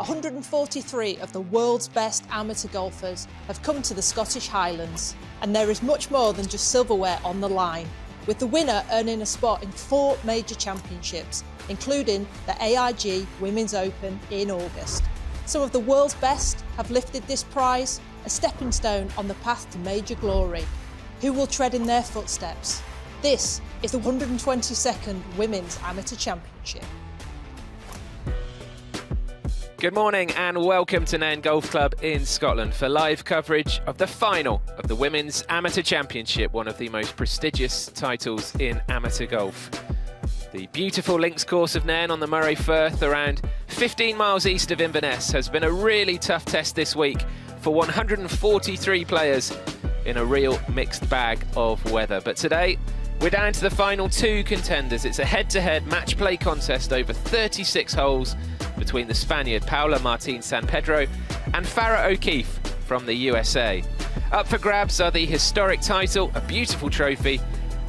143 of the world's best amateur golfers have come to the Scottish Highlands, and there is much more than just silverware on the line, with the winner earning a spot in 4 major championships, including the AIG Women's Open in August. Some of the world's best have lifted this prize, a stepping stone on the path to major glory. Who will tread in their footsteps? This is the 122nd Women's Amateur Championship. Good morning and welcome to Nairn Golf Club in Scotland for live coverage of the final of the Women's Amateur Championship, one of the most prestigious titles in amateur golf. The beautiful links course of Nairn on the Moray Firth, around 15 miles east of Inverness, has been a really tough test this week for 143 players in a real mixed bag of weather. But today, we're down to the final 2 contenders. It's a head-to-head match play contest over 36 holes between the Spaniard Paula Martín San Pedro and Farah O'Keefe from the USA. Up for grabs are the historic title, a beautiful trophy,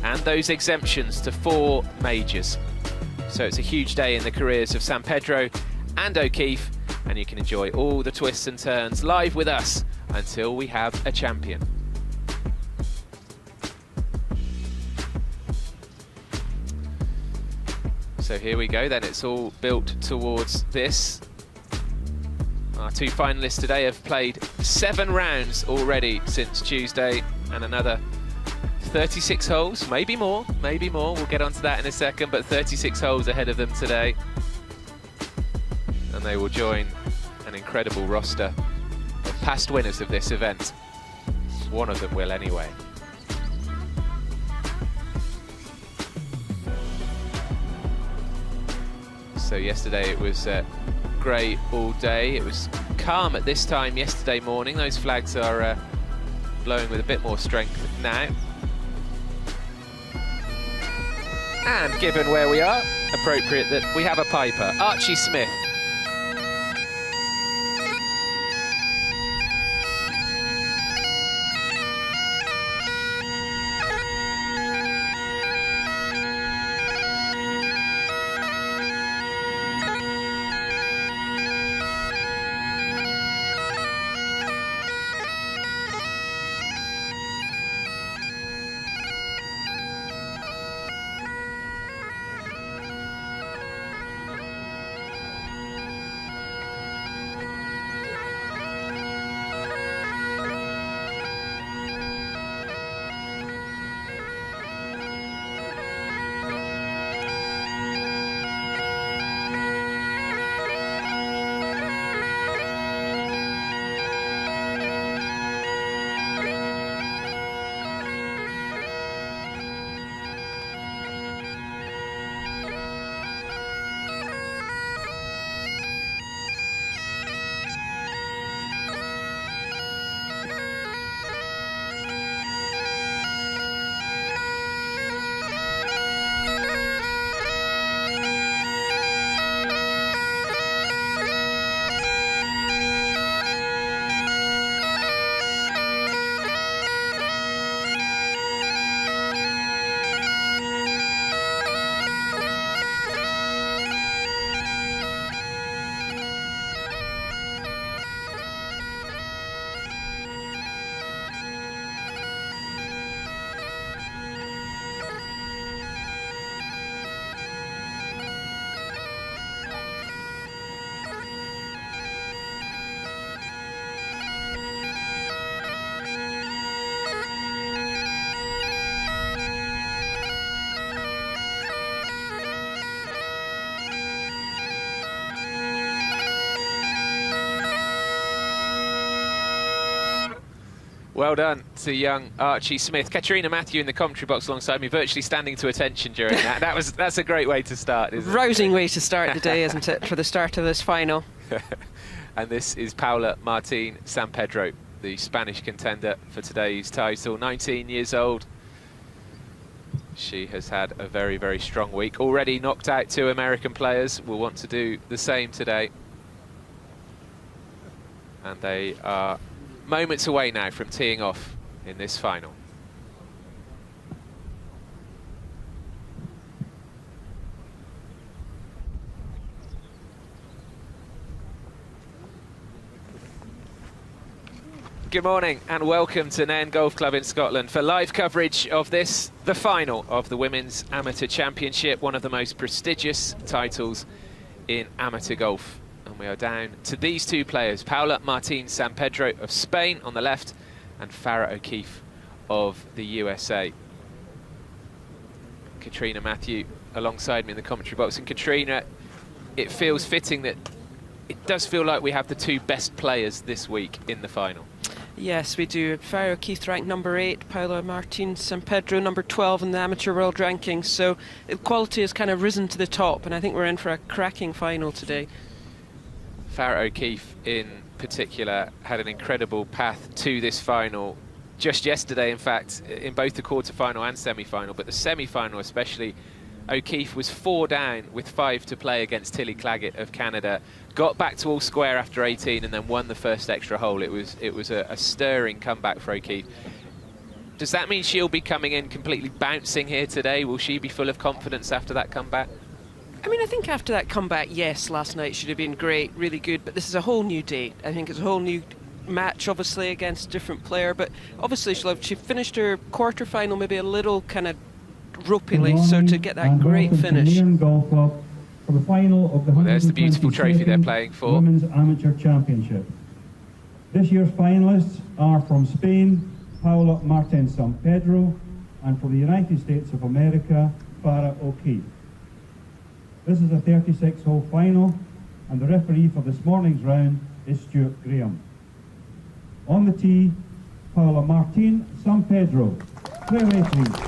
and those exemptions to 4 majors. So it's a huge day in the careers of San Pedro and O'Keefe, and you can enjoy all the twists and turns live with us until we have a champion. So here we go then, it's all built towards this. Our 2 finalists today have played 7 rounds already since Tuesday, and another 36 holes, maybe more, we'll get onto that in a second, but 36 holes ahead of them today. And they will join an incredible roster of past winners of this event. One of them will anyway. So yesterday it was grey all day. It was calm at this time yesterday morning. Those flags are blowing with a bit more strength now. And given where we are, appropriate that we have a piper, Archie Smith. Well done to young Archie Smith. Katerina Matthew in the commentary box alongside me, virtually standing to attention during that. That's a great way to start, isn't it? Rousing way to start the day, isn't it, for the start of this final. And this is Paula Martín San Pedro, the Spanish contender for today's title. 19 years old. She has had a very, very strong week. Already knocked out 2 American players. Will want to do the same today. And they are moments away now from teeing off in this final. Good morning and welcome to Nairn Golf Club in Scotland for live coverage of this, the final of the Women's Amateur Championship, one of the most prestigious titles in amateur golf. And we are down to these two players, Paula Martín Sampedro of Spain on the left and Farah O'Keefe of the USA. Katrina Matthew alongside me in the commentary box. And Katrina, it feels fitting that it does feel like we have the two best players this week in the final. Yes, we do. Farah O'Keefe ranked number 8, Paula Martín Sampedro number 12 in the amateur world rankings. So quality has kind of risen to the top, and I think we're in for a cracking final today. Farah O'Keefe in particular had an incredible path to this final just yesterday, in fact, in both the quarter-final and semi-final, but the semi-final especially. O'Keefe was 4 down with 5 to play against Tilly Claggett of Canada, got back to all square after 18 and then won the first extra hole. It was a stirring comeback for O'Keefe. Does that mean she'll be coming in completely bouncing here today? Will she be full of confidence after that comeback? I mean, I think after that comeback, yes, last night should have been great, really good, but this is a whole new day. I think it's a whole new match, obviously, against a different player, but obviously she finished her quarter-final maybe a little kind of ropily, so to get that great finish. Golf Club for the final of the there's the beautiful trophy they're playing for. Women's Amateur Championship. This year's finalists are from Spain, Paula Martín Sampedro, and from the United States of America, Farah O'Keefe. This is a 36-hole final, and the referee for this morning's round is Stuart Graham. On the tee, Paula Martín Sampedro. Play away, please.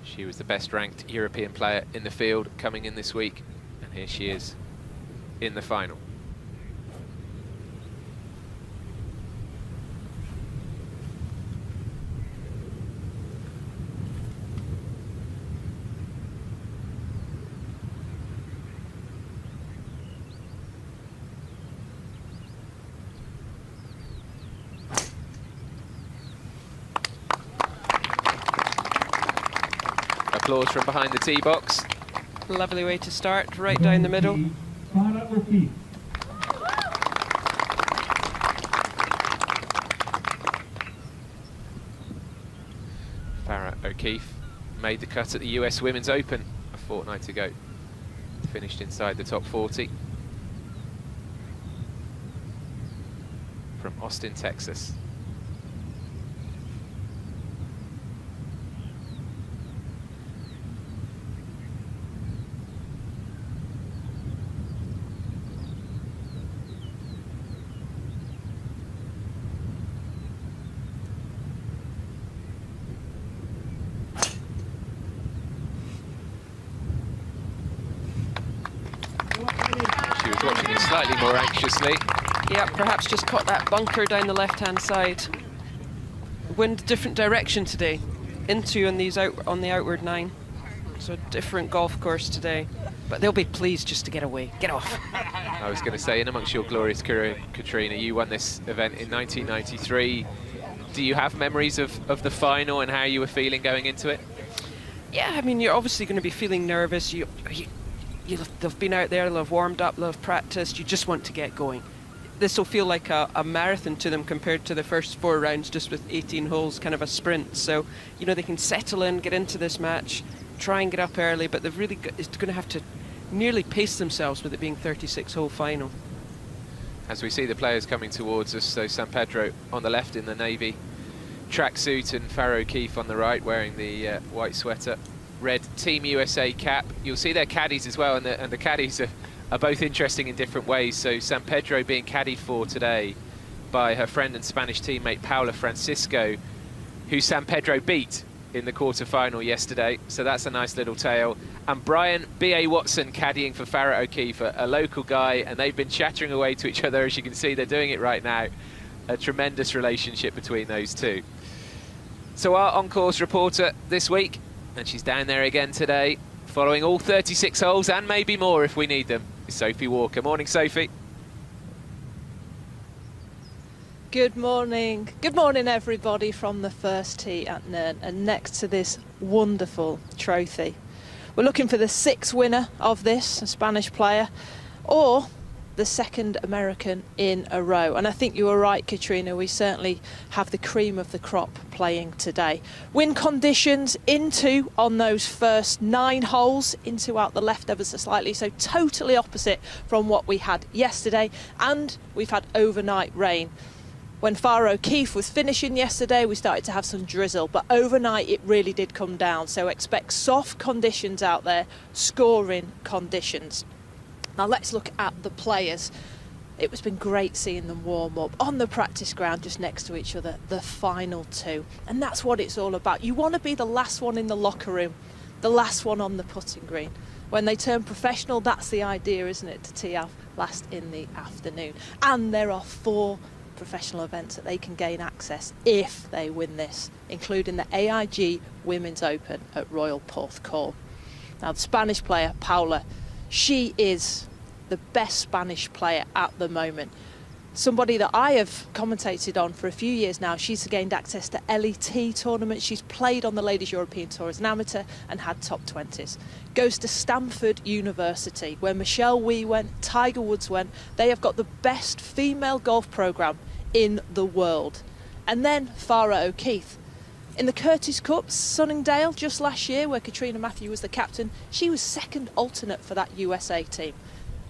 She was the best ranked European player in the field coming in this week, and here she is in the final. Applause from behind the tee box. Lovely way to start, right down the middle. Farah O'Keefe. Farah O'Keefe made the cut at the US Women's Open a fortnight ago. Finished inside the top 40. From Austin, Texas. Watching it slightly more anxiously. Yeah, perhaps just caught that bunker down the left-hand side. Wind different direction today, into on these on the outward 9. So different golf course today, but they'll be pleased just to get away, get off. I was going to say, in amongst your glorious career, Katrina, you won this event in 1993. Do you have memories of the final and how you were feeling going into it? Yeah, I mean, you're obviously going to be feeling nervous. They've been out there, they've warmed up, they've practiced, you just want to get going. This will feel like a marathon to them compared to the first 4 rounds, just with 18 holes, kind of a sprint. So, you know, they can settle in, get into this match, try and get up early, but they've really is going to have to nearly pace themselves with it being 36-hole final. As we see the players coming towards us, so Sampedro on the left in the navy tracksuit and Farah O'Keefe on the right wearing the white sweater. Red Team USA cap. You'll see their caddies as well, and the caddies are both interesting in different ways. So Sampedro being caddied for today by her friend and Spanish teammate Paula Francisco, who Sampedro beat in the quarter-final yesterday. So that's a nice little tale. And Brian B.A. Watson caddying for Farah O'Keefe, a local guy, and they've been chattering away to each other. As you can see, they're doing it right now. A tremendous relationship between those two. So our on-course reporter this week, and she's down there again today, following all 36 holes and maybe more if we need them, is Sophie Walker. Morning, Sophie. Good morning. Good morning, everybody, from the first tee at Nairn, and next to this wonderful trophy. We're looking for the 6th winner of this, a Spanish player. or the second American in a row. And I think you were right, Katrina, we certainly have the cream of the crop playing today. Wind conditions into on those first 9 holes, into out the left ever so slightly, so totally opposite from what we had yesterday. And we've had overnight rain. When Farah O'Keefe was finishing yesterday, we started to have some drizzle, but overnight it really did come down. So expect soft conditions out there, scoring conditions. Now let's look at the players. It's been great seeing them warm up on the practice ground just next to each other, the final 2. And that's what it's all about. You want to be the last one in the locker room, the last one on the putting green. When they turn professional, that's the idea, isn't it, to tee off last in the afternoon. And there are 4 professional events that they can gain access if they win this, including the AIG Women's Open at Royal Porthcawl. Now the Spanish player, Paula, she is the best Spanish player at the moment. Somebody that I have commentated on for a few years now. She's gained access to LET tournaments. She's played on the Ladies European Tour as an amateur and had top 20s. Goes to Stanford University, where Michelle Wee went, Tiger Woods went. They have got the best female golf programme in the world. And then Farah O'Keefe. In the Curtis Cup, Sunningdale, just last year, where Katrina Matthew was the captain, she was second alternate for that USA team.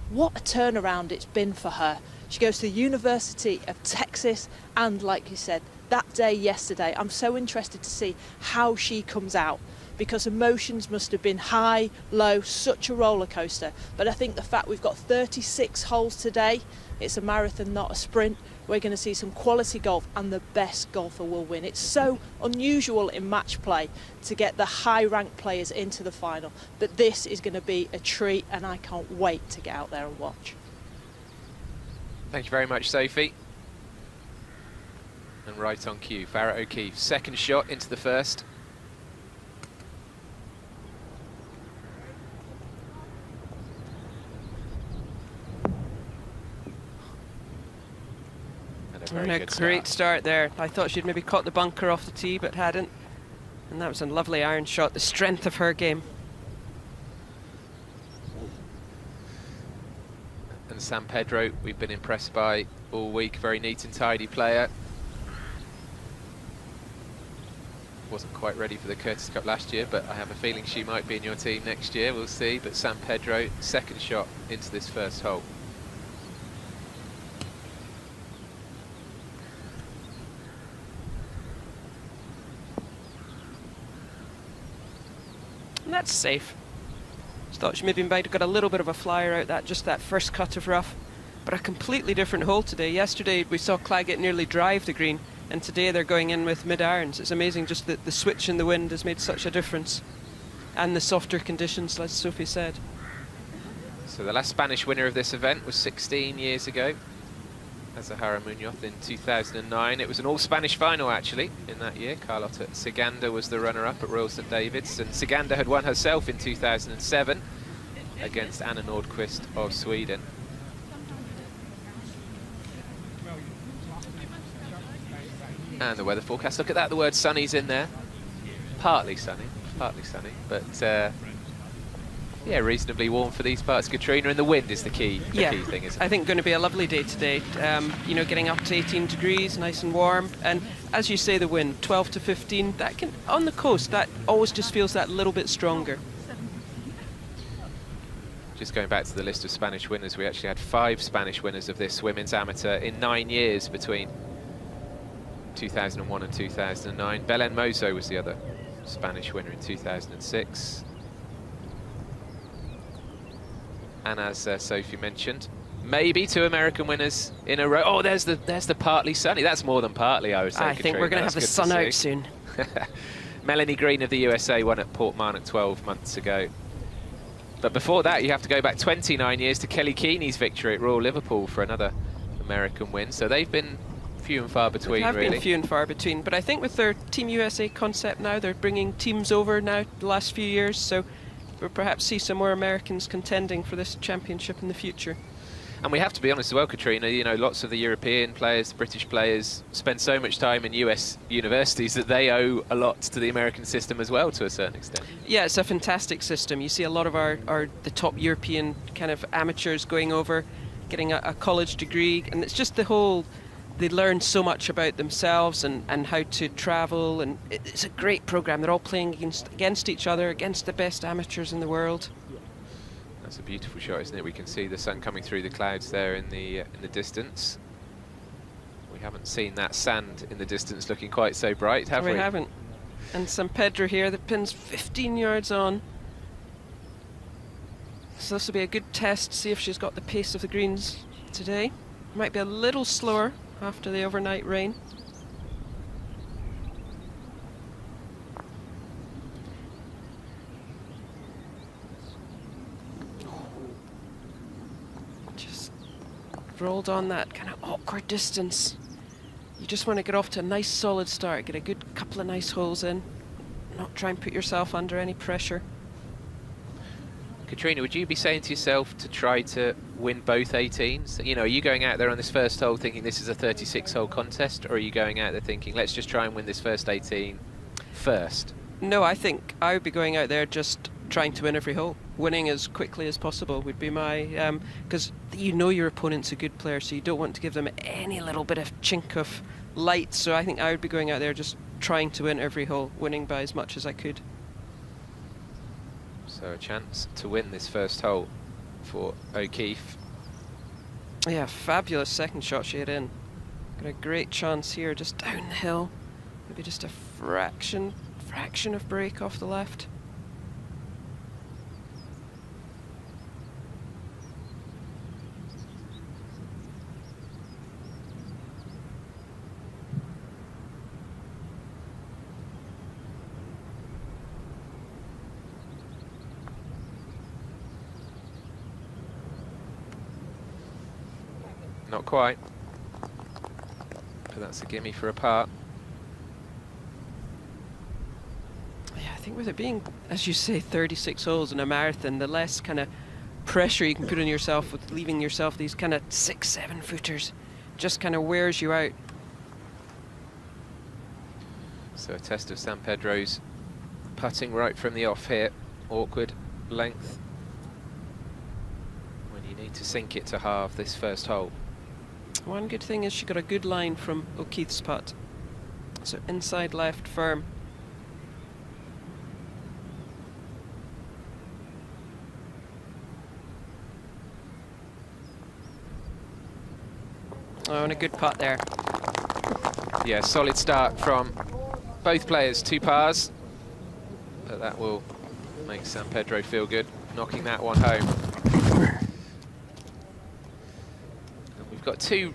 What a turnaround it's been for her. She goes to the University of Texas, and like you said, that day yesterday, I'm so interested to see how she comes out, because emotions must have been high, low, such a roller coaster. But I think the fact we've got 36 holes today, it's a marathon, not a sprint. We're going to see some quality golf, and the best golfer will win. It's so unusual in match play to get the high-ranked players into the final, but this is going to be a treat, and I can't wait to get out there and watch. Thank you very much, Sophie. And right on cue, Farah O'Keefe, second shot into the first. And a great start there. I thought she'd maybe caught the bunker off the tee, but hadn't. And that was a lovely iron shot, the strength of her game. And San Pedro, we've been impressed by all week. Very neat and tidy player. Wasn't quite ready for the Curtis Cup last year, but I have a feeling she might be in your team next year. We'll see. But San Pedro, second shot into this first hole. And that's safe. Just thought she maybe might have got a little bit of a flyer out that first cut of rough. But a completely different hole today. Yesterday we saw Claggett nearly drive the green, and today they're going in with mid-irons. It's amazing just that the switch in the wind has made such a difference. And the softer conditions, as Sophie said. So the last Spanish winner of this event was 16 years ago. Azahara Munoz in 2009. It was an all-Spanish final, actually, in that year. Carlota Ciganda was the runner-up at Royal St David's, and Ciganda had won herself in 2007 against Anna Nordqvist of Sweden. And the weather forecast, look at that, the word sunny's in there. Partly sunny, but yeah, reasonably warm for these parts, Katrina, and the wind is the key thing, isn't it? I think going to be a lovely day today. You know, getting up to 18 degrees, nice and warm, and as you say, the wind 12 to 15. That can, on the coast, that always just feels that little bit stronger. Just going back to the list of Spanish winners, we actually had 5 Spanish winners of this women's amateur in 9 years between 2001 and 2009. Belén Mozo was the other Spanish winner in 2006. And as Sophie mentioned, maybe 2 American winners in a row. Oh, there's the partly sunny. That's more than partly, I would say. I think we're going to have the sun out soon. Melanie Green of the USA won at Portmarnock 12 months ago. But before that, you have to go back 29 years to Kelly Keeney's victory at Royal Liverpool for another American win. So they've been few and far between, have really. Been few and far between, but I think with their Team USA concept now, they're bringing teams over now the last few years, so we'll perhaps see some more Americans contending for this championship in the future. And we have to be honest as well, Katrina, you know, lots of the European players, the British players spend so much time in US universities that they owe a lot to the American system as well, to a certain extent. Yeah, it's a fantastic system. You see a lot of the top European kind of amateurs going over, getting a college degree, and it's just the whole, they learn so much about themselves and how to travel, and it's a great program. They're all playing against each other, against the best amateurs in the world. That's a beautiful shot, isn't it? We can see the sun coming through the clouds there in the distance. We haven't seen that sand in the distance looking quite so bright, have we? We haven't. And San Pedro here, the pin's 15 yards on. So this will be a good test to see if she's got the pace of the greens today. Might be a little slower after the overnight rain. Just rolled on that kind of awkward distance. You just want to get off to a nice solid start, get a good couple of nice holes in, not try and put yourself under any pressure. Katrina, would you be saying to yourself to try to win both 18s? You know, are you going out there on this first hole thinking this is a 36-hole contest, or are you going out there thinking, let's just try and win this first 18 first? No, I think I would be going out there just trying to win every hole. Winning as quickly as possible would be my... because you know your opponent's a good player, so you don't want to give them any little bit of chink of light. So I think I would be going out there just trying to win every hole, winning by as much as I could. So a chance to win this first hole for O'Keefe. Yeah, fabulous second shot she had in. Got a great chance here, just down the hill. Maybe just a fraction of break off the left. Not quite, but that's a gimme for a par. Yeah, I think with it being, as you say, 36 holes in a marathon, the less kind of pressure you can put on yourself with leaving yourself these kind of 6-7 footers, just kind of wears you out. So a test of San Pedro's putting right from the off here. Awkward length when you need to sink it to halve this first hole. One good thing is she got a good line from O'Keefe's putt. So inside left, firm. Oh, and a good putt there. Yeah, solid start from both players, 2 pars. But that will make San Pedro feel good, knocking that one home. We've got two,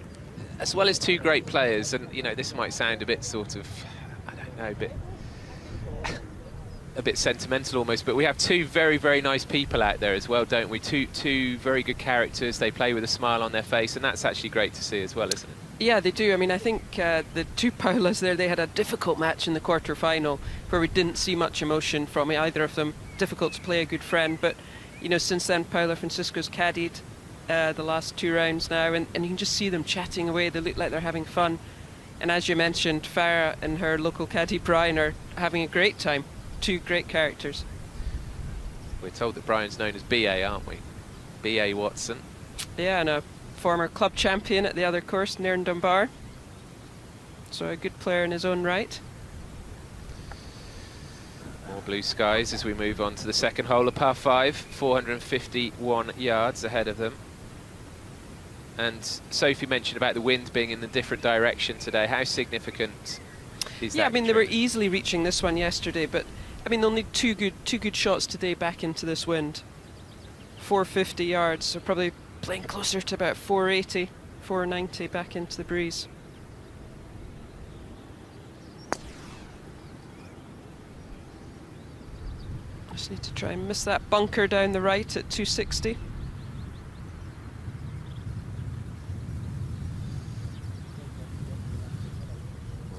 as well as 2 great players, and you know, this might sound a bit sort of, I don't know, a bit sentimental almost, but we have 2 very, very nice people out there as well, don't we? Two very good characters. They play with a smile on their face, and that's actually great to see as well, isn't it? Yeah, they do. I mean, I think the 2 Paulas there, they had a difficult match in the quarter-final where we didn't see much emotion from either of them. Difficult to play a good friend, but you know, since then Paula Francisco's caddied the last 2 rounds now, and you can just see them chatting away. They look like they're having fun. And as you mentioned, Farah and her local caddy Brian are having a great time. 2 great characters. We're told that Brian's known as BA, aren't we? BA Watson. Yeah, and a former club champion at the other course, Nairn Dunbar. So a good player in his own right. More blue skies as we move on to the second hole, a par 5, 451 yards ahead of them. And Sophie mentioned about the wind being in a different direction today. How significant is that? Yeah, I mean, they were easily reaching this one yesterday, but I mean, only two good shots today back into this wind. 450 yards, so probably playing closer to about 480, 490 back into the breeze. Just need to try and miss that bunker down the right at 260.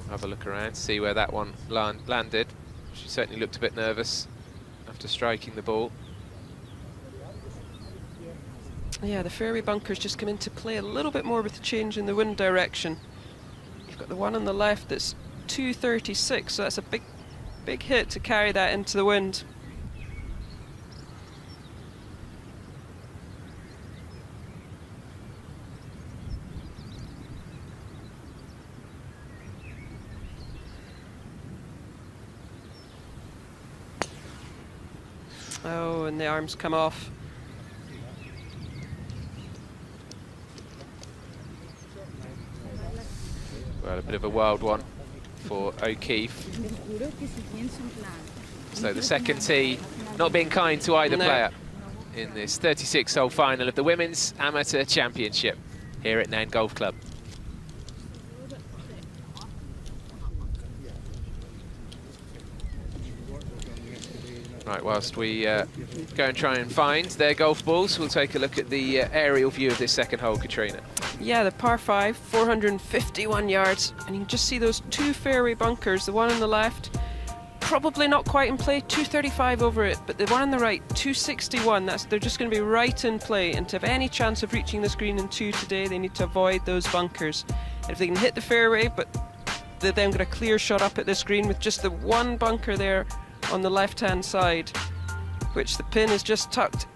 Have a look around, see where that one landed. She certainly looked a bit nervous after striking the ball. Yeah, the fairway bunkers just come into play a little bit more with the change in the wind direction. You've got the one on the left that's 236, so that's a big hit to carry that into the wind. Oh, and the arms come off. Well, a bit of a wild one for O'Keefe. So the second tee not being kind to either player in this 36th hole final of the Women's Amateur Championship here at Nairn Golf Club. Right, whilst we go and try and find their golf balls, we'll take a look at the aerial view of this second hole, Katrina. Yeah, the par 5, 451 yards, and you can just see those two fairway bunkers, the one on the left, probably not quite in play, 235 over it, but the one on the right, 261, they're just going to be right in play, and to have any chance of reaching this green in 2 today, they need to avoid those bunkers. And if they can hit the fairway, but they've then got a clear shot up at this green with just the one bunker there on the left-hand side, which the pin is just tucked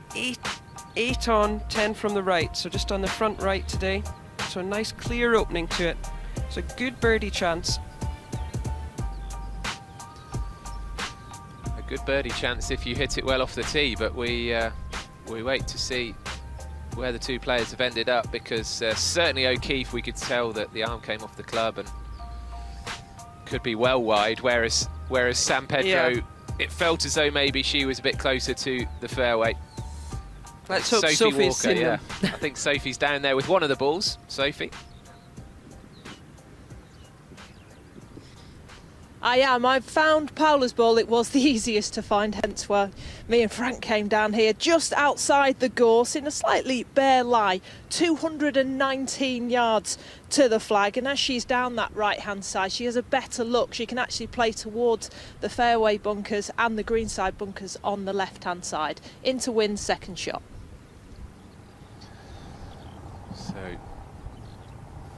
8 on, 10 from the right, so just on the front right today. So a nice clear opening to it. It's a good birdie chance. A good birdie chance if you hit it well off the tee, but we wait to see where the two players have ended up, because certainly O'Keefe, we could tell that the arm came off the club and could be well wide, whereas San Pedro, it felt as though maybe she was a bit closer to the fairway. Let's hope Sophie's Walker, seen them. I think Sophie's down there with one of the balls. Sophie? I am. I've found Paula's ball. It was the easiest to find, hence why me and Frank came down here just outside the gorse in a slightly bare lie, 219 yards to the flag. And as she's down that right-hand side, she has a better look. She can actually play towards the fairway bunkers and the greenside bunkers on the left-hand side into win second shot. So,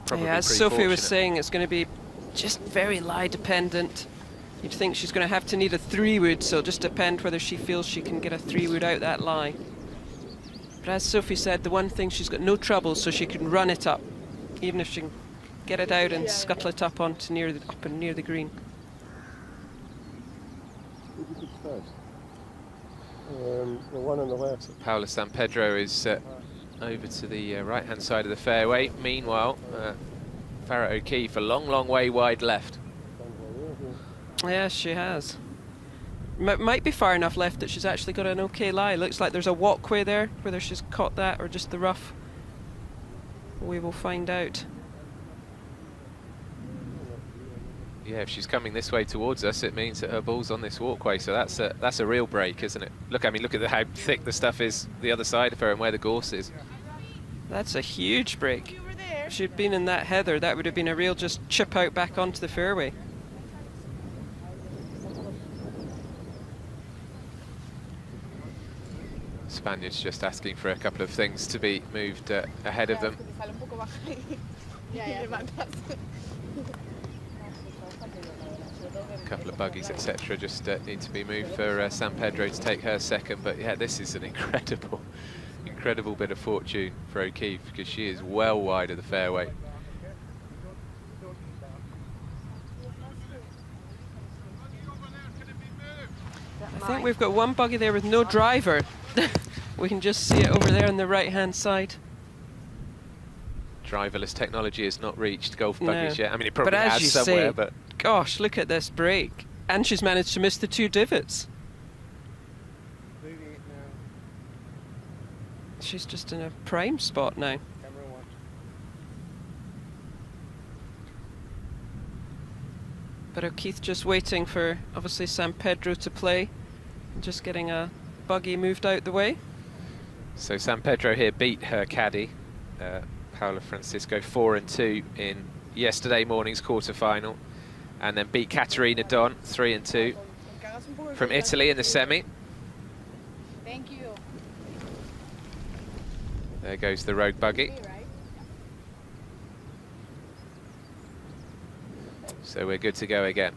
probably Yeah, as pretty Sophie was fortunate. saying, it's going to be just very lie dependent. You'd think she's going to have to need a 3-wood, so it'll just depend whether she feels she can get a 3-wood out that lie. But as Sophie said, the one thing, she's got no trouble, so she can run it up, even if she can get it out and scuttle it up onto near the green. The one on the left. So Paula San Pedro is over to the right-hand side of the fairway. Meanwhile, Farrah O'Keefe a long way wide left. Yes, she has. Might be far enough left that she's actually got an okay lie. Looks like there's a walkway there, whether she's caught that or just the rough. We will find out. Yeah, if she's coming this way towards us, it means that her ball's on this walkway. So that's a real break, isn't it? Look, I mean, look at how thick the stuff is the other side of her and where the gorse is. That's a huge break. If she'd been in that heather, that would have been a real just chip out back onto the fairway. Spaniards just asking for a couple of things to be moved ahead of them. A couple of buggies, etc. just need to be moved for San Pedro to take her second. But yeah, this is an incredible bit of fortune for O'Keefe, because she is well wide of the fairway. I think we've got one buggy there with no driver. We can just see it over there on the right-hand side. Driverless technology has not reached golf No. buggies yet. I mean, it probably But as has you somewhere, say, but gosh, look at this break. And she's managed to miss the 2 divots. She's just in a prime spot now. But O'Keefe just waiting for, obviously, San Pedro to play. And just getting a buggy moved out the way. so San Pedro here beat her caddy, Paula Francisco, 4-2 in yesterday morning's quarter-final, and then beat Caterina Don, 3-2 from Italy in the semi. Thank you. There goes the rogue buggy. So we're good to go again.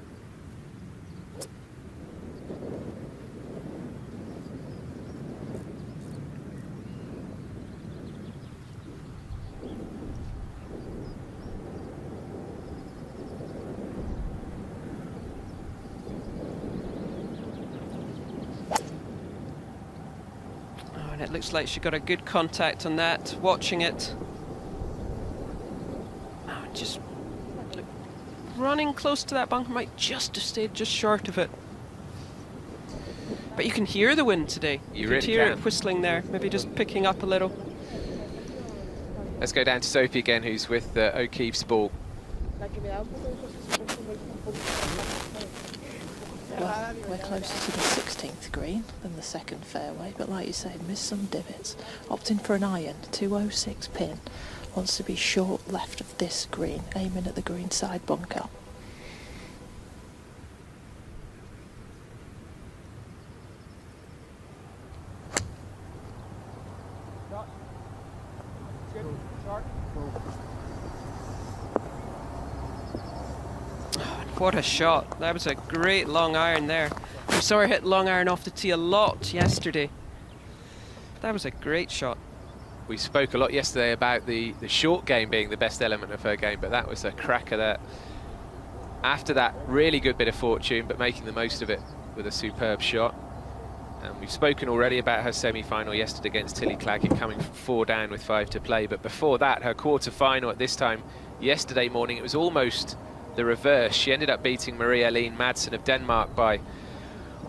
And it looks like she got a good contact on that, watching it. Oh, just look, running close to that bunker, might just have stayed just short of it. But you can hear the wind today. You could really hear can. it whistling there, maybe just picking up a little. Let's go down to Sophie again, who's with O'Keefe's ball. Well, we're closer to the 16th green than the second fairway, but like you said, missed some divots. Opting for an iron, 206 pin. Wants to be short left of this green, aiming at the green side bunker. What a shot. That was a great long iron there. We saw her hit long iron off the tee a lot yesterday. That was a great shot. We spoke a lot yesterday about the short game being the best element of her game, but that was a cracker there. After that, really good bit of fortune, but making the most of it with a superb shot. And we've spoken already about her semi-final yesterday against Tilly Claggett, coming from 4 down with 5 to play. But before that, her quarter-final at this time yesterday morning, it was almost the reverse. She ended up beating Marie-Helene Madsen of Denmark by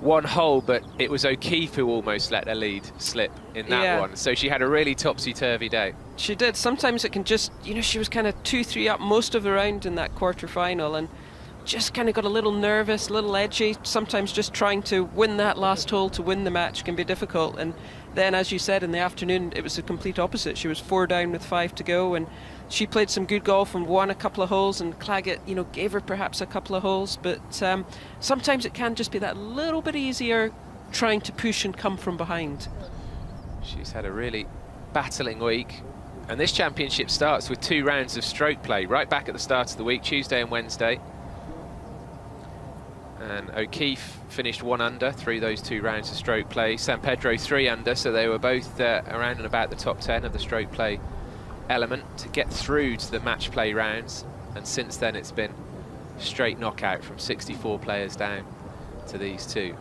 1 hole, but it was O'Keefe who almost let her lead slip in that one. So she had a really topsy-turvy day. She did. Sometimes it can just, you know, she was kind of 2-3 up most of the round in that quarter-final and just kind of got a little nervous, a little edgy. Sometimes just trying to win that last hole to win the match can be difficult. And then, as you said, in the afternoon, it was the complete opposite. She was 4 down with 5 to go, and she played some good golf and won a couple of holes, and Claggett, you know, gave her perhaps a couple of holes. But sometimes it can just be that little bit easier trying to push and come from behind. She's had a really battling week. And this championship starts with 2 rounds of stroke play, right back at the start of the week, Tuesday and Wednesday. And O'Keefe finished 1 under through those 2 rounds of stroke play. San Pedro 3 under, so they were both around and about the top 10 of the stroke play element to get through to the match play rounds. And since then it's been straight knockout from 64 players down to these 2.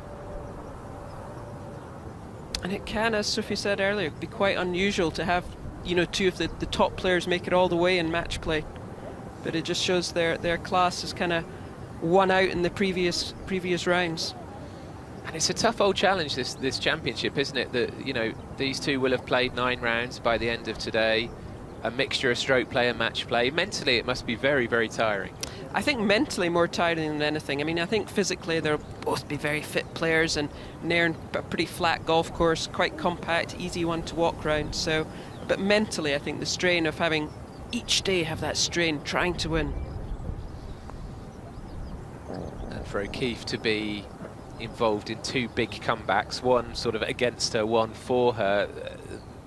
And it can, as Sophie said earlier, be quite unusual to have, you know, 2 of the top players make it all the way in match play. But it just shows their class is kind of won out in the previous rounds. And it's a tough old challenge, this championship, isn't it? That, you know, these 2 will have played 9 rounds by the end of today. A mixture of stroke play and match play. Mentally, it must be very, very tiring. I think mentally more tiring than anything. I mean, I think physically they'll both be very fit players, and Nairn, a pretty flat golf course, quite compact, easy one to walk round. So, but mentally, I think the strain of having each day have that strain, trying to win. And for O'Keefe to be involved in 2 big comebacks, one sort of against her, one for her,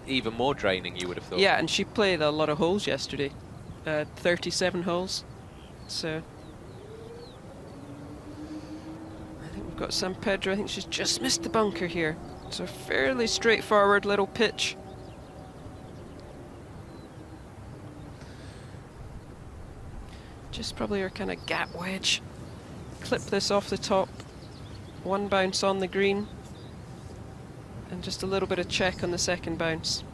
even more draining, you would have thought. Yeah, and she played a lot of holes yesterday, 37 holes. So I think we've got San Pedro. I think she's just missed the bunker here. It's a fairly straightforward little pitch. Just probably her kind of gap wedge. Clip this off the top. 1 bounce on the green. And just a little bit of check on the second bounce.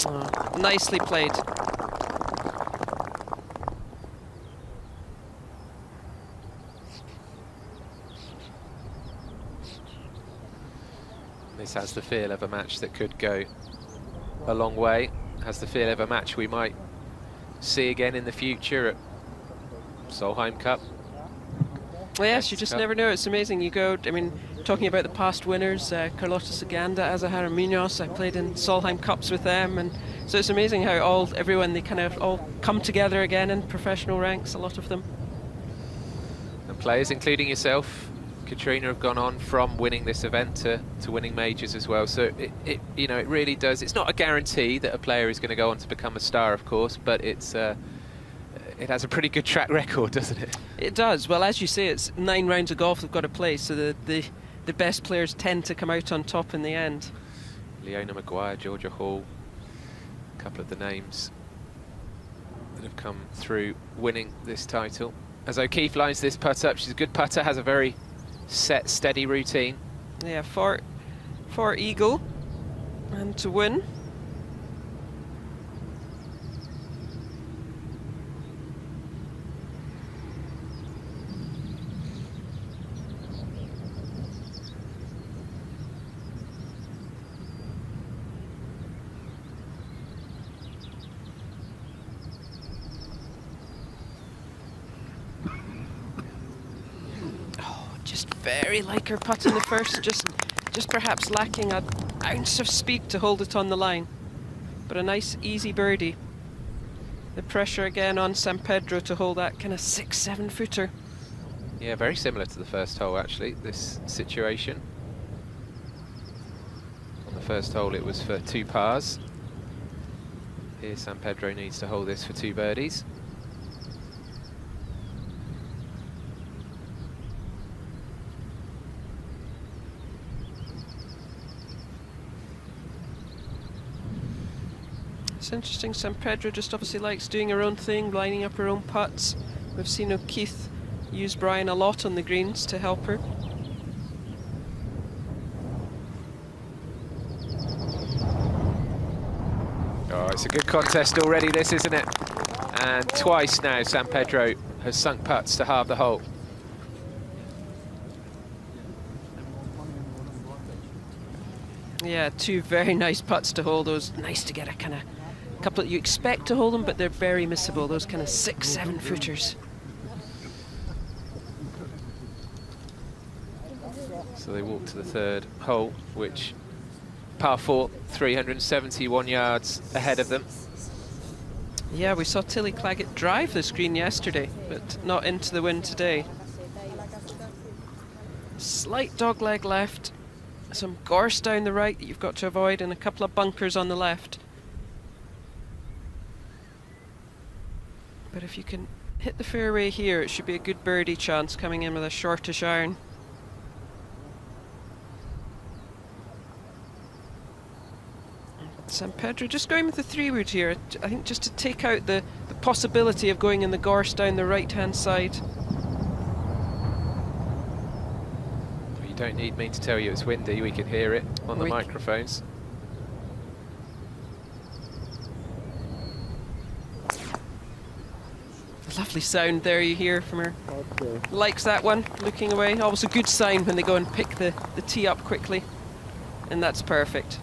Oh, nicely played. This has the feel of a match that could go a long way. Has the feel of a match we might see again in the future at Solheim Cup. Well, yes, you just never know. It's amazing. You go, I mean, talking about the past winners, Carlota Saganda, Azahara Munoz, I played in Solheim Cups with them, and so it's amazing how everyone, they kind of all come together again in professional ranks, a lot of them. And different players, including yourself, Katrina, have gone on from winning this event to winning majors as well. So it you know, it really does. It's not a guarantee that a player is going to go on to become a star, of course, but it's it has a pretty good track record, doesn't it? It does. Well, as you say, it's 9 rounds of golf they've got to play, so the best players tend to come out on top in the end. Leona Maguire, Georgia Hall, a couple of the names that have come through winning this title. As O'Keefe lines this putt up, she's a good putter, has a very set, steady routine. Yeah, for eagle and to win. Very like her putt in the first, just perhaps lacking an ounce of speed to hold it on the line. But a nice easy birdie. The pressure again on San Pedro to hold that kind of 6-7 footer. Yeah, very similar to the first hole actually, this situation. On the first hole it was for 2 pars. Here San Pedro needs to hold this for 2 birdies. It's interesting, San Pedro just obviously likes doing her own thing, lining up her own putts. We've seen O'Keefe use Brian a lot on the greens to help her. Oh, it's a good contest already, this, isn't it? And twice now San Pedro has sunk putts to halve the hole. Yeah, 2 very nice putts to hold. Those nice to get a kind of couple that you expect to hold them, but they're very missable. Those kind of 6-7 footers. So they walk to the 3rd hole, which par 4, 371 yards ahead of them. Yeah, we saw Tilly Claggett drive this green yesterday, but not into the wind today. Slight dogleg left, some gorse down the right that you've got to avoid, and a couple of bunkers on the left. But if you can hit the fairway here, it should be a good birdie chance coming in with a shortish iron. San Pedro just going with the 3-wood here, I think, just to take out the possibility of going in the gorse down the right-hand side. You don't need me to tell you it's windy, we can hear it on the microphones. Lovely sound there you hear from her. Okay. Likes that one, looking away. Always a good sign when they go and pick the tee up quickly. And that's perfect.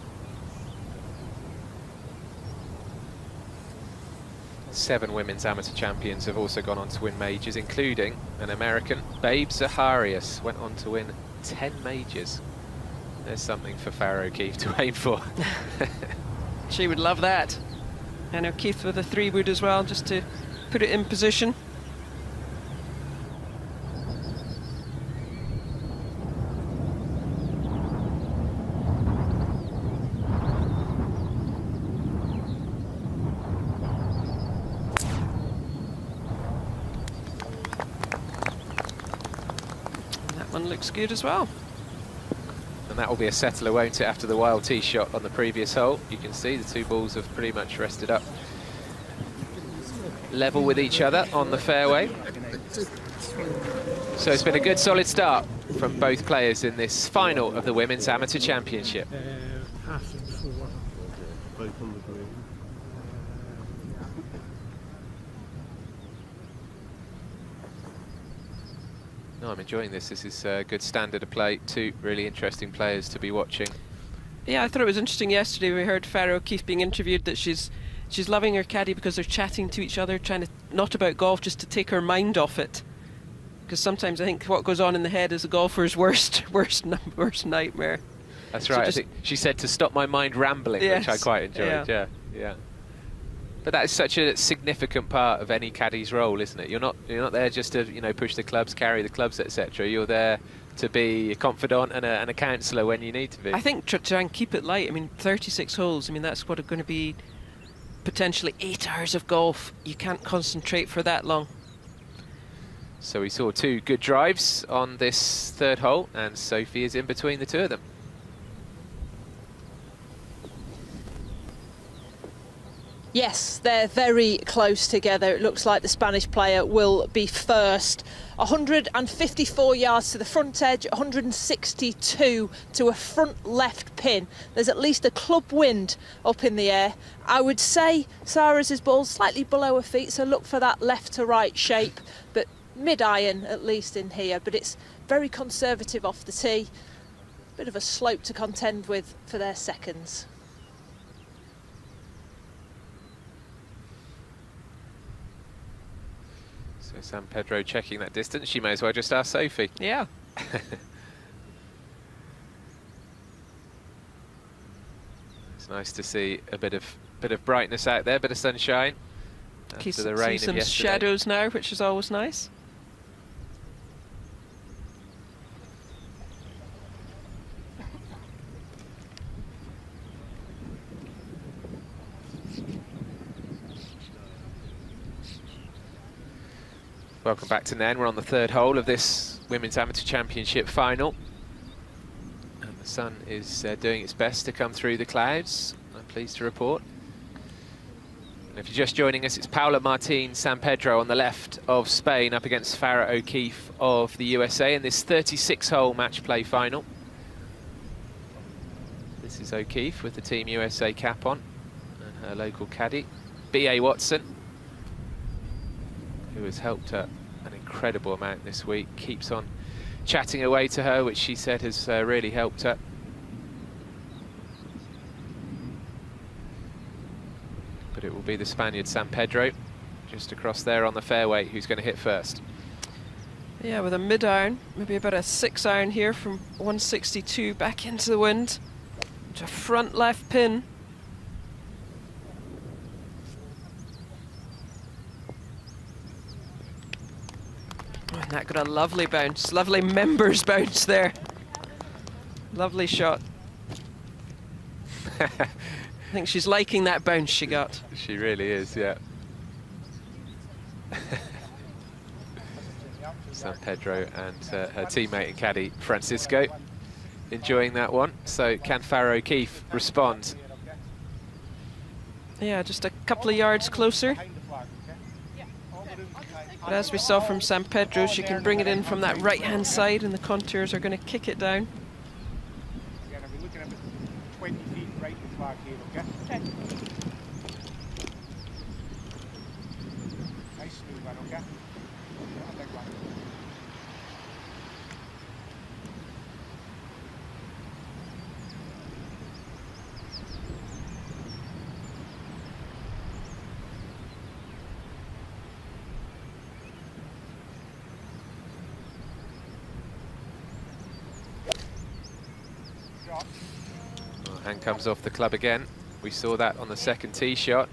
7 women's amateur champions have also gone on to win majors, including an American, Babe Zaharias, went on to win 10 majors. There's something for Farrah O'Keefe to aim for. She would love that. And O'Keefe with a 3-wood as well, just to put it in position. One looks good as well. And that will be a settler, won't it, after the wild tee shot on the previous hole. You can see the 2 balls have pretty much rested up level with each other on the fairway. So it's been a good solid start from both players in this final of the Women's Amateur Championship. No, I'm enjoying this. This is a good standard of play. 2 really interesting players to be watching. Yeah, I thought it was interesting yesterday. We heard Farrah O'Keefe being interviewed that she's loving her caddy because they're chatting to each other, trying to, not about golf, just to take her mind off it. Because sometimes I think what goes on in the head is a golfer's worst nightmare. That's right. I think she said to stop my mind rambling, yes, which I quite enjoyed. Yeah. But that is such a significant part of any caddy's role, isn't it? You're not there just to, you know, push the clubs, carry the clubs, etc. You're there to be a confidant and a counsellor when you need to be. I think try and keep it light. I mean, 36 holes. I mean, that's what are going to be potentially 8 hours of golf. You can't concentrate for that long. So we saw 2 good drives on this third hole, and Sophie is in between the two of them. Yes, they're very close together. It looks like the Spanish player will be first. 154 yards to the front edge, 162 to a front left pin. There's at least a club wind up in the air. I would say Sarah's ball's slightly below her feet, so look for that left to right shape, but mid-iron at least in here. But it's very conservative off the tee. Bit of a slope to contend with for their seconds. So San Pedro checking that distance. She may as well just ask Sophie. Yeah. It's nice to see a bit of brightness out there, bit of sunshine after the rain of some yesterday. shadows now, which is always nice. Welcome back to Nairn. We're on the third hole of this Women's Amateur Championship final. And the sun is doing its best to come through the clouds, I'm pleased to report. And if you're just joining us, it's Paula Martin San Pedro on the left of Spain up against Farah O'Keefe of the USA in this 36-hole match play final. This is O'Keefe with the Team USA cap on and her local caddy, B.A. Watson, who has helped her an incredible amount this week, keeps on chatting away to her, which she said has really helped her. But it will be the Spaniard San Pedro, just across there on the fairway, who's going to hit first. Yeah, with a mid-iron, maybe about a 6-iron here from 162 back into the wind. To a front left pin. And that got a lovely bounce, lovely members bounce there. Lovely shot. I think she's liking that bounce she got. She really is, yeah. San Pedro and her teammate and caddy Francisco enjoying that one. So can Farah O'Keefe respond? Yeah, just a couple of yards closer. But as we saw from San Pedro, she can bring it in from that right-hand side, and the contours are going to kick it down. Again, I'll be looking at 20 feet right in the flag here, okay? Nice smooth one, okay? Not a big one. Well, hand comes off the club again. We saw that on the second tee shot.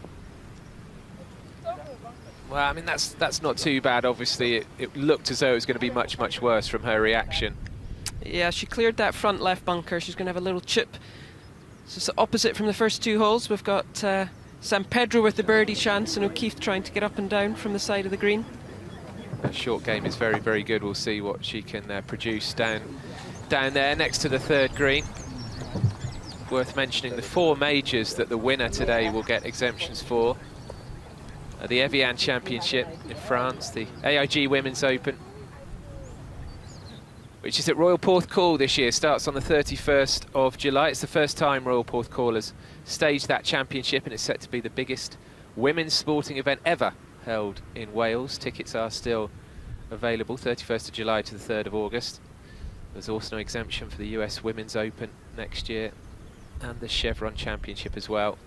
Well, I mean, that's not too bad. Obviously, it looked as though it was going to be much, much worse from her reaction. Yeah, she cleared that front left bunker. She's going to have a little chip. So it's the opposite from the first 2 holes. We've got San Pedro with the birdie chance and O'Keefe trying to get up and down from the side of the green. Her short game is very, very good. We'll see what she can produce down there next to the third green. Worth mentioning the 4 majors that the winner today will get exemptions for. The Evian Championship in France, the AIG Women's Open, which is at Royal Porthcawl this year, starts on the 31st of July. It's the first time Royal Porthcawl has staged that championship, and it's set to be the biggest women's sporting event ever held in Wales. Tickets are still available, 31st of July to the 3rd of August. There's also an exemption for the US Women's Open next year, and the Chevron Championship as well.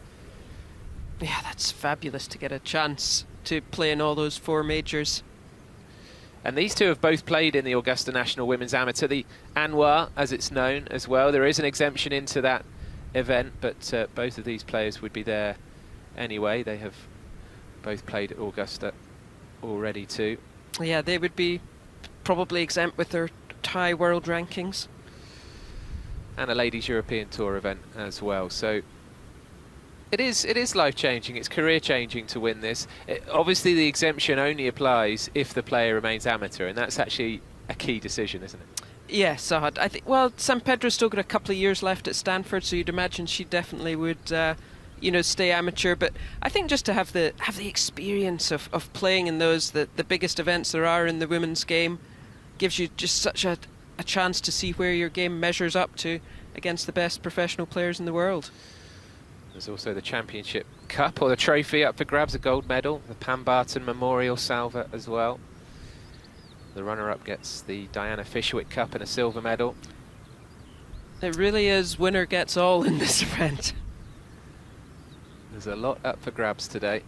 Yeah, that's fabulous to get a chance to play in all those 4 majors. And these two have both played in the Augusta National Women's Amateur, the ANWA as it's known as well. There is an exemption into that event, but both of these players would be there anyway. They have both played at Augusta already too. Yeah, they would be probably exempt with their high world rankings. And a Ladies European Tour event as well. So it is life-changing, it's career-changing to win this. Obviously the exemption only applies if the player remains amateur, and that's actually a key decision, isn't it? Yes, I think, well, San Pedro's still got a couple of years left at Stanford, so you'd imagine she definitely would, you know, stay amateur. But I think just to have the experience of playing in those, the biggest events there are in the women's game, gives you just such a chance to see where your game measures up to against the best professional players in the world. There's also the Championship Cup, or the trophy, up for grabs, a gold medal, the Pam Barton Memorial Salver as well. The runner-up gets the Diana Fishwick Cup and a silver medal. It really is winner gets all in this event. There's a lot up for grabs today,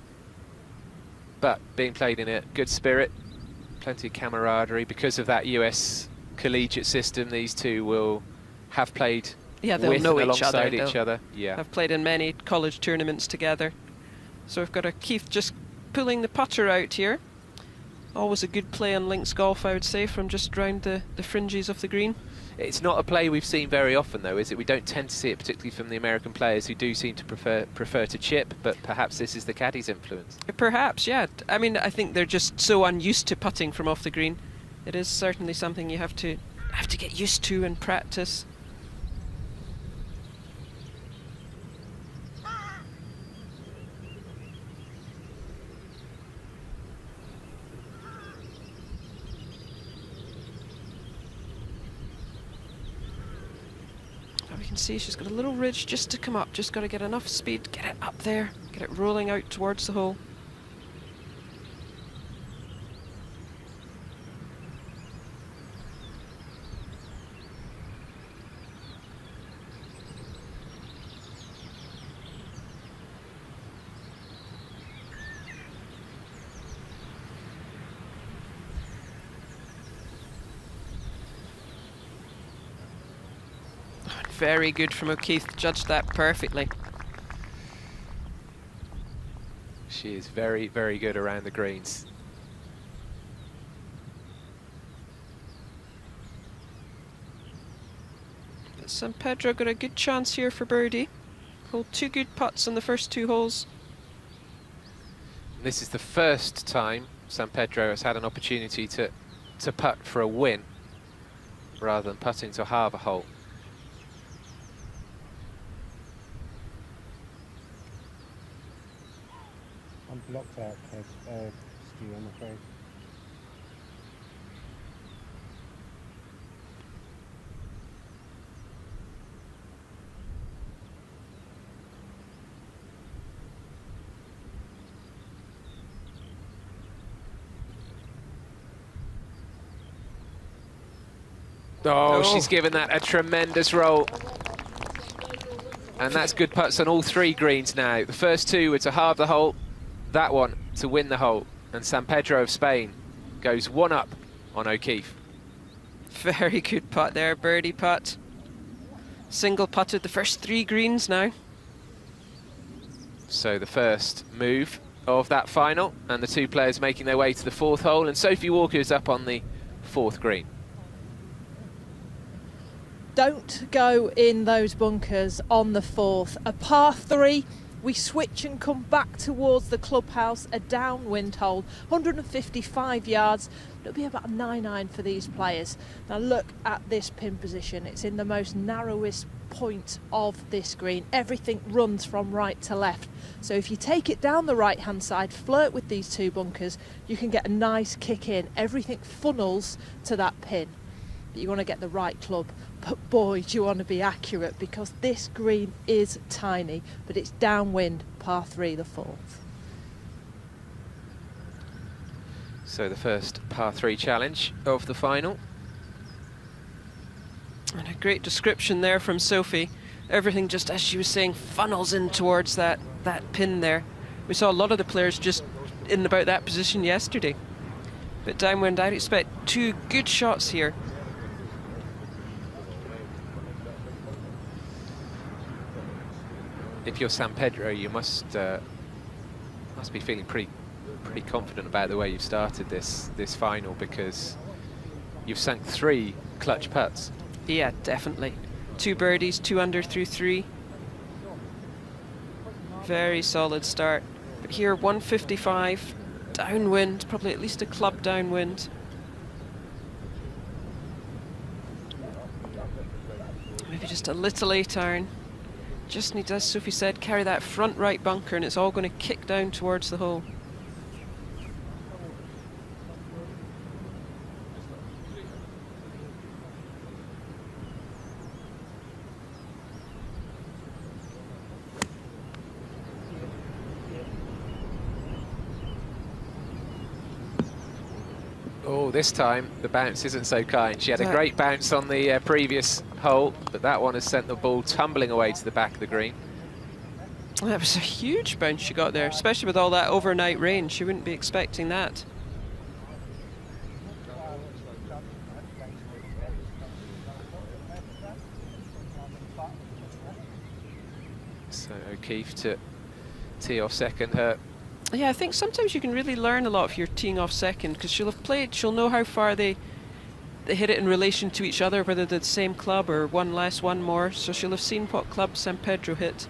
but being played in a good spirit, plenty of camaraderie. Because of that US collegiate system, these two will have played Yeah, they'll with know and each other. alongside each They'll other. Yeah. have played in many college tournaments together. So we've got a Keith just pulling the putter out here. Always a good play on links golf, I would say, from just round the fringes of the green. It's not a play we've seen very often, though, is it? We don't tend to see it, particularly from the American players who do seem to prefer to chip, but perhaps this is the caddy's influence. Perhaps, yeah. I mean, I think they're just so unused to putting from off the green. It is certainly something you have to get used to and practice. We can see she's got a little ridge just to come up, just got to get enough speed, get it up there, get it rolling out towards the hole. Very good from O'Keefe, judged that perfectly. She is very, very good around the greens. San Pedro got a good chance here for birdie. Pulled two good putts on the first two holes. This is the first time San Pedro has had an opportunity to putt for a win rather than putting to halve a hole. I'm blocked out, Stu, I'm afraid. Oh, she's given that a tremendous roll. And that's good putts on all three greens now. The first two were to halve the hole, that one to win the hole. And San Pedro of Spain goes one up on O'Keefe. Very good putt there, birdie putt. Single putted the first three greens now. So the first move of that final, and the two players making their way to the fourth hole, and Sophie Walker is up on the fourth green. Don't go in those bunkers on the fourth. A par three, we switch and come back towards the clubhouse, a downwind hole, 155 yards. It'll be about a 9-iron for these players. Now look at this pin position. It's in the most narrowest point of this green. Everything runs from right to left. So if you take it down the right hand side, flirt with these two bunkers, you can get a nice kick in. Everything funnels to that pin. But you want to get the right club. But boy, do you want to be accurate, because this green is tiny, but it's downwind, par three, the fourth. So the first par three challenge of the final. And a great description there from Sophie. Everything, just as she was saying, funnels in towards that pin there. We saw a lot of the players just in about that position yesterday. But downwind, I'd expect two good shots here. If you're San Pedro, you must be feeling pretty pretty confident about the way you've started this final, because you've sunk 3 clutch putts. Yeah, definitely. 2 birdies, 2 under through 3. Very solid start. But here, 155, downwind, probably at least a club downwind. Maybe just a little A-turn. Just need, as Sophie said, carry that front right bunker, and it's all going to kick down towards the hole. Oh, this time the bounce isn't so kind. She had a great bounce on the previous hole, but that one has sent the ball tumbling away to the back of the green. That was a huge bounce she got there, especially with all that overnight rain. She wouldn't be expecting that. So O'Keefe to tee off second. Yeah, I think sometimes you can really learn a lot if you're teeing off second, because she'll have played, she'll know how far they hit it in relation to each other, whether they're the same club or one less, one more. So she'll have seen what club San Pedro hit.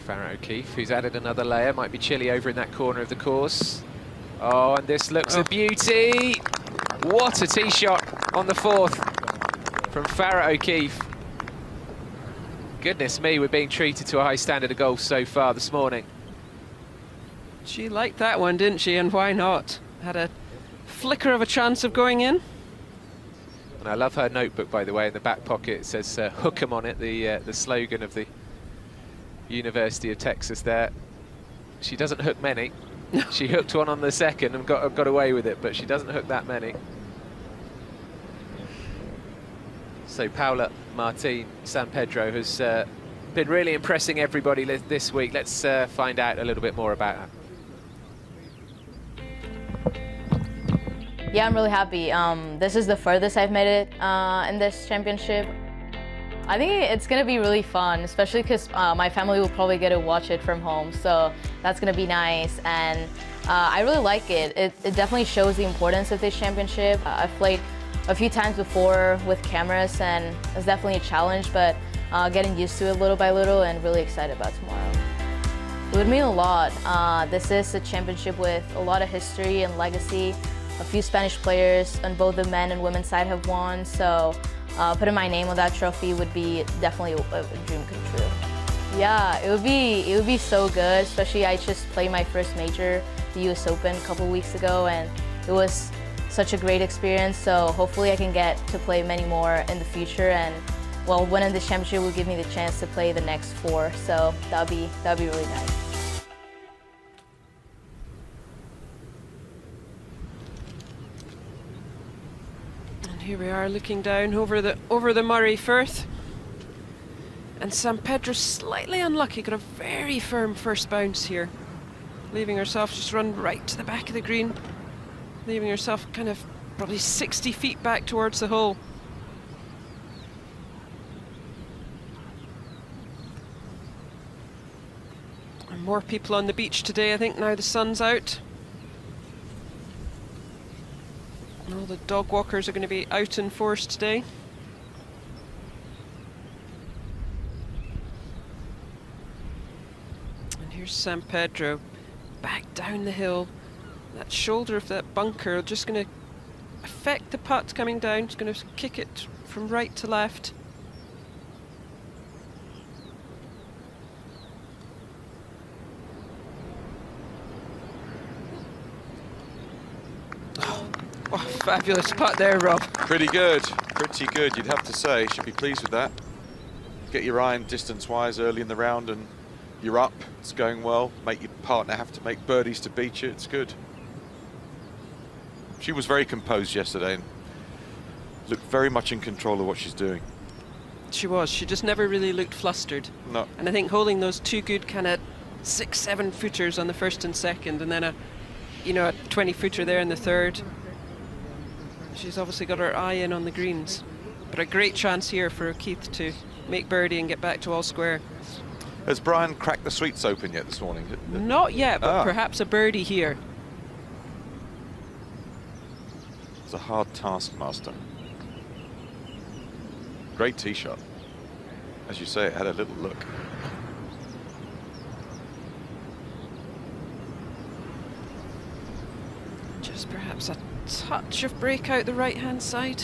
Farrah O'Keefe, who's added another layer, might be chilly over in that corner of the course. Oh, and this looks a beauty. What a tee shot on the 4th from Farrah O'Keefe. Goodness me, we're being treated to a high standard of golf so far this morning. She liked that one, didn't she? And why not? Had a flicker of a chance of going in. And I love her notebook, by the way. In the back pocket it says "Hook 'em" on it, the slogan of the University of Texas there. She doesn't hook many. She hooked one on the second and got away with it, but she doesn't hook that many. So Paula Martin, San Pedro, has been really impressing everybody this week. Let's find out a little bit more about her. Yeah, I'm really happy. This is the furthest I've made it in this championship. I think it's gonna be really fun, especially because my family will probably get to watch it from home, so that's gonna be nice. And I really like it. It definitely shows the importance of this championship. I've played a few times before with cameras, and it's definitely a challenge, but getting used to it little by little, and really excited about tomorrow. It would mean a lot. This is a championship with a lot of history and legacy. A few Spanish players on both the men and women's side have won, so putting my name on that trophy would be definitely a dream come true. Yeah, it would be so good, especially I just played my first major, the US Open, a couple weeks ago, and it was such a great experience, so hopefully I can get to play many more in the future, and well, winning this championship will give me the chance to play the next 4, so that'd be really nice. Here we are looking down over the Murray Firth. And San Pedro slightly unlucky, got a very firm first bounce here. Leaving herself just run right to the back of the green. Leaving herself kind of probably 60 feet back towards the hole. And more people on the beach today, I think, now the sun's out. All the dog walkers are going to be out in force today. And here's San Pedro back down the hill. That shoulder of that bunker just going to affect the putt coming down. It's going to kick it from right to left. Oh, fabulous putt there, Rob. Pretty good, you'd have to say. Should be pleased with that. Get your iron distance-wise early in the round and you're up. It's going well. Make your partner have to make birdies to beat you. It's good. She was very composed yesterday. And Looked very much in control of what she's doing. She was. She just never really looked flustered. No. And I think holding those two good kind of 6-7 footers on the first and second, and then a 20 footer there in the third. She's obviously got her eye in on the greens. But a great chance here for O'Keefe to make birdie and get back to all square. Has Brian cracked the sweets open yet this morning? Not yet, but perhaps a birdie here. It's a hard taskmaster. Great tee shot. As you say, it had a little look. Just perhaps a touch of break out the right-hand side.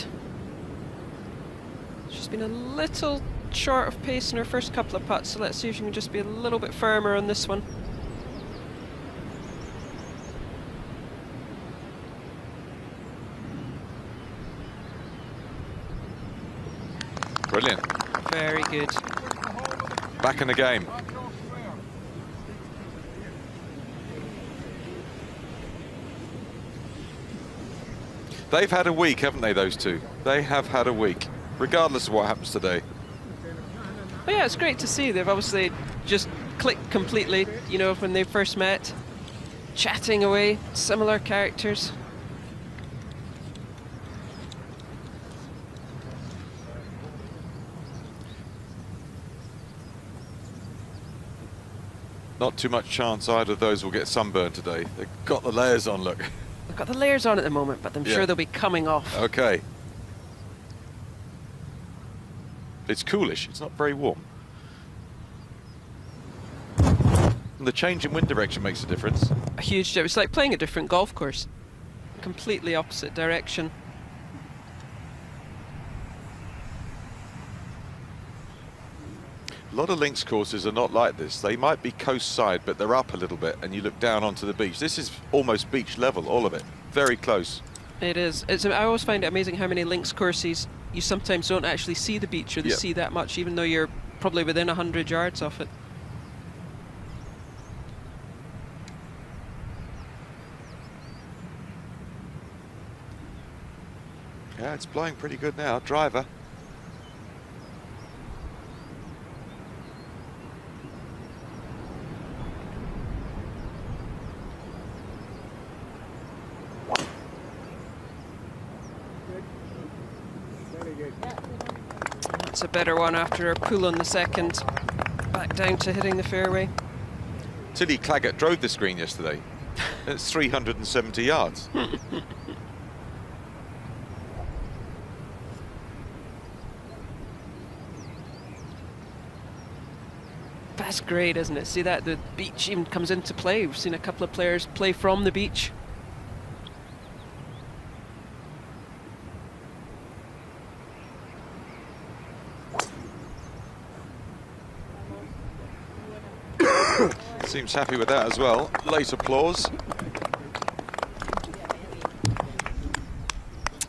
She's been a little short of pace in her first couple of putts, so let's see if she can just be a little bit firmer on this one. Brilliant. Very good. Back in the game. They've had a week, haven't they, those two? They have had a week, regardless of what happens today. Well, yeah, it's great to see. They've obviously just clicked completely, when they first met. Chatting away, similar characters. Not too much chance either of those will get sunburned today. They've got the layers on, look. They've got the layers on at the moment, but I'm sure they'll be coming off. Okay. It's coolish, it's not very warm. And the change in wind direction makes a difference. A huge difference. It's like playing a different golf course. Completely opposite direction. A lot of links courses are not like this. They might be coast side, but they're up a little bit and you look down onto the beach. This is almost beach level, all of it. Very close. It is. I always find it amazing how many links courses you sometimes don't actually see the beach or the sea that much, even though you're probably within 100 yards of it. Yeah, it's blowing pretty good now. Driver. That's a better one after a pull on the second. Back down to hitting the fairway. Tilly Claggett drove this green yesterday. It's 370 yards. That's great, isn't it? See that the beach even comes into play. We've seen a couple of players play from the beach. Seems happy with that as well. Late applause.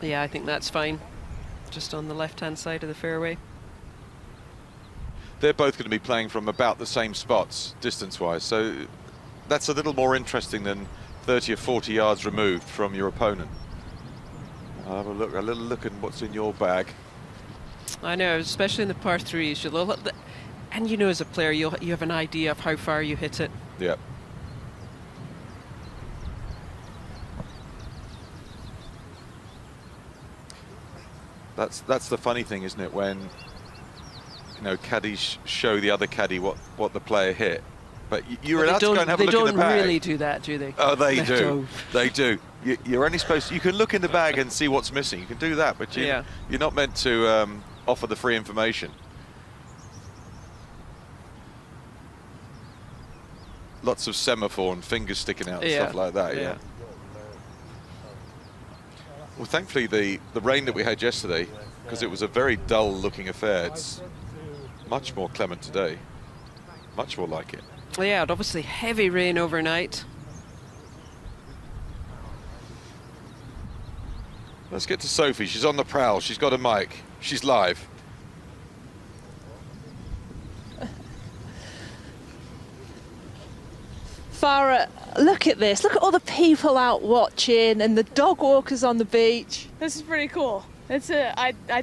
Yeah, I think that's fine. Just on the left-hand side of the fairway. They're both going to be playing from about the same spots, distance-wise, so that's a little more interesting than 30 or 40 yards removed from your opponent. I'll have a little look at what's in your bag. I know, especially in the par threes, and as a player, you have an idea of how far you hit it. Yeah. That's the funny thing, isn't it? When caddies show the other caddy what the player hit, but you're allowed to go and have a look in the bag. They don't really do that, do they? Oh, they do. They do. You're only supposed to, you can look in the bag and see what's missing. You can do that, but you're not meant to offer the free information. Lots of semaphore and fingers sticking out and stuff like that. Yeah. Well, thankfully the rain that we had yesterday, because it was a very dull looking affair, it's much more clement today. Much more like it. Well, yeah, and obviously heavy rain overnight. Let's get to Sophie. She's on the prowl. She's got a mic. She's live. Farah, look at this. Look at all the people out watching and the dog walkers on the beach. This is pretty cool. I'd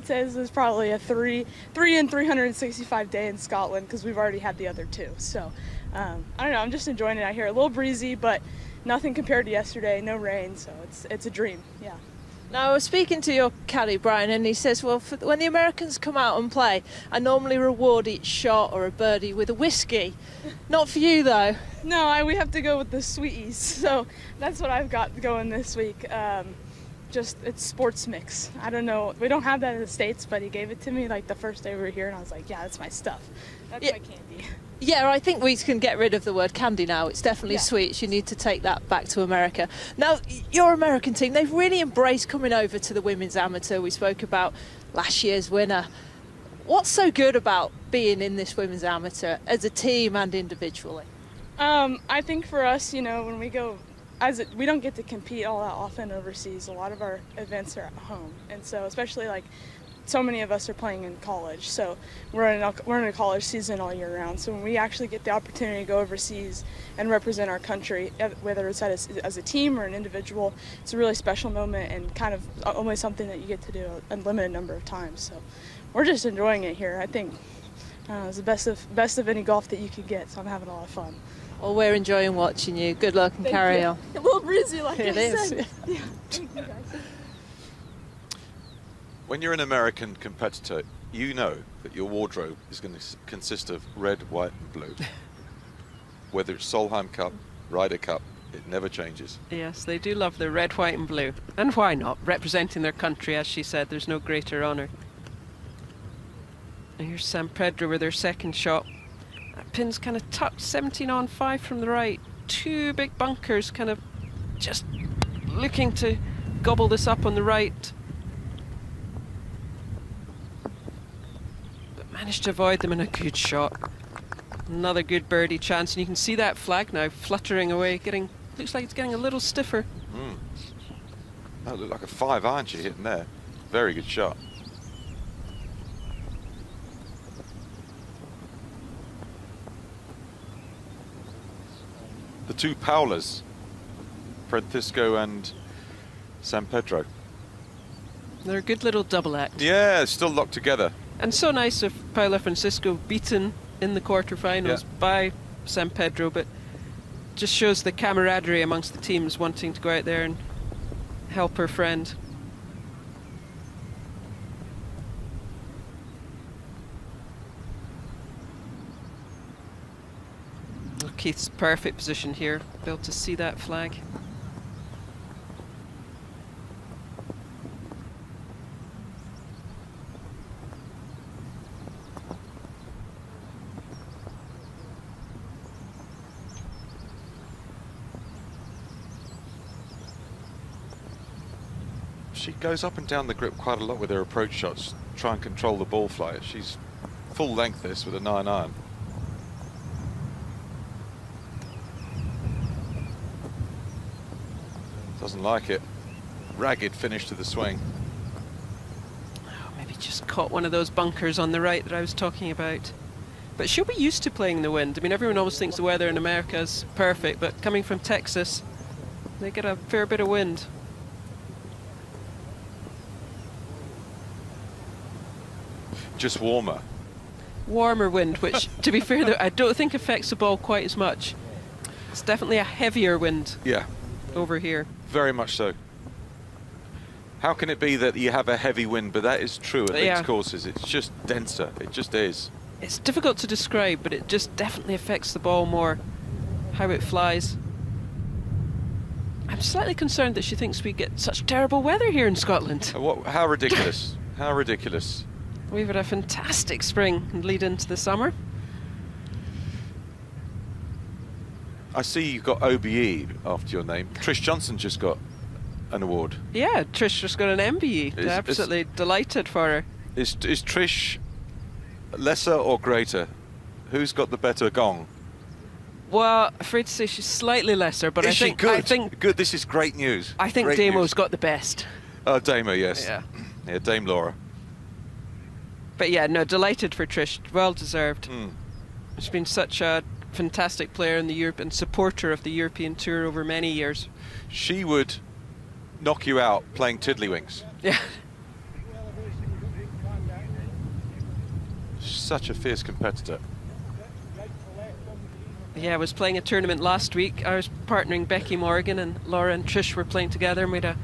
say this is probably a 3 in 365 day in Scotland because we've already had the other 2. So I don't know, I'm just enjoying it out here. A little breezy, but nothing compared to yesterday. No rain, so it's a dream. Yeah. Now, I was speaking to your caddy, Brian, and he says, well, when the Americans come out and play, I normally reward each shot or a birdie with a whiskey. Not for you, though. No, we have to go with the sweeties, so that's what I've got going this week. It's sports mix. I don't know. We don't have that in the States, but he gave it to me like the first day we were here, and I was like, yeah, that's my stuff. That's my candy. Yeah, I think we can get rid of the word candy now. It's definitely sweets. You need to take that back to America. Now, your American team, they've really embraced coming over to the women's amateur. We spoke about last year's winner. What's so good about being in this women's amateur as a team and individually? I think for us, when we go, we don't get to compete all that often overseas. A lot of our events are at home, and so especially like so many of us are playing in college, so we're in a college season all year round. So when we actually get the opportunity to go overseas and represent our country, whether it's as a team or an individual, it's a really special moment and kind of only something that you get to do a limited number of times. So we're just enjoying it here. I think it's the best of any golf that you could get. So I'm having a lot of fun. Well, we're enjoying watching you. Good luck and carry on. A little breezy, like it I is. said. Yeah. Thank you, guys. When you're an American competitor, you know that your wardrobe is going to consist of red, white and blue. Whether it's Solheim Cup, Ryder Cup, it never changes. Yes, they do love the red, white and blue. And why not? Representing their country, as she said, there's no greater honour. And here's San Pedro with their second shot. That pin's kind of tucked, 17 on 5 from the right. 2 big bunkers, kind of just looking to gobble this up on the right. But managed to avoid them in a good shot. Another good birdie chance, and you can see that flag now fluttering away, looks like it's getting a little stiffer. That looked like a 5-iron she hitting there. Very good shot. The two Paulas, Francisco and San Pedro. They're a good little double act. Yeah, still locked together. And so nice of Paula Francisco beaten in the quarterfinals by San Pedro, but just shows the camaraderie amongst the teams wanting to go out there and help her friend. Keith's perfect position here, be able to see that flag. She goes up and down the grip quite a lot with her approach shots, try and control the ball flight. She's full length this with a 9-iron. Doesn't like it. Ragged finish to the swing. Oh, maybe just caught one of those bunkers on the right that I was talking about. But she'll be used to playing in the wind. I mean, everyone always thinks the weather in America is perfect, but coming from Texas, they get a fair bit of wind. Just warmer. Warmer wind, which, to be fair, I don't think affects the ball quite as much. It's definitely a heavier wind over here. Very much so. How can it be that you have a heavy wind, but that is true at these courses? It's just denser. It just is. It's difficult to describe, but it just definitely affects the ball more, how it flies. I'm slightly concerned that she thinks we get such terrible weather here in Scotland. How ridiculous. How ridiculous. We've had a fantastic spring and lead into the summer. I see you've got OBE after your name. Trish Johnson just got an award. Yeah, Trish just got an MBE. Absolutely delighted for her. Is Trish lesser or greater? Who's got the better gong? Well, afraid to say she's slightly lesser, but I think good. This is great news. I think great Damo's news. got the best. Oh, Damo, yes. Yeah, Dame Laura. But yeah, no, delighted for Trish. Well deserved. She's been such a fantastic player in the Europe and supporter of the European Tour over many years. She would knock you out playing tiddlywinks. Yeah. such a fierce competitor. Yeah, I was playing a tournament last week. I was partnering Becky Morgan, and Laura and Trish were playing together, and we had a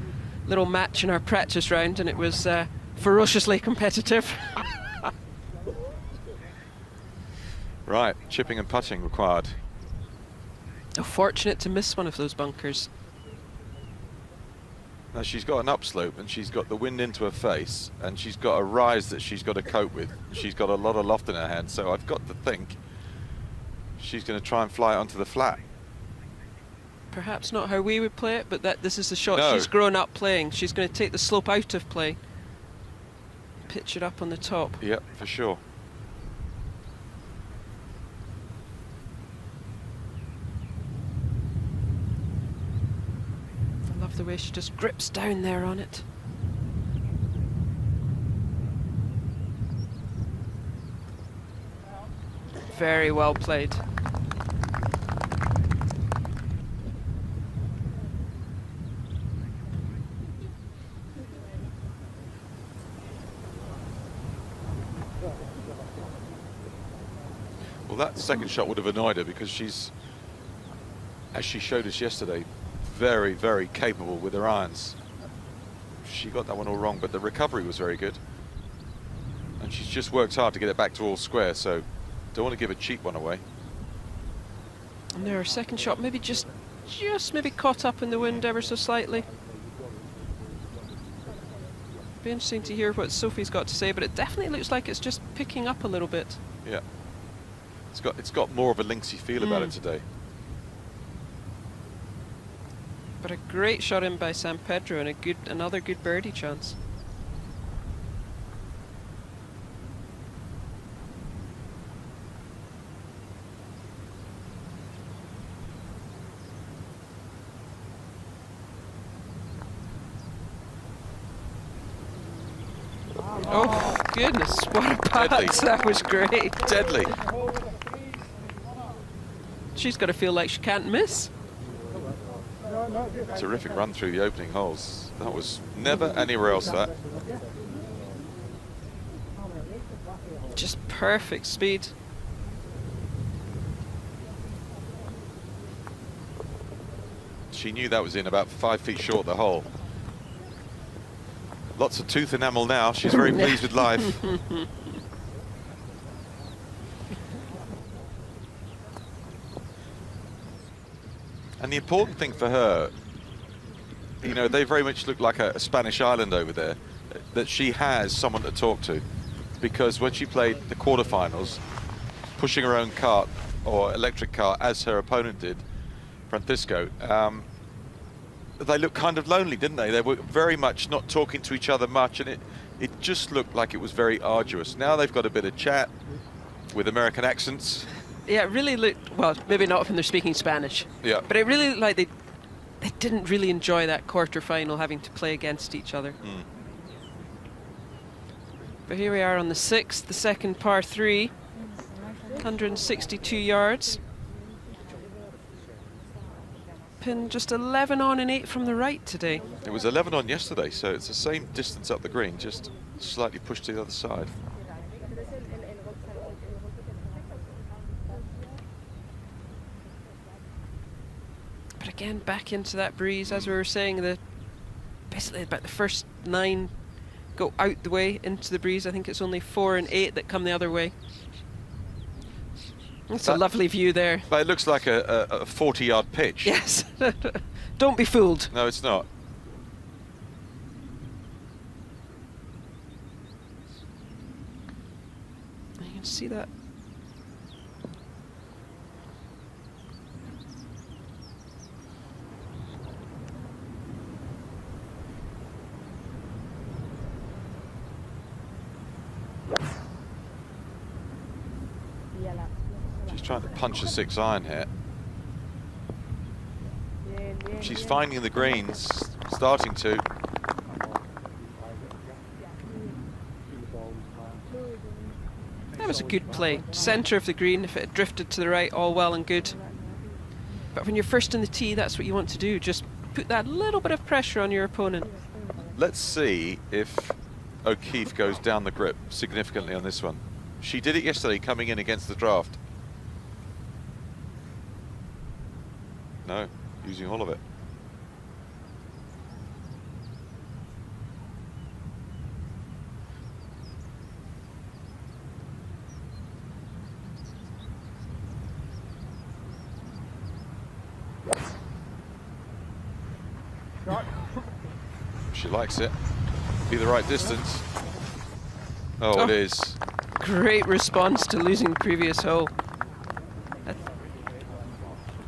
little match in our practice round, and it was ferociously competitive. Right, chipping and putting required. Oh, fortunate to miss one of those bunkers. Now she's got an upslope and she's got the wind into her face and she's got a rise that she's got to cope with. She's got a lot of loft in her hand, so I've got to think she's going to try and fly it onto the flat. Perhaps not how we would play it, but this is the shot No. she's grown up playing. She's going to take the slope out of play. Pitch it up on the top. Yep, for sure. I love the way she just grips down there on it. Very well played. Well, that second shot would have annoyed her because she's, as she showed us yesterday, very, very capable with her irons. She got that one all wrong, but the recovery was very good. And she's just worked hard to get it back to all square, so don't want to give a cheap one away. And there, her second shot maybe just maybe caught up in the wind ever so slightly. Be interesting to hear what Sophie's got to say, but it definitely looks like it's just picking up a little bit. Yeah. It's got more of a linksy feel about it today. But a great shot in by San Pedro and another good birdie chance. Oh goodness, what a putt. Deadly. That was great. Deadly. She's got to feel like she can't miss. Terrific run through the opening holes. That was never anywhere else, that. Just perfect speed. She knew that was in about 5 feet short of the hole. Lots of tooth enamel now. She's very pleased with life. And the important thing for her, you know, they very much look like a Spanish island over there, that she has someone to talk to. Because when she played the quarterfinals, pushing her own cart, or electric cart, as her opponent did, Francisco, they looked kind of lonely, didn't they? They were very much not talking to each other much, and it just looked like it was very arduous. Now they've got a bit of chat with American accents. Yeah, it really looked, well, maybe not when they're speaking Spanish. Yeah. But it really looked like they didn't really enjoy that quarter-final having to play against each other. But here we are on the 6th, the second par 3, 162 yards. Pin just 11 on and 8 from the right today. It was 11 on yesterday, so it's the same distance up the green, just slightly pushed to the other side. But again, back into that breeze, as we were saying, basically about the first 9 go out the way into the breeze. I think it's only 4 and 8 that come the other way. It's a lovely view there. But it looks like a 40-yard pitch. Yes. Don't be fooled. No, it's not. You can see that. She's trying to punch a 6 iron here. She's finding the greens, starting to. That was a good play. Centre of the green, if it had drifted to the right, all well and good. But when you're first in the tee, that's what you want to do. Just put that little bit of pressure on your opponent. Let's see if O'Keefe goes down the grip significantly on this one. She did it yesterday coming in against the draft. No, using all of it. She likes it. Be the right distance. Oh, it is. Great response to losing the previous hole.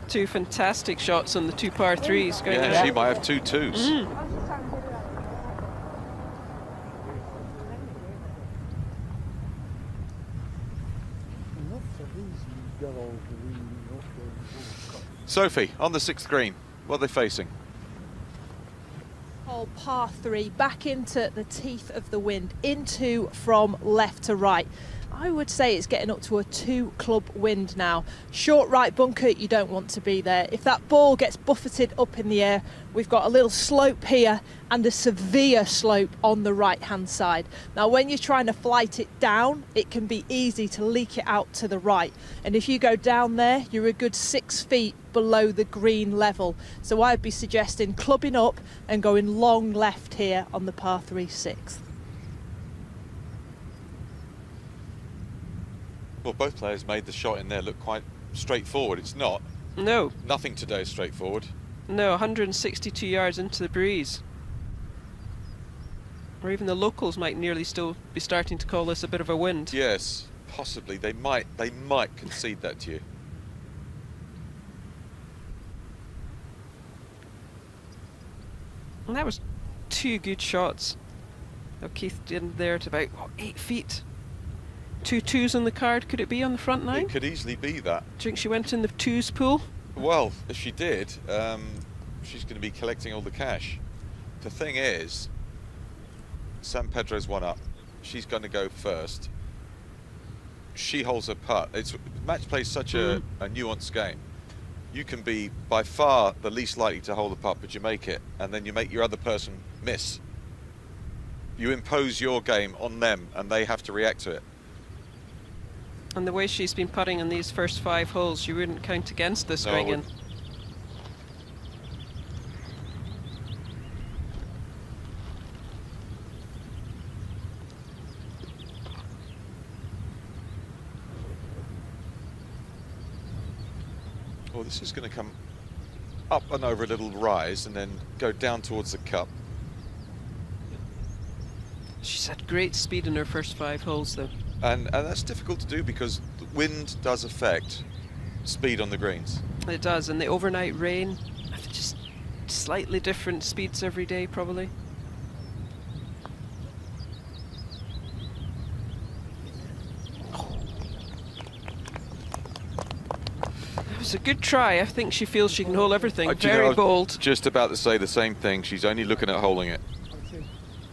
Two fantastic shots on the two par threes. Going Yeah, she might have 2 twos. Sophie, on the 6th green, what are they facing? Hole par 3, back into the teeth of the wind, into from left to right. I would say it's getting up to a 2-club wind now. Short right bunker, you don't want to be there. If that ball gets buffeted up in the air, we've got a little slope here and a severe slope on the right-hand side. Now, when you're trying to flight it down, it can be easy to leak it out to the right. And if you go down there, you're a good 6 feet below the green level. So I'd be suggesting clubbing up and going long left here on the par 3 6th. Well, both players made the shot in there look quite straightforward. It's not. No. Nothing today is straightforward. No, 162 yards into the breeze. Or even the locals might nearly still be starting to call this a bit of a wind. Yes, possibly. They might concede that to you. And that was 2 good shots. O'Keefe did there at about, what, 8 feet? 2 twos on the card, could it be on the front 9? It could easily be that. Do you think she went in the twos pool? Well, if she did, she's going to be collecting all the cash. The thing is, San Pedro's one up. She's going to go first. She holds her putt. Match play is such a nuanced game. You can be by far the least likely to hold the putt, but you make it, and then you make your other person miss. You impose your game on them, and they have to react to it. And the way she's been putting in these first 5 holes, you wouldn't count against this going in. Well, this is going to come up and over a little rise and then go down towards the cup. She's had great speed in her first 5 holes, though. And that's difficult to do because the wind does affect speed on the greens. It does, and the overnight rain, just slightly different speeds every day, probably. It was a good try. I think she feels she can hold everything. Very bold. Just about to say the same thing. She's only looking at holding it.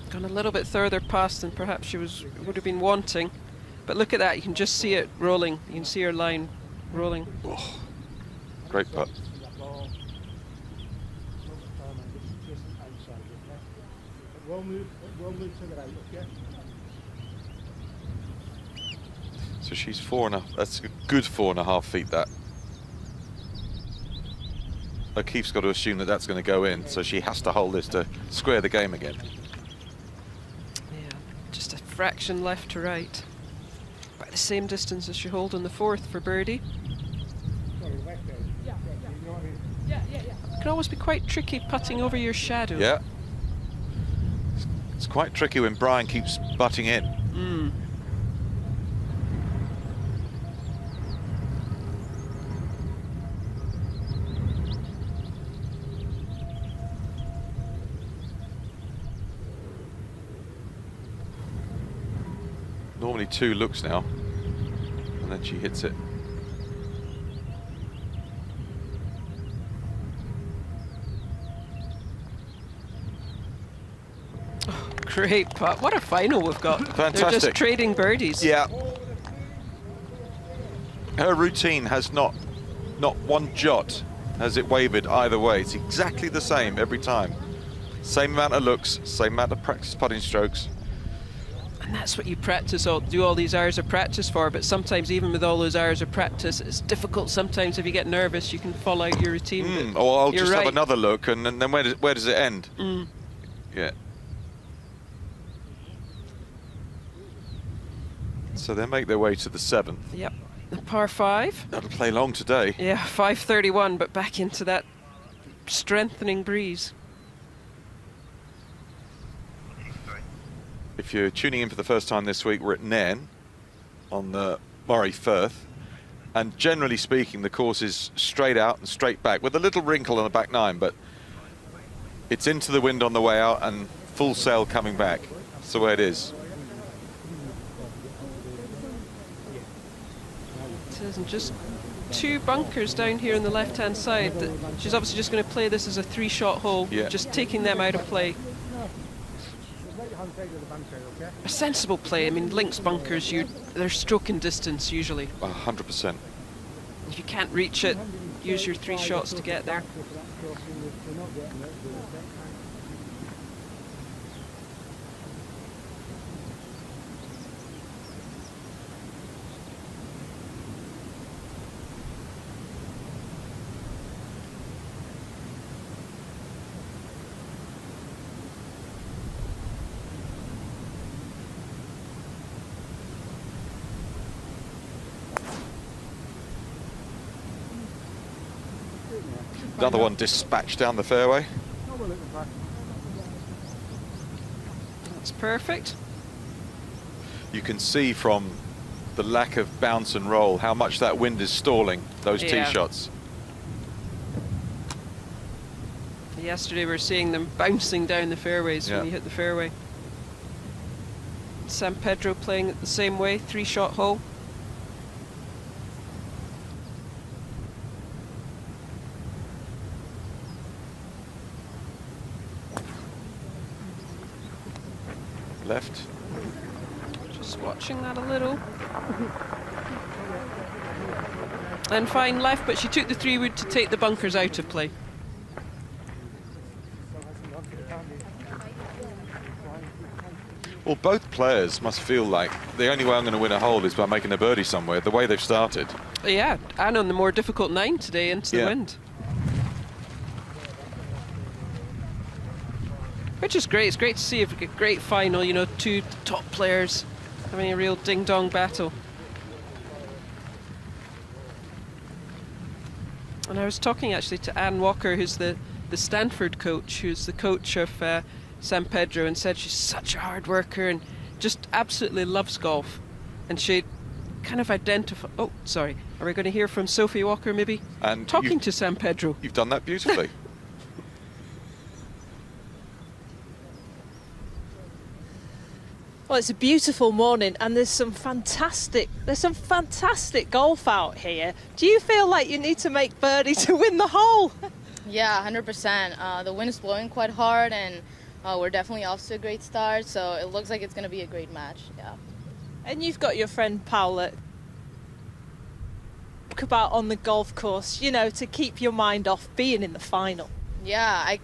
Gone a little bit further past than perhaps she would have been wanting. But look at that, you can just see it rolling. You can see her line rolling. Oh, great putt. So she's 4.5. That's a good 4.5 feet, that. O'Keefe's got to assume that that's going to go in, so she has to hold this to square the game again. Yeah, just a fraction left to right. The same distance as she hold on the 4th for birdie. It can always be quite tricky putting over your shadow. Yeah. It's quite tricky when Brian keeps butting in. Normally 2 looks now. And then she hits it. Oh, great putt. What a final we've got. Fantastic. They're just trading birdies. Yeah. Her routine has not one jot has it wavered either way. It's exactly the same every time. Same amount of looks, same amount of practice putting strokes. And that's what you practice, do all these hours of practice for, but sometimes even with all those hours of practice, it's difficult sometimes. If you get nervous, you can fall out your routine. Or I'll just have another look, and then where does it end? Yeah. So they make their way to the 7th. Yep, the par 5. That'll play long today. Yeah, 5:31, but back into that strengthening breeze. If you're tuning in for the first time this week, we're at Nairn on the Moray Firth. And generally speaking, the course is straight out and straight back with a little wrinkle on the back 9, but it's into the wind on the way out and full sail coming back. That's the way it is. And just 2 bunkers down here on the left-hand side. She's obviously just going to play this as a 3-shot hole, just taking them out of play. A sensible play. I mean, links bunkers, they're stroking distance usually. 100%. If you can't reach it, use your 3 shots to get there. Another one dispatched down the fairway. That's perfect. You can see from the lack of bounce and roll how much that wind is stalling those tee shots. Yesterday we were seeing them bouncing down the fairways when you hit the fairway. San Pedro playing it the same way, 3-shot hole. Left. Just watching that a little. And fine left, but she took the 3-wood to take the bunkers out of play. Well, both players must feel like the only way I'm going to win a hole is by making a birdie somewhere, the way they've started. Yeah, and on the more difficult 9 today into the wind. Which is great. It's great to see a great final, you know, 2 top players having a real ding-dong battle. And I was talking actually to Anne Walker, who's the Stanford coach, who's the coach of San Pedro, and said she's such a hard worker and just absolutely loves golf. And she kind of identified... Oh, sorry. Are we going to hear from Sophie Walker, maybe? And talking to San Pedro. You've done that beautifully. Well, it's a beautiful morning and there's some fantastic golf out here. Do you feel like you need to make birdie to win the hole? Yeah, 100%. The wind is blowing quite hard and we're definitely off to a great start, so it looks like it's going to be a great match, yeah. And you've got your friend Paula. Talk about on the golf course, you know, to keep your mind off being in the final. Yeah,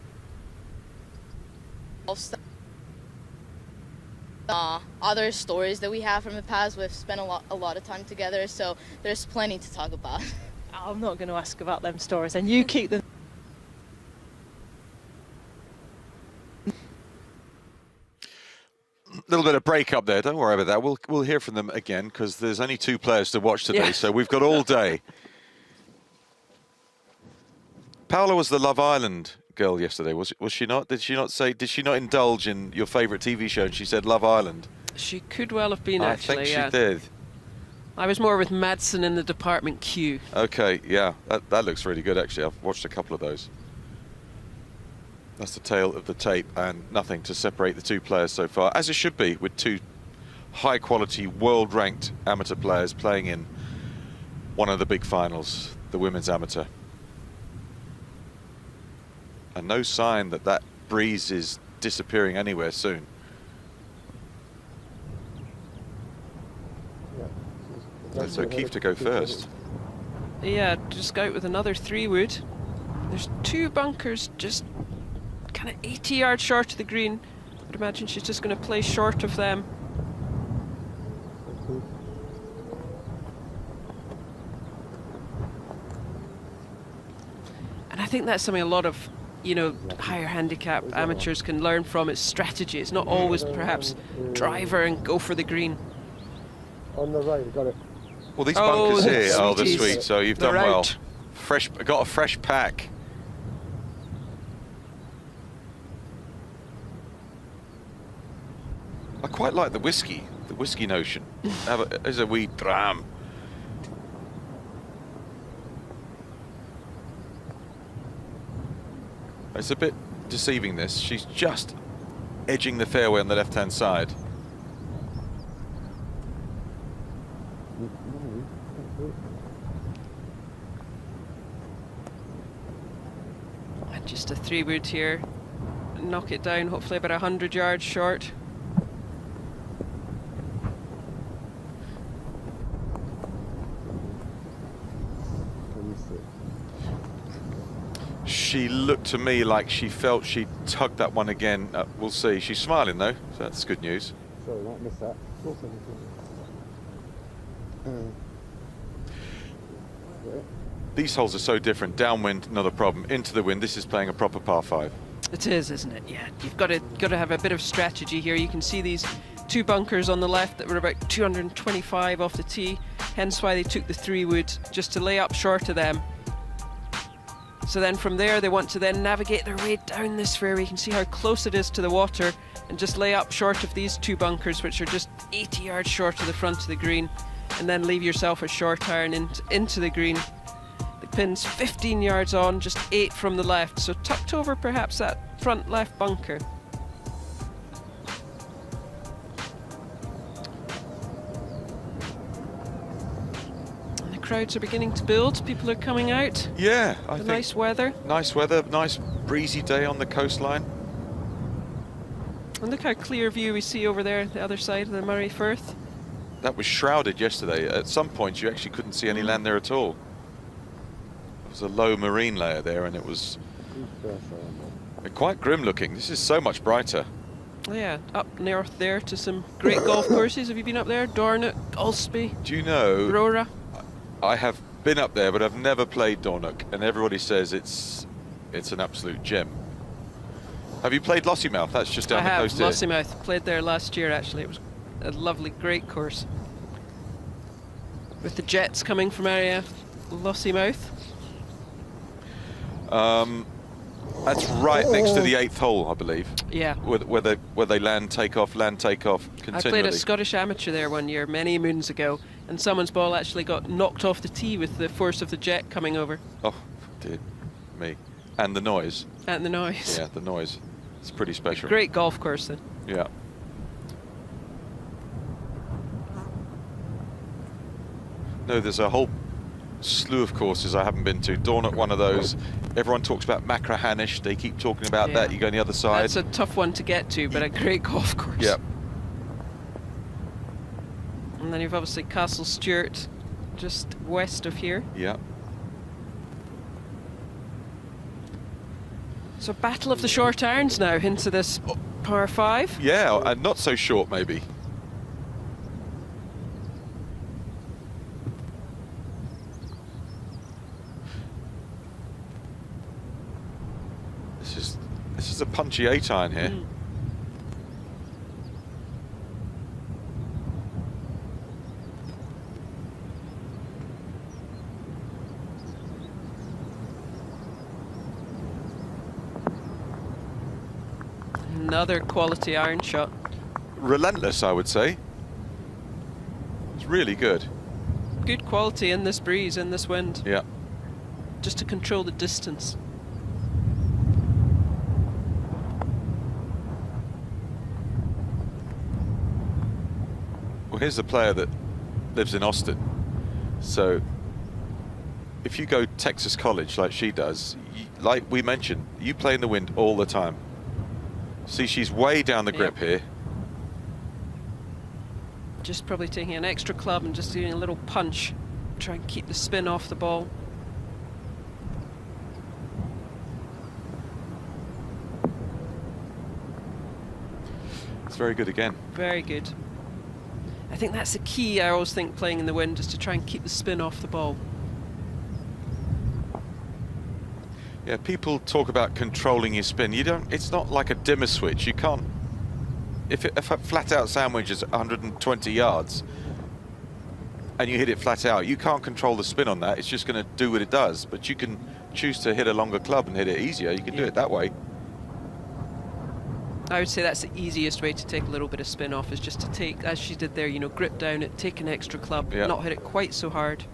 other stories that we have from the past. We've spent a lot of time together, so there's plenty to talk about. I'm not going to ask about them stories, and you keep them. A little bit of break up there, don't worry about that. We'll hear from them again because there's only 2 players to watch today, so we've got all day. Paula was the Love Island girl yesterday, was she not? Did she not indulge in your favourite TV show and she said Love Island? She could well have been, actually. I think she did. I was more with Madsen in the department Q. Okay, yeah, that looks really good, actually. I've watched a couple of those. That's the tail of the tape, and nothing to separate the 2 players so far, as it should be with 2 high-quality, world-ranked amateur players playing in one of the big finals, the Women's Amateur. And no sign that that breeze is disappearing anywhere soon. That's O'Keefe to go first. Yeah, just go out with another 3-wood. There's 2 bunkers just kind of 80 yards short of the green. I'd imagine she's just going to play short of them. think that's something a lot of, you know, higher handicap amateurs can learn from, is strategy. It's not always perhaps driver and go for the green. On the right, got it. Well, these bunkers here, oh, they're sweeties. sweet. So you've They're done well. out. Fresh, got a fresh pack. I quite like the whiskey notion. As a wee dram. It's a bit deceiving, this. She's just edging the fairway on the left-hand side. And just a 3-wood here. Knock it down, hopefully about 100 yards short. She looked to me like she felt she tugged that one again. We'll see. She's smiling though, so that's good news. Sorry, I missed that. These holes are so different. Downwind, not a problem. Into the wind, this is playing a proper par 5. It is, isn't it? Yeah, you've got to have a bit of strategy here. You can see these 2 bunkers on the left that were about 225 off the tee, hence why they took the 3-wood, just to lay up short of them. So then from there they want to then navigate their way down this fairway. You can see how close it is to the water, and just lay up short of these 2 bunkers, which are just 80 yards short of the front of the green, and then leave yourself a short iron into the green. The pin's 15 yards on, just 8 from the left, so tucked over perhaps that front left bunker. Crowds are beginning to build. People are coming out. Yeah, I think nice weather. Nice weather, nice breezy day on the coastline. And look how clear view we see over there, the other side of the Murray Firth. That was shrouded yesterday. At some points you actually couldn't see any land there at all. There was a low marine layer there, and it was quite grim looking. This is so much brighter. Yeah, up north there to some great golf courses. Have you been up there? Dornoch, Golspie, Do you know, Aurora? I have been up there, but I've never played Dornoch, and everybody says it's an absolute gem. Have you played Lossiemouth? That's just down the coast here. Lossiemouth. Played there last year, actually. It was a lovely, great course. With the jets coming from area Lossiemouth. That's right next to the 8th hole, I believe. Yeah. Where they land, take off continually. I played a Scottish amateur there one year, many moons ago, and someone's ball actually got knocked off the tee with the force of the jet coming over. Oh, dear me. And the noise. And the noise. Yeah, the noise. It's pretty special. Great golf course then. Yeah. No, there's a whole slew of courses I haven't been to. Dornoch, one of those. Everyone talks about Machrihanish. They keep talking about that. You go on the other side. That's a tough one to get to, but a great golf course. Yep. And then you've obviously Castle Stewart, just west of here. Yeah. So battle of the short irons now into this par 5. Yeah, and not so short maybe. This is a punchy 8-iron here. Another quality iron shot. Relentless, I would say. It's really good. Good quality in this breeze, in this wind. Yeah. Just to control the distance. Well, here's a player that lives in Austin. So if you go Texas College like she does, like we mentioned, you play in the wind all the time. See, she's way down the grip here. Just probably taking an extra club and just doing a little punch. Try and keep the spin off the ball. It's very good again. Very good. I think that's the key, I always think, playing in the wind, is to try and keep the spin off the ball. Yeah, people talk about controlling your spin. You don't. It's not like a dimmer switch. You can't. If a flat out sandwich is 120 yards and you hit it flat out, you can't control the spin on that. It's just going to do what it does. But you can choose to hit a longer club and hit it easier. You can do it that way. I would say that's the easiest way to take a little bit of spin off, is just to take, as she did there, you know, grip down it, take an extra club, not hit it quite so hard.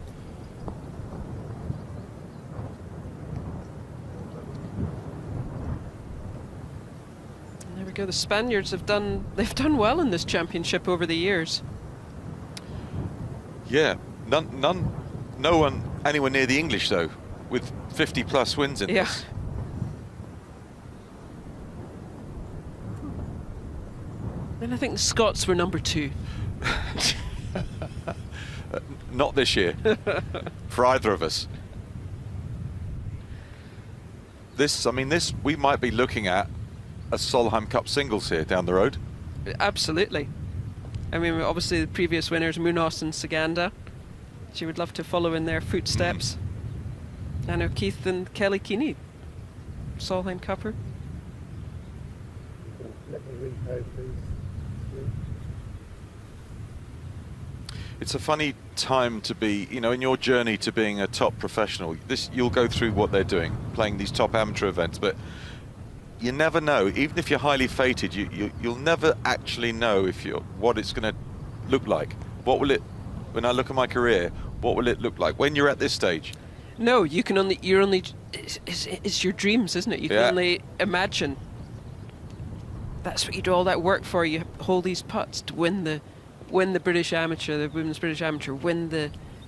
And there we go. The Spaniards they've done well in this championship over the years. Yeah, no one anywhere near the English though, with 50+ wins in this. And I think the Scots were number 2. Not this year, for either of us. This, we might be looking at a Solheim Cup singles here down the road. Absolutely. I mean, obviously the previous winners, Munoz and Saganda. She would love to follow in their footsteps. And O'Keefe and Kelly Keeney, Solheim Cupper. Let me replay, please. It's a funny time to be, you know, in your journey to being a top professional. You'll go through what they're doing, playing these top amateur events, but you never know. Even if you're highly fated, you'll never actually know what it's going to look like. What will it? When I look at my career, what will it look like when you're at this stage? No, it's your dreams, isn't it? You can only imagine. That's what you do all that work for. You hold these putts to win the British Amateur, the Women's British Amateur,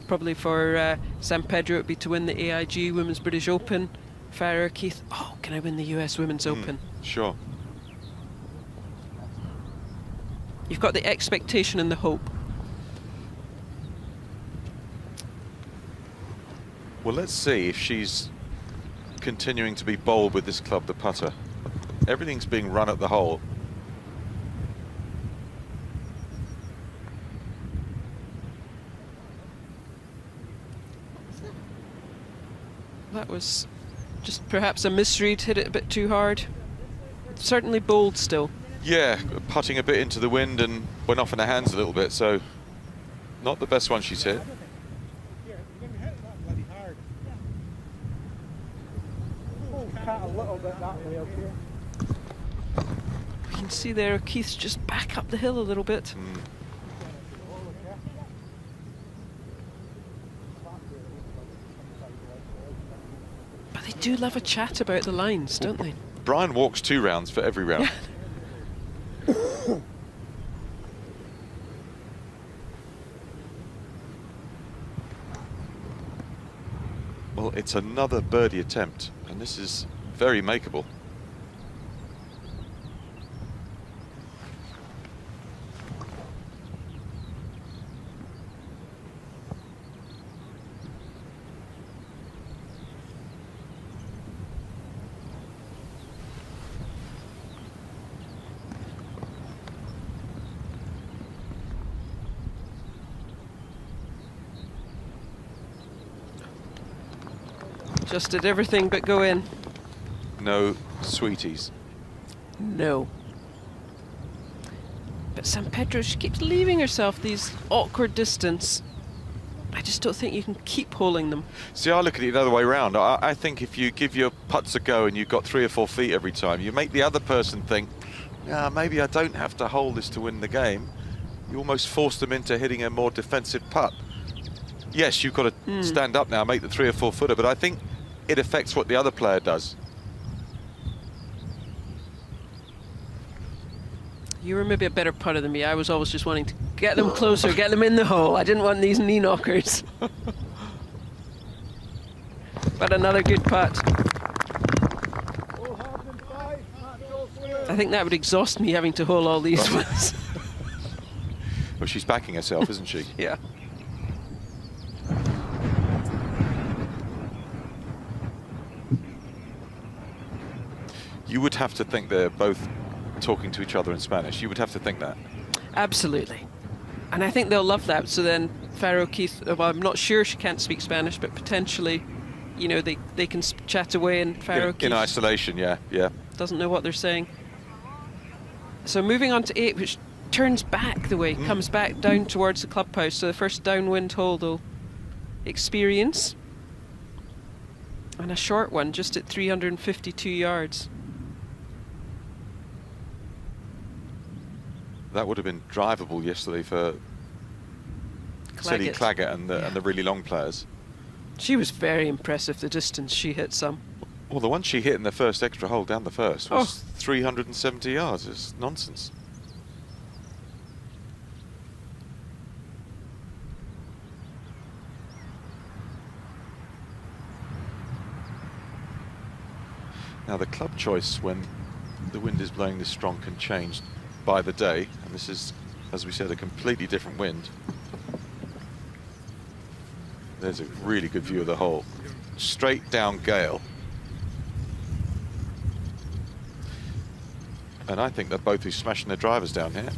probably for San Pedro it would be to win the AIG Women's British Open. Farah, Keith, can I win the US Women's Open? Sure. You've got the expectation and the hope. Well, let's see if she's continuing to be bold with this club, the putter. Everything's being run at the hole. That was just perhaps a misread, hit it a bit too hard. Certainly bold still. Yeah, putting a bit into the wind and went off in her hands a little bit, so not the best one she's hit. A little bit that way, okay? You can see there Keith's just back up the hill a little bit. But they do love a chat about the lines, don't they? Brian walks 2 rounds for every round. Well, it's another birdie attempt, and this is very makeable. Just did everything but go in. No sweeties. No. But San Pedro, she keeps leaving herself these awkward distance. I just don't think you can keep holding them. See, I look at it the other way around. I think if you give your putts a go and you've got 3 or 4 feet every time, you make the other person think, maybe I don't have to hold this to win the game. You almost force them into hitting a more defensive putt. Yes, you've got to stand up now, make the 3 or 4 footer, but I think it affects what the other player does. You were maybe a better putter than me. I was always just wanting to get them closer, get them in the hole. I didn't want these knee knockers. But another good putt. I think that would exhaust me, having to hole all these ones. Well, she's backing herself, isn't she? Yeah. You would have to think they're both talking to each other in Spanish. You would have to think that. Absolutely. And I think they'll love that. So then Farah O'Keefe, well, I'm not sure she can't speak Spanish, but potentially you know, they can chat away and Farah In isolation, yeah. doesn't know what they're saying. So moving on to 8, which turns back the way, comes back down towards the clubhouse. So the first downwind hole they'll experience. And a short one, just at 352 yards. That would have been drivable yesterday for City Claggett and the really long players. She was very impressive, the distance she hit some. Well, the one she hit in the first extra hole down the first was 370 yards. It's nonsense. Now the club choice when the wind is blowing this strong can change by the day, and this is, as we said, a completely different wind. There's a really good view of the hole. Straight down gale. And I think they're both who's smashing their drivers down here.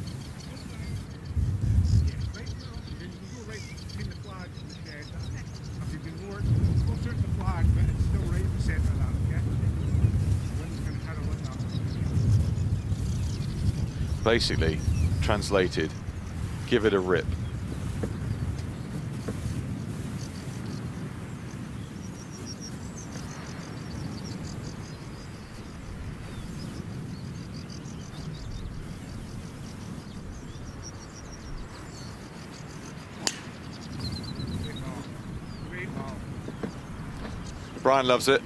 Basically, translated, give it a rip. Brian loves it.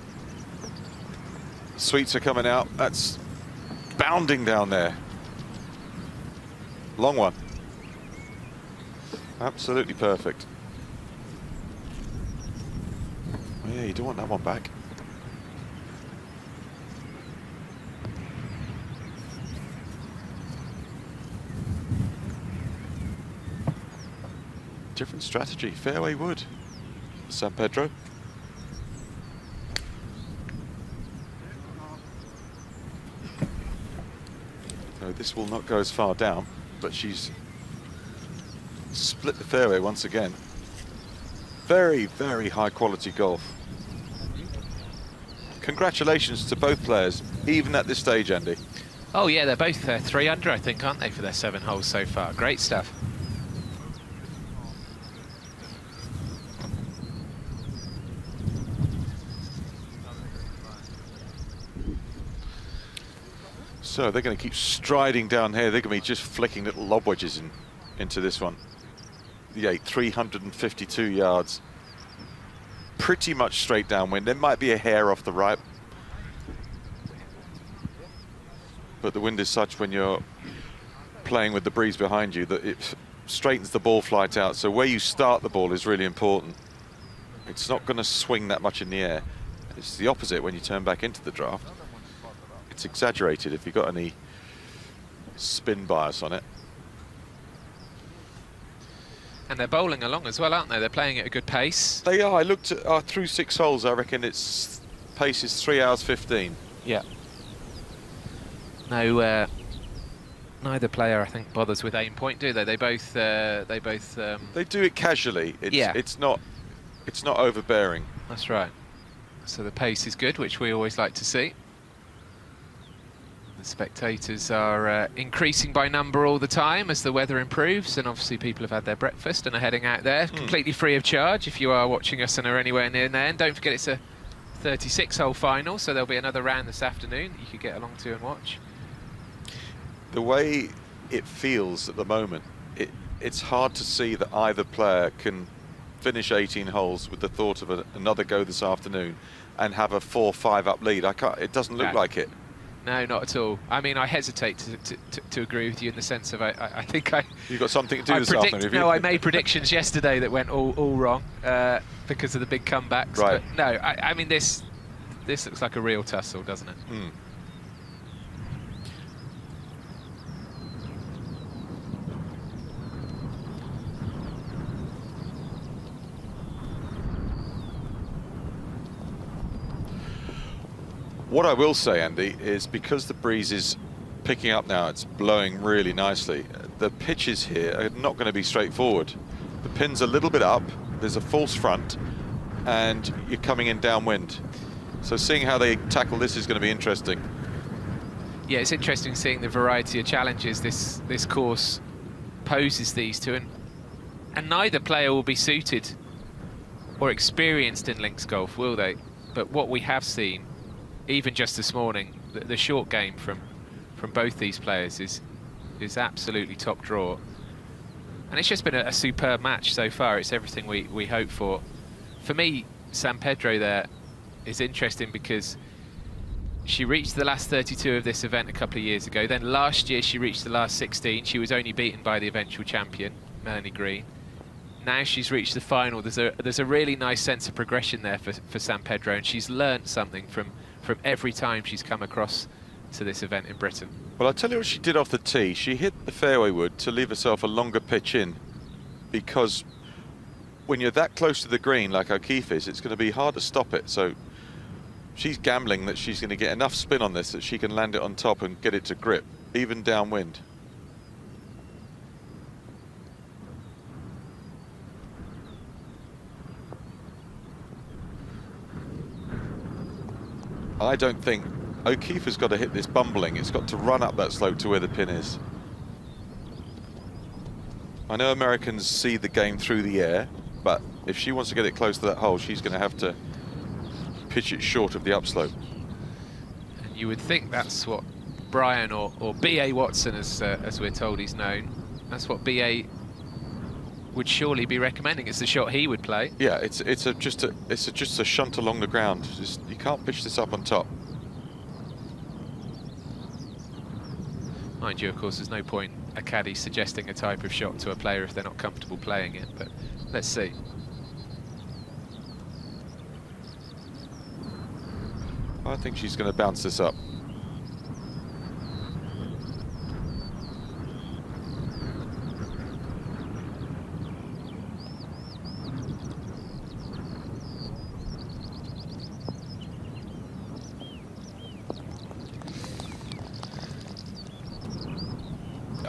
Sweets are coming out. That's bounding down there. Long one. Absolutely perfect. Oh yeah, you don't want that one back. Different strategy. Fairway wood. San Pedro. No, this will not go as far down, but she's split the fairway once again. Very, very high quality golf. Congratulations to both players, even at this stage, Andy. Oh yeah, they're both 3 under, I think, aren't they, for their 7 holes so far? Great stuff. So they're going to keep striding down here. They're going to be just flicking little lob wedges into this one. The 8, 352 yards. Pretty much straight downwind. There might be a hair off the right. But the wind is such when you're playing with the breeze behind you that it straightens the ball flight out. So where you start the ball is really important. It's not going to swing that much in the air. It's the opposite when you turn back into the draft. It's exaggerated if you've got any spin bias on it. And they're bowling along as well, aren't they? They're playing at a good pace. They are. I looked at through 6 holes. I reckon its pace is 3 hours 15. Yeah. No, neither player, I think, bothers with aim point, do they? They both. They do it casually. It's not overbearing. That's right. So the pace is good, which we always like to see. The spectators are increasing by number all the time as the weather improves, and obviously people have had their breakfast and are heading out there completely free of charge. If you are watching us and are anywhere near there, and don't forget it's a 36-hole final, so there'll be another round this afternoon that you could get along to and watch. The way it feels at the moment, it's hard to see that either player can finish 18 holes with the thought of another go this afternoon and have a 4-5 up lead. It doesn't look like it. No, not at all. I mean, I hesitate to agree with you in the sense of I think You've got something to do this afternoon, have you? No, I made predictions yesterday that went all wrong because of the big comebacks. Right. But no, I mean, this looks like a real tussle, doesn't it? What I will say, Andy, is because the breeze is picking up now, it's blowing really nicely, the pitches here are not going to be straightforward. The pin's a little bit up, there's a false front, and you're coming in downwind. So seeing how they tackle this is going to be interesting. Yeah, it's interesting seeing the variety of challenges this course poses these two, and neither player will be suited or experienced in links golf, will they? But what we have seen, even just this morning, the short game from both these players is absolutely top draw. And it's just been a superb match so far. It's everything we hope for. For me, San Pedro there is interesting because she reached the last 32 of this event a couple of years ago. Then last year she reached the last 16. She was only beaten by the eventual champion, Melanie Green. Now she's reached the final. There's a really nice sense of progression there for San Pedro, and she's learned something from every time she's come across to this event in Britain. Well, I'll tell you what she did off the tee. She hit the fairway wood to leave herself a longer pitch in, because when you're that close to the green like O'Keefe is, it's going to be hard to stop it. So she's gambling that she's going to get enough spin on this that she can land it on top and get it to grip, even downwind. I don't think O'Keefe has got to hit this bumbling. It's got to run up that slope to where the pin is. I know Americans see the game through the air, but if she wants to get it close to that hole, she's going to have to pitch it short of the upslope. And you would think that's what Brian or B.A. Watson, as we're told he's known, that's what B.A. would surely be recommending. It's the shot he would play. Yeah, it's just a shunt along the ground. You can't pitch this up on top. Mind you, of course, there's no point a caddy suggesting a type of shot to a player if they're not comfortable playing it, but let's see. I think she's going to bounce this up.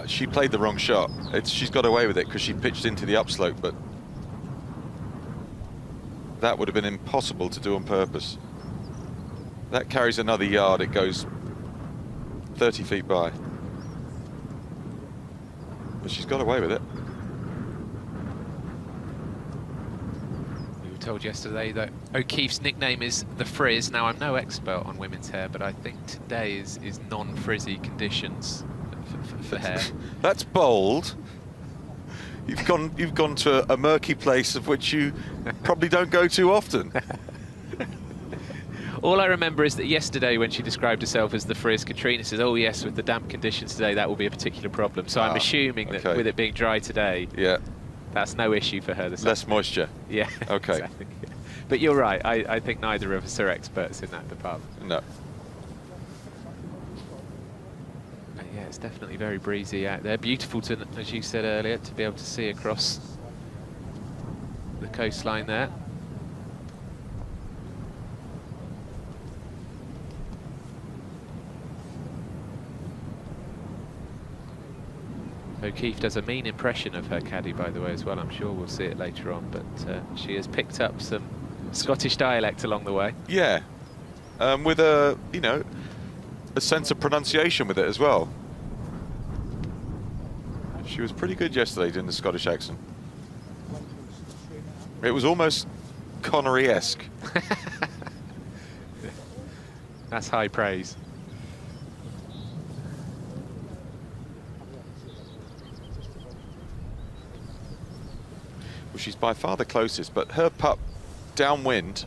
She played the wrong shot. She's got away with it because she pitched into the upslope, but that would have been impossible to do on purpose. That carries another yard. It goes 30 feet by. But she's got away with it. We were told yesterday that O'Keefe's nickname is the Frizz. Now, I'm no expert on women's hair, but I think today is non-frizzy conditions for hair. That's bold. You've gone to a murky place of which you probably don't go too often. All I remember is that yesterday when she described herself as the Frizz, Katrina says, oh yes, with the damp conditions today that will be a particular problem. So I'm assuming that with it being dry today, yeah, that's no issue for her. Less moisture. Yeah. Okay. Exactly. But you're right, I think neither of us are experts in that department. No. Yeah, it's definitely very breezy out there. Beautiful, to, as you said earlier, to be able to see across the coastline there. O'Keefe does a mean impression of her caddy, by the way, as well. I'm sure we'll see it later on, but she has picked up some Scottish dialect along the way. Yeah, with a sense of pronunciation with it as well. She was pretty good yesterday doing the Scottish accent. It was almost Connery-esque. That's high praise. Well, she's by far the closest, but her putt downwind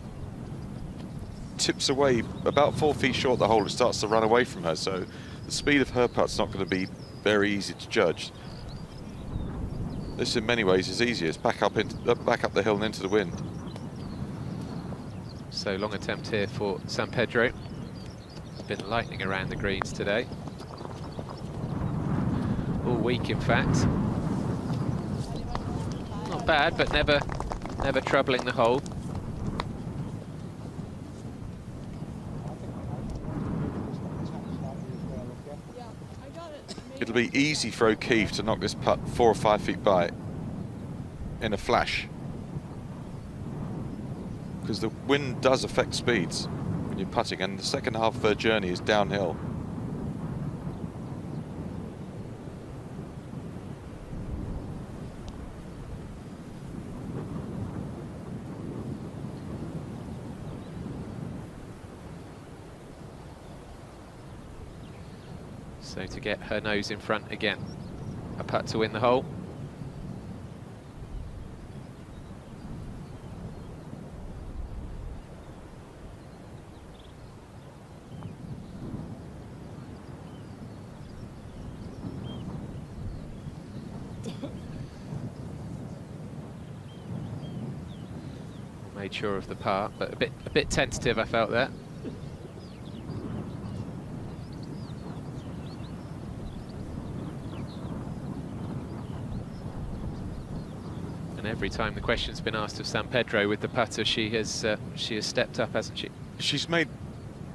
tips away about 4 feet short the hole. It starts to run away from her, so the speed of her putt's not going to be very easy to judge. This, in many ways, is easier. It's back up the hill and into the wind. So long attempt here for San Pedro. Been lightning around the greens today. All week, in fact. Not bad, but never troubling the hole. It'll be easy for O'Keefe to knock this putt 4 or 5 feet by in a flash. because the wind does affect speeds when you're putting, and the second half of her journey is downhill. So to get her nose in front again, a putt to win the hole. Made sure of the par, but a bit tentative, I felt there. Every time the question's been asked of San Pedro with the putter, she has stepped up, hasn't she? She's made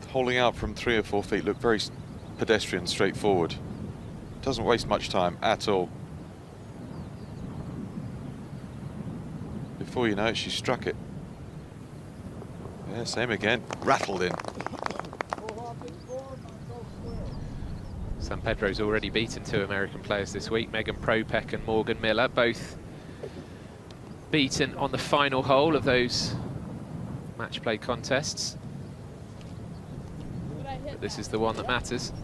holding out from 3 or 4 feet look very pedestrian, straightforward. Doesn't waste much time at all. Before you know it, she struck it. Yeah, same again. Rattled in. San Pedro's already beaten 2 American players this week, Megan Propek and Morgan Miller, both beaten on the final hole of those match play contests. But this is the one that matters.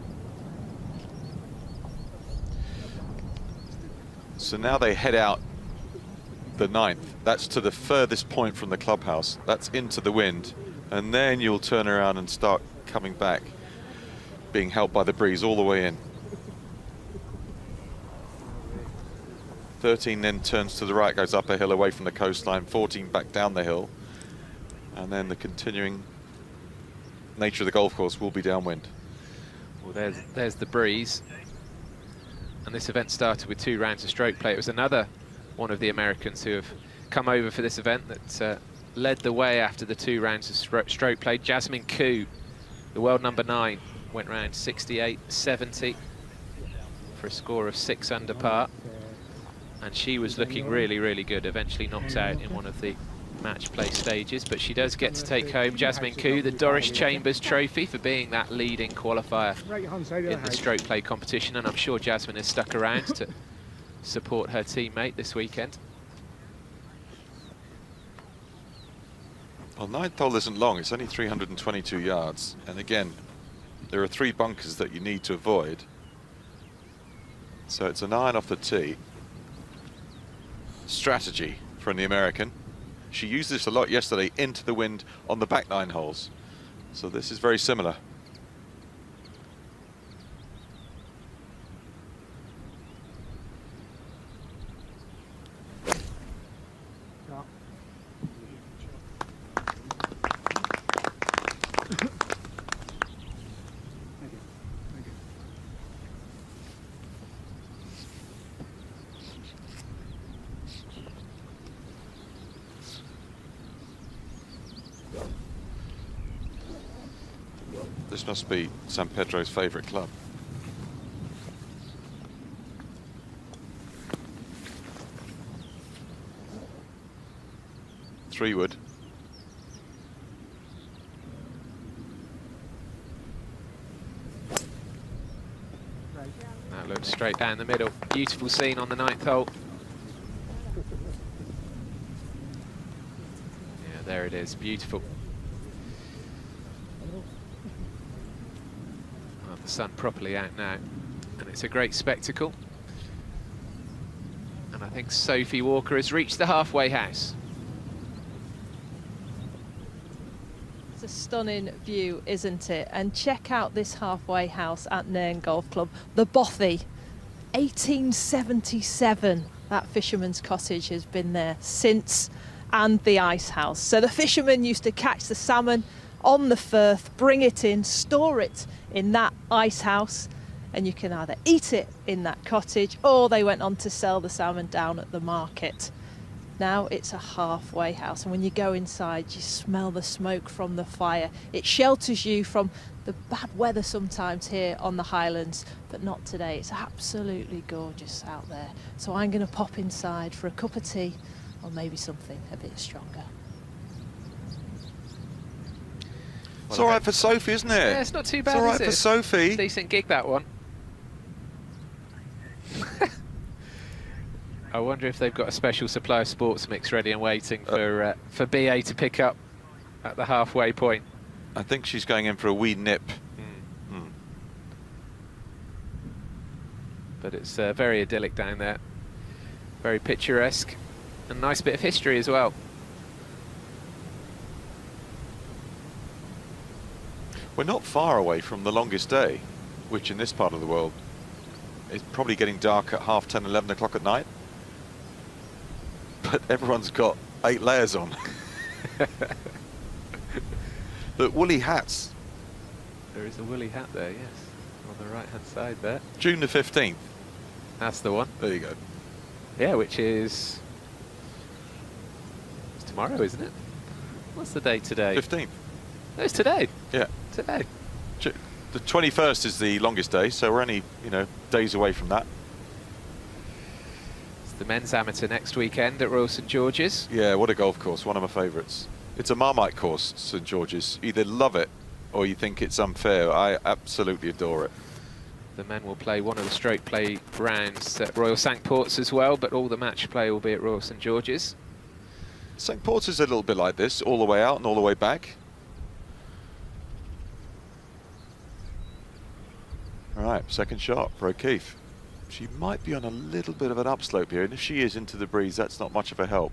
So now they head out the 9th. That's to the furthest point from the clubhouse. That's into the wind. And then you'll turn around and start coming back, being helped by the breeze all the way in. 13 then turns to the right, goes up a hill away from the coastline, 14 back down the hill, and then the continuing nature of the golf course will be downwind. Well, there's the breeze, and this event started with 2 rounds of stroke play. It was another one of the Americans who have come over for this event that led the way after the 2 rounds of stroke play. Jasmine Koo, the world number 9, went round 68-70 for a score of 6 under par. And she was looking really, really good, eventually knocked out in one of the match play stages, but she does get to take home, Jasmine Koo, the Doris Chambers Trophy for being that leading qualifier in the stroke play competition, and I'm sure Jasmine has stuck around to support her teammate this weekend. Well, 9th hole isn't long, it's only 322 yards, and again, there are 3 bunkers that you need to avoid. So it's an iron off the tee. Strategy from the American. She used this a lot yesterday into the wind on the back 9 holes. So this is very similar. This must be San Pedro's favourite club. Three wood. That looks straight down the middle. Beautiful scene on the 9th hole. Yeah, there it is. Beautiful. The sun properly out now, and it's a great spectacle. And I think Sophie Walker has reached the halfway house. It's a stunning view, isn't it? And check out this halfway house at Nairn Golf Club, the Bothy. 1877, that fisherman's cottage has been there since, and the ice house. So the fishermen used to catch the salmon on the Firth, bring it in, store it in that ice house, and you can either eat it in that cottage or they went on to sell the salmon down at the market. Now it's a halfway house, and when you go inside you smell the smoke from the fire. It shelters you from the bad weather sometimes here on the Highlands, but not today. It's absolutely gorgeous out there. So I'm going to pop inside for a cup of tea or maybe something a bit stronger. It's all right for Sophie, isn't it? Yeah, it's not too bad, It's all right is for it? Sophie. Decent gig, that one. I wonder if they've got a special supply of sports mix ready and waiting for BA to pick up at the halfway point. I think she's going in for a wee nip. But it's very idyllic down there. Very picturesque. A nice bit of history as well. We're not far away from the longest day, which in this part of the world is probably getting dark at 10:30, 11 o'clock at night. But everyone's got 8 layers on. The woolly hats. There is a woolly hat there, yes. On the right-hand side there. June the 15th. That's the one. There you go. Yeah, which is... It's tomorrow, isn't it? What's the date today? 15th. No, it's today. Yeah. Today. The 21st is the longest day, so we're only, days away from that. It's the men's amateur next weekend at Royal St George's. Yeah, what a golf course, one of my favourites. It's a Marmite course, St George's. Either love it or you think it's unfair. I absolutely adore it. The men will play one of the stroke play rounds at Royal Cinque Ports as well, but all the match play will be at Royal St George's. St Ports is a little bit like this, all the way out and all the way back. All right, second shot for O'Keefe. She might be on a little bit of an upslope here, and if she is into the breeze, that's not much of a help.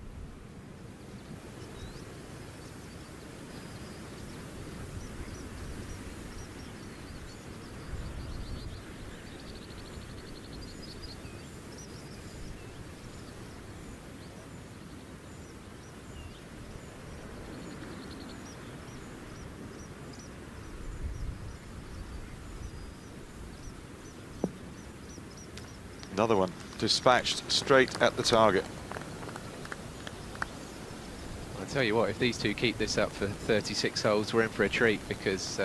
Another one dispatched straight at the target. I'll tell you what, if these two keep this up for 36 holes, we're in for a treat, because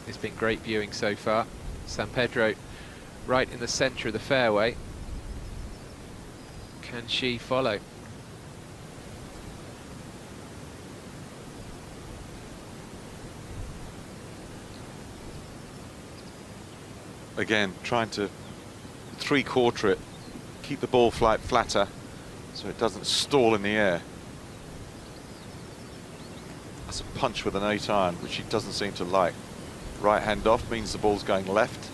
it's been great viewing so far. San Pedro right in the centre of the fairway. Can she follow? Again, trying to three-quarter it, keep the ball flatter so it doesn't stall in the air. That's a punch with an 8 iron, which she doesn't seem to like. Right hand off means the ball's going left.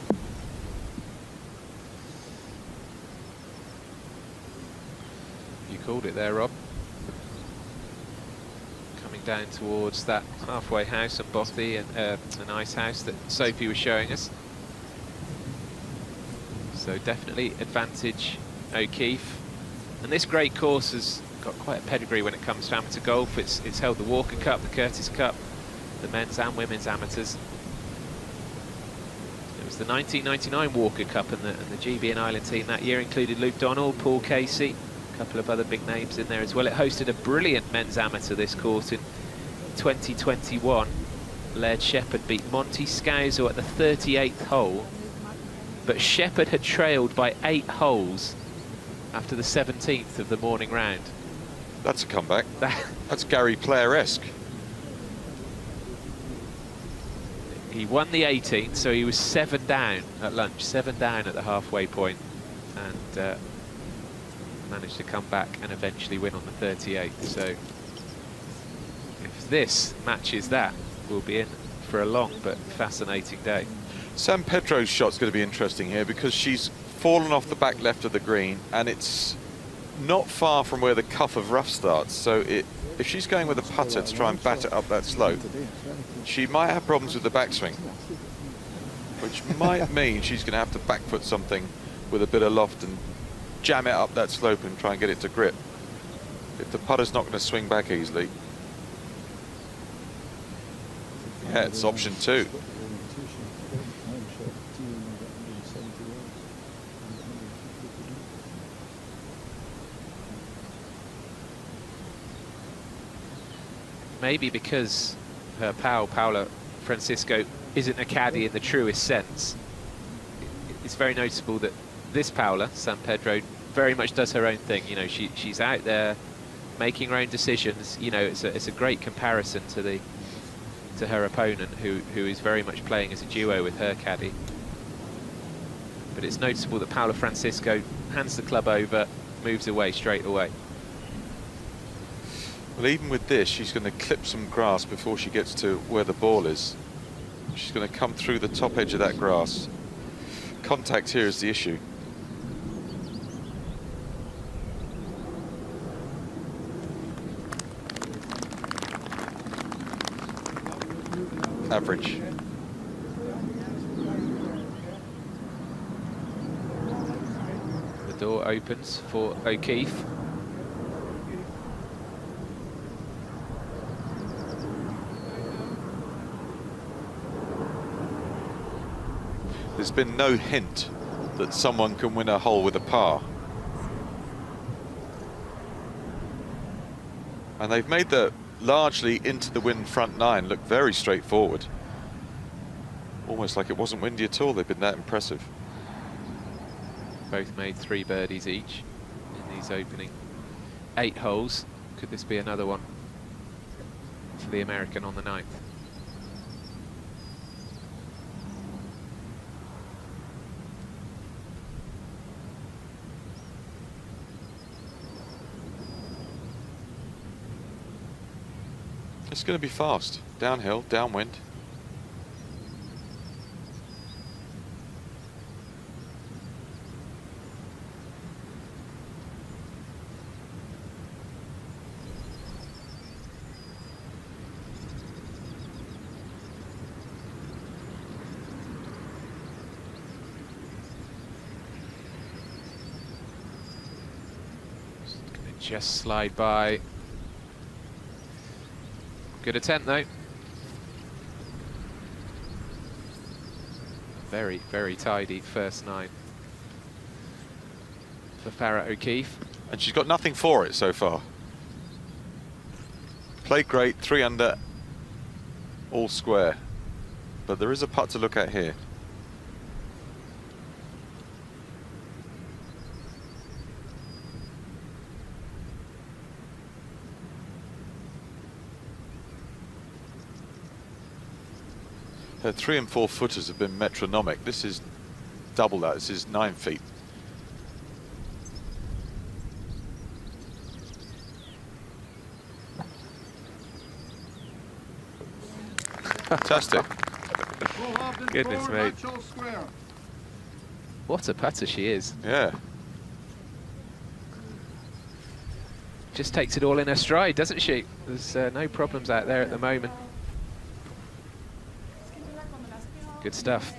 You called it there, Rob. Coming down towards that halfway house and Bothy and an ice house that Sophie was showing us. So definitely advantage O'Keefe. And this great course has got quite a pedigree when it comes to amateur golf. It's held the Walker Cup, the Curtis Cup, the men's and women's amateurs. It was the 1999 Walker Cup, and the GB and Ireland team that year included Luke Donald, Paul Casey, a couple of other big names in there as well. It hosted a brilliant men's amateur this course in 2021. Laird Shepherd beat Monty Scouser at the 38th hole, but Shepherd had trailed by 8 holes after the 17th of the morning round. That's a comeback. That's Gary Player-esque. He won the 18th, so he was 7 down at lunch, 7 down at the halfway point, and managed to come back and eventually win on the 38th. So if this matches that, we'll be in for a long but fascinating day. San Pedro's shot's going to be interesting here because she's fallen off the back left of the green, and it's not far from where the cuff of rough starts. So if she's going with a putter to try and bat it up that slope, she might have problems with the backswing, which might mean she's going to have to back foot something with a bit of loft and jam it up that slope and try and get it to grip. If the putter's not going to swing back easily. Yeah, it's option 2. Maybe because her pal, Paula Francisco, isn't a caddy in the truest sense. It's very noticeable that this Paula, San Pedro, very much does her own thing. You know, she's out there making her own decisions. You know, it's a great comparison to the to her opponent, who is very much playing as a duo with her caddy. But it's noticeable that Paula Francisco hands the club over, moves away straight away. Well, even with this, she's going to clip some grass before she gets to where the ball is. She's going to come through the top edge of that grass. Contact here is the issue. Average. The door opens for O'Keefe. There's been no hint that someone can win a hole with a par. And they've made the largely into the wind front nine look very straightforward. Almost like it wasn't windy at all. They've been that impressive. Both made 3 birdies each in these opening 8 holes. Could this be another one for the American on the 9th? It's going to be fast. Downhill, downwind. Going to just slide by. Good attempt though. Very, very tidy first 9 for Farrah O'Keefe. And she's got nothing for it so far. Played great, 3 under, all square. But there is a putt to look at here. Her 3 and 4 footers have been metronomic. This is double that. This is 9 feet. Fantastic. Goodness me. What a putter she is. Yeah. Just takes it all in her stride, doesn't she? There's no problems out there at the moment. Good stuff.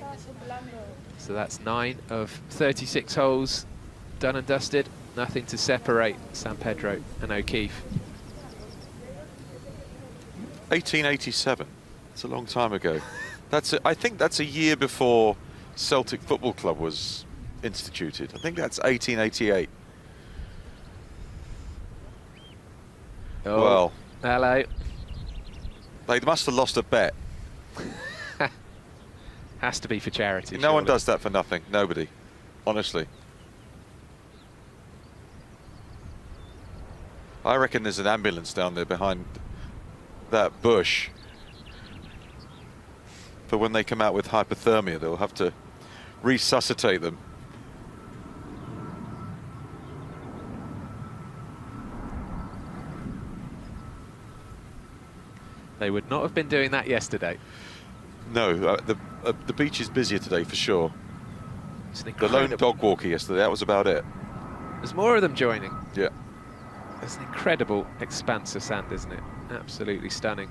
So that's 9 of 36 holes done and dusted. Nothing to separate San Pedro and O'Keefe. 1887. That's a long time ago. I think that's a year before Celtic Football Club was instituted. I think that's 1888. Oh, well, hello. They must have lost a bet. Has to be for charity. No one surely. does that for nothing. Nobody. Honestly. I reckon there's an ambulance down there behind that bush. For when they come out with hypothermia, they'll have to resuscitate them. They would not have been doing that yesterday. No, the beach is busier today for sure. It's an The lone incredible... dog walker yesterday, that was about it. There's more of them joining. Yeah. It's an incredible expanse of sand, isn't it? Absolutely stunning.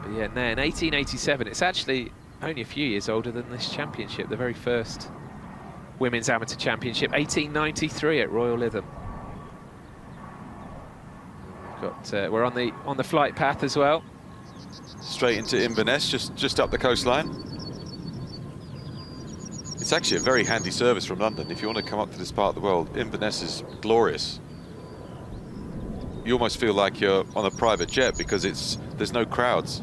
But yeah, Nairn, 1887. It's actually only a few years older than this championship, the very first Women's Amateur Championship, 1893 at Royal Lytham. We're on the flight path as well. Straight into Inverness, just up the coastline. It's actually a very handy service from London. If you want to come up to this part of the world, Inverness is glorious. You almost feel like you're on a private jet because there's no crowds.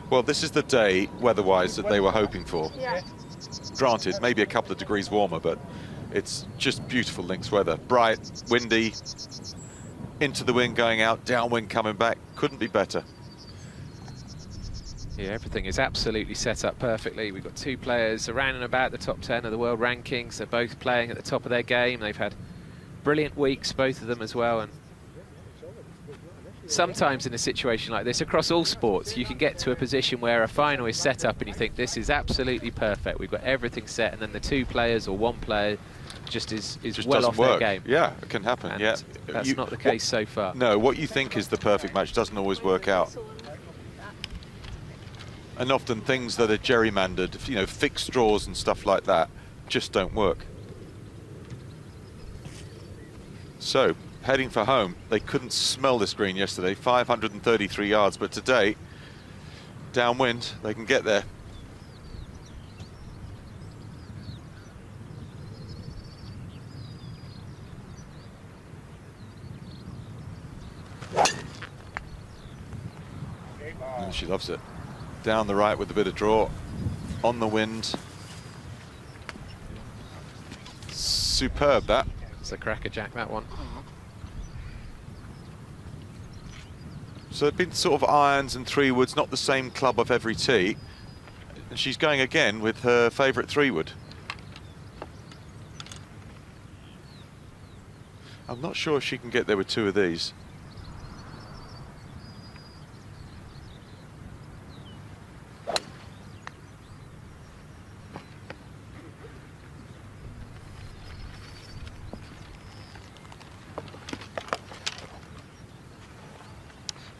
Well, this is the day, weather-wise, that they were hoping for. Yeah. Granted, maybe a couple of degrees warmer, but It's just beautiful links weather. Bright, windy, into the wind going out, downwind coming back. Couldn't be better. Yeah, everything is absolutely set up perfectly. We've got two players around and about the top 10 of the world rankings. They're both playing at the top of their game. They've had brilliant weeks, both of them as well. And sometimes in a situation like this, across all sports, you can get to a position where a final is set up and you think this is absolutely perfect. We've got everything set, and then the two players or one player just well off their game. Yeah, it can happen. And yeah, that's not the case so far. No, what you think is the perfect match doesn't always work out. And often things that are gerrymandered, you know, fixed draws and stuff like that, just don't work. So, heading for home, they couldn't smell this green yesterday, 533 yards, but today, downwind, they can get there. And she loves it. Down the right with a bit of draw, on the wind. Superb, that. It's a crackerjack, that one. So it's been sort of irons and 3-woods, not the same club off every tee. And she's going again with her favourite 3-wood. I'm not sure if she can get there with two of these.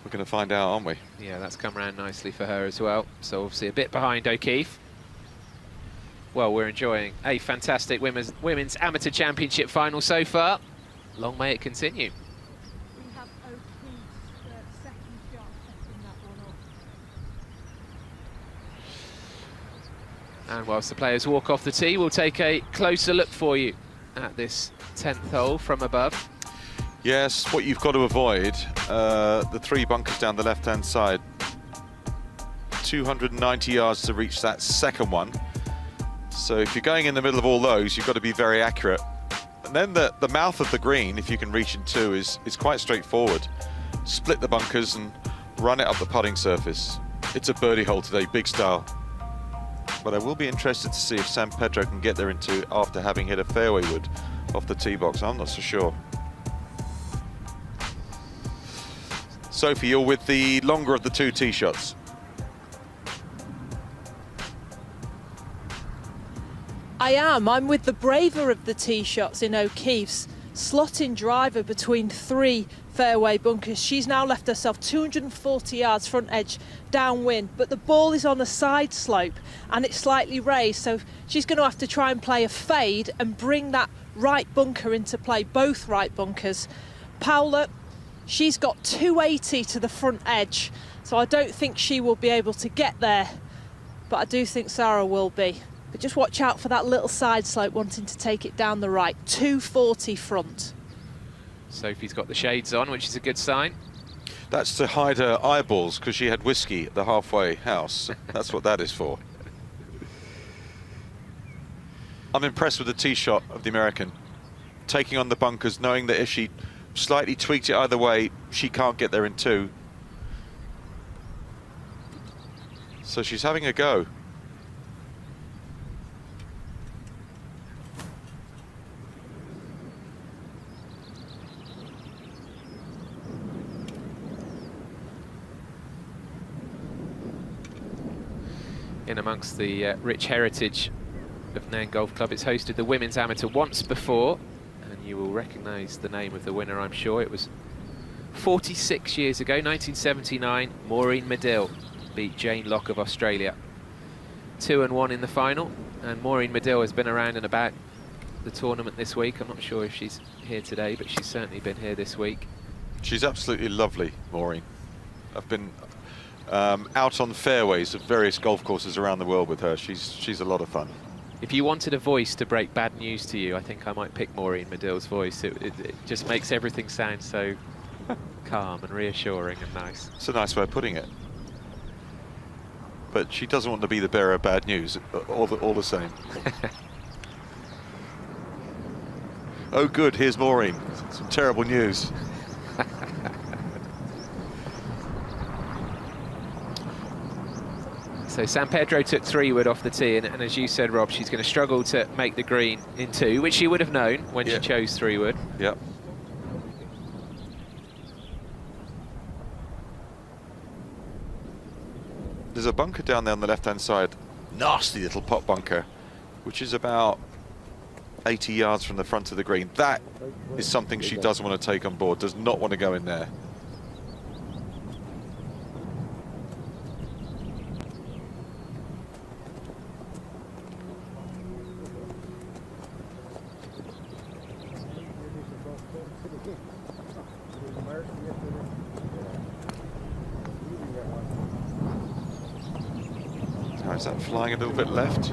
We're going to find out, aren't we? Yeah, that's come round nicely for her as well. So obviously a bit behind O'Keefe. Well, we're enjoying a fantastic women's amateur championship final so far. Long may it continue. We have O'Keefe's second shot setting that one up. And whilst the players walk off the tee, we'll take a closer look for you at this 10th hole from above. Yes, what you've got to avoid, the three bunkers down the left-hand side. 290 yards to reach that second one. So if you're going in the middle of all those, you've got to be very accurate. And then the mouth of the green, if you can reach in two, is quite straightforward. Split the bunkers and run it up the putting surface. It's a birdie hole today, big style. But I will be interested to see if San Pedro can get there in two after having hit a fairway wood off the tee box. I'm not so sure. Sophie, you're with the longer of the two tee shots. I am. I'm with the braver of the tee shots in O'Keefe's slotting driver between three fairway bunkers. She's now left herself 240 yards front edge downwind, but the ball is on a side slope and it's slightly raised, so she's going to have to try and play a fade and bring that right bunker into play, both right bunkers. Paula, she's got 280 to the front edge, so I don't think she will be able to get there, but I do think Sarah will be. But just watch out for that little side slope wanting to take it down the right. 240 front. Sophie's got the shades on, which is a good sign. That's to hide her eyeballs because she had whiskey at the halfway house. That's what that is for. I'm impressed with the tee shot of the American. Taking on the bunkers, knowing that if she slightly tweaked it either way, she can't get there in two. So she's having a go. In amongst the rich heritage of Nairn Golf Club, it's hosted the Women's Amateur once before, and you will recognise the name of the winner, I'm sure. It was 46 years ago, 1979, Maureen Medill beat Jane Locke of Australia. 2-1 in the final, and Maureen Medill has been around and about the tournament this week. I'm not sure if she's here today, but she's certainly been here this week. She's absolutely lovely, Maureen. I've been out on fairways of various golf courses around the world with her. She's a lot of fun. If you wanted a voice to break bad news to you, I think I might pick Maureen Medill's voice. It just makes everything sound so calm and reassuring and nice. It's a nice way of putting it. But she doesn't want to be the bearer of bad news, all the same. Oh good, here's Maureen. Some terrible news. So San Pedro took 3-wood off the tee, and as you said, Rob, she's going to struggle to make the green in 2, which she would have known when she chose 3-wood. Yep. There's a bunker down there on the left-hand side, nasty little pot bunker, which is about 80 yards from the front of the green. That is something she doesn't want to take on board, does not want to go in there. Is that flying a little bit left?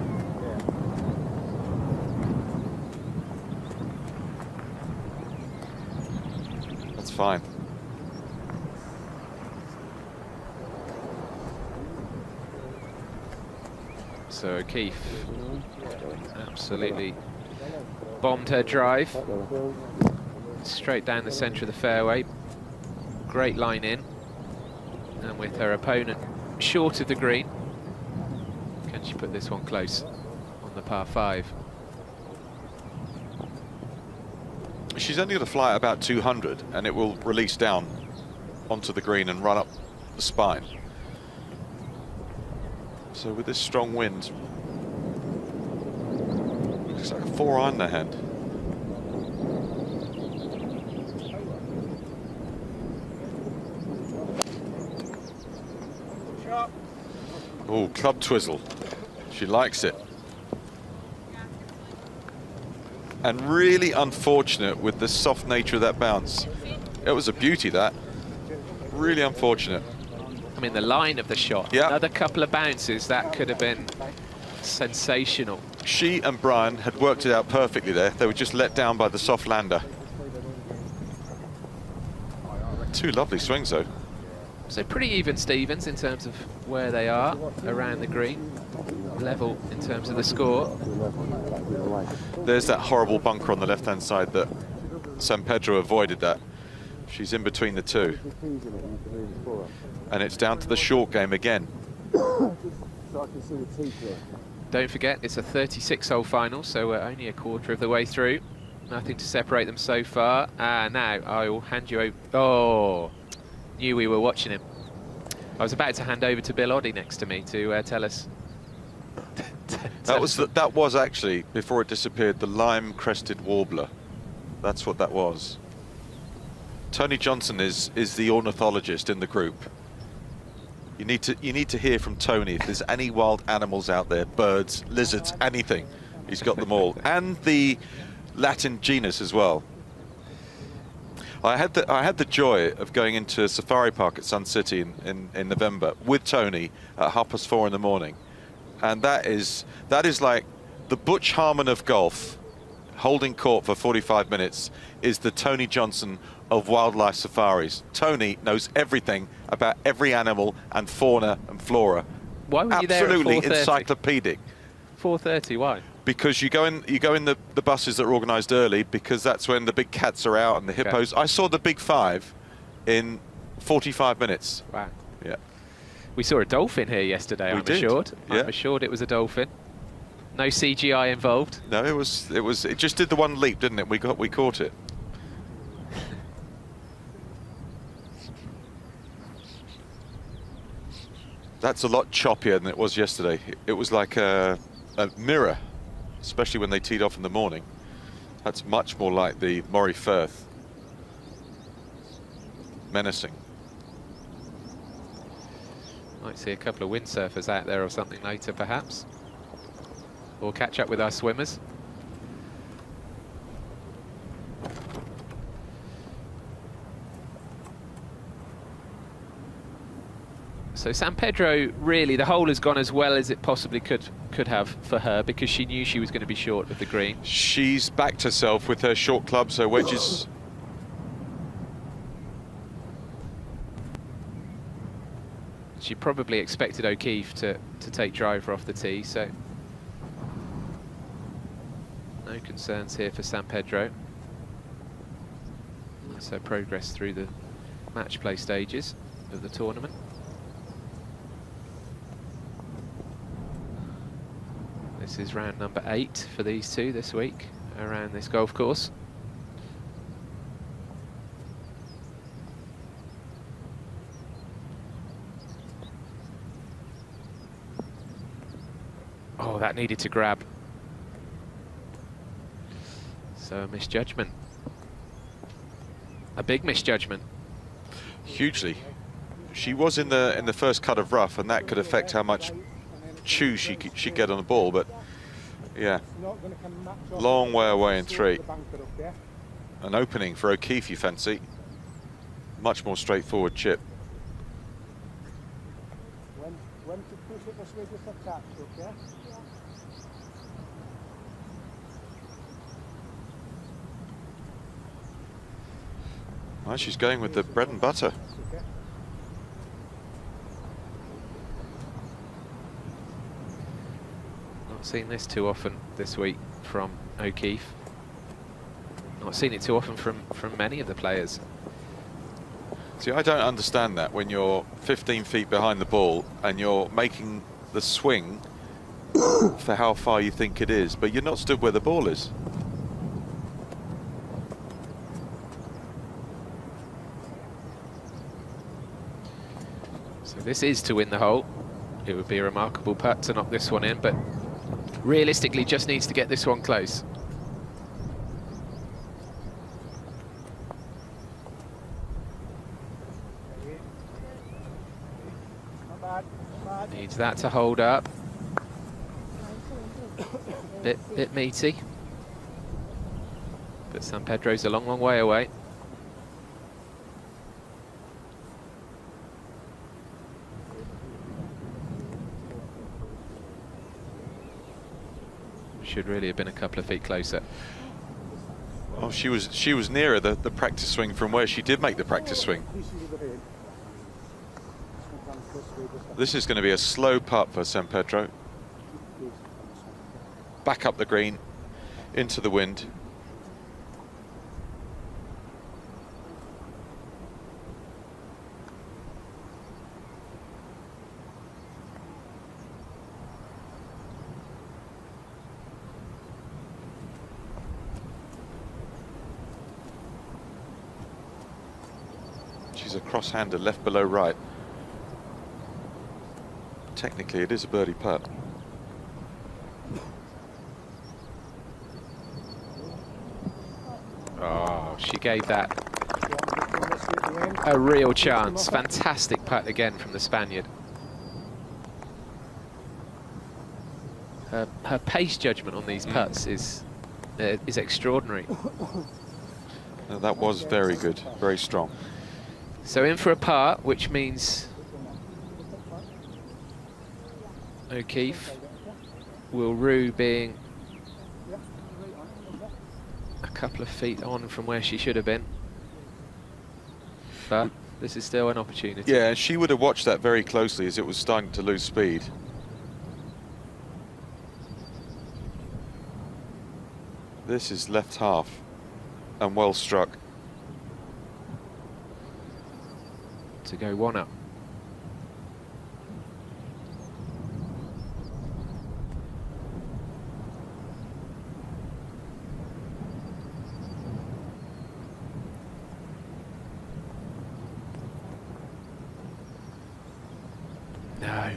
That's fine. So O'Keefe absolutely bombed her drive. Straight down the centre of the fairway. Great line in. And with her opponent short of the green, can she put this one close on the par 5? She's only going to fly at about 200 and it will release down onto the green and run up the spine. So with this strong wind, looks like a 4-iron in her hand. Oh, club twizzle. She likes it. And really unfortunate with the soft nature of that bounce. It was a beauty, that. Really unfortunate. I mean, the line of the shot, another couple of bounces, that could have been sensational. She and Brian had worked it out perfectly there. They were just let down by the soft lander. 2 lovely swings, though. So pretty even, Stevens, in terms of where they are around the green. Level in terms of the score. There's that horrible bunker on the left-hand side that San Pedro avoided that. She's in between the 2. And it's down to the short game again. Don't forget, it's a 36-hole final, so we're only a quarter of the way through. Nothing to separate them so far. Now I will hand you over. Oh, knew we were watching him. I was about to hand over to Bill Oddie next to me to tell us. That was actually, before it disappeared, the lime-crested warbler. That's what that was. Tony Johnson is the ornithologist in the group. You need to hear from Tony if there's any wild animals out there, birds, lizards, anything. He's got them all, and the Latin genus as well. I had the joy of going into a safari park at Sun City in November with Tony at 4:30 in the morning, and that is like the Butch Harmon of golf, holding court for 45 minutes, is the Tony Johnson of wildlife safaris. Tony knows everything about every animal and fauna and flora. Why were you there at 4:30? Absolutely encyclopedic. 4:30, why? Because you go in the buses that are organised early, because that's when the big cats are out and the hippos. I saw the big 5 in 45 minutes. Wow. Yeah. We saw a dolphin here yesterday, I'm assured. Yeah. I'm assured it was a dolphin. No CGI involved. No, it just did the one leap, didn't it? We caught it. That's a lot choppier than it was yesterday. It was like a mirror, especially when they teed off in the morning. That's much more like the Moray Firth. Menacing. Might see a couple of windsurfers out there or something later, perhaps. Or catch up with our swimmers. So San Pedro, really, the hole has gone as well as it possibly could have for her, because she knew she was going to be short of the green. She's backed herself with her short clubs, her wedges. She probably expected O'Keefe to take driver off the tee, so no concerns here for San Pedro. That's her progress through the match play stages of the tournament. This is round number 8 for these two this week around this golf course. Oh, that needed to grab. So a misjudgment. A big misjudgment. Hugely. She was in the first cut of rough, and that could affect how much chew she'd get on the ball, but yeah, long way away in 3. An opening for O'Keefe, you fancy. Much more straightforward chip. When to push it this way, just a touch, okay? Well, she's going with the bread and butter. Not seen this too often this week from O'Keefe. Not seen it too often from many of the players. See, I don't understand that when you're 15 feet behind the ball and you're making the swing for how far you think it is, but you're not stood where the ball is. So this is to win the hole. It would be a remarkable putt to knock this one in, but realistically just needs to get this one close. Needs that to hold up. Bit meaty. But San Pedro's a long, long way away. Should really have been a couple of feet closer. Oh, she was nearer the practice swing from where she did make the practice swing. This is going to be a slow putt for San Pedro. Back up the green, into the wind. She's a cross-hander, left below right. Technically, it is a birdie putt. Oh, she gave that a real chance. Fantastic putt again from the Spaniard. Her pace judgment on these putts is extraordinary. No, that was very good, very strong. So in for a par, which means O'Keefe will rue being a couple of feet on from where she should have been. But this is still an opportunity. Yeah, she would have watched that very closely as it was starting to lose speed. This is left half and well struck. To go one up. No.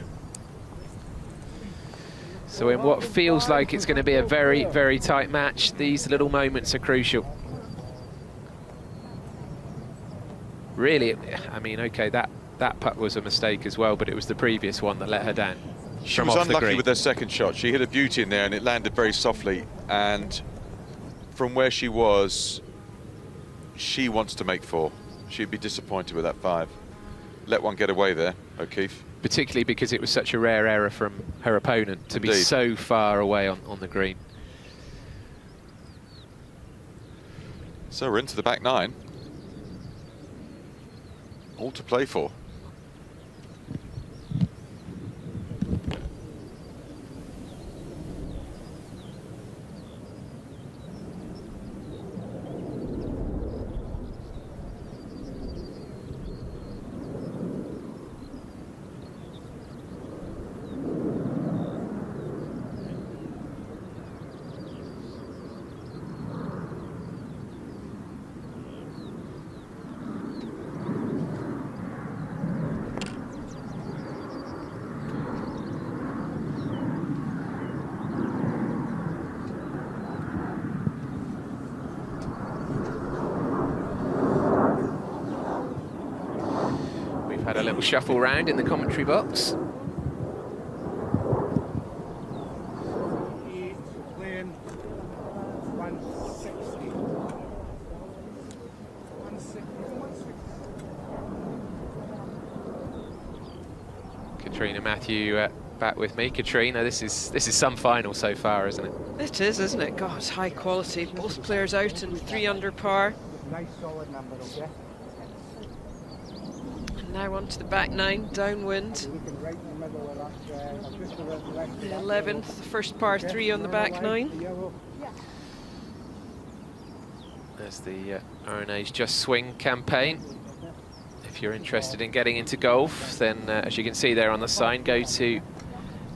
So in what feels like it's going to be a very, very tight match, these little moments are crucial. Really, I mean, okay, that putt was a mistake as well, but it was the previous one that let her down. She was unlucky with her second shot. She hit a beauty in there and it landed very softly, and from where she was, she wants to make 4. She'd be disappointed with that 5. Let one get away there, O'Keefe. Particularly because it was such a rare error from her opponent to be so far away on the green. So we're into the back 9. All to play for. Had a little shuffle round in the commentary box. 8, playing 160. 160. Katrina Matthew back with me. Katrina, this is some final so far, isn't it? It is, isn't it? God, it's high quality. Both players out in 3 under par. Nice solid number, okay? And now on to the back 9, downwind. You're looking right in the middle of that, just about the left. The 11th, the first par 3 on the back 9. There's the R&A's Just Swing campaign. If you're interested in getting into golf, then as you can see there on the sign, go to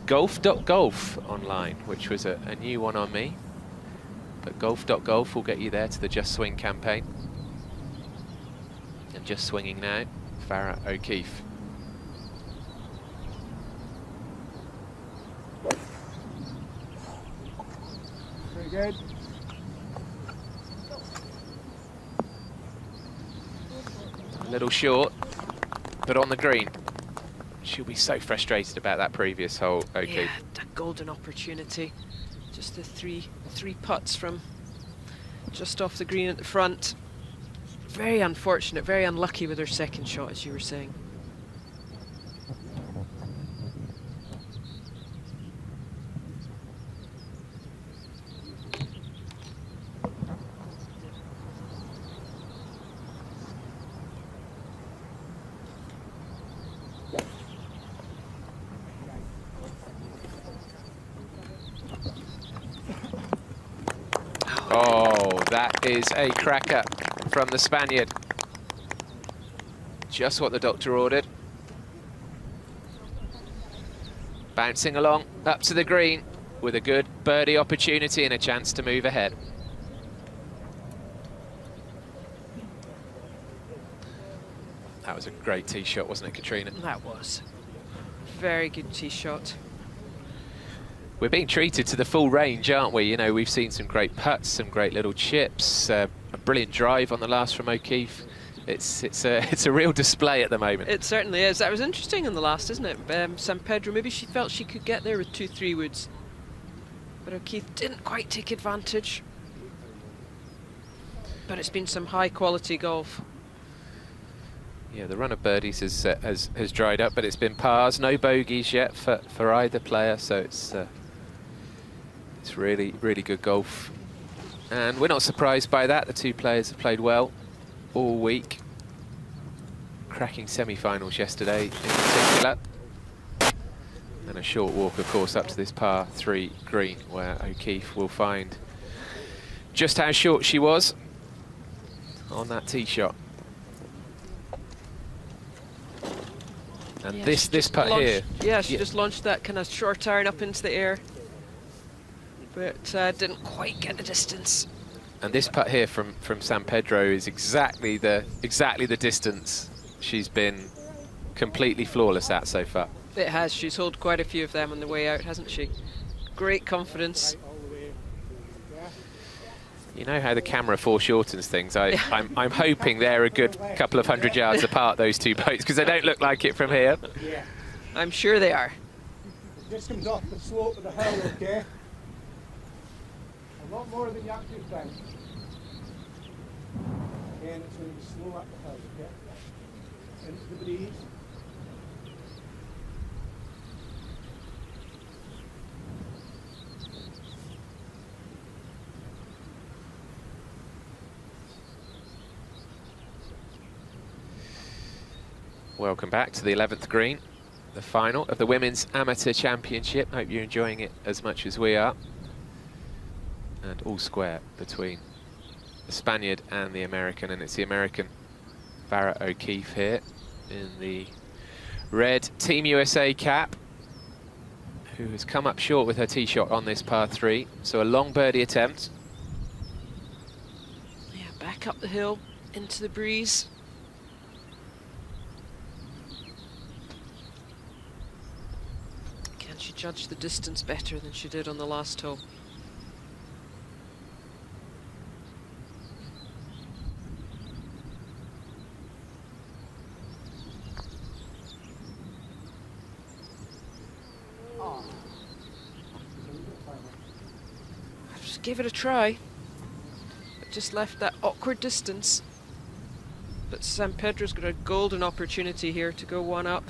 golf.golf online, which was a new one on me. But golf.golf will get you there to the Just Swing campaign. And just swinging now, Farah O'Keefe. Very good. A little short, but on the green. She'll be so frustrated about that previous hole, O'Keefe. Yeah, a golden opportunity. Just the three putts from just off the green at the front. Very unfortunate, very unlucky with her second shot, as you were saying. Oh, that is a cracker from the Spaniard. Just what the doctor ordered. Bouncing along up to the green with a good birdie opportunity and a chance to move ahead. That was a great tee shot, wasn't it, Katrina? That was. Very good tee shot. We're being treated to the full range, aren't we? You know, we've seen some great putts, some great little chips, a brilliant drive on the last from O'Keefe. It's a real display at the moment. It certainly is. That was interesting in the last, isn't it? San Pedro, maybe she felt she could get there with 2 3-woods. But O'Keefe didn't quite take advantage. But it's been some high quality golf. Yeah, the run of birdies has dried up, but it's been pars, no bogeys yet for either player, so it's really, really good golf. And we're not surprised by that. The two players have played well all week. Cracking semi-finals yesterday in particular. And a short walk, of course, up to this par 3 green, where O'Keefe will find just how short she was on that tee shot. And Yeah, this putt here. Yeah, she just launched that kind of short iron up into the air. But didn't quite get the distance. And this putt here from San Pedro is exactly the distance she's been completely flawless at so far. It has. She's holed quite a few of them on the way out, hasn't she? Great confidence. You know how the camera foreshortens things. I'm hoping they're a good couple of 100 yards apart, those two boats, because they don't look like it from here. Yeah. I'm sure they are. This comes off the slope of the hill, okay? A lot more than you actually think. And it's going to be slow up the hill, okay? Into the breeze. Welcome back to the 11th green, the final of the Women's Amateur Championship. Hope you're enjoying it as much as we are. And all square between the Spaniard and the American, and it's the American Farah O'Keefe here in the red Team USA cap, who has come up short with her tee shot on this par 3. So a long birdie attempt. Yeah, back up the hill, into the breeze. Can she judge the distance better than she did on the last hole? gave it a try. But just left that awkward distance. But San Pedro's got a golden opportunity here to go one up.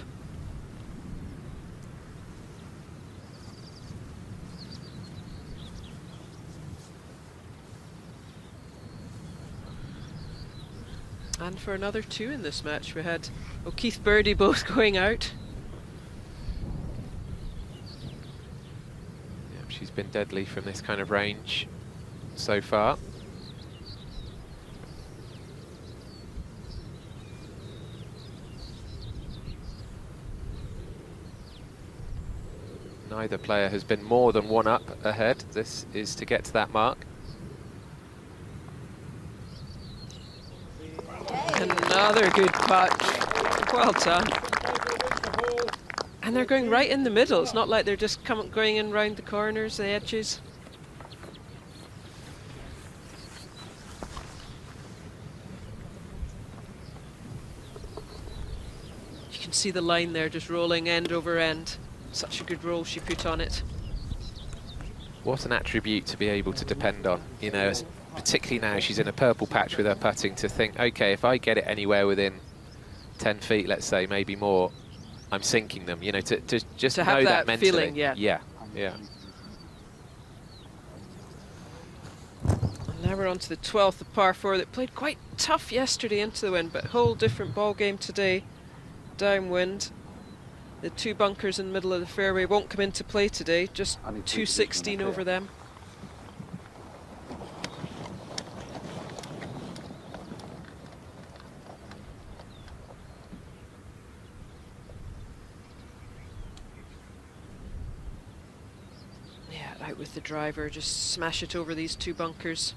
And for another two in this match, we had O'Keefe Birdie both going out. Yeah, she's been deadly from this kind of range so far. Neither player has been more than one up ahead. This is to get to that mark. Another good putt. Well done. And they're going right in the middle. It's not like they're just going in round the corners, the edges. You can see the line there just rolling end over end. Such a good roll she put on it. What an attribute to be able to depend on, you know, particularly now she's in a purple patch with her putting, to think, okay, if I get it anywhere within 10 feet, let's say, maybe more, I'm sinking them, you know, to just to know have that mentally. Feeling, yeah. Yeah. And now we're on to the 12th, the par 4 that played quite tough yesterday into the wind, but whole different ball game today. Downwind. The two bunkers in the middle of the fairway won't come into play today, just 216 over them. Yeah, out with the driver, just smash it over these two bunkers.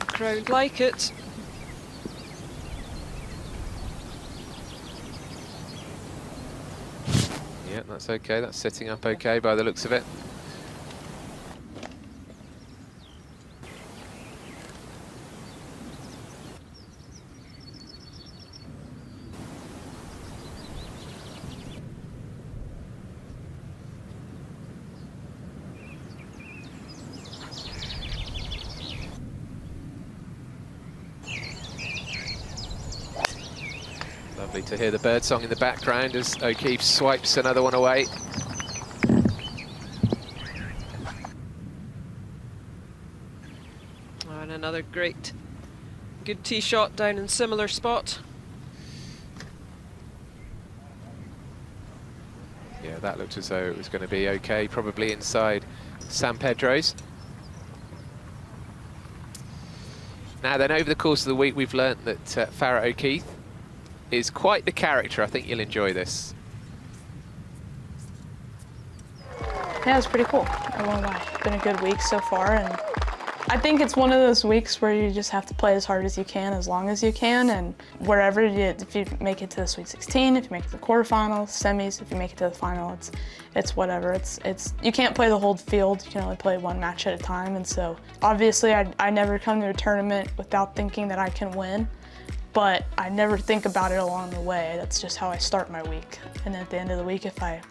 Crowd like it. Yeah, that's okay. That's sitting up okay by the looks of it. Lovely to hear the birdsong in the background as O'Keefe swipes another one away. And another great, good tee shot down in similar spot. Yeah, that looked as though it was going to be okay, probably inside San Pedro's. Now then, over the course of the week, we've learnt that Farrah O'Keefe is quite the character. I think you'll enjoy this. Yeah, it's pretty cool. I won't lie. It's been a good week so far, and I think it's one of those weeks where you just have to play as hard as you can, as long as you can, and wherever if you make it to the Sweet 16, if you make it to the quarterfinals, semis, if you make it to the final, it's whatever. It's you can't play the whole field. You can only play one match at a time, and so obviously I never come to a tournament without thinking that I can win. But I never think about it along the way. That's just how I start my week. And at the end of the week, if I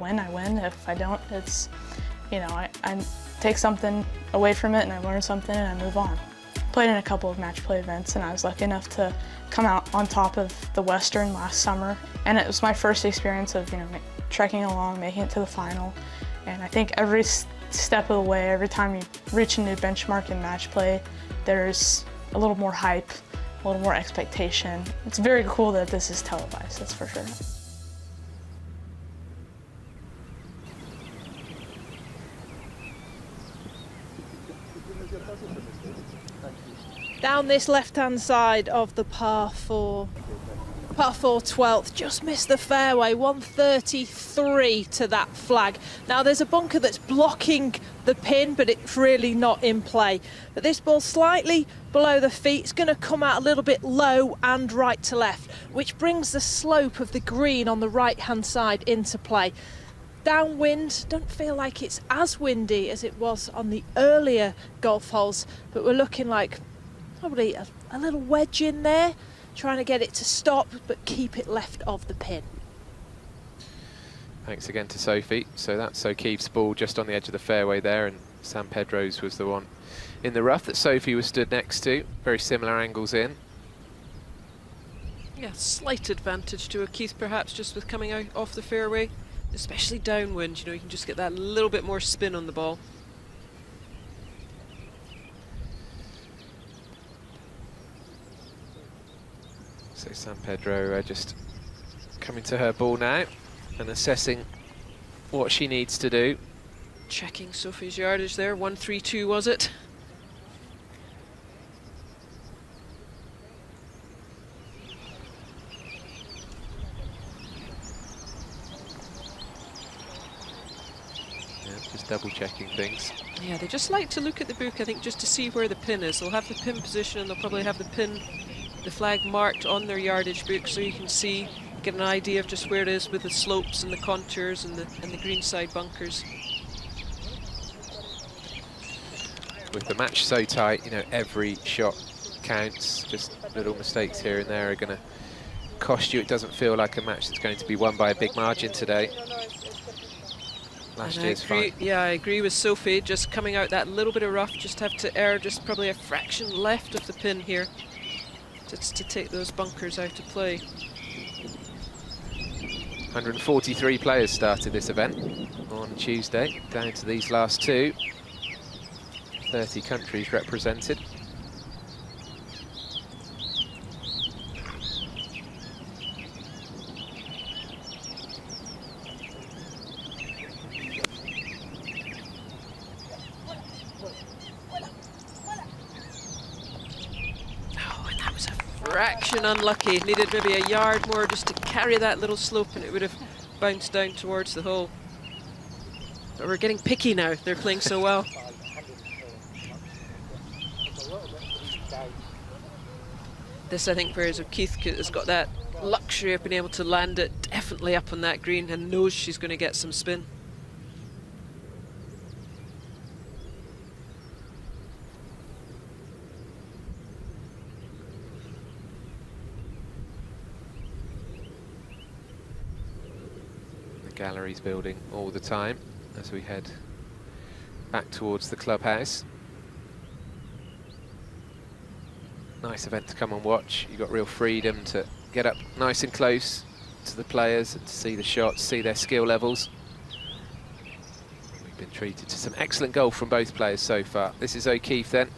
win, I win. If I don't, it's, you know, I take something away from it and I learn something and I move on. Played in a couple of match play events and I was lucky enough to come out on top of the Western last summer. And it was my first experience of, you know, trekking along, making it to the final. And I think every step of the way, every time you reach a new benchmark in match play, there's a little more hype, a little more expectation. It's very cool that this is televised, that's for sure. Down this left-hand side of the par 4 12th, just missed the fairway, 133 to that flag. Now there's a bunker that's blocking the pin, but it's really not in play. But this ball slightly below the feet, it's going to come out a little bit low and right to left, which brings the slope of the green on the right-hand side into play. Downwind, don't feel like it's as windy as it was on the earlier golf holes, but we're looking like probably a a little wedge in there, trying to get it to stop, but keep it left of the pin. Thanks again to Sophie. So that's O'Keefe's ball just on the edge of the fairway there, and San Pedro's was the one in the rough that Sophie was stood next to. Very similar angles in. Yeah, slight advantage to O'Keefe perhaps just with coming out off the fairway, especially downwind. You know, you can just get that little bit more spin on the ball. So San Pedro just coming to her ball now and assessing what she needs to do. Checking Sophie's yardage there, 132 was it? Yeah, just double checking things. Yeah, they just like to look at the book, I think, just to see where the pin is. They'll have the pin position and they'll probably have the flag marked on their yardage book, so you can see, get an idea of just where it is with the slopes and the contours and the greenside bunkers. With the match so tight, you know, every shot counts. Just little mistakes here and there are going to cost you. It doesn't feel like a match that's going to be won by a big margin today. Last year's fine. Yeah, I agree with Sophie. Just coming out that little bit of rough, just have to err just probably a fraction left of the pin here, just to take those bunkers out of play. 143 players started this event on Tuesday, down to these last two. 30 countries represented. Fraction unlucky, needed maybe a yard more just to carry that little slope and it would have bounced down towards the hole. But we're getting picky now, they're playing so well. This, I think, whereas O'Keefe has got that luxury of being able to land it definitely up on that green and knows she's going to get some spin. Galleries building all the time as we head back towards the clubhouse. Nice event to come and watch. You've got real freedom to get up nice and close to the players and to see the shots, see their skill levels. We've been treated to some excellent golf from both players so far. This is O'Keefe then.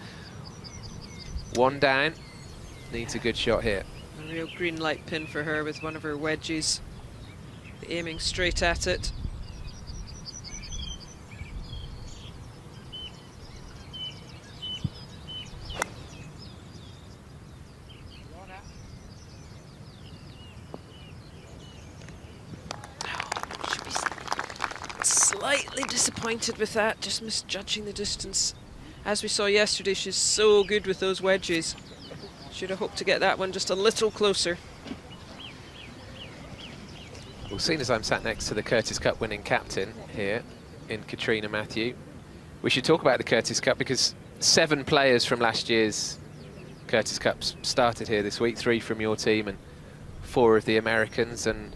One down, needs a good shot here. A real green light pin for her with one of her wedges, aiming straight at it. Should be slightly disappointed with that, just misjudging the distance. As we saw yesterday, she's so good with those wedges. Should have hoped to get that one just a little closer. Well, seeing as I'm sat next to the Curtis Cup winning captain here in Katrina Matthew, we should talk about the Curtis Cup because 7 players from last year's Curtis Cups started here this week, 3 from your team and 4 of the Americans. And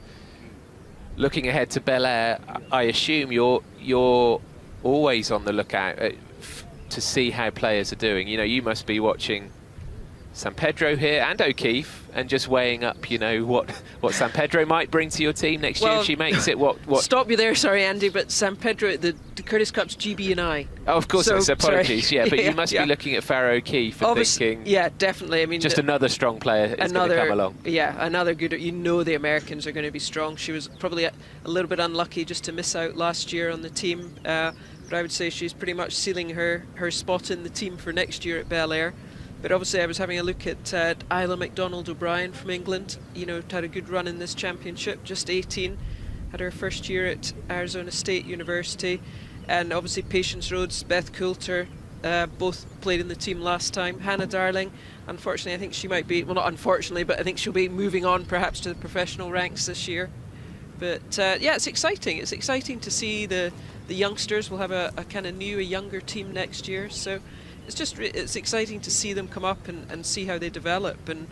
looking ahead to Bel Air, I assume you're always on the lookout to see how players are doing. You know, you must be watching San Pedro here and O'Keefe and just weighing up, you know, what San Pedro might bring to your team next year if she makes it. What Stop you there, sorry Andy, but San Pedro, the Curtis Cup's GB and I. Oh, of course, so, it's apologies, sorry. yeah, but you must be looking at Farrah O'Keefe and thinking, yeah, definitely. I mean, just another strong player is going to come along. Yeah, another good. You know, the Americans are going to be strong. She was probably a little bit unlucky just to miss out last year on the team, but I would say she's pretty much sealing her spot in the team for next year at Bel Air. But obviously I was having a look at Isla McDonald O'Brien from England, you know, had a good run in this championship, just 18, had her first year at Arizona State University, and obviously Patience Rhodes, Beth Coulter, both played in the team last time. Hannah Darling, unfortunately I think she might be, well not unfortunately, but I think she'll be moving on perhaps to the professional ranks this year. But yeah, it's exciting to see the youngsters. We'll have a kind of new, a younger team next year, so it's just it's exciting to see them come up and see how they develop. And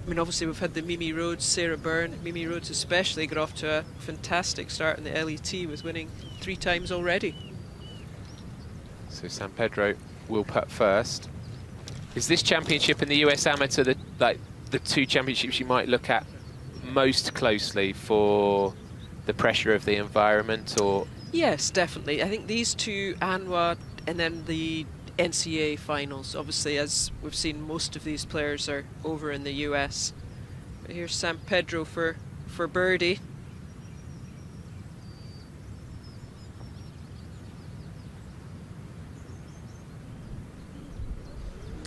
I mean, obviously we've had the Mimi Rhodes, Sarah Byrne. Mimi Rhodes especially got off to a fantastic start in the LET with winning 3 times already. So San Pedro will putt first. Is this championship and the US Amateur the 2 championships you might look at most closely for the pressure of the environment, or? Yes, definitely. I think these 2, ANWA and then the NCAA finals, obviously, as we've seen, most of these players are over in the US. But here's San Pedro for birdie.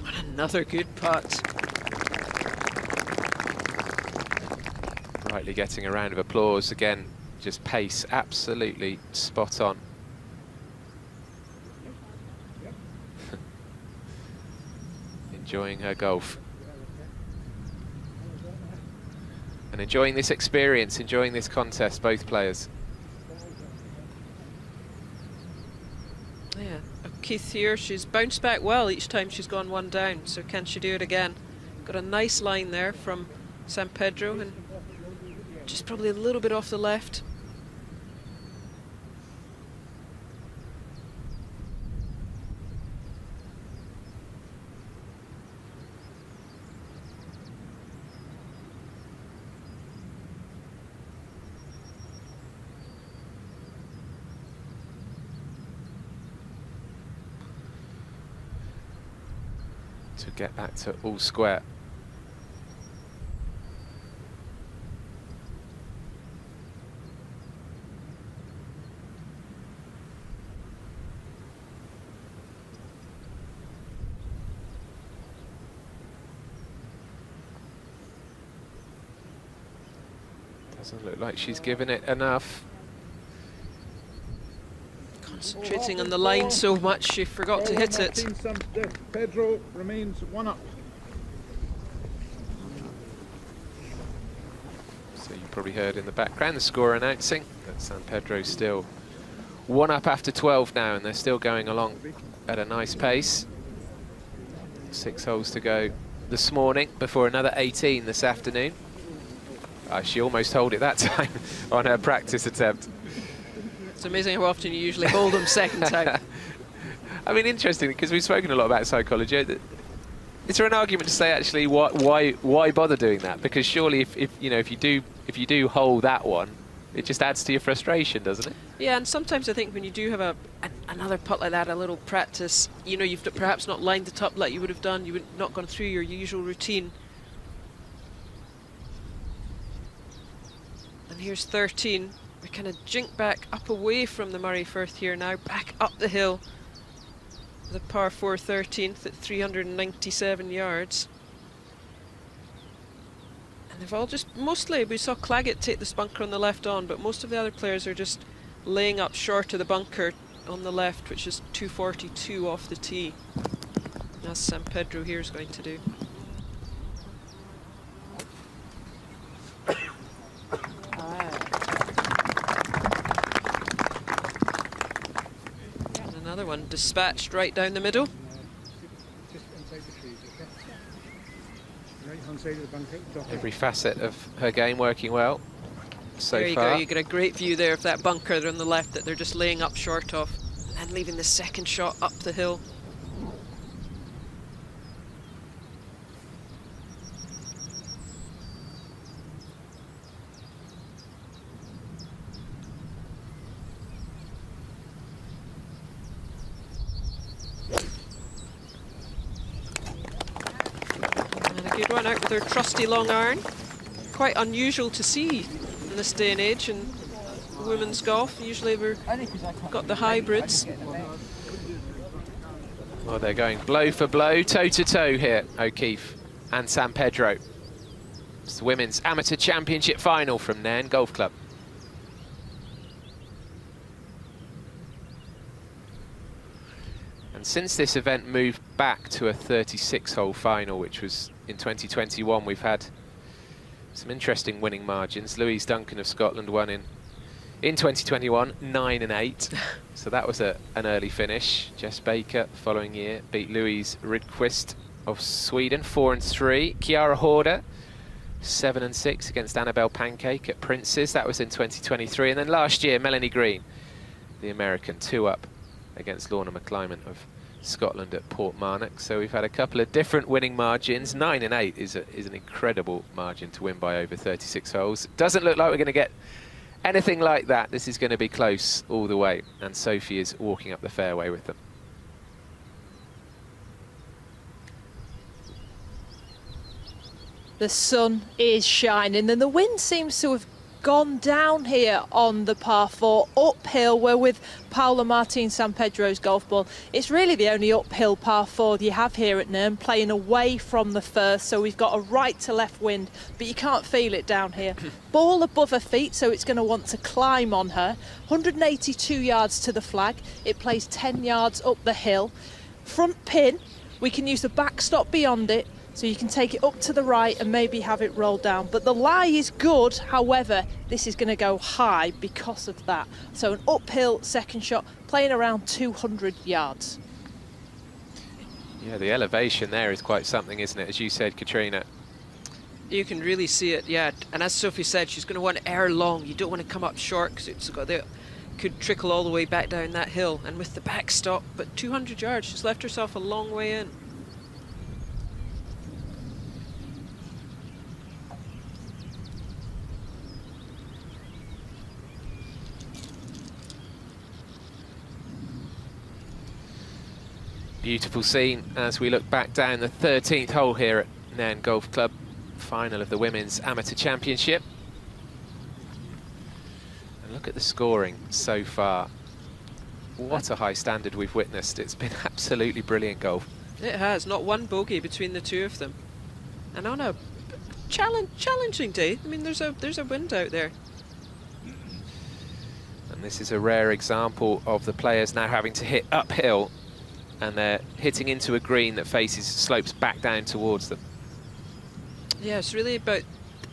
And another good putt. Rightly getting a round of applause again. Just pace absolutely spot on. Enjoying her golf. And enjoying this experience, enjoying this contest, both players. Yeah, Keith here, she's bounced back well each time she's gone 1 down, so can she do it again? Got a nice line there from San Pedro, and just probably a little bit off the left. To get back to all square. Doesn't look like she's given it enough. Concentrating on the line so much she forgot to hit it. Pedro remains 1 up. So you probably heard in the background the score announcing that San Pedro's still 1 up after 12 now, and they're still going along at a nice pace. 6 holes to go this morning before another 18 this afternoon. She almost holed it that time on her practice attempt. It's amazing how often you usually hold them second time. I mean, interesting, because we've spoken a lot about psychology. Is there an argument to say actually why bother doing that? Because surely if you do hold that one, it just adds to your frustration, doesn't it? Yeah, and sometimes I think when you do have another putt like that, a little practice, you know, you've perhaps not lined it up like you would have done, you would not gone through your usual routine. And here's 13. We kind of jink back up away from the Murray Firth here now, back up the hill. The par 4 13th at 397 yards. And they've all just, mostly, we saw Claggett take this bunker on the left on, but most of the other players are just laying up short of the bunker on the left, which is 242 off the tee, as San Pedro here is going to do. And another one dispatched right down the middle. Just inside the trees, okay? Right-hand side of the bunker. Every facet of her game working well so There you far. go, you get a great view there of that bunker there on the left that they're just laying up short of, and then leaving the second shot up the hill. And a good one out with her trusty long iron. Quite unusual to see in this day and age in women's golf. Usually we've got the hybrids. Well, they're going blow for blow, toe to toe here, O'Keefe and San Pedro. It's the Women's Amateur Championship final from Nairn Golf Club. And since this event moved back to a 36-hole final, which was in 2021, we've had some interesting winning margins. Louise Duncan of Scotland won in In 2021, 9 and 8. So that was an early finish. Jess Baker, following year, beat Louise Rydquist of Sweden, 4 and 3. Chiara Horder, 7 and 6 against Annabelle Pancake at Prince's. That was in 2023. And then last year, Melanie Green, the American, 2 up against Lorna McClymont of Scotland at Portmarnock. So we've had a couple of different winning margins. 9 and 8 is an incredible margin to win by over 36 holes. Doesn't look like we're going to get anything like that. This is going to be close all the way, and Sophie is walking up the fairway with them. The sun is shining and the wind seems to have gone down here on the par 4 uphill. We're with Paula Martin San Pedro's golf ball. It's really the only uphill par 4 you have here at Nairn, playing away from the first, so we've got a right to left wind, but you can't feel it down here. Ball above her feet, so it's going to want to climb on her. 182 yards to the flag. It plays 10 yards up the hill. Front pin, we can use the backstop beyond it, so you can take it up to the right and maybe have it roll down. But the lie is good, however, this is going to go high because of that. So an uphill second shot, playing around 200 yards. Yeah, the elevation there is quite something, isn't it? As you said, Katrina. You can really see it, yeah. And as Sophie said, she's going to want to air long. You don't want to come up short because it's got the could trickle all the way back down that hill. And with the backstop, but 200 yards, she's left herself a long way in. Beautiful scene as we look back down the 13th hole here at Nairn Golf Club, final of the Women's Amateur Championship. And look at the scoring so far. What a high standard we've witnessed. It's been absolutely brilliant golf. It has, not one bogey between the two of them. And on a challenging day, I mean, there's a wind out there. And this is a rare example of the players now having to hit uphill, and they're hitting into a green that faces slopes back down towards them. Yeah, it's really about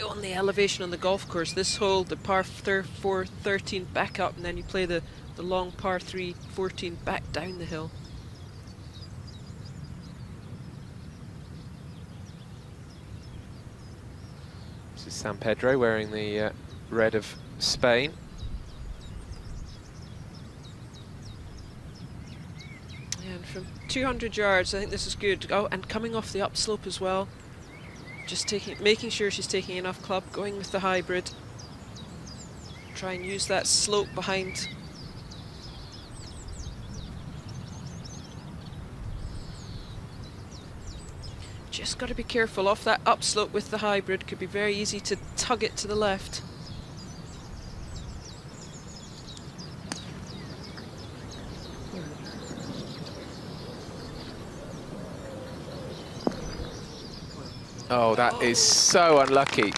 on the elevation on the golf course. This hole, the par 4 13 back up, and then you play the long par 3 14 back down the hill. This is San Pedro wearing the red of Spain. And from 200 yards, I think this is good. Oh, and coming off the upslope as well. Just making sure she's taking enough club, going with the hybrid. Try and use that slope behind. Just got to be careful off that upslope with the hybrid. Could be very easy to tug it to the left. Oh, that is so unlucky.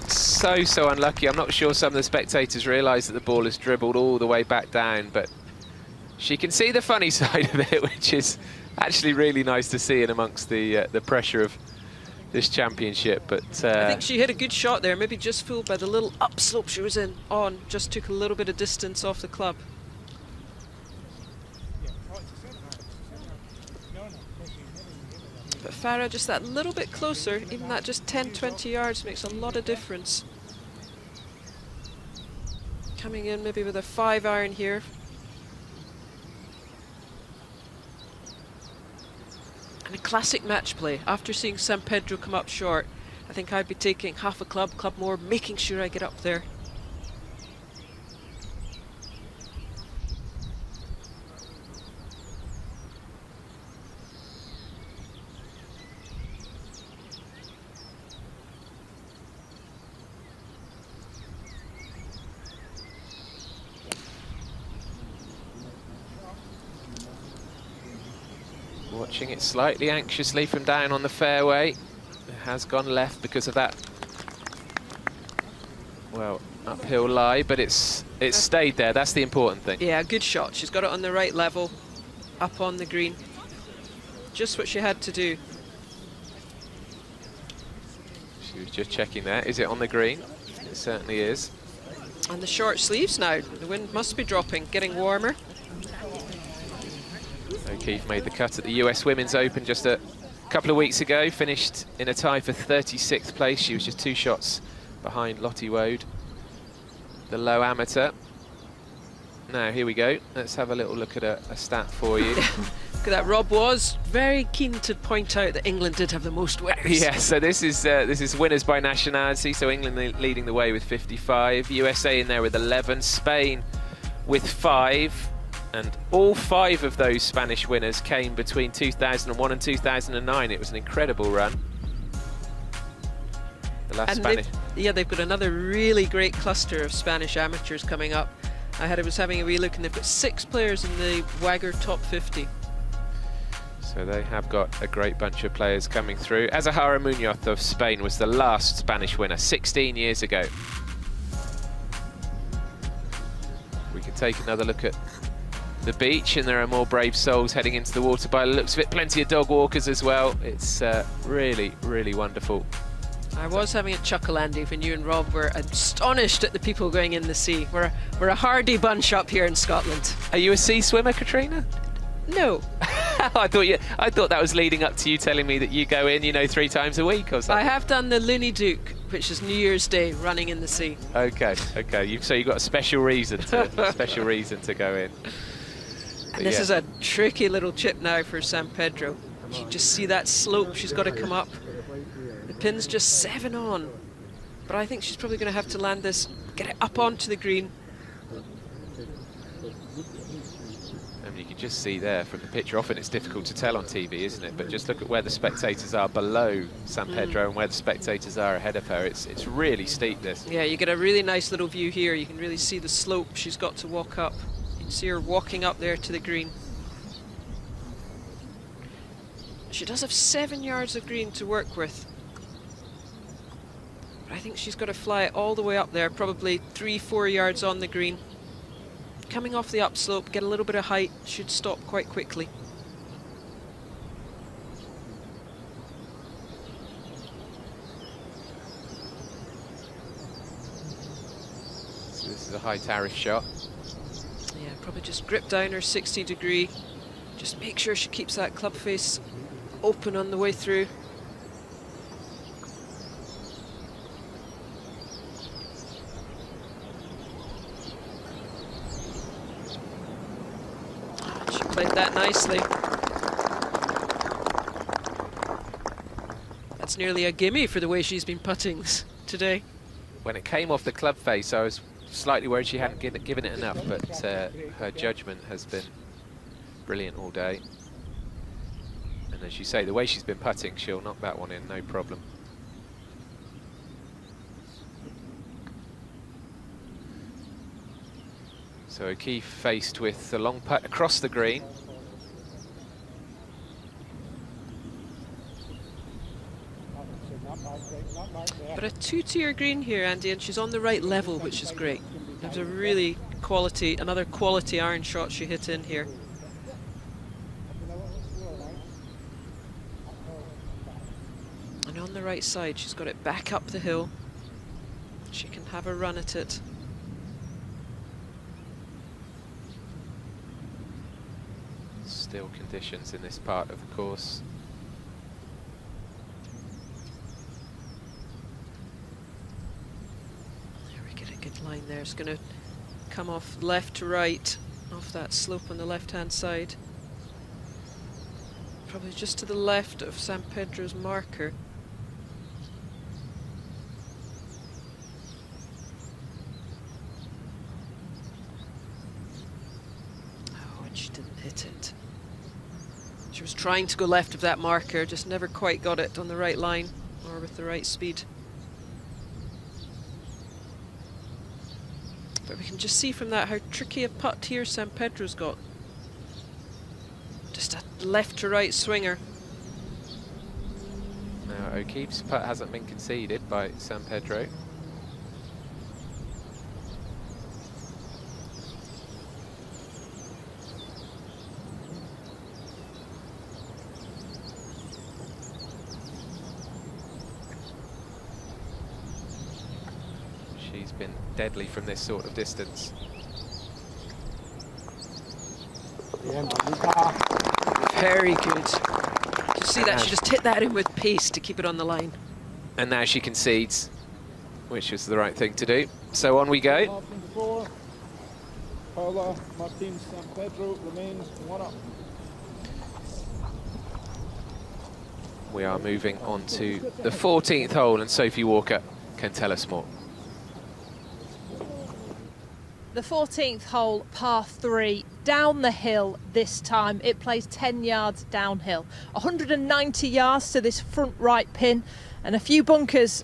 So unlucky. I'm not sure some of the spectators realise that the ball has dribbled all the way back down, but she can see the funny side of it, which is actually really nice to see in amongst the pressure of this championship. But I think she hit a good shot there, maybe just fooled by the little upslope she was on, just took a little bit of distance off the club. But Farah just that little bit closer, even that just 10-20 yards makes a lot of difference. Coming in maybe with a 5-iron here. And a classic match play. After seeing San Pedro come up short, I think I'd be taking half a club more, making sure I get up there. watching it slightly anxiously from down on the fairway. It has gone left because of that, well, uphill lie, but it's stayed there. That's the important thing. Yeah, good shot. She's got it on the right level, up on the green. Just what she had to do. She was just checking there. Is it on the green? It certainly is. On the short sleeves now. The wind must be dropping, getting warmer. O'Keefe made the cut at the US Women's Open just a couple of weeks ago, finished in a tie for 36th place. She was just 2 shots behind Lottie Woad, the low amateur. Now, here we go. Let's have a little look at a stat for you. Look at that. Rob was very keen to point out that England did have the most winners. Yeah, so this is winners by nationality. So England leading the way with 55, USA in there with 11, Spain with 5, and all 5 of those Spanish winners came between 2001 and 2009. It was an incredible run. The last Spanish. They've got another really great cluster of Spanish amateurs coming up. I was having a wee look, and they've got 6 players in the Wagger top 50. So they have got a great bunch of players coming through. Azahara Munoz of Spain was the last Spanish winner 16 years ago. We can take another look at the beach, and there are more brave souls heading into the water by the looks of it. Plenty of dog walkers as well. It's really, really wonderful. I was having a chuckle, Andy, when you and Rob were astonished at the people going in the sea. We're a hardy bunch up here in Scotland. Are you a sea swimmer, Katrina? No. I thought that was leading up to you telling me that you go in, 3 times a week or something. I have done the Looney Duke, which is New Year's Day, running in the sea. Okay. So you've got a special reason to go in. And this is a tricky little chip now for San Pedro. You just see that slope she's got to come up. The pin's just 7 on. But I think she's probably going to have to land this, get it up onto the green. And you can just see there from the picture. Often it's difficult to tell on TV, isn't it? But just look at where the spectators are below San Pedro and where the spectators are ahead of her. It's really steep, this. Yeah, you get a really nice little view here. You can really see the slope she's got to walk up. You can see her walking up there to the green. She does have 7 yards of green to work with. But I think she's got to fly it all the way up there, probably 3-4 yards on the green. Coming off the upslope, get a little bit of height, should stop quite quickly. So this is a high tariff shot. Yeah, probably just grip down her 60 degree. Just make sure she keeps that club face open on the way through. Played that nicely. That's nearly a gimme for the way she's been putting today. When it came off the club face, I was slightly worried she hadn't given it enough, but her judgment has been brilliant all day. And as you say, the way she's been putting, she'll knock that one in, no problem. So O'Keefe faced with the long putt across the green. But a 2-tier green here, Andy, and she's on the right level, which is great. There's a really another quality iron shot she hit in here. And on the right side, she's got it back up the hill. She can have a run at it. Still conditions in this part of the course. There we get a good line there. It's going to come off left to right, off that slope on the left-hand side. Probably just to the left of San Pedro's marker. Oh, and she didn't hit it. She was trying to go left of that marker, just never quite got it on the right line or with the right speed. But we can just see from that how tricky a putt here San Pedro's got. Just a left to right swinger. Now O'Keefe's putt hasn't been conceded by San Pedro. She's been deadly from this sort of distance. Very good. You see that? She just hit that in with pace to keep it on the line. And now she concedes, which is the right thing to do. So on we go. Paula Martin San Pedro remains 1 up. We are moving on to the 14th hole, and Sophie Walker can tell us more. The 14th hole, par 3, down the hill this time. It plays 10 yards downhill. 190 yards to this front right pin, and a few bunkers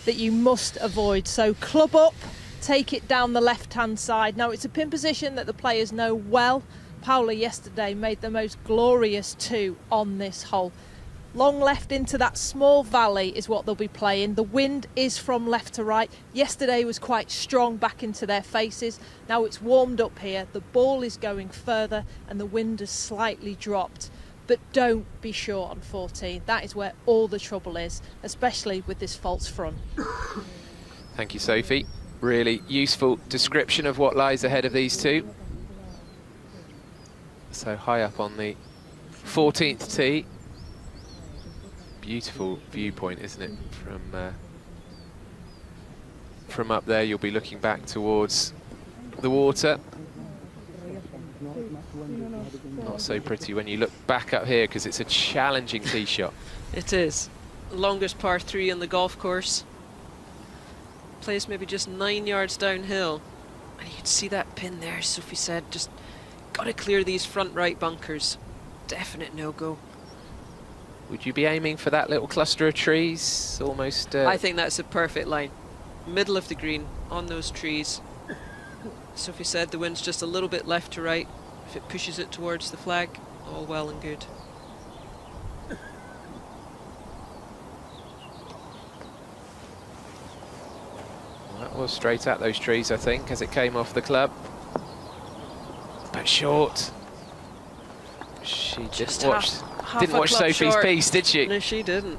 that you must avoid. So club up, take it down the left-hand side. Now, it's a pin position that the players know well. Paula yesterday made the most glorious 2 on this hole. Long left into that small valley is what they'll be playing. The wind is from left to right. Yesterday was quite strong back into their faces. Now it's warmed up here. The ball is going further and the wind has slightly dropped. But don't be short on 14. That is where all the trouble is, especially with this false front. Thank you, Sophie. Really useful description of what lies ahead of these two. So high up on the 14th tee. Beautiful viewpoint, isn't it? From up there, you'll be looking back towards the water. Not so pretty when you look back up here, because it's a challenging tee shot. It is. Longest par 3 on the golf course. Plays maybe just 9 yards downhill. And you can see that pin there, Sophie said. Just got to clear these front right bunkers. Definite no-go. Would you be aiming for that little cluster of trees, almost? I think that's a perfect line. Middle of the green, on those trees. Sophie said the wind's just a little bit left to right. If it pushes it towards the flag, all well and good. That was straight at those trees, I think, as it came off the club. But short. She Just didn't watch Sophie's short. piece, did she? No, she didn't.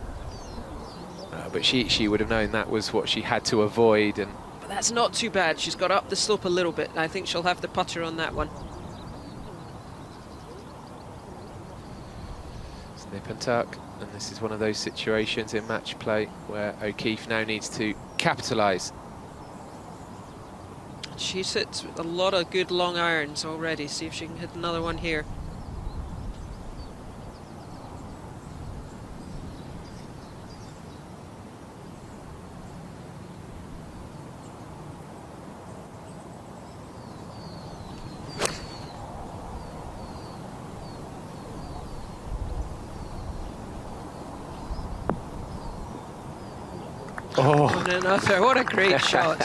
But she would have known that was what she had to avoid. And But that's not too bad. She's got up the slope a little bit, and I think she'll have the putter on that one. snip and tuck. And this is one of those situations in match play where O'Keefe now needs to capitalise. She sits with a lot of good long irons already. See if she can hit another one here. Oh, And another, what a great shot.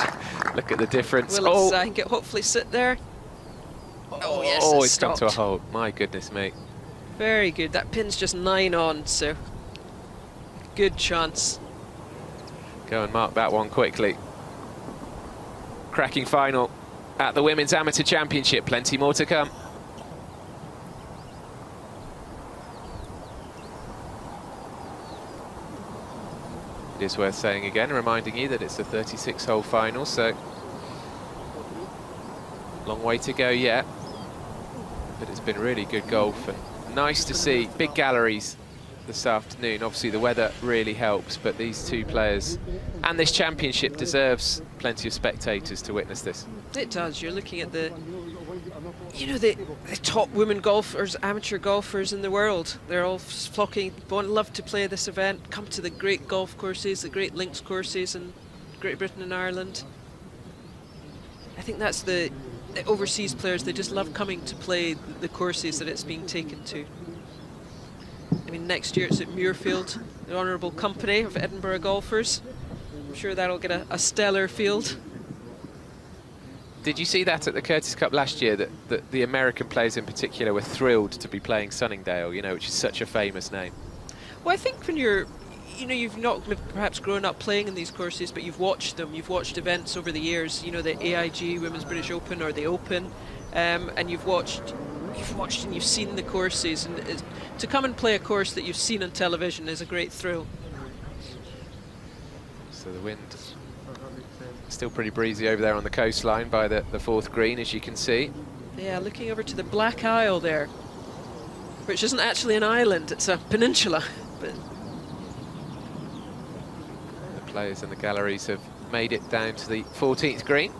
Look at the difference. Will it sank it hopefully sit there? Oh yes, oh, it's it's come to a stopped. hole. My goodness me. Very good. That pin's just 9 on, so good chance. Go and mark that one quickly. Cracking final at the Women's Amateur Championship. Plenty more to come. It is worth saying again, reminding you that it's a 36-hole final, so long way to go yet. But it's been really good golf and nice to see big galleries this afternoon. Obviously the weather really helps, but these two players and this championship deserves plenty of spectators to witness this. It does. You're looking at the, you know, the top women golfers, amateur golfers in the world. They're all flocking, love to play this event, come to the great golf courses, the great links courses in Great Britain and Ireland. I think that's the overseas players, they just love coming to play the courses that it's being taken to. I mean, next year it's at Muirfield, the Honourable Company of Edinburgh golfers. I'm sure that'll get a stellar field. Did you see that at the Curtis Cup last year, that the American players in particular were thrilled to be playing Sunningdale, you know, which is such a famous name? Well, I think when you're, you know, you've not perhaps grown up playing in these courses, but you've watched them, you've watched events over the years, you know, the AIG Women's British Open or the Open, and you've watched and you've seen the courses, and to come and play a course that you've seen on television is a great thrill. So the wind Still pretty breezy over there on the coastline by the fourth green, as you can see. Yeah, looking over to the Black Isle there, which isn't actually an island, it's a peninsula. But the players in the galleries have made it down to the 14th green.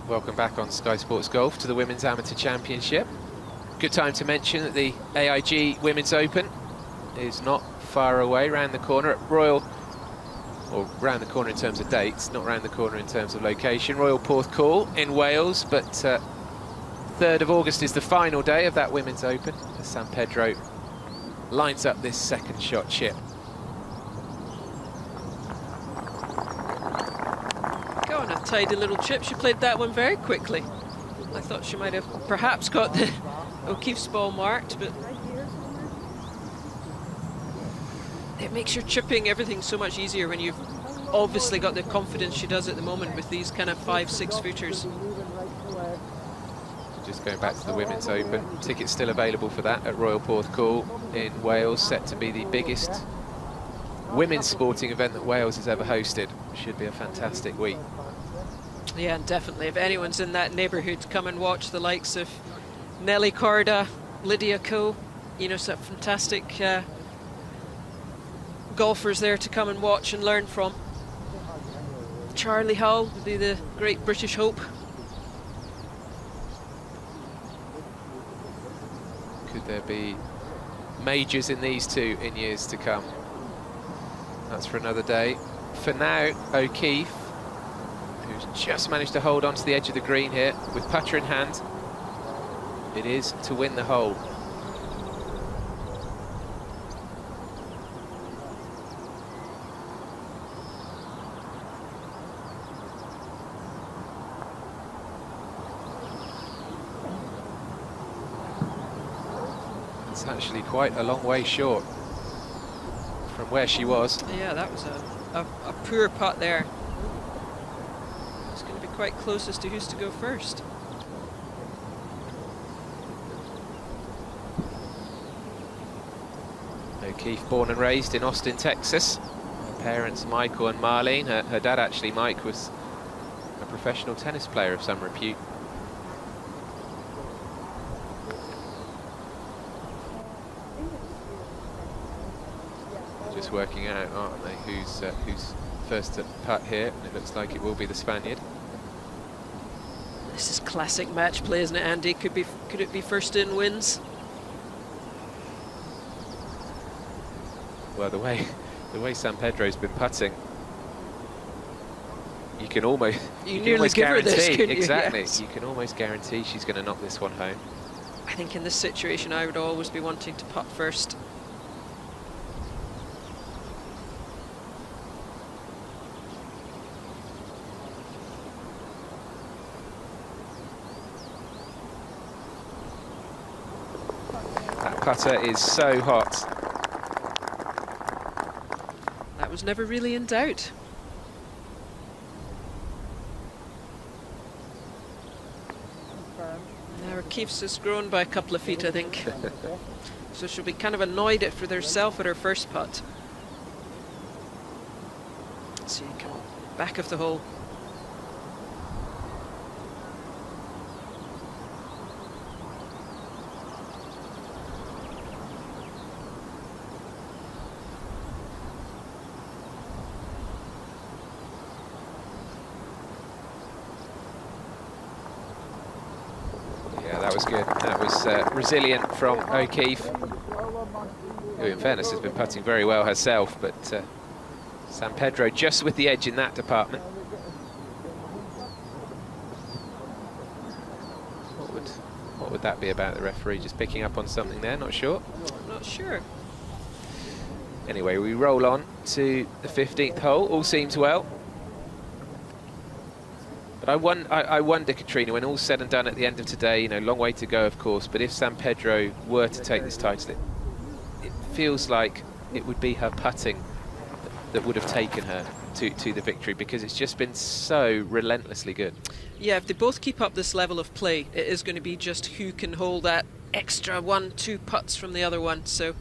Welcome back on Sky Sports Golf to the Women's Amateur Championship. Good time to mention that the AIG Women's Open is not far away, round the corner at Royal, or round the corner in terms of dates, not round the corner in terms of location. Royal Porthcawl in Wales, but 3rd of August is the final day of that Women's Open as San Pedro lines up this second shot chip. a tidy little chip. She played that one very quickly. I thought she might have perhaps got the O'Keefe's ball marked, but it makes your chipping everything so much easier when you've obviously got the confidence she does at the moment with these kind of 5-6 footers. Just going back to the Women's Open, tickets still available for that at Royal Porthcawl in Wales, set to be the biggest women's sporting event that Wales has ever hosted. Should be a fantastic week. Yeah, and definitely, if anyone's in that neighbourhood, come and watch the likes of Nelly Corda, Lydia Ko, you know, some fantastic golfers there to come and watch and learn from. Charlie Hull will be the great British hope. Could there be majors in these two in years to come? That's for another day. For now, O'Keefe, who's just managed to hold on to the edge of the green here with putter in hand. It is to win the hole. It's actually quite a long way short from where she was. Yeah, that was a poor putt there. It's going to be quite close as to who's to go first. O'Keefe, born and raised in Austin, Texas. Her parents, Michael and Marlene. Her dad, actually, Mike, was a professional tennis player of some repute. Just working out, aren't they, who's first to putt here, and it looks like it will be the Spaniard. This is classic match play, isn't it, Andy? Could it be first in wins? Well, the way San Pedro's been putting, you can almost guarantee this, exactly. Yes. You can almost guarantee she's going to knock this one home. I think in this situation, I would always be wanting to putt first. That putter is so hot. That was never really in doubt. Now O'Keefe's has grown by a couple of feet, I think. So she'll be kind of annoyed at herself at her first putt. So you come back of the hole. That was good. That was resilient from O'Keefe, who in fairness has been putting very well herself, but San Pedro just with the edge in that department. What would that be about? The referee just picking up on something there? Not sure. I'm not sure. Anyway, we roll on to the 15th hole. All seems well. But I wonder, Katrina, when all's said and done at the end of today, you know, long way to go, of course, but if San Pedro were to take this title, it feels like it would be her putting that would have taken her to the victory, because it's just been so relentlessly good. Yeah, if they both keep up this level of play, it is going to be just who can hold that extra 1-2 putts from the other one. So,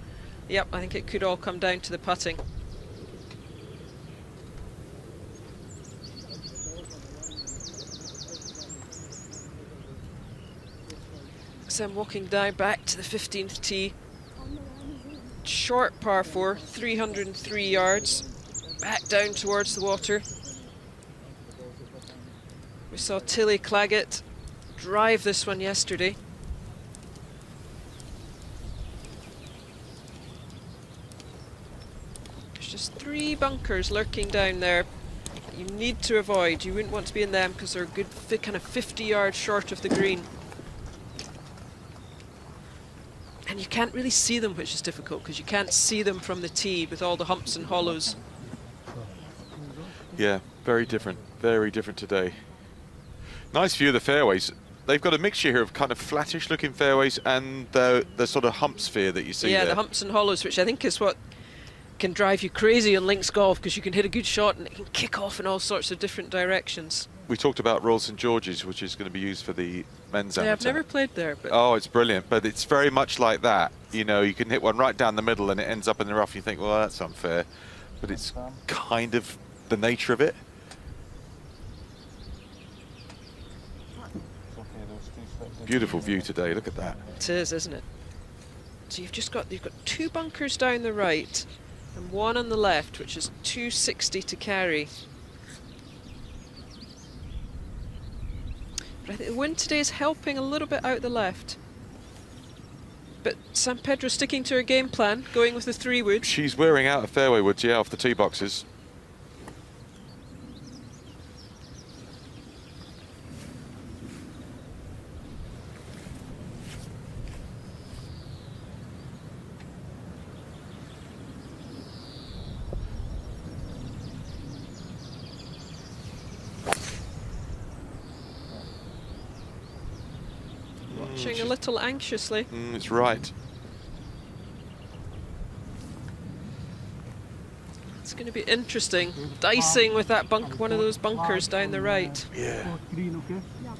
yep, I think it could all come down to the putting. So I'm walking down back to the 15th tee. Short par 4, 303 yards. Back down towards the water. We saw Tilly Claggett drive this one yesterday. There's just 3 bunkers lurking down there that you need to avoid. You wouldn't want to be in them because they're a good kind of 50 yards short of the green. And you can't really see them, which is difficult, because you can't see them from the tee with all the humps and hollows. Yeah, very different today. Nice view of the fairways. They've got a mixture here of kind of flattish looking fairways and the sort of hump sphere that you see Yeah, there. the humps and hollows, which I think is what can drive you crazy on links golf, because you can hit a good shot and it can kick off in all sorts of different directions. We talked about Royal St George's, which is going to be used for the men's amateur. Yeah, I've never played there, but Oh, it's brilliant, but it's very much like that. You know, you can hit one right down the middle and it ends up in the rough, and you think, well, that's unfair. But it's kind of the nature of it. Beautiful view today, look at that. it is, isn't it? So you've got 2 bunkers down the right and 1 on the left, which is 260 to carry. But I think the wind today is helping a little bit out the left. But San Pedro sticking to her game plan, going with the 3-wood. She's wearing out a fairway wood, yeah, off the tee boxes. Watching a little anxiously. It's right. It's going to be interesting. Dicing with that one of those bunkers down the right. Yeah. And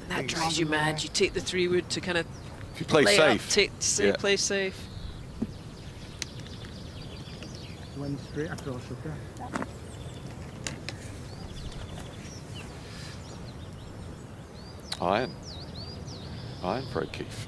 that drives you mad. You take the 3-wood to kind of If you play lay safe. up, play safe. Wind straight across, okay? Iron for O'Keefe.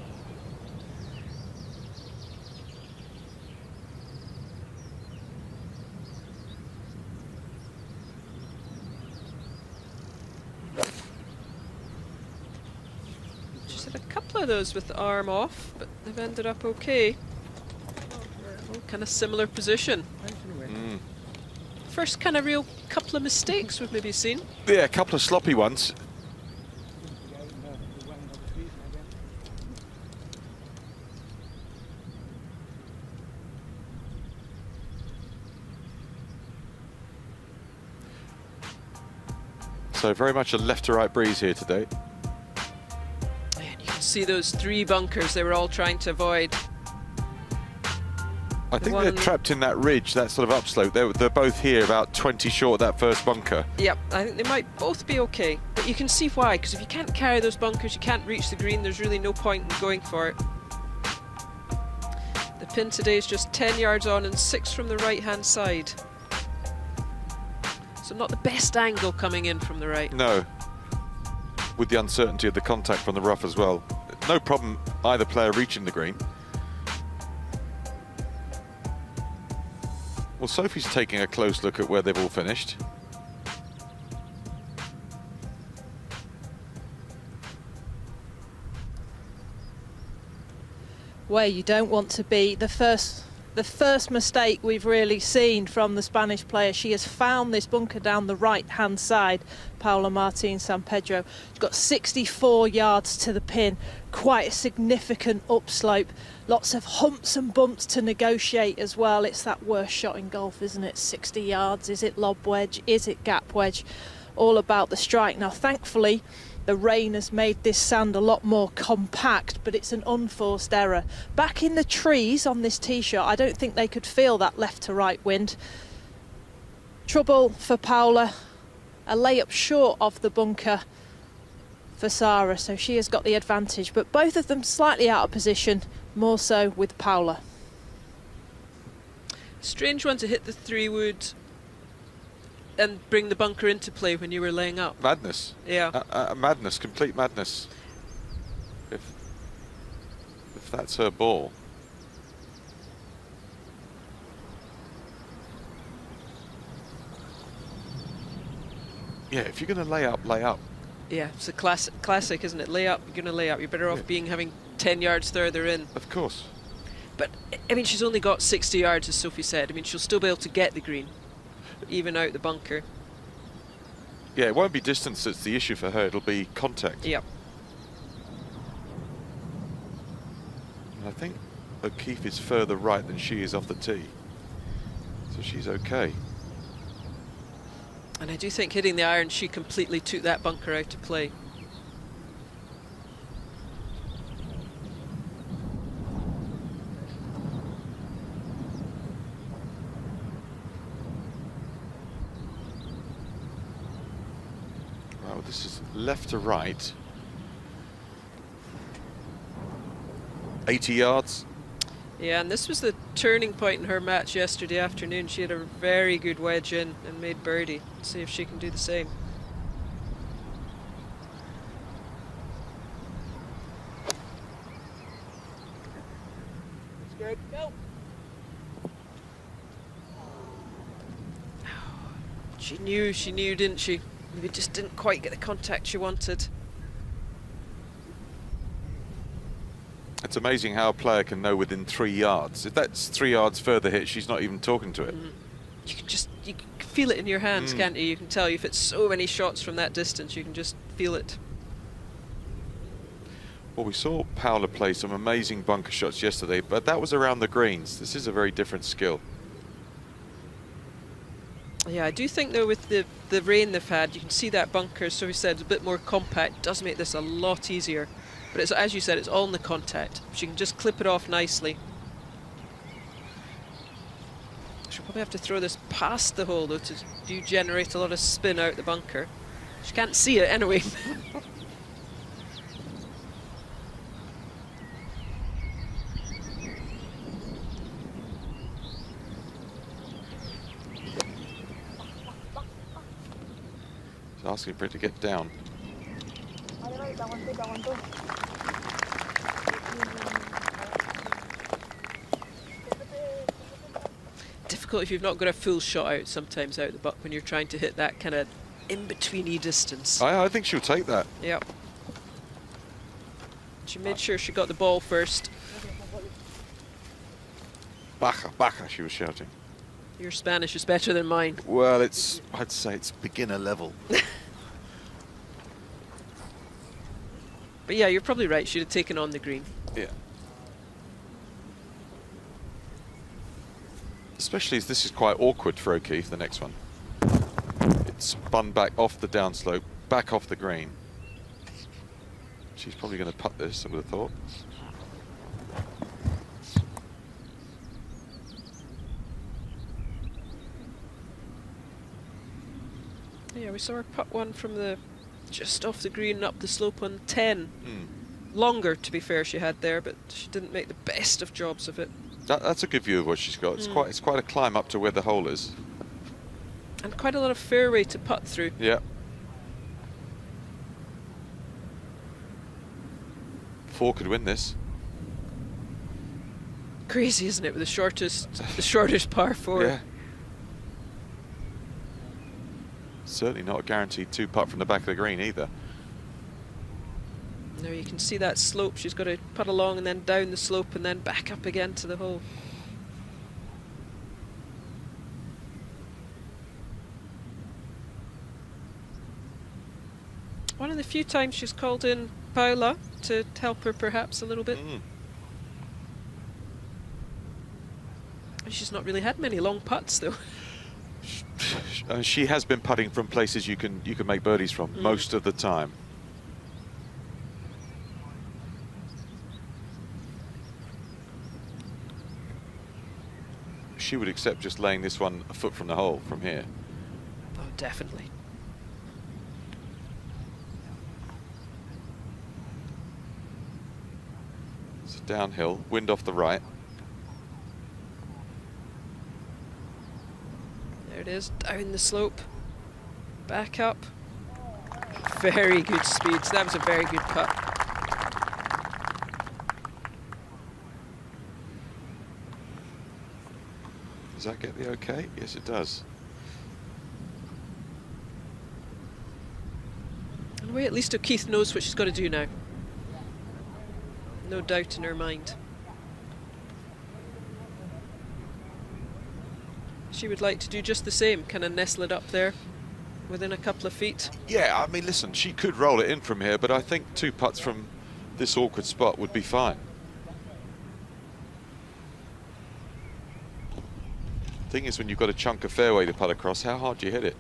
She's had a couple of those with the arm off, but they've ended up okay. Oh, kind of similar position. First kind of real couple of mistakes we've maybe seen. Yeah, a couple of sloppy ones. So very much a left to right breeze here today. And you can see those 3 bunkers they were all trying to avoid. I think they're trapped in that ridge, that sort of upslope. They're both here about 20 short of that first bunker. Yep, I think they might both be okay. But you can see why, because if you can't carry those bunkers, you can't reach the green, there's really no point in going for it. The pin today is just 10 yards on and 6 from the right-hand side. So not the best angle coming in from the right. No, with the uncertainty of the contact from the rough as well. No problem either player reaching the green. Well, Sophie's taking a close look at where they've all finished. Where you don't want to be. The first mistake we've really seen from the Spanish player. She has found this bunker down the right-hand side, Paula Martin San Pedro. She's got 64 yards to the pin, quite a significant upslope. Lots of humps and bumps to negotiate as well. It's that worst shot in golf, isn't it? 60 yards, is it lob wedge, is it gap wedge? all about the strike. Now, thankfully, the rain has made this sand a lot more compact, but it's an unforced error. Back in the trees on this tee shot, I don't think they could feel that left to right wind. Trouble for Paula, a layup short of the bunker for Sarah, so she has got the advantage, but both of them slightly out of position, more so with Paula. Strange one to hit the 3-wood and bring the bunker into play when you were laying up. Madness. Yeah. Madness, complete madness. If that's her ball. Yeah, if you're going to lay up, lay up. Yeah, it's a classic, isn't it? Lay up, you're going to lay up. You're better off having 10 yards further in. Of course. But, I mean, she's only got 60 yards, as Sophie said. I mean, she'll still be able to get the green, even out the bunker. Yeah, it won't be distance that's the issue for her. It'll be contact. Yep. And I think O'Keefe is further right than she is off the tee. So she's okay. And I do think hitting the iron, she completely took that bunker out of play. Well, this is left to right. 80 yards. Yeah, and this was the turning point in her match yesterday afternoon. She had a very good wedge in and made birdie. Let's see if she can do the same. It's good. Go. She knew, didn't she? Maybe just didn't quite get the contact she wanted. It's amazing how a player can know within 3 yards. If that's 3 yards further hit, she's not even talking to it. You can feel it in your hands, can't you? You can tell if it's so many shots from that distance, you can just feel it. Well, we saw Paula play some amazing bunker shots yesterday, but that was around the greens. This is a very different skill. Yeah, I do think though with the rain they've had, you can see that bunker, so we said, a bit more compact. It does make this a lot easier. But it's, as you said, it's all in the contact. She can just clip it off nicely. She'll probably have to throw this past the hole though to do generate a lot of spin out the bunker. She can't see it anyway. She's asking for it to get down. Difficult if you've not got a full shot out sometimes out the buck when you're trying to hit that kind of in-betweeny distance. I think she'll take that. Yep. She made sure she got the ball first. Baja, Baja, she was shouting. Your Spanish is better than mine. Well, I'd say it's beginner level. But yeah, you're probably right. She'd have taken on the green. Yeah. Especially as this is quite awkward for O'Keefe, the next one. It's spun back off the downslope, back off the green. She's probably going to putt this, I would have thought. Yeah, we saw her putt one from the just off the green up the slope on 10. Longer, to be fair, she had there, but she didn't make the best of jobs of it. That's a good view of what she's got. It's quite a climb up to where the hole is. And quite a lot of fairway to putt through. Yeah. 4 could win this. Crazy, isn't it, with the shortest par 4. Yeah. Certainly not a guaranteed 2 putt from the back of the green either. Now you can see that slope. She's got to putt along and then down the slope and then back up again to the hole. One of the few times she's called in Paula to help her perhaps a little bit. She's not really had many long putts though. She has been putting from places you can make birdies from most of the time. She would accept just laying this one a foot from the hole from here. Oh, definitely. It's downhill, wind off the right. There it is, down the slope, back up. Very good speeds. That was a very good putt. Does that get the okay? Yes, it does. In a way, at least O'Keefe knows what she's got to do now. No doubt in her mind. She would like to do just the same, kind of nestle it up there within a couple of feet. Yeah, I mean, listen, she could roll it in from here, but I think 2 putts from this awkward spot would be fine. Thing is, when you've got a chunk of fairway to putt across, how hard do you hit it?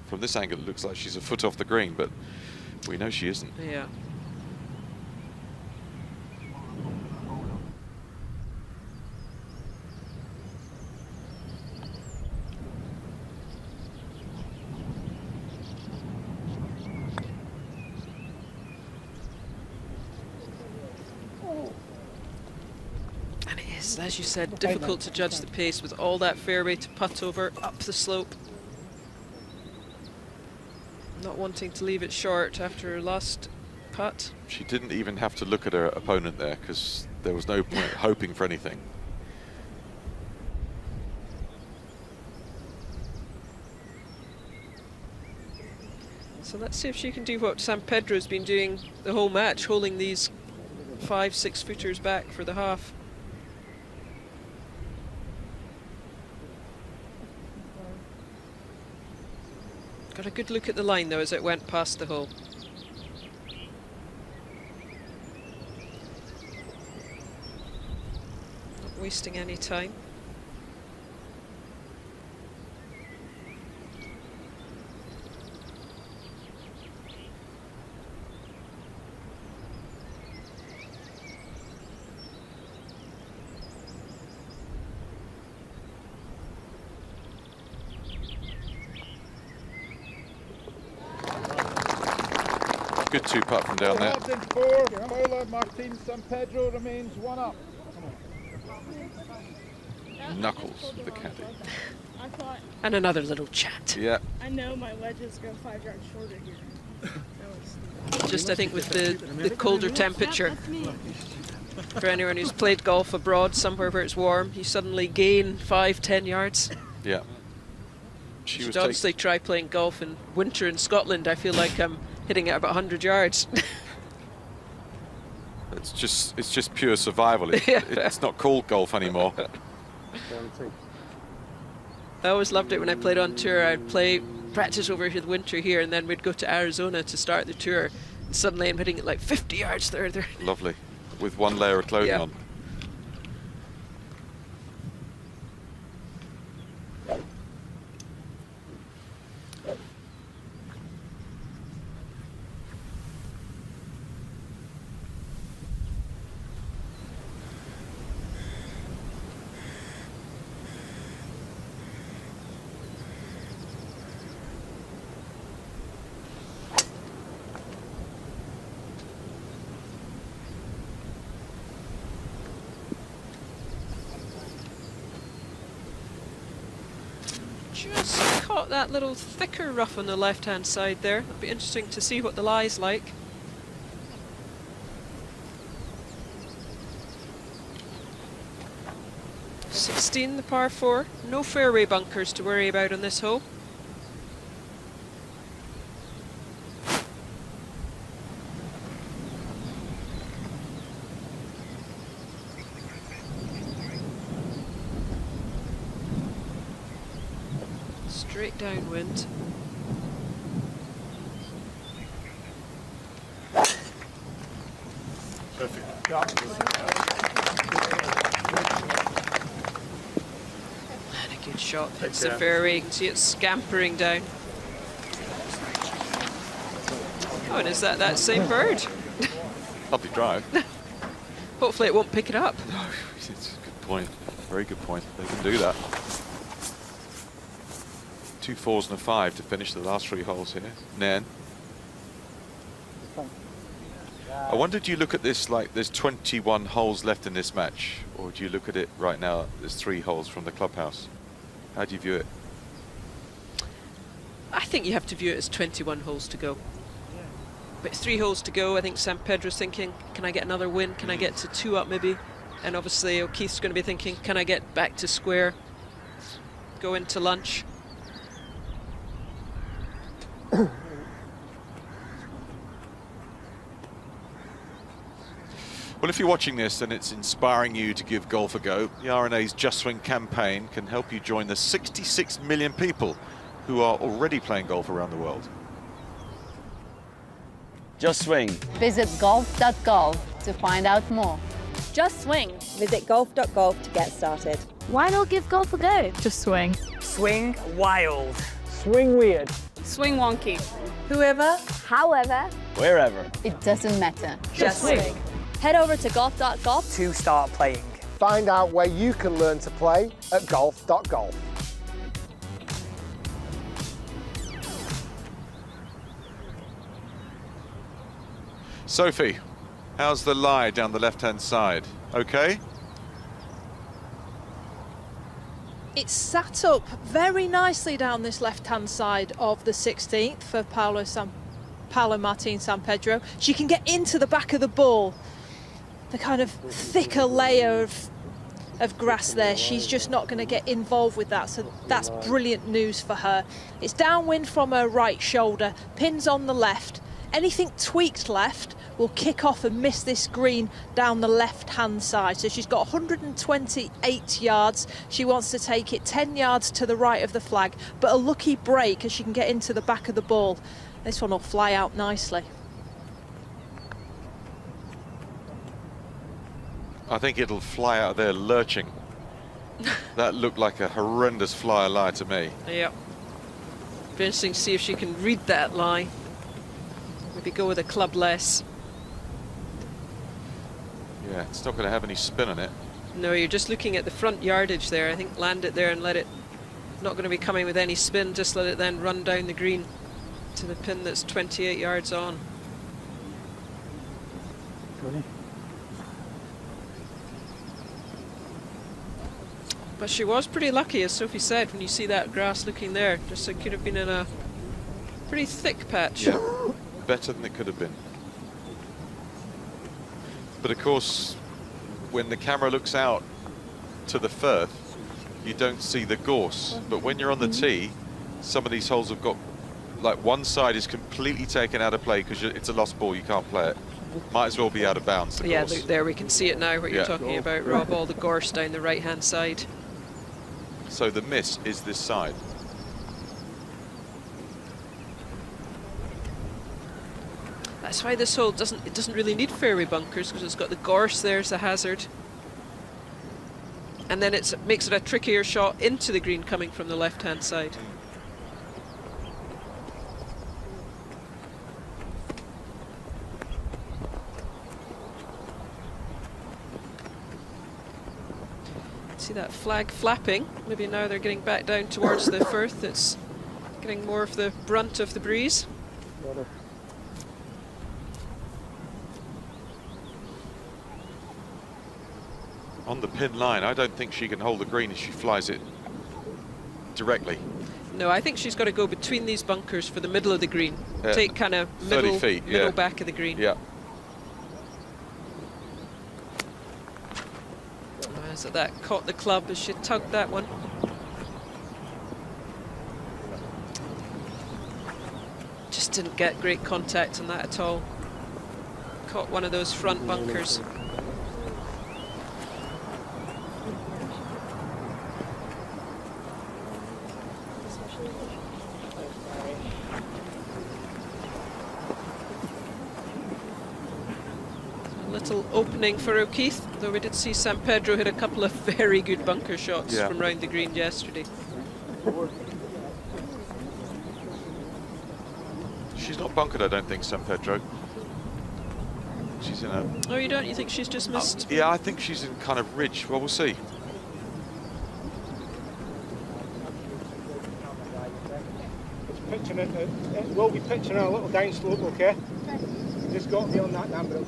From this angle, it looks like she's a foot off the green, but we know she isn't. Yeah. And it is, as you said, difficult to judge the pace with all that fairway to putt over up the slope. Not wanting to leave it short after her last putt. She didn't even have to look at her opponent there because there was no point hoping for anything. So let's see if she can do what San Pedro's been doing the whole match, holding these 5-6 footers back for the half. Got a good look at the line though as it went past the hole. Not wasting any time. Good 2 putt from down there. In 4, Paula Martin San Pedro remains 1 up. Knuckles, the caddy. I thought, And another little chat. Yeah. I know my wedges go 5 yards shorter here. Just I think with the colder temperature. For anyone who's played golf abroad, somewhere where it's warm, you suddenly gain 5-10 yards. Yeah. She should obviously try playing golf in winter in Scotland. I feel like I'm hitting it about 100 yards. It's just pure survival. It's not called golf anymore. I always loved it when I played on tour. I'd practice over the winter here, and then we'd go to Arizona to start the tour. And suddenly I'm hitting it like 50 yards further. Lovely. With 1 layer of clothing on. Just caught that little thicker rough on the left-hand side there. It'll be interesting to see what the lie's like. (16) the par 4. No fairway bunkers to worry about on this hole. Straight downwind. shot hits the fairway. You can see it scampering down. Oh, and is that same bird? Lovely drive. Hopefully it won't pick it up. No, it's a good point. Very good point. They can do that. 2 4s and a 5 to finish the last 3 holes here. Nairn. I wonder, do you look at this like there's 21 holes left in this match, or do you look at it right now, there's 3 holes from the clubhouse? How do you view it? I think you have to view it as 21 holes to go. But 3 holes to go. I think San Pedro's thinking, can I get another win? Can I get to 2 up maybe? And obviously O'Keefe's going to be thinking, can I get back to square? Go into lunch. Well, if you're watching this and it's inspiring you to give golf a go, the R&A's Just Swing campaign can help you join the 66 million people who are already playing golf around the world. Just Swing. Visit golf.golf to find out more. Just swing. Visit golf.golf to get started. Why not give golf a go? Just swing. Swing wild. Swing weird. Swing wonky. Whoever, However, Wherever. It doesn't matter. just swing. head over to golf.golf To start playing. Find out where you can learn to play at golf.golf. Sophie, how's the lie down the left-hand side? Okay? It's sat up very nicely down this left-hand side of the 16th for Paolo Martin San Pedro. She can get into the back of the ball. The kind of thicker layer of grass there, she's just not going to get involved with that, so that's brilliant news for her. It's downwind from her right shoulder, pins on the left. Anything tweaked left will kick off and miss this green down the left-hand side. So she's got 128 yards. She wants to take it 10 yards to the right of the flag, but a lucky break as she can get into the back of the ball. This one will fly out nicely. I think it'll fly out of there lurching. That looked like a horrendous flyer lie to me. Yep. Be interesting to see if she can read that lie. Maybe go with a club less. Yeah, it's not going to have any spin on it. No, you're just looking at the front yardage there. I think land it there and let it, not going to be coming with any spin, just let it then run down the green to the pin that's 28 yards on. But she was pretty lucky, as Sophie said, when you see that grass looking there. Just it could have been in a pretty thick patch. Yeah, better than it could have been. But of course, when the camera looks out to the Firth, you don't see the gorse. But when you're on the tee, some of these holes have got, like one side is completely taken out of play because it's a lost ball, you can't play it. Might as well be out of bounds, the Yeah, gorse. there we can see it now, what you're Yeah. talking about, Rob, all the gorse down the right-hand side. So the miss is this side. That's why this hole doesn't really need fairway bunkers, because it's got the gorse there as a hazard. And then it makes it a trickier shot into the green coming from the left-hand side. See that flag flapping? Maybe now they're getting back down towards the Firth. It's getting more of the brunt of the breeze. On the pin line, I don't think she can hold the green if she flies it directly. No, I think she's got to go between these bunkers for the middle of the green. Take kind of 30 middle, feet, middle yeah. back of the green. Yeah. So that caught the club as she tugged that one. Just didn't get great contact on that at all. Caught one of those front bunkers. Little opening for O'Keefe, though we did see San Pedro hit a couple of very good bunker shots from round the green yesterday. She's not bunkered, I don't think, San Pedro. She's in a... Oh, you don't? You think she's just missed? Yeah, I think she's in kind of ridge. Well, we'll see. It's pitching it will be pitching a little down slope, okay? Just got to be on that number.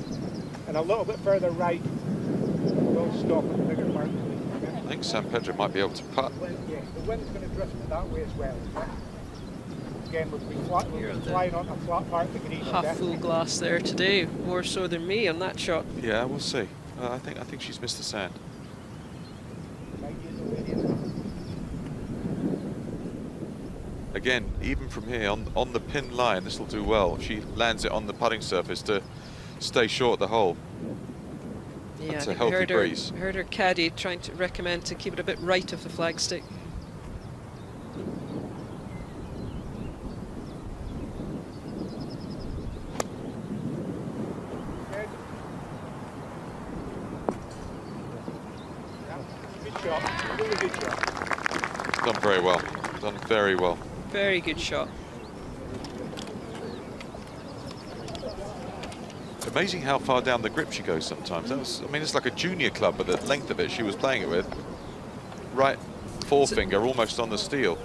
And a little bit further right, we'll stop at the bigger part. I think San Pedro might be able to putt. Yeah, the wind's going to drift it that way as well. Okay? Again, we'll be flying on a flat part of the green. Half full glass there today, more so than me on that shot. Yeah, we'll see. I think she's missed the sand. Again, even from here on the pin line, this will do well. She lands it on the putting surface to stay short the hole. Yeah, That's I a think healthy breeze. Heard her caddy trying to recommend to keep it a bit right of the flagstick. Good shot, really good shot. Done very well. Done very well. Very good shot. Amazing how far down the grip she goes sometimes. That was, I mean, it's like a junior club, but the length of it she was playing it with. Right forefinger almost on the steel.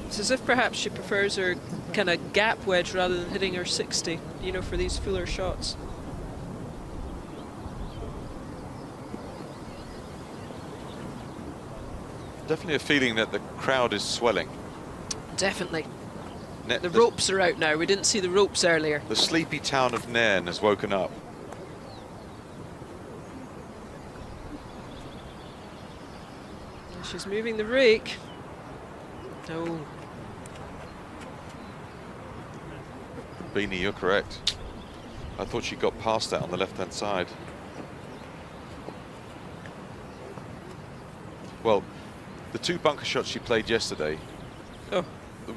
It's as if perhaps she prefers her kind of gap wedge rather than hitting her 60, you know, for these fuller shots. Definitely a feeling that the crowd is swelling. Definitely. The ropes are out now. We didn't see the ropes earlier. The sleepy town of Nairn has woken up. She's moving the rake. Oh. Beanie, you're correct. I thought she got past that on the left-hand side. Well, the two bunker shots she played yesterday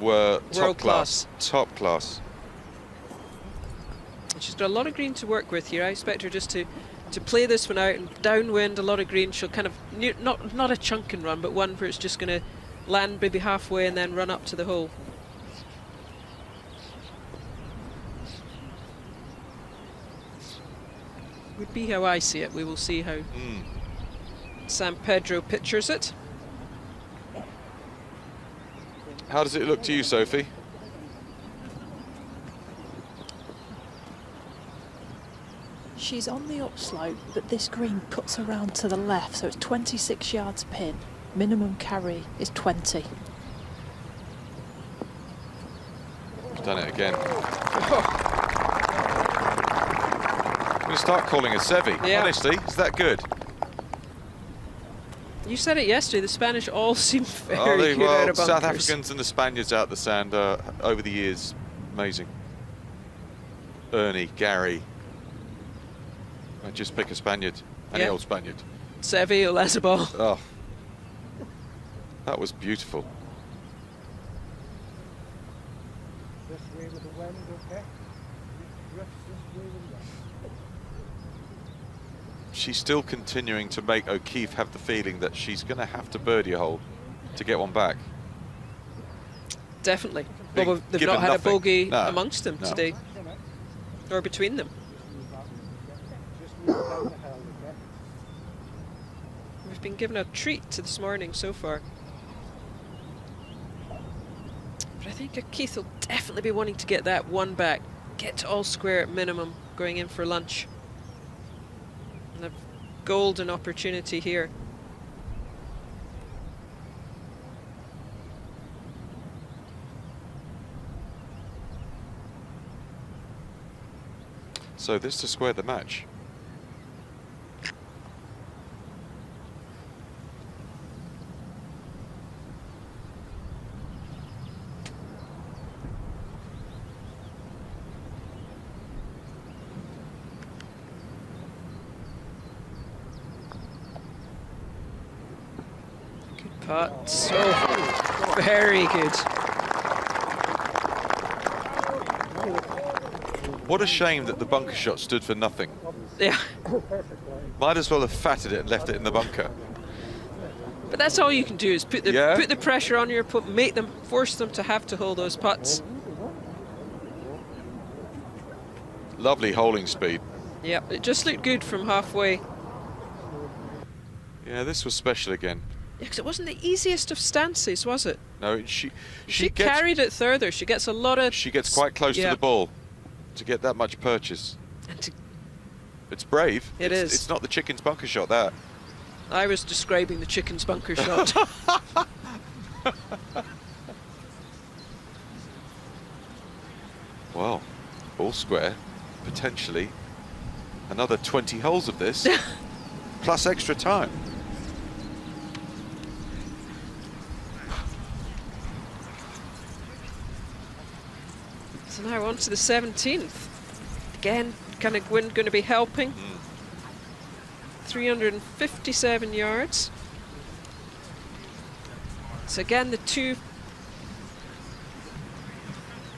were top class. Top class. She's got a lot of green to work with here. I expect her just to play this one out and downwind a lot of green. She'll kind of not a chunk and run, but one where it's just going to land maybe halfway and then run up to the hole. Would be how I see it. We will see how San Pedro pictures it. How does it look to you, Sophie? She's on the upslope, but this green cuts around to the left, so it's 26 yards pin. Minimum carry is 20. Done it again. I'm going to start calling her Sevi. Yeah. Honestly, is that good? You said it yesterday, the Spanish all seem very good out of bunkers. South Africans and the Spaniards out the sand over the years, amazing. Ernie, Gary. I just pick a Spaniard, any old Spaniard. Sevi or Lesabal. Oh, that was beautiful. This way with the wind, okay? Drift this way with the wind. She's still continuing to make O'Keefe have the feeling that she's going to have to birdie a hole to get one back. Definitely. Well, they've not had a bogey amongst them today, or between them. We've been given a treat to this morning so far. But I think O'Keefe will definitely be wanting to get that one back. Get to all square at minimum, going in for lunch. And a golden opportunity here. So this to square the match. Putt. So very good. What a shame that the bunker shot stood for nothing. Yeah. Might as well have fatted it and left it in the bunker. But that's all you can do is put the pressure on your opponent, force them to have to hold those putts. Lovely holding speed. Yeah, it just looked good from halfway. Yeah, this was special again. Yeah, because it wasn't the easiest of stances, was it? No, she carried it further. She gets a lot of... She gets quite close to the ball to get that much purchase. And it's brave. It is. It's not the chicken's bunker shot, that. I was describing the chicken's bunker shot. Well, all square, potentially another 20 holes of this, plus extra time. So now on to the 17th. Again, kind of wind going to be helping. 357 yards. So again, the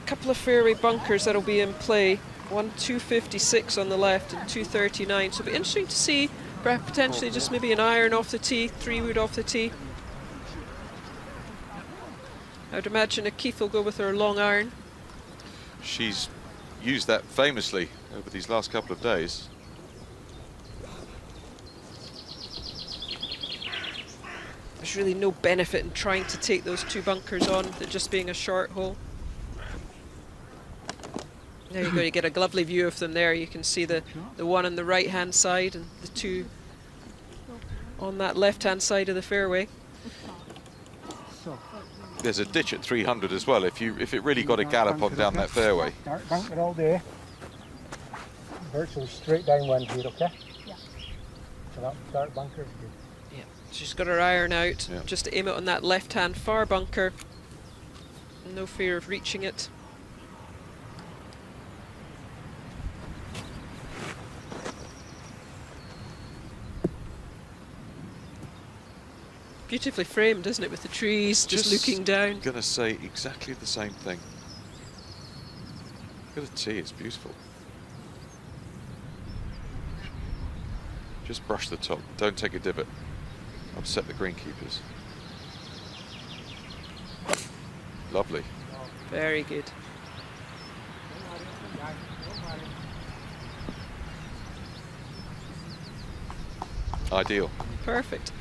couple of fairway bunkers that'll be in play. One 256 on the left and 239. So it'll be interesting to see perhaps potentially just maybe an iron off the tee, 3-wood off the tee. I would imagine a Keith will go with her long iron. She's used that famously over these last couple of days. There's really no benefit in trying to take those 2 bunkers on, it just being a short hole. There you go, you get a lovely view of them there. You can see the one on the right-hand side and the 2 on that left-hand side of the fairway. There's a ditch at 300 as well, if it really got a gallop on down that fairway. Dark bunker all day. Virtually straight downwind here, okay? Yeah. So that dark bunker is good. Yeah, she's got her iron out, just to aim it on that left-hand far bunker. No fear of reaching it. Beautifully framed, isn't it, with the trees just looking down. I'm gonna say exactly the same thing. Look at the tee, it's beautiful. Just brush the top, don't take a divot. Upset the greenkeepers. Lovely. Very good. Ideal. Perfect.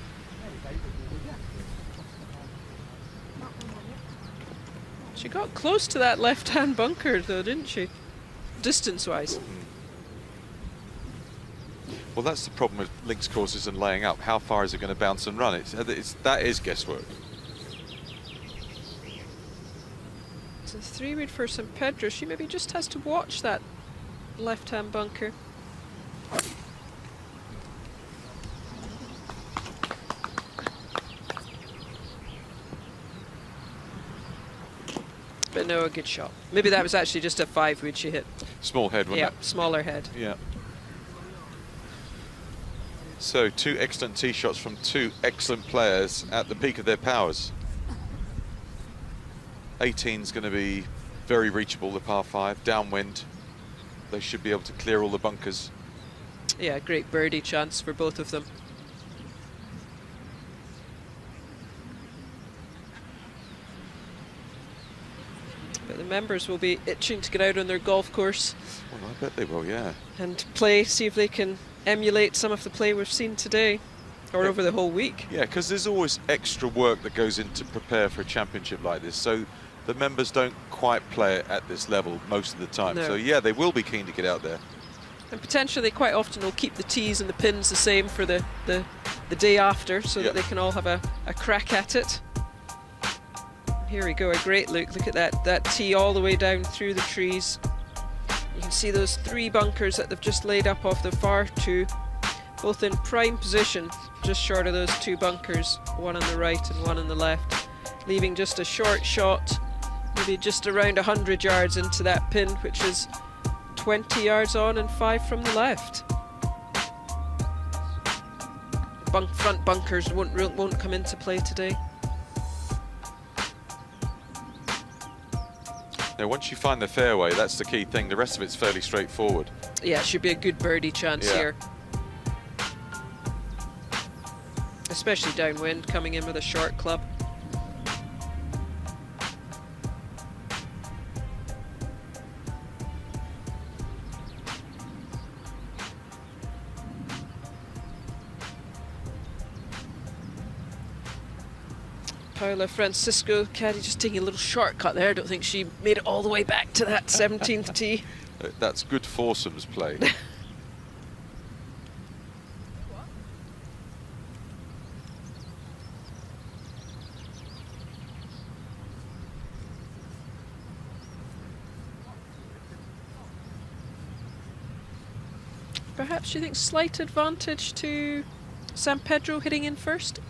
She got close to that left-hand bunker though, didn't she? Distance-wise. Well, that's the problem with links courses and laying up. How far is it going to bounce and run? That is guesswork. It's a 3-wood for St. Pedro. She maybe just has to watch that left-hand bunker. But no, a good shot. Maybe that was actually just a 5-wood she hit. Small head, wasn't it? Yeah, smaller head. Yeah. So 2 excellent tee shots from 2 excellent players at the peak of their powers. 18's going to be very reachable, the par 5, downwind. They should be able to clear all the bunkers. Yeah, great birdie chance for both of them. But the members will be itching to get out on their golf course. Well, I bet they will, yeah. And play, see if they can emulate some of the play we've seen today, or over the whole week. Yeah, because there's always extra work that goes in to prepare for a championship like this. So the members don't quite play it at this level most of the time. No. So yeah, they will be keen to get out there. And potentially quite often will keep the tees and the pins the same for the day after, so that they can all have a crack at it. Here we go, a great look. Look at that tee all the way down through the trees. You can see those 3 bunkers that they've just laid up off the far 2, both in prime position, just short of those 2 bunkers, one on the right and one on the left, leaving just a short shot, maybe just around 100 yards into that pin, which is 20 yards on and 5 from the left. Front bunkers won't come into play today. Now, once you find the fairway, that's the key thing. The rest of it's fairly straightforward. Yeah, it should be a good birdie chance here. especially downwind, coming in with a short club. Paula Francisco, caddy, just taking a little shortcut there. I don't think she made it all the way back to that 17th tee. That's good foursomes play. Perhaps you think slight advantage to San Pedro hitting in first?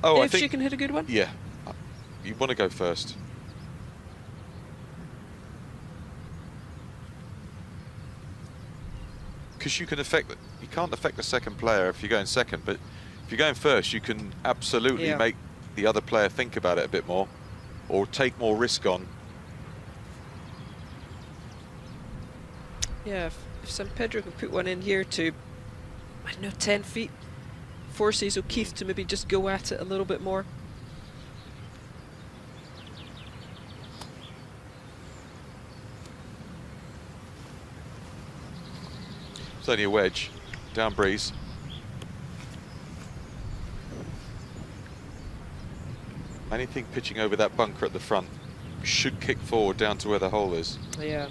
Oh, if she can hit a good one? Yeah. You want to go first. Because you can affect you can't affect the second player if you're going second, but if you're going first, you can absolutely make the other player think about it a bit more, or take more risk on. Yeah, if San Pedro can put one in here to, I don't know, 10 feet, forces O'Keefe to maybe just go at it a little bit more. It's only a wedge, down breeze. Anything pitching over that bunker at the front should kick forward down to where the hole is. Yeah.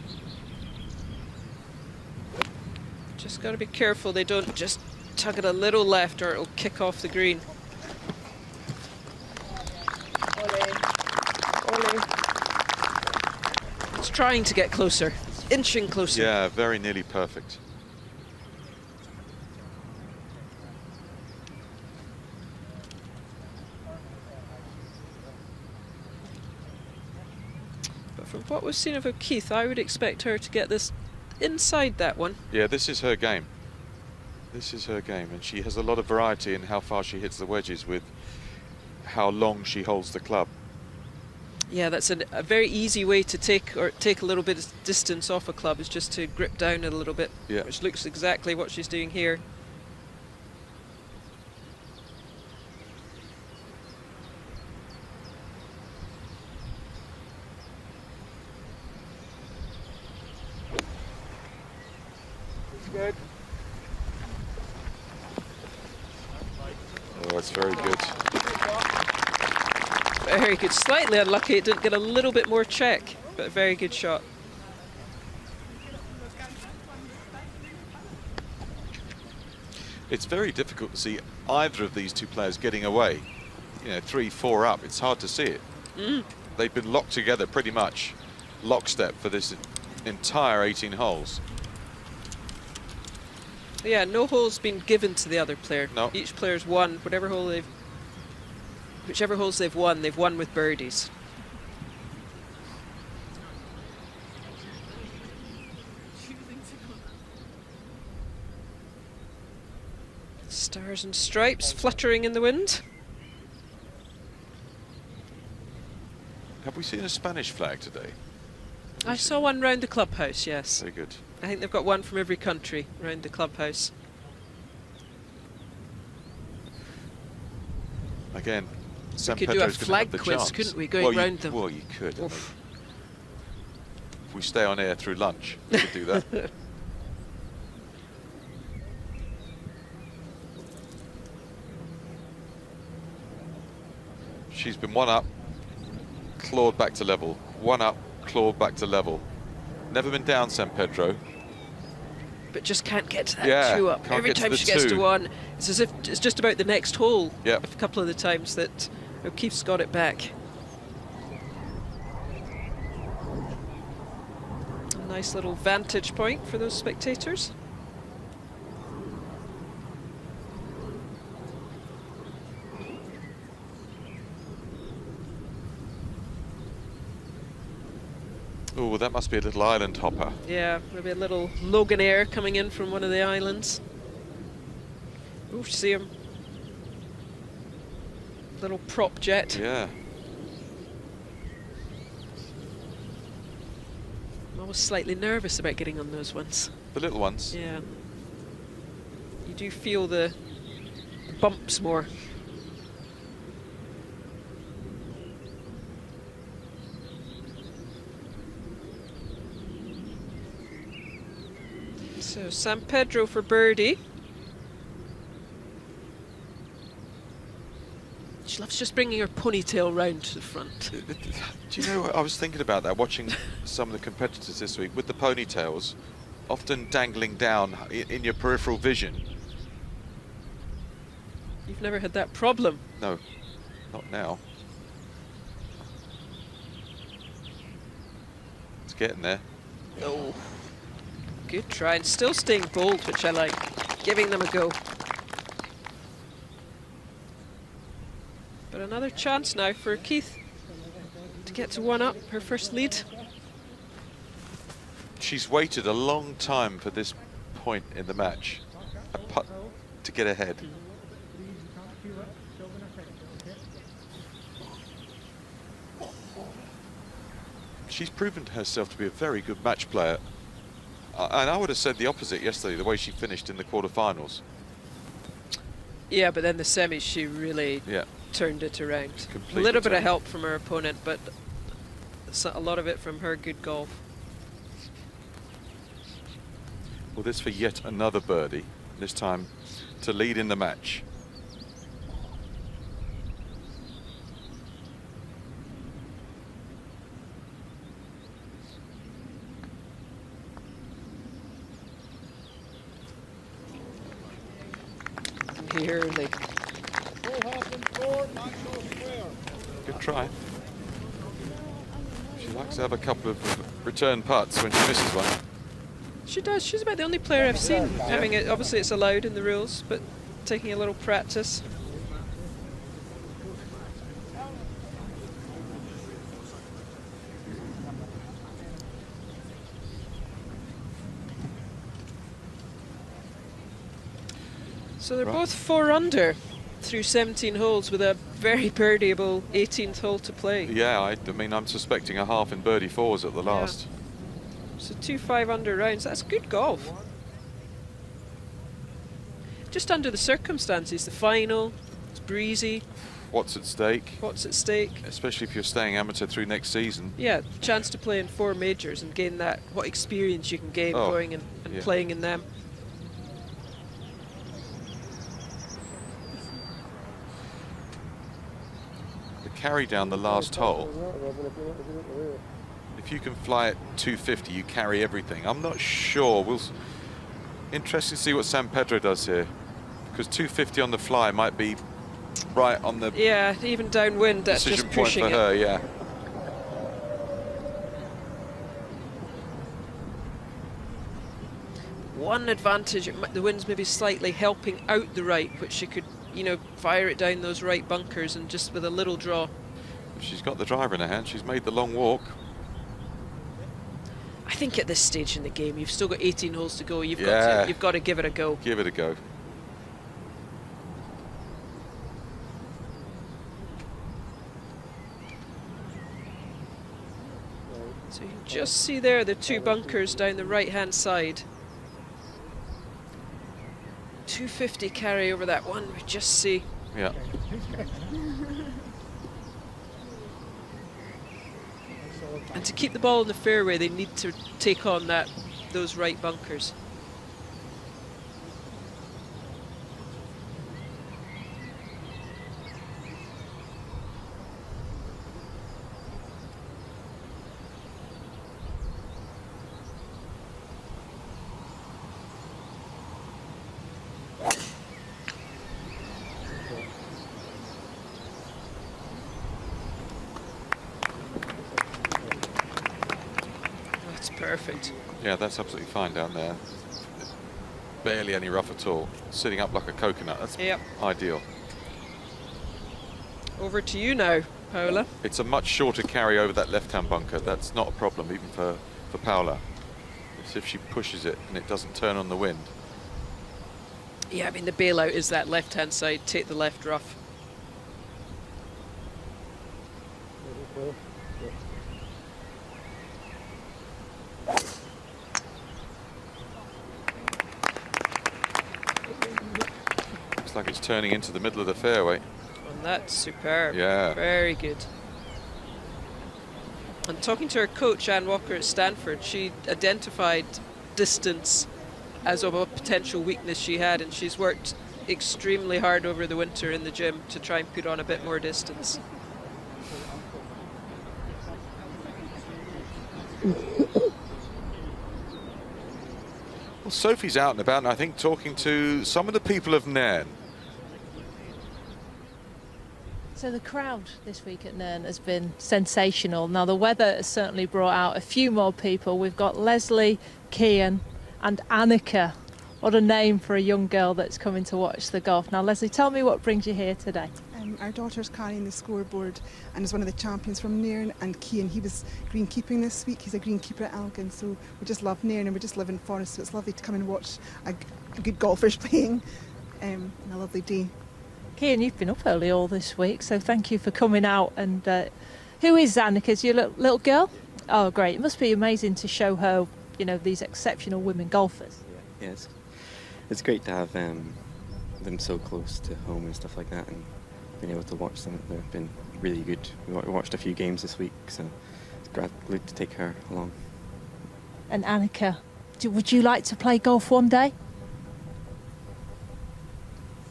Just got to be careful they don't just tug it a little left or it'll kick off the green. It's trying to get closer, inching closer. Yeah, very nearly perfect. But from what we've seen of O'Keefe, I would expect her to get this inside that one. Yeah, this is her game. This is her game, and she has a lot of variety in how far she hits the wedges with how long she holds the club. Yeah, that's a very easy way to take a little bit of distance off a club, is just to grip down it a little bit, which looks exactly what she's doing here. Good. Oh, it's very good. Very good. Slightly unlucky it didn't get a little bit more check, but a very good shot. It's very difficult to see either of these two players getting away. You know, 3-4 up, it's hard to see it. They've been locked together pretty much, lockstep for this entire 18 holes. Yeah, no hole's been given to the other player. No. Each player's won whichever holes they've won with birdies. Stars and stripes fluttering in the wind. Have we seen a Spanish flag today? I saw one round the clubhouse, yes. Very good. I think they've got one from every country round the clubhouse. Again, San We could do Pedro's a gonna flag have the quiz, chance. couldn't we, going round them? Well, you could. I mean, if we stay on air through lunch, we could do that. She's been one up, clawed back to level. One up, clawed back to level. Never been down San Pedro. But just can't get to that two up. Every time she gets to one, it's as if it's just about the next hole. Yep. A couple of the times that O'Keefe's got it back. A nice little vantage point for those spectators. Oh, that must be a little island hopper. Yeah, maybe a little Logan Air coming in from one of the islands. Oh, see him. Little prop jet. Yeah. I'm always slightly nervous about getting on those ones. The little ones. Yeah. You do feel the bumps more. So San Pedro for birdie. She loves just bringing her ponytail round to the front. Do you know what? I was thinking about that, watching some of the competitors this week with the ponytails often dangling down in your peripheral vision. You've never had that problem? No, not now. It's getting there. Oh, good try, and still staying bold, which I like. Giving them a go. But another chance now for Keith to get to one up, her first lead. She's waited a long time for this point in the match. A putt to get ahead. She's proven herself to be a very good match player. And I would have said the opposite yesterday, the way she finished in the quarterfinals. Yeah, but then the semis, she really turned it around. A little bit of help from her opponent, but a lot of it from her good golf. Well, this for yet another birdie, this time to lead in the match. Nearly. Good try. She likes to have a couple of return putts when she misses one. She does. She's about the only player I've seen having it. Obviously, it's allowed in the rules, but taking a little practice. So they're both 4 under through 17 holes with a very birdieable 18th hole to play. Yeah, I mean, I'm suspecting a half in birdie fours at the last. So 2 5 under rounds. That's good golf. Just under the circumstances, the final, it's breezy. What's at stake? What's at stake? Especially if you're staying amateur through next season. Yeah, chance to play in 4 majors and gain that, what experience you can gain going and playing in them. Carry down the last hole. If you can fly at 250, you carry everything. I'm not sure. Interesting to see what San Pedro does here, because 250 on the fly might be right on the even downwind. That's decision just point pushing for her. it. Yeah. One advantage, the wind's maybe slightly helping out the right, which she could, fire it down those right bunkers and just with a little draw. She's got the driver in her hand. She's made the long walk. I think at this stage in the game, you've still got 18 holes to go. You've got to give it a go. Give it a go. So you can just see there the 2 bunkers down the right-hand side. 250 carry over that one, we just see. Yeah. And to keep the ball in the fairway, they need to take on those right bunkers. Perfect. Yeah, that's absolutely fine down there. Barely any rough at all. Sitting up like a coconut. That's ideal. Over to you now, Paola. It's a much shorter carry over that left-hand bunker. That's not a problem even for Paola. It's if she pushes it and it doesn't turn on the wind. Yeah, I mean the bailout is that left-hand side. Take the left rough. Like it's turning into the middle of the fairway. And that's superb. Yeah. Very good. And talking to her coach, Ann Walker at Stanford, she identified distance as of a potential weakness she had, and she's worked extremely hard over the winter in the gym to try and put on a bit more distance. Well, Sophie's out and about, and I think talking to some of the people of Nairn. So the crowd this week at Nairn has been sensational. Now the weather has certainly brought out a few more people. We've got Leslie, Kian and Annika. What a name for a young girl that's coming to watch the golf. Now Leslie, tell me what brings you here today. Our daughter's carrying the scoreboard and is one of the champions from Nairn, and Cian, he was greenkeeping this week. He's a greenkeeper at Elgin, so we just love Nairn and we just live in Forest, so it's lovely to come and watch a good golfers playing on a lovely day. Cian, you've been up early all this week, so thank you for coming out. And who is Annika? Is your little girl? Oh, great. It must be amazing to show her, you know, these exceptional women golfers. Yes, it's great to have them so close to home and stuff like that, and being able to watch them. They've been really good. We watched a few games this week, so it's great to take her along. And Annika, would you like to play golf one day?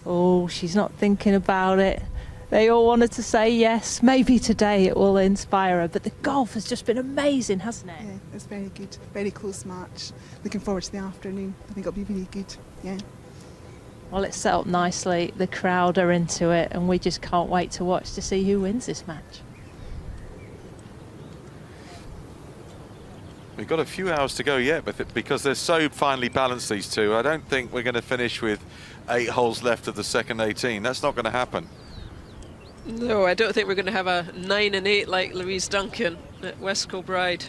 Oh, she's not thinking about it. They all wanted to say yes. Maybe today it will inspire her, but the golf has just been amazing, hasn't it? Yeah, it's very good. Very close match. Looking forward to the afternoon. I think it'll be really good. Yeah. Well, it's set up nicely. The crowd are into it, and we just can't wait to watch to see who wins this match. We've got a few hours to go yet, but because they're so finely balanced, these two, I don't think we're going to finish with 8 holes left of the second 18. That's not going to happen. No, I don't think we're going to have a 9 and 8 like Louise Duncan at West Kilbride.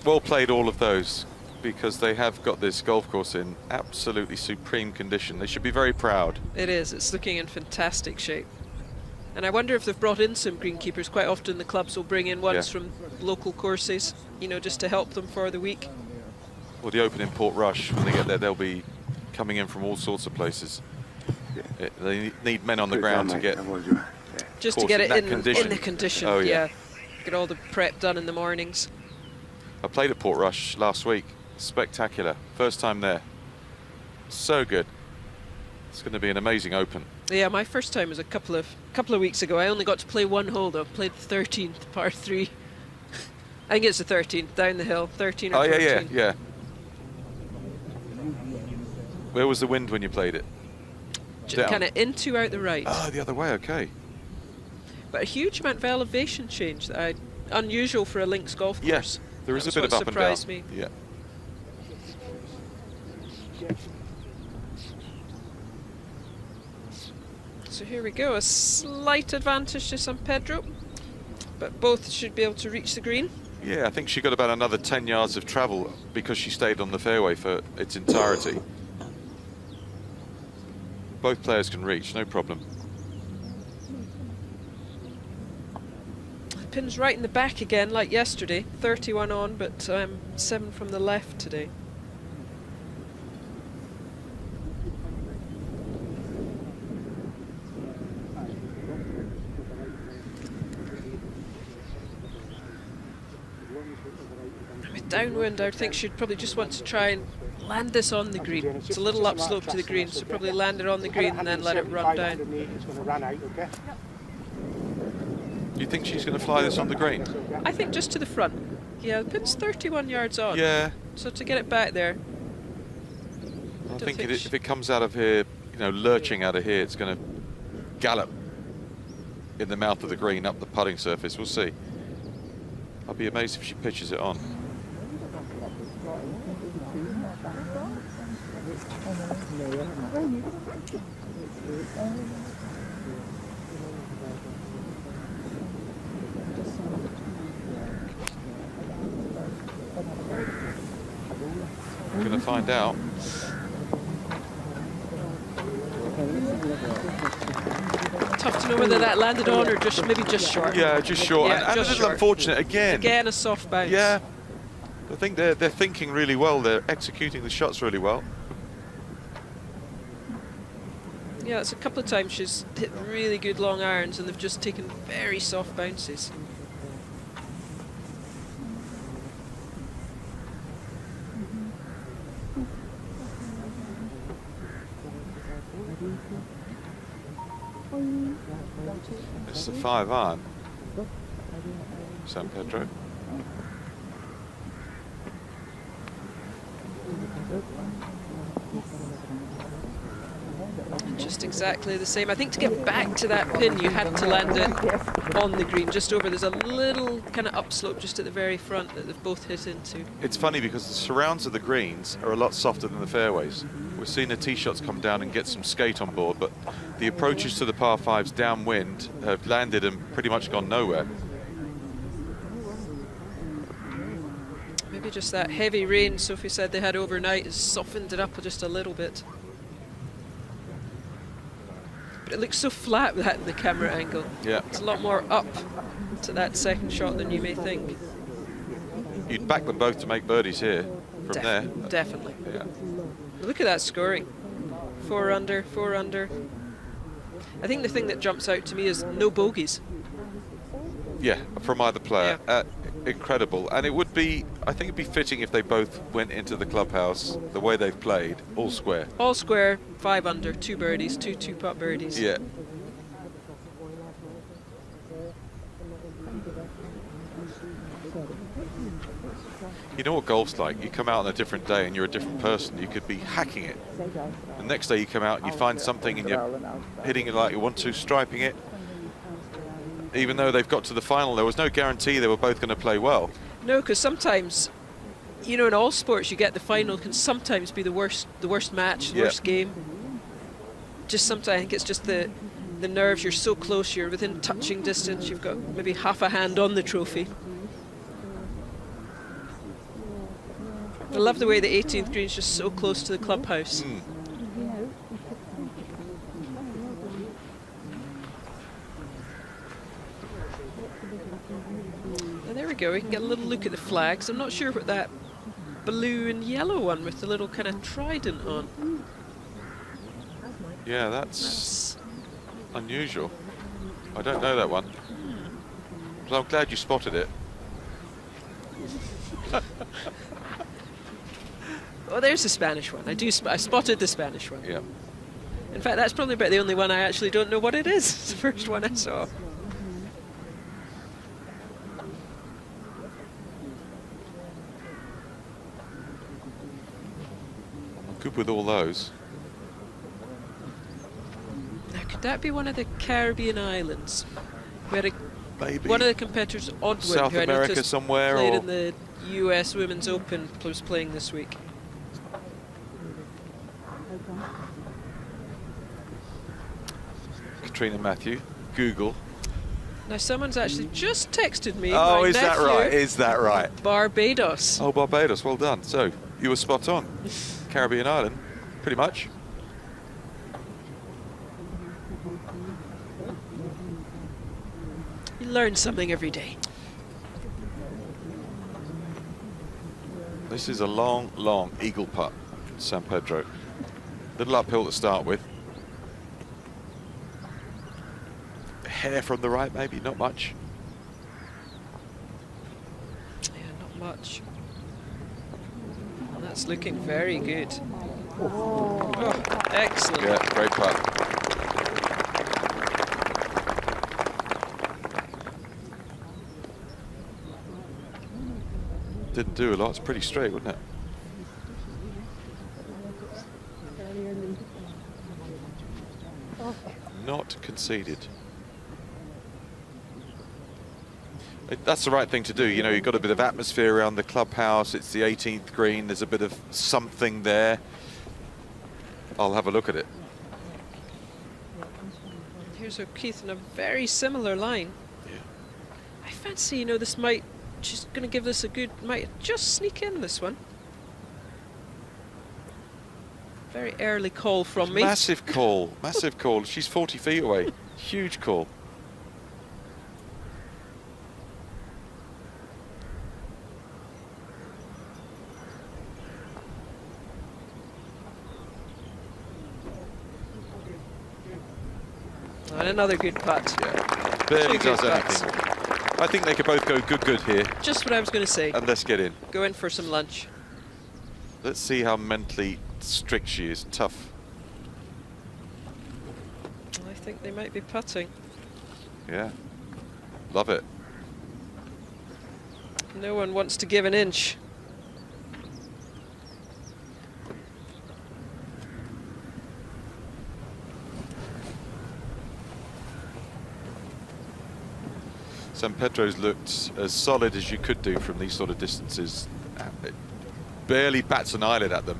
Well played, all of those, because they have got this golf course in absolutely supreme condition. They should be very proud. It is. It's looking in fantastic shape. And I wonder if they've brought in some greenkeepers. Quite often the clubs will bring in ones from local courses, you know, just to help them for the week. Well, the Open in Portrush, when they get there, they'll be coming in from all sorts of places. They need men on the ground to get... Just to get it in condition. the condition, oh, yeah. Get all the prep done in the mornings. I played at Portrush last week. Spectacular. First time there. So good. It's going to be an amazing Open. Yeah, my first time was a couple of weeks ago. I only got to play one hole though. Played the 13th, par 3. I think it's the 13th, down the hill. 13 or 14. Oh, yeah. Where was the wind when you played it? Kind of into out the right. Oh, the other way, okay. But a huge amount of elevation change that unusual for a links golf course. Yes, there is a bit of up and down. Surprised me. Yeah. So here we go, a slight advantage to San Pedro, but both should be able to reach the green. Yeah, I think she got about another 10 yards of travel because she stayed on the fairway for its entirety. Both players can reach, no problem. Pin's right in the back again, like yesterday. 31 on, but 7 from the left today. With downwind, I think she'd probably just want to try and land this on the green. It's a little upslope to the green, so probably land it on the green and then let it run down. It's going to run out, okay? Do you think she's going to fly this on the green? I think just to the front. Yeah, the pin's 31 yards on. Yeah. So to get it back there. I think if it comes out of here, you know, lurching out of here, it's going to gallop in the mouth of the green up the putting surface. We'll see. I'll be amazed if she pitches it on. We're going to find out. Tough to know whether that landed on or just maybe just short. Yeah, just short. Yeah, and just a little short. unfortunate again. Again, a soft bounce. Yeah. I think they're thinking really well. They're executing the shots really well. Yeah, it's a couple of times she's hit really good long irons and they've just taken very soft bounces. It's the 5-iron, San Pedro. Just exactly the same. I think to get back to that pin, you had to land it on the green, just over. There's a little kind of upslope just at the very front that they've both hit into. It's funny because the surrounds of the greens are a lot softer than the fairways. We've seen the tee shots come down and get some skate on board, but the approaches to the par 5s downwind have landed and pretty much gone nowhere. Maybe just that heavy rain Sophie said they had overnight has softened it up just a little bit. But it looks so flat with that in the camera angle. Yeah. It's a lot more up to that second shot than you may think. You'd back them both to make birdies here from there. Definitely. Yeah. Look at that scoring. 4 under, 4 under. I think the thing that jumps out to me is no bogeys. Yeah, from either player. Incredible. And it would be, I think it'd be fitting if they both went into the clubhouse the way they've played, all square. All square, 5 under, 2 birdies, 2 two-putt birdies. Yeah. You know what golf's like? You come out on a different day and you're a different person. You could be hacking it. The next day you come out and you find something and you're hitting it like you want to, striping it. Even though they've got to the final, there was no guarantee they were both going to play well. No, because sometimes, you know, in all sports, you get the final can sometimes be the worst match, the worst game. Just sometimes, I think it's just the nerves. You're so close, you're within touching distance. You've got maybe half a hand on the trophy. I love the way the 18th green's just so close to the clubhouse. There we go, we can get a little look at the flags. I'm not sure what that blue and yellow one with the little kind of trident on. Yeah, that's unusual. I don't know that one. Well, I'm glad you spotted it. Oh, there's the Spanish one. I spotted the Spanish one. Yeah. In fact, that's probably about the only one I actually don't know what it is. It's the first one I saw. Good with all those. Now, could that be one of the Caribbean islands? Where Maybe. One of the competitors, Odwin, South who I America noticed somewhere, played or in the US Women's Open, was playing this week. Katrina Matthew, Google. Now, someone's actually just texted me. Oh, my is that nephew, right? Is that right? Barbados. Oh, Barbados. Well done. So, you were spot on. Caribbean island, pretty much. You learn something every day. This is a long, long eagle putt, San Pedro. Little uphill to start with. A hair from the right, maybe, not much. Yeah, not much. That's looking very good. Oh, excellent. Yeah, great putt. Didn't do a lot. It's pretty straight, wasn't it? Not conceded. That's the right thing to do. You know, you've got a bit of atmosphere around the clubhouse. It's the 18th green. There's a bit of something there. I'll have a look at it. Here's O'Keefe in a very similar line. Yeah. I fancy, you know, this might, she's going to give this a good, might just sneak in this one. Very early call from me. Massive call, massive call. She's 40 feet away. Huge call. And another good putt. Yeah, barely Two does good anything. I think they could both go good here. Just what I was going to say. And let's get in. Go in for some lunch. Let's see how mentally strict she is, tough. I think they might be putting. Yeah, love it. No one wants to give an inch. San Pedro's looked as solid as you could do from these sort of distances. It barely bats an eyelid at them.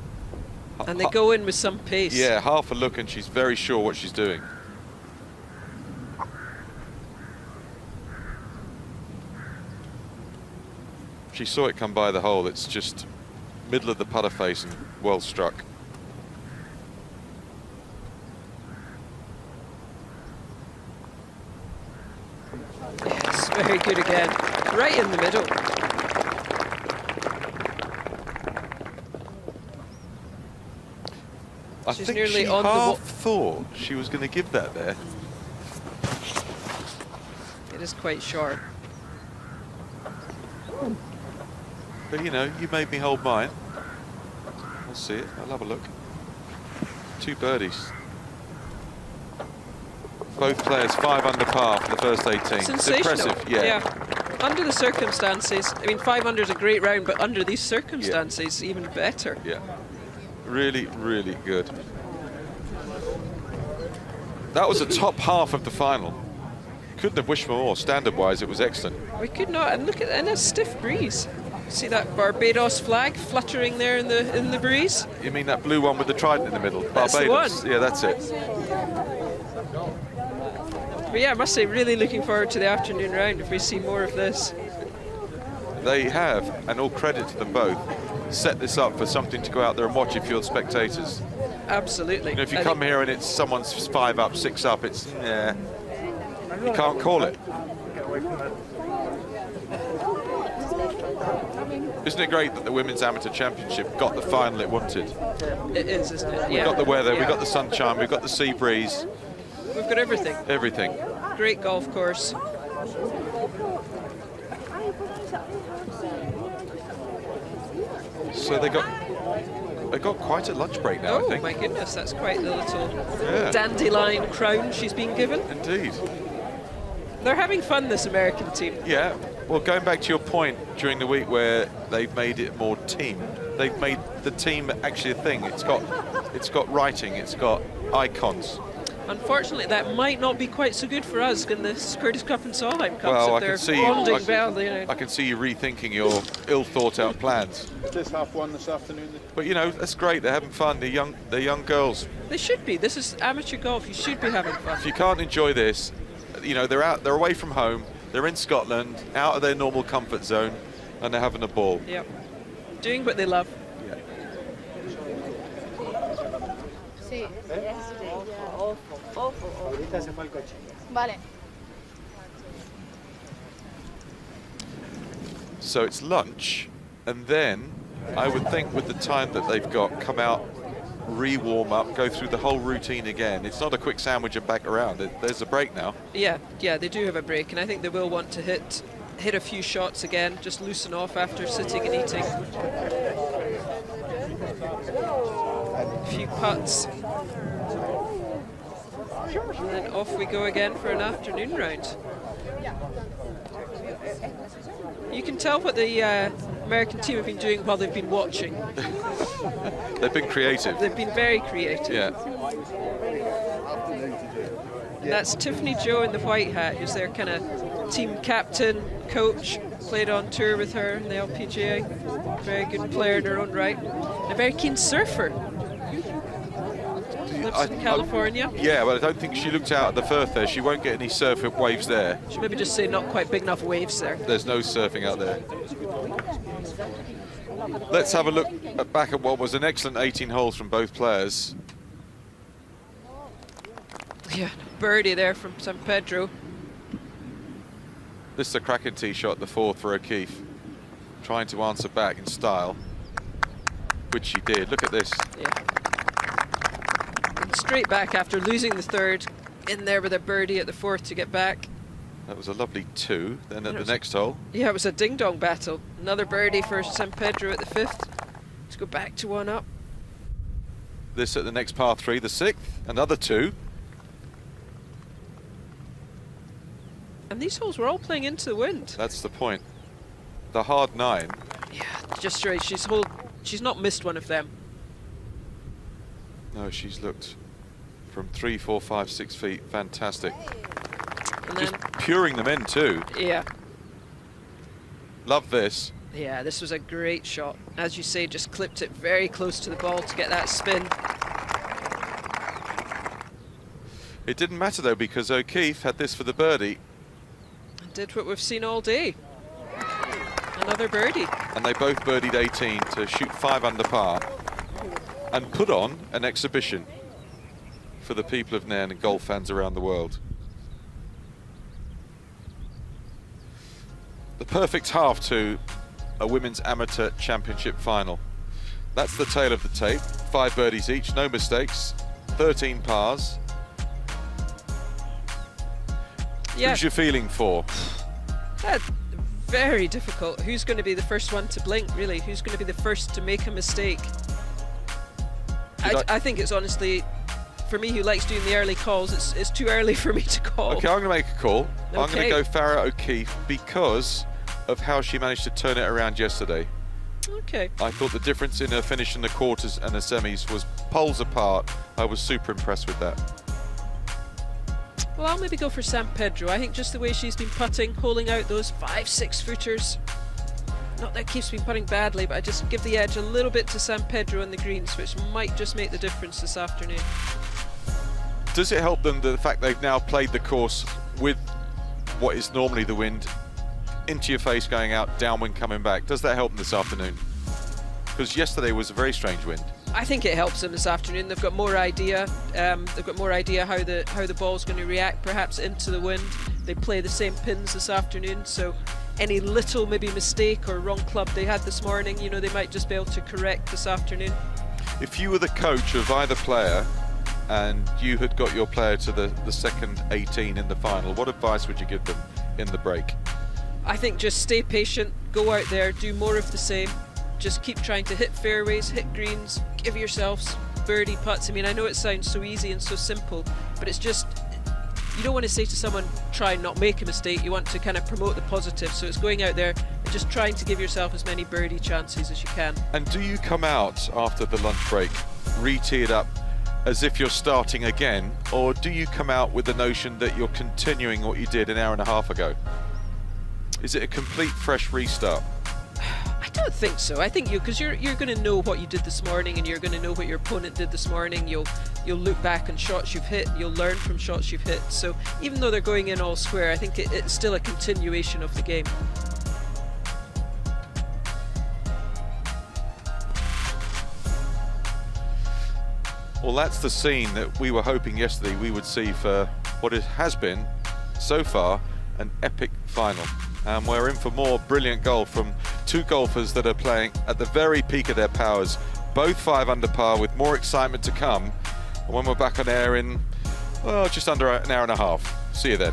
And they go in with some pace. Yeah, half a look and she's very sure what she's doing. She saw it come by the hole. It's just middle of the putter face and well struck. Yes, very good again. Right in the middle. I She's think nearly she on the half thought she was going to give that there. It is quite short. But you know, you made me hold mine. I'll see it. I'll have a look. 2 birdies. Both players 5 under par for the first 18. It's Sensational. impressive, yeah. Under the circumstances, I mean, 5 under is a great round, but under these circumstances, even better. Yeah. Really, really good. That was the top half of the final. Couldn't have wished for more. Standard-wise, it was excellent. We could not, and look at and a stiff breeze. See that Barbados flag fluttering there in the breeze? You mean that blue one with the trident in the middle? That's Barbados. the one. Yeah, that's it. But yeah, I must say, really looking forward to the afternoon round if we see more of this. They have, and all credit to them both, set this up for something to go out there and watch if you're spectators. Absolutely. You know, if you come here and it's someone's 5 up, 6 up, it's, yeah, you can't call it. Isn't it great that the Women's Amateur Championship got the final it wanted? It is, isn't it? We've got the weather, we've got the sunshine, we've got the sea breeze. We've got everything. Everything. Great golf course. So they got quite a lunch break now, I think. Oh my goodness, that's quite the little Yeah. dandelion crown she's been given. Indeed. They're having fun, this American team. Yeah. Well, going back to your point during the week where they've made it more team, they've made the team actually a thing. It's got writing, it's got icons. Unfortunately, that might not be quite so good for us when the Curtis Cup and Solheim comes. Well, I they're can see bonding well, you know. I can see you rethinking your ill-thought-out plans. Is this half one this afternoon? But you know, that's great. They're having fun. They're young girls. They should be. This is amateur golf. You should be having fun. If you can't enjoy this, you know, they're away from home. They're in Scotland, out of their normal comfort zone, and they're having a ball. Yep. Doing what they love. Sí. Vale. So it's lunch, and then I would think with the time that they've got, come out, re-warm up, go through the whole routine again. It's not a quick sandwich and back around. There's a break now. Yeah, they do have a break, and I think they will want to hit a few shots again, just loosen off after sitting and eating. A few putts. And then off we go again for an afternoon round. You can tell what the American team have been doing while they've been watching. They've been creative. They've been very creative. Yeah. And that's Tiffany Joe in the white hat, who's their kind of team captain, coach, played on tour with her in the LPGA. Very good player in her own right. And a very keen surfer. Lives in California. Yeah, but I don't think she looked out at the Firth there. She won't get any surf waves there. Should maybe just say not quite big enough waves there. There's no surfing out there. Let's have a look back at what was an excellent 18 holes from both players. Yeah, birdie there from San Pedro. This is a cracking tee shot, the 4th for O'Keefe. Trying to answer back in style, which she did. Look at this. Yeah. And straight back after losing the 3rd, in there with a birdie at the 4th to get back. That was a lovely 2. Then at the next hole. Yeah, it was a ding-dong battle. Another birdie for San Pedro at the 5th. Let's go back to 1 up. This at the next par 3, the 6th. Another 2. And these holes were all playing into the wind. That's the point. The hard 9. Yeah, just right. She's not missed one of them. No, she's looked from 3, 4, 5, 6 feet. Fantastic. And Just then, puring them in too. yeah. Love this. Yeah, this was a great shot. As you say, just clipped it very close to the ball to get that spin. It didn't matter though, because O'Keefe had this for the birdie. And did what we've seen all day. Another birdie. And they both birdied 18 to shoot 5 under par and put on an exhibition for the people of Nairn and golf fans around the world. The perfect half to a women's amateur championship final. That's the tale of the tape. 5 birdies each, no mistakes, 13 pars. Yeah. Who's you feeling for? That's very difficult. Who's going to be the first one to blink, really? Who's going to be the first to make a mistake? I think it's honestly, for me who likes doing the early calls, it's too early for me to call. Okay, I'm going to make a call. Okay. I'm going to go Farah O'Keefe because of how she managed to turn it around yesterday. Okay. I thought the difference in her finish in the quarters and the semis was poles apart. I was super impressed with that. Well, I'll maybe go for San Pedro. I think just the way she's been putting, holding out those 5-6 footers. Not that Keefe's been putting badly, but I just give the edge a little bit to San Pedro on the greens, which might just make the difference this afternoon. Does it help them the fact they've now played the course with what is normally the wind into your face going out, downwind coming back? Does that help them this afternoon? Because yesterday was a very strange wind. I think it helps them this afternoon. They've got more idea. They've got more idea how the ball's going to react, perhaps into the wind. They play the same pins this afternoon, so any little maybe mistake or wrong club they had this morning, you know, they might just be able to correct this afternoon. If you were the coach of either player and you had got your player to the second 18 in the final, what advice would you give them in the break? I think just stay patient, go out there, do more of the same. Just keep trying to hit fairways, hit greens, give yourselves birdie putts. I mean, I know it sounds so easy and so simple, but it's just, you don't want to say to someone, try and not make a mistake. You want to kind of promote the positive. So it's going out there and just trying to give yourself as many birdie chances as you can. And do you come out after the lunch break, re-tee it up as if you're starting again, or do you come out with the notion that you're continuing what you did an hour and a half ago? Is it a complete fresh restart? I don't think so. I think because you're going to know what you did this morning, and you're going to know what your opponent did this morning. You'll look back on shots you've hit. You'll learn from shots you've hit. So even though they're going in all square, I think it's still a continuation of the game. Well, that's the scene that we were hoping yesterday we would see for what it has been so far an epic final. And we're in for more brilliant golf from two golfers that are playing at the very peak of their powers, both 5 under par with more excitement to come. And when we're back on air in, well, just under an hour and a half. See you then.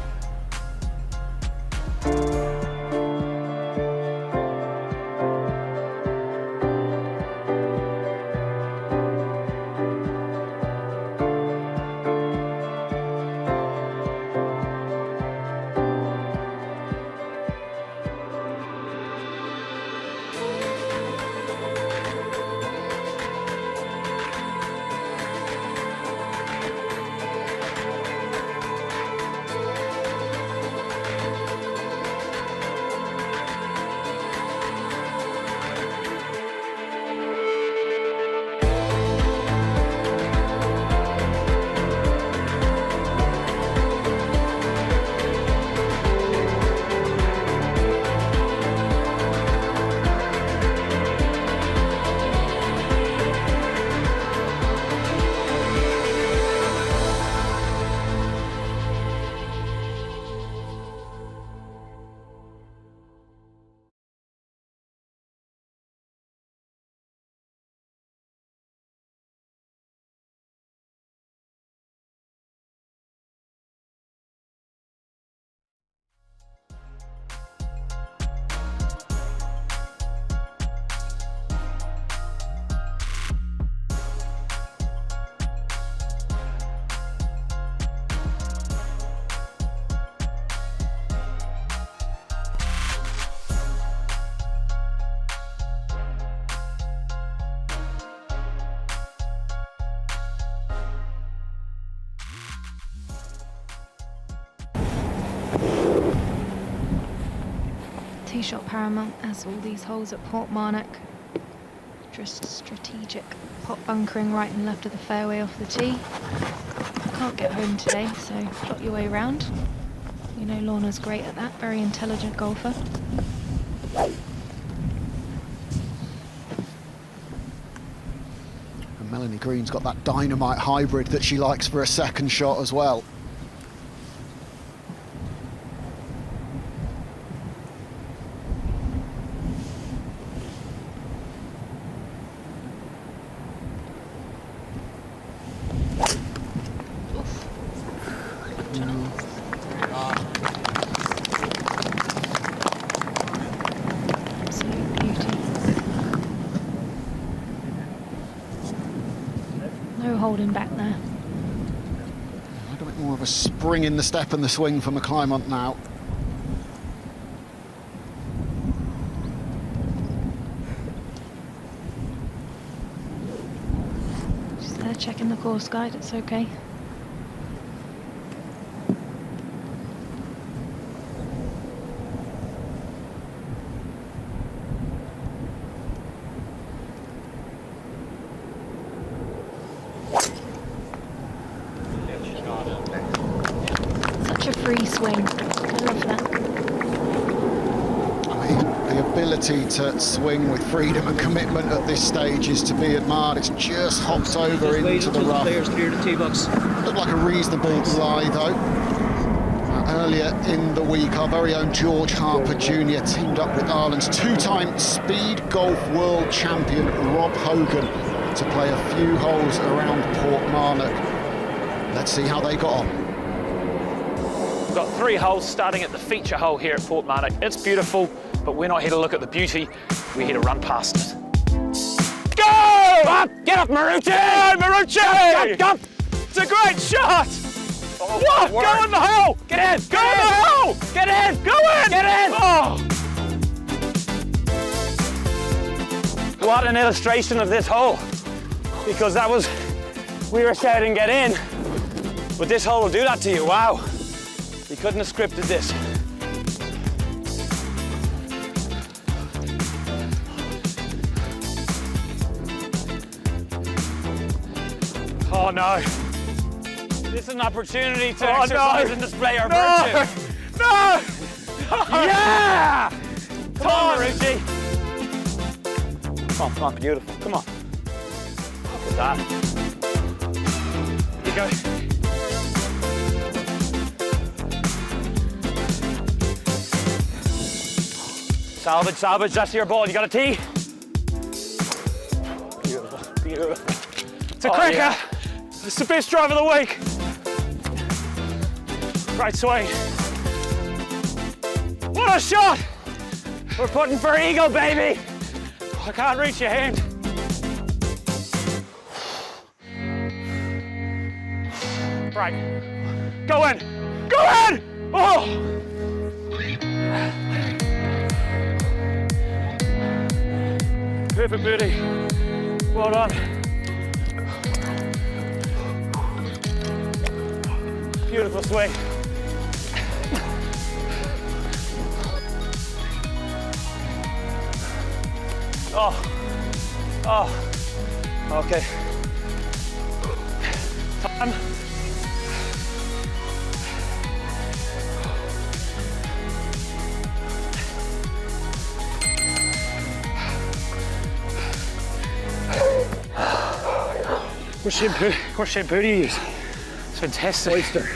Tee shot paramount, as all these holes at Portmarnock. Just strategic pot bunkering right and left of the fairway off the tee. Can't get home today, so plot your way around. You know Lorna's great at that, very intelligent golfer. And Melanie Green's got that dynamite hybrid that she likes for a second shot as well. Holding back there. A little bit more of a spring in the step and the swing for McClymont now. Just there checking the course guide, it's okay. Free swing. I love that. I mean, the ability to swing with freedom and commitment at this stage is to be admired. It's just hopped over into the rough. Looked like a reasonable lie though. Earlier in the week, our very own George Harper Jr. teamed up with Ireland's two-time speed golf world champion Rob Hogan to play a few holes around Portmarnock. Let's see how they got on. We've got 3 holes starting at the feature hole here at Portmarnock. It's beautiful, but we're not here to look at the beauty. We're here to run past it. Go! Up! Get up, Marucci! Go, Marucci! Go! It's a great shot! Oh, what? Go in the hole! Get in! Go in the hole! Get in! Go in! Get in! Oh! What an illustration of this hole. Because that was... We were shouting get in. But this hole will do that to you, wow. We couldn't have scripted this. Oh no. This is an opportunity to exercise and display our virtue. No! Yeah! Come on, Marucci. Come on, beautiful. Come on. Look at that. Here you go. Salvage, salvage, that's your ball. You got a tee? Beautiful, beautiful. It's a cracker. Yeah. It's the best drive of the week. Right swing. What a shot! We're putting for eagle, baby. I can't reach your hand. Right. Go in. Go in! Oh! Perfect birdie. Well done. Beautiful swing. Oh. Okay. Time. What shampoo do you use? It's fantastic. Oyster.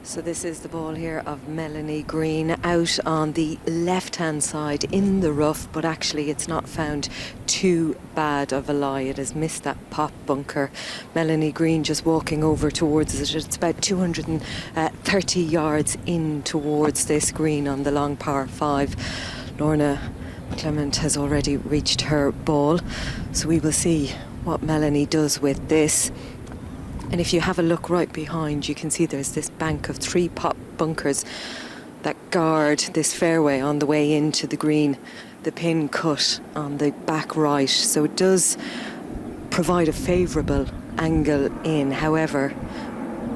So this is the ball here of Melanie Green out on the left-hand side in the rough, but actually it's not found too bad of a lie. It has missed that pop bunker. Melanie Green just walking over towards it. It's about 230 yards in towards this green on the long par 5. Lorna Clement has already reached her ball, so we will see what Melanie does with this. And if you have a look right behind, you can see there's this bank of 3 pop bunkers that guard this fairway on the way into the green, the pin cut on the back right, so it does provide a favourable angle in. However,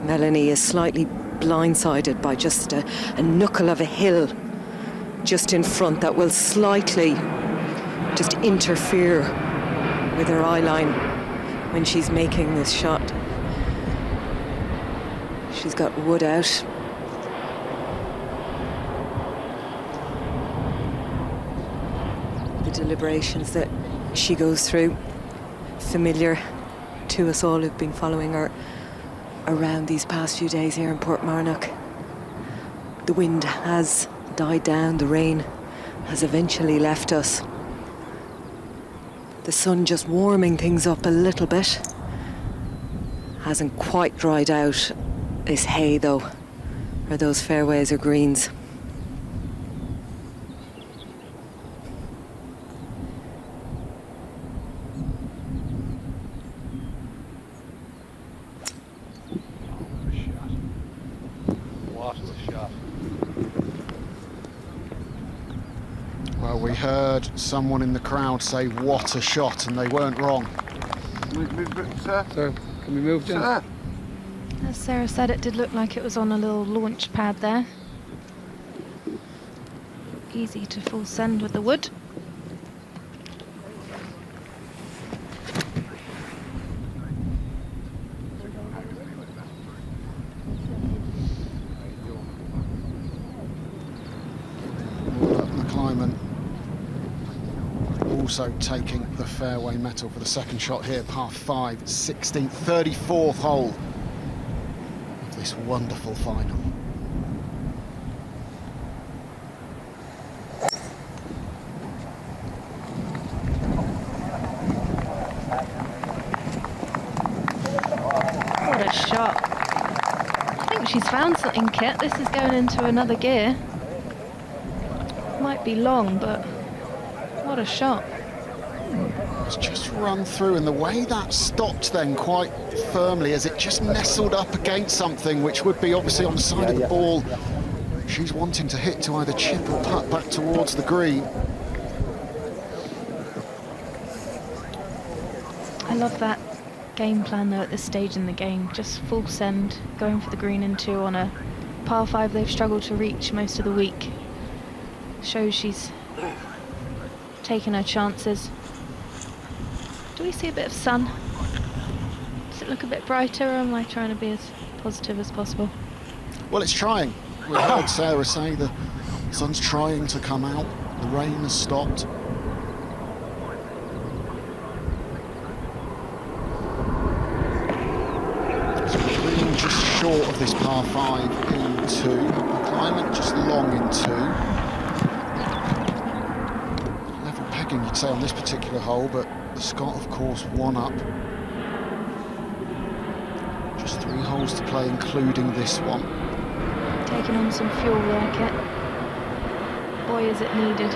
Melanie is slightly blindsided by just a knuckle of a hill just in front that will slightly just interfere with her eye line when she's making this shot. She's got wood out. The deliberations that she goes through, familiar to us all who've been following her around these past few days here in Portmarnock. The wind has died down, the rain has eventually left us. The sun just warming things up a little bit. Hasn't quite dried out this hay though, or those fairways or greens. Well, we heard someone in the crowd say, "What a shot," and they weren't wrong. Sir, can we move, Jim? Sir. As Sarah said, it did look like it was on a little launch pad there. Easy to full send with the wood. Also taking the fairway metal for the second shot here, par 5, 16th, 34th hole of this wonderful final. What a shot. I think she's found something, Kit. This is going into another gear. Might be long, but what a shot. It's just run through, and the way that stopped then quite firmly as it just nestled up against something which would be obviously on the side of the ball she's wanting to hit to either chip or putt back towards the green. I love that game plan though at this stage in the game. Just full send, going for the green in 2 on a par 5 they've struggled to reach most of the week. Shows she's taking her chances. Do we see a bit of sun? Does it look a bit brighter, or am I trying to be as positive as possible? Well, it's trying. We heard Sarah say the sun's trying to come out. The rain has stopped. So the green just short of this par 5 in 2. Climate just long in 2. Level pegging, you'd say, on this particular hole, but the Scot, of course, 1 up. Just 3 holes to play, including this one. Taking on some fuel there, Kit. Boy, is it needed.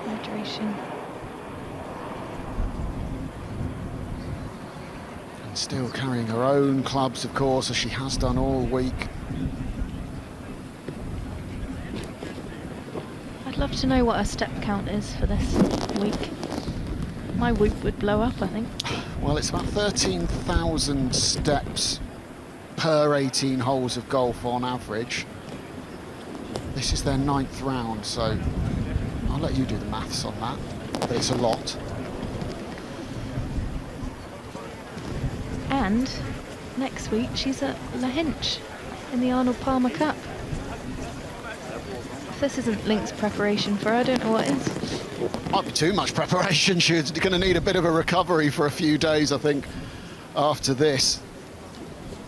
Hydration. And still carrying her own clubs, of course, as she has done all week. I'd love to know what her step count is for this week. My whoop would blow up, I think. Well, it's about 13,000 steps per 18 holes of golf on average. This is their 9th round, so I'll let you do the maths on that, but it's a lot. And next week she's at La Hinch in the Arnold Palmer Cup. If this isn't links preparation for her, I don't know what is. Might be too much preparation. She's going to need a bit of a recovery for a few days, I think, after this.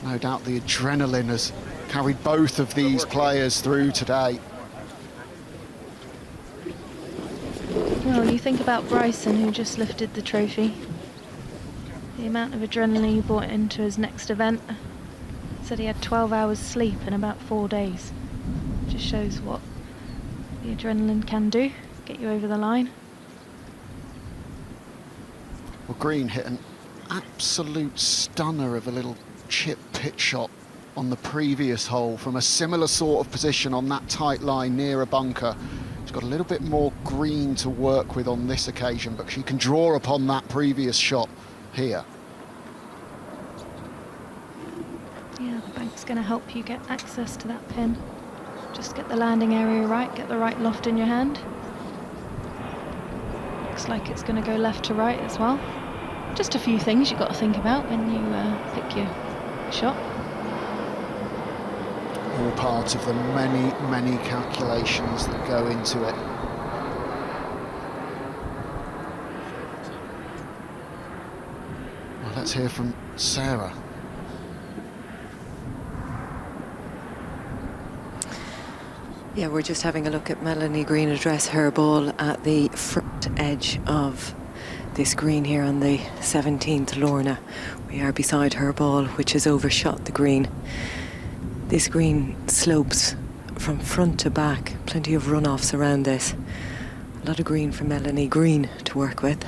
No doubt the adrenaline has carried both of these players through today. Well, you think about Bryson, who just lifted the trophy. The amount of adrenaline he brought into his next event. Said he had 12 hours sleep in about 4 days. Just shows what the adrenaline can do, get you over the line. Well, Green hit an absolute stunner of a little chip pitch shot on the previous hole from a similar sort of position on that tight line near a bunker. She's got a little bit more green to work with on this occasion, but she can draw upon that previous shot here. Yeah, the bank's going to help you get access to that pin. Just get the landing area right, get the right loft in your hand. Looks like it's going to go left to right as well. Just a few things you've got to think about when you pick your shot. All part of the many, many calculations that go into it. Well, let's hear from Sarah. Yeah, we're just having a look at Melanie Green address her ball at the front edge of this green here on the 17th Lorna. We are beside her ball, which has overshot the green. This green slopes from front to back, plenty of runoffs around this. A lot of green for Melanie Green to work with.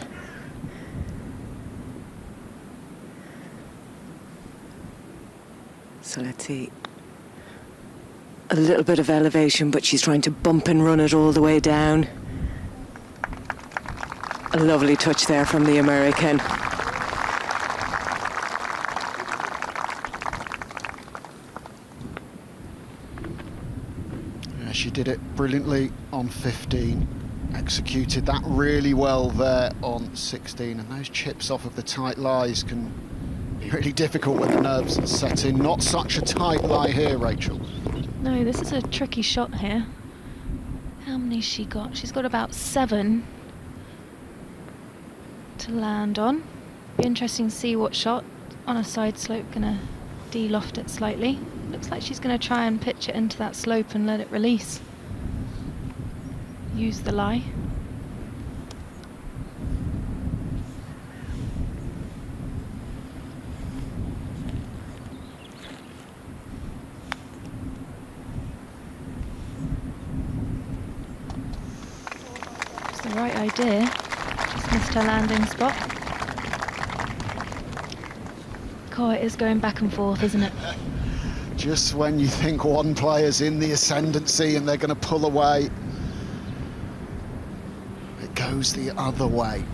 So let's see. A little bit of elevation, but she's trying to bump and run it all the way down. A lovely touch there from the American. Yeah, she did it brilliantly on 15. Executed that really well there on 16. And those chips off of the tight lies can be really difficult when the nerves set in. Not such a tight lie here, Rachel. No, this is a tricky shot here. How many's she got? She's got about 7 to land on. Be interesting to see what shot on a side slope gonna de-loft it slightly. Looks like she's gonna try and pitch it into that slope and let it release. Use the lie. Right idea, just missed her landing spot. God, it is going back and forth, isn't it? Just when you think one player's in the ascendancy and they're going to pull away, it goes the other way.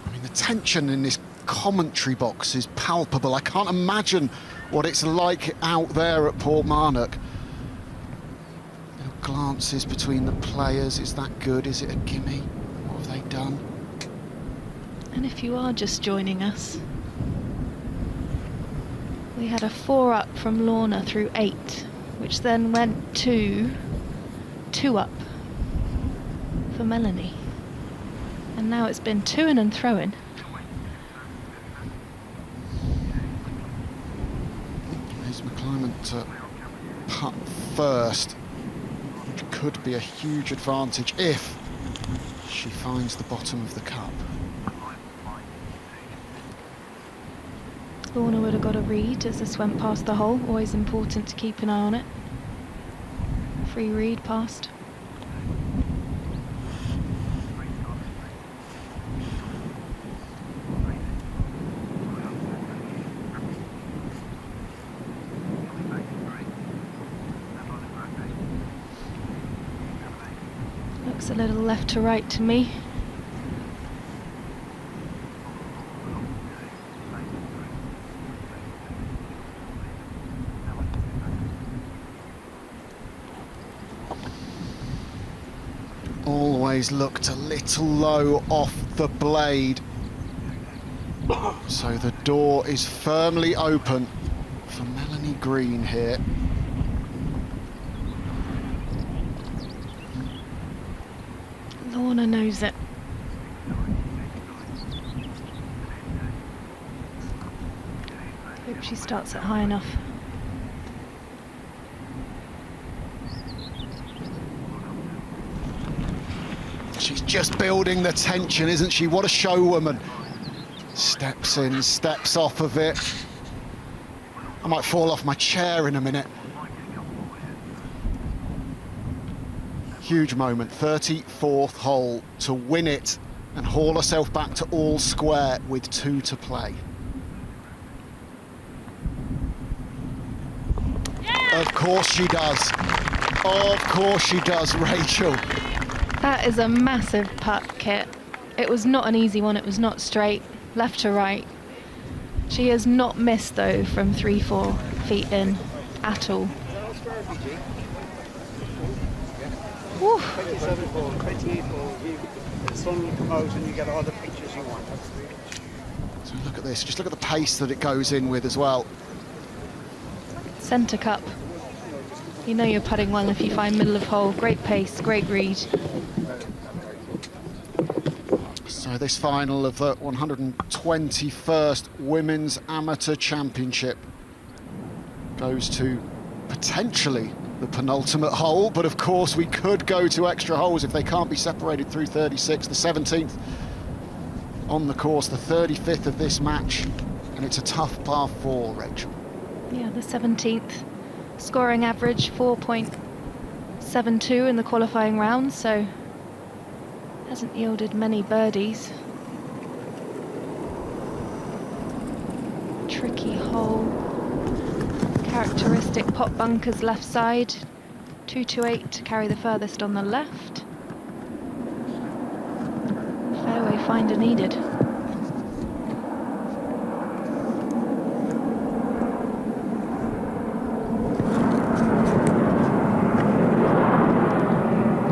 I mean, the tension in this commentary box is palpable. I can't imagine what it's like out there at Portmarnock. Glances between the players. Is that good? Is it a gimme? What have they done? And if you are just joining us, we had a 4 up from Lorna through 8, which then went to 2 up for Melanie. And now it's been 2-in and throw-in. Here's McClymont to putt first. Could be a huge advantage if she finds the bottom of the cup. Lorna would have got a read as this went past the hole. Always important to keep an eye on it. Free read past. A little left to right to me. Always looked a little low off the blade. So the door is firmly open for Melanie Green here. Lorna knows it. Hope she starts it high enough. She's just building the tension, isn't she? What a showwoman. Steps in, steps off of it. I might fall off my chair in a minute. Huge moment, 34th hole to win it and haul herself back to all square with 2 to play. Yeah! Of course she does. Of course she does, Rachel. That is a massive putt, Kit. It was not an easy one, it was not straight. left to right. She has not missed though from 3-4 feet in at all. Woo. 27th hole, 28th hole, the sun will come out and you get all the pictures you want. So look at this, just look at the pace that it goes in with as well. Centre cup. You know you're putting well if you find middle of hole. Great pace, great read. So this final of the 121st Women's Amateur Championship goes to potentially the penultimate hole, but of course we could go to extra holes if they can't be separated through 36. The 17th on the course, the 35th of this match, and it's a tough par 4, Rachel. Yeah, the 17th. Scoring average 4.72 in the qualifying round, so hasn't yielded many birdies. Tricky hole. Characteristic pot bunkers left side. 228 to carry the furthest on the left. Fairway finder needed.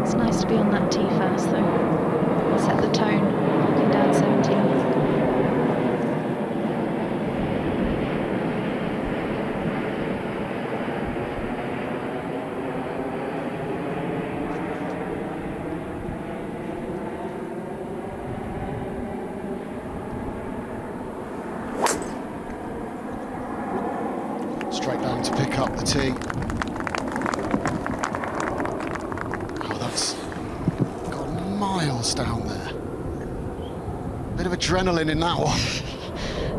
It's nice to be on that tee first though. Set the tone, walking down 17. Straight down to pick up the tee. Oh, that's gone miles down there. Bit of adrenaline in that one.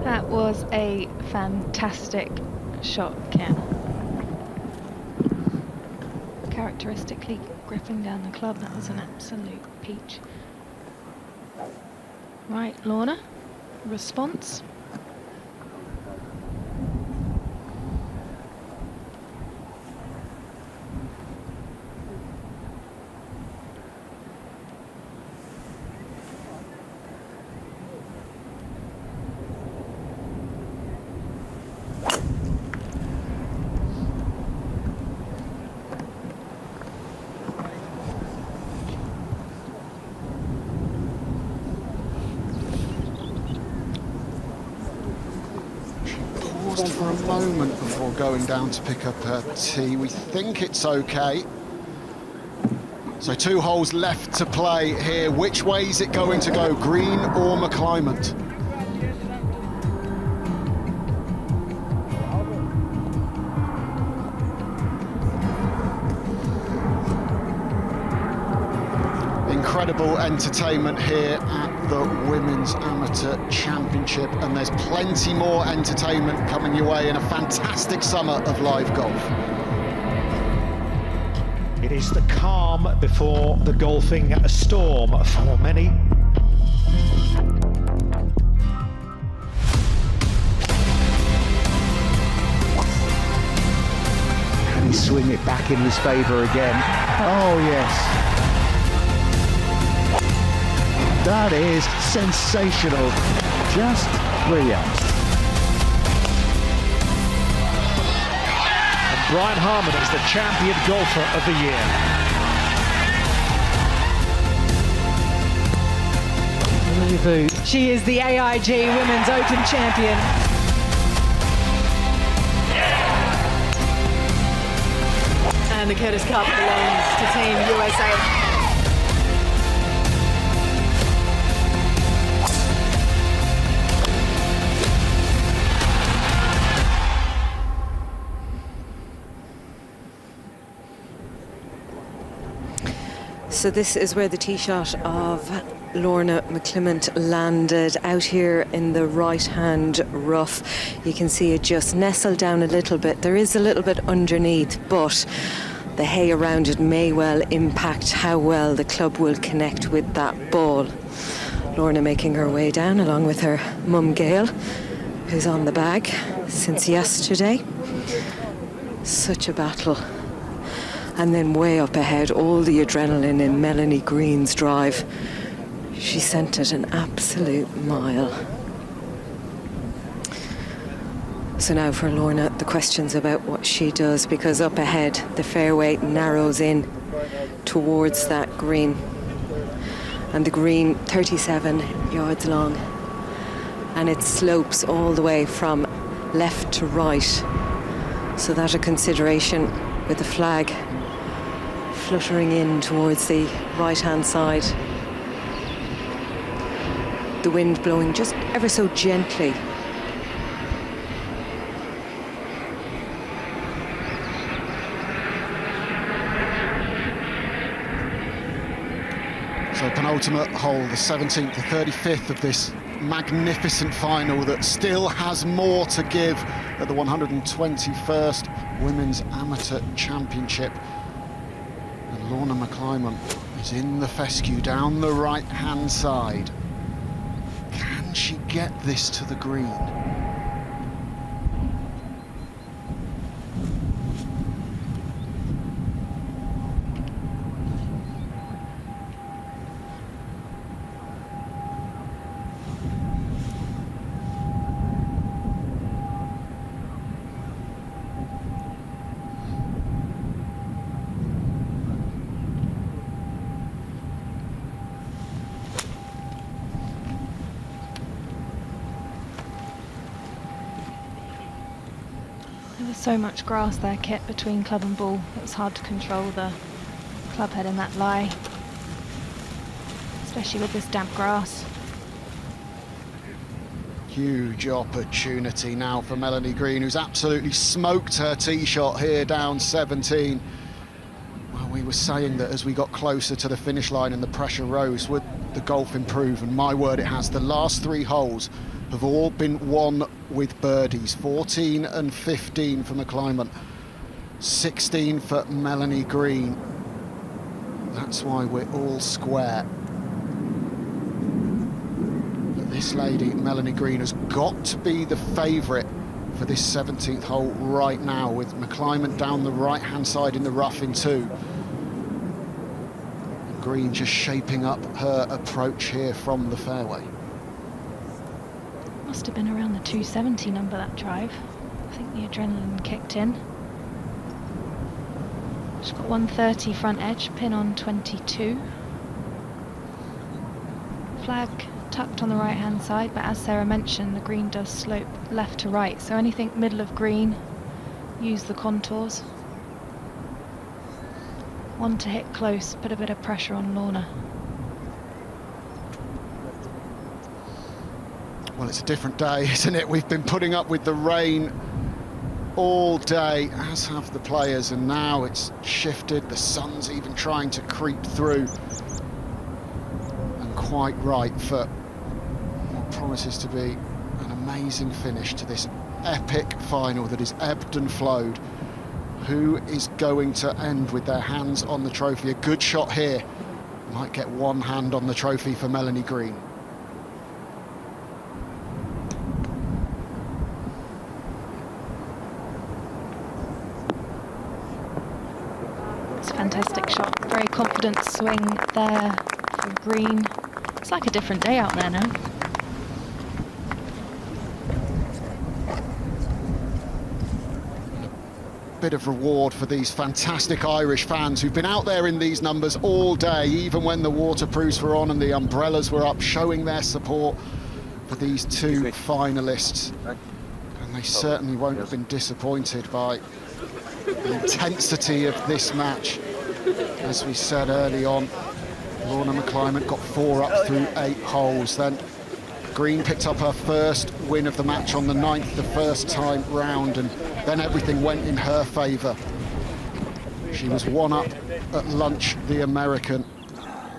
That was a fantastic shot, Ken. Characteristically gripping down the club, that was an absolute peach. Right, Lorna, response? For a moment before going down to pick up her tee. We think it's okay. So 2 holes left to play here. Which way is it going to go, green or McClymont? Incredible entertainment here at the Women's Amateur Championship, and there's plenty more entertainment coming your way in a fantastic summer of live golf. It is the calm before the golfing storm for many. Can he swing it back in his favour again? Oh yes. That is sensational, just brilliant. And Brian Harman is the champion golfer of the year. She is the AIG Women's Open champion. And the Curtis Cup belongs to Team USA. So this is where the tee shot of Lorna McClymont landed, out here in the right-hand rough. You can see it just nestled down a little bit. There is a little bit underneath, but the hay around it may well impact how well the club will connect with that ball. Lorna making her way down along with her mum Gail, who's on the bag since yesterday. Such a battle. And then way up ahead, all the adrenaline in Melanie Green's drive. She sent it an absolute mile. So now for Lorna, the questions about what she does, because up ahead the fairway narrows in towards that green, and the green 37 yards long, and it slopes all the way from left to right. So that's a consideration with the flag fluttering in towards the right-hand side. The wind blowing just ever so gently. So penultimate hole, the 17th, the 35th of this magnificent final that still has more to give at the 121st Women's Amateur Championship. And Lorna McClymont is in the fescue down the right-hand side. Can she get this to the green? There was so much grass there, Kit, between club and ball. It was hard to control the club head in that lie, especially with this damp grass. Huge opportunity now for Melanie Green, who's absolutely smoked her tee shot here down 17. Well, we were saying that as we got closer to the finish line and the pressure rose, would the golf improve? And my word, it has. The last 3 holes have all been won with birdies. 14 and 15 for McClymont, 16 for Melanie Green. That's why we're all square. But this lady, Melanie Green, has got to be the favourite for this 17th hole right now, with McClymont down the right-hand side in the rough in 2. And Green just shaping up her approach here from the fairway. Must have been around the 270 number, that drive. I think the adrenaline kicked in. She's got 130 front edge, pin on 22. Flag tucked on the right hand side, but as Sarah mentioned, the green does slope left to right, so anything middle of green, use the contours. One to hit close, put a bit of pressure on Lorna. Well, it's a different day, isn't it? We've been putting up with the rain all day, as have the players, and now it's shifted. The sun's even trying to creep through. And quite right for what promises to be an amazing finish to this epic final that is ebbed and flowed. Who is going to end with their hands on the trophy? A good shot here. Might get one hand on the trophy for Melanie Green. Fantastic shot, very confident swing there from Green. It's like a different day out there now. Bit of reward for these fantastic Irish fans who've been out there in these numbers all day, even when the waterproofs were on and the umbrellas were up, showing their support for these 2 finalists. And they certainly won't have been disappointed by the intensity of this match. As we said early on, Lorna McClymont got 4 up through 8 holes. Then Green picked up her first win of the match on the 9th, the first time round, and then everything went in her favour. She was 1 up at lunch, the American.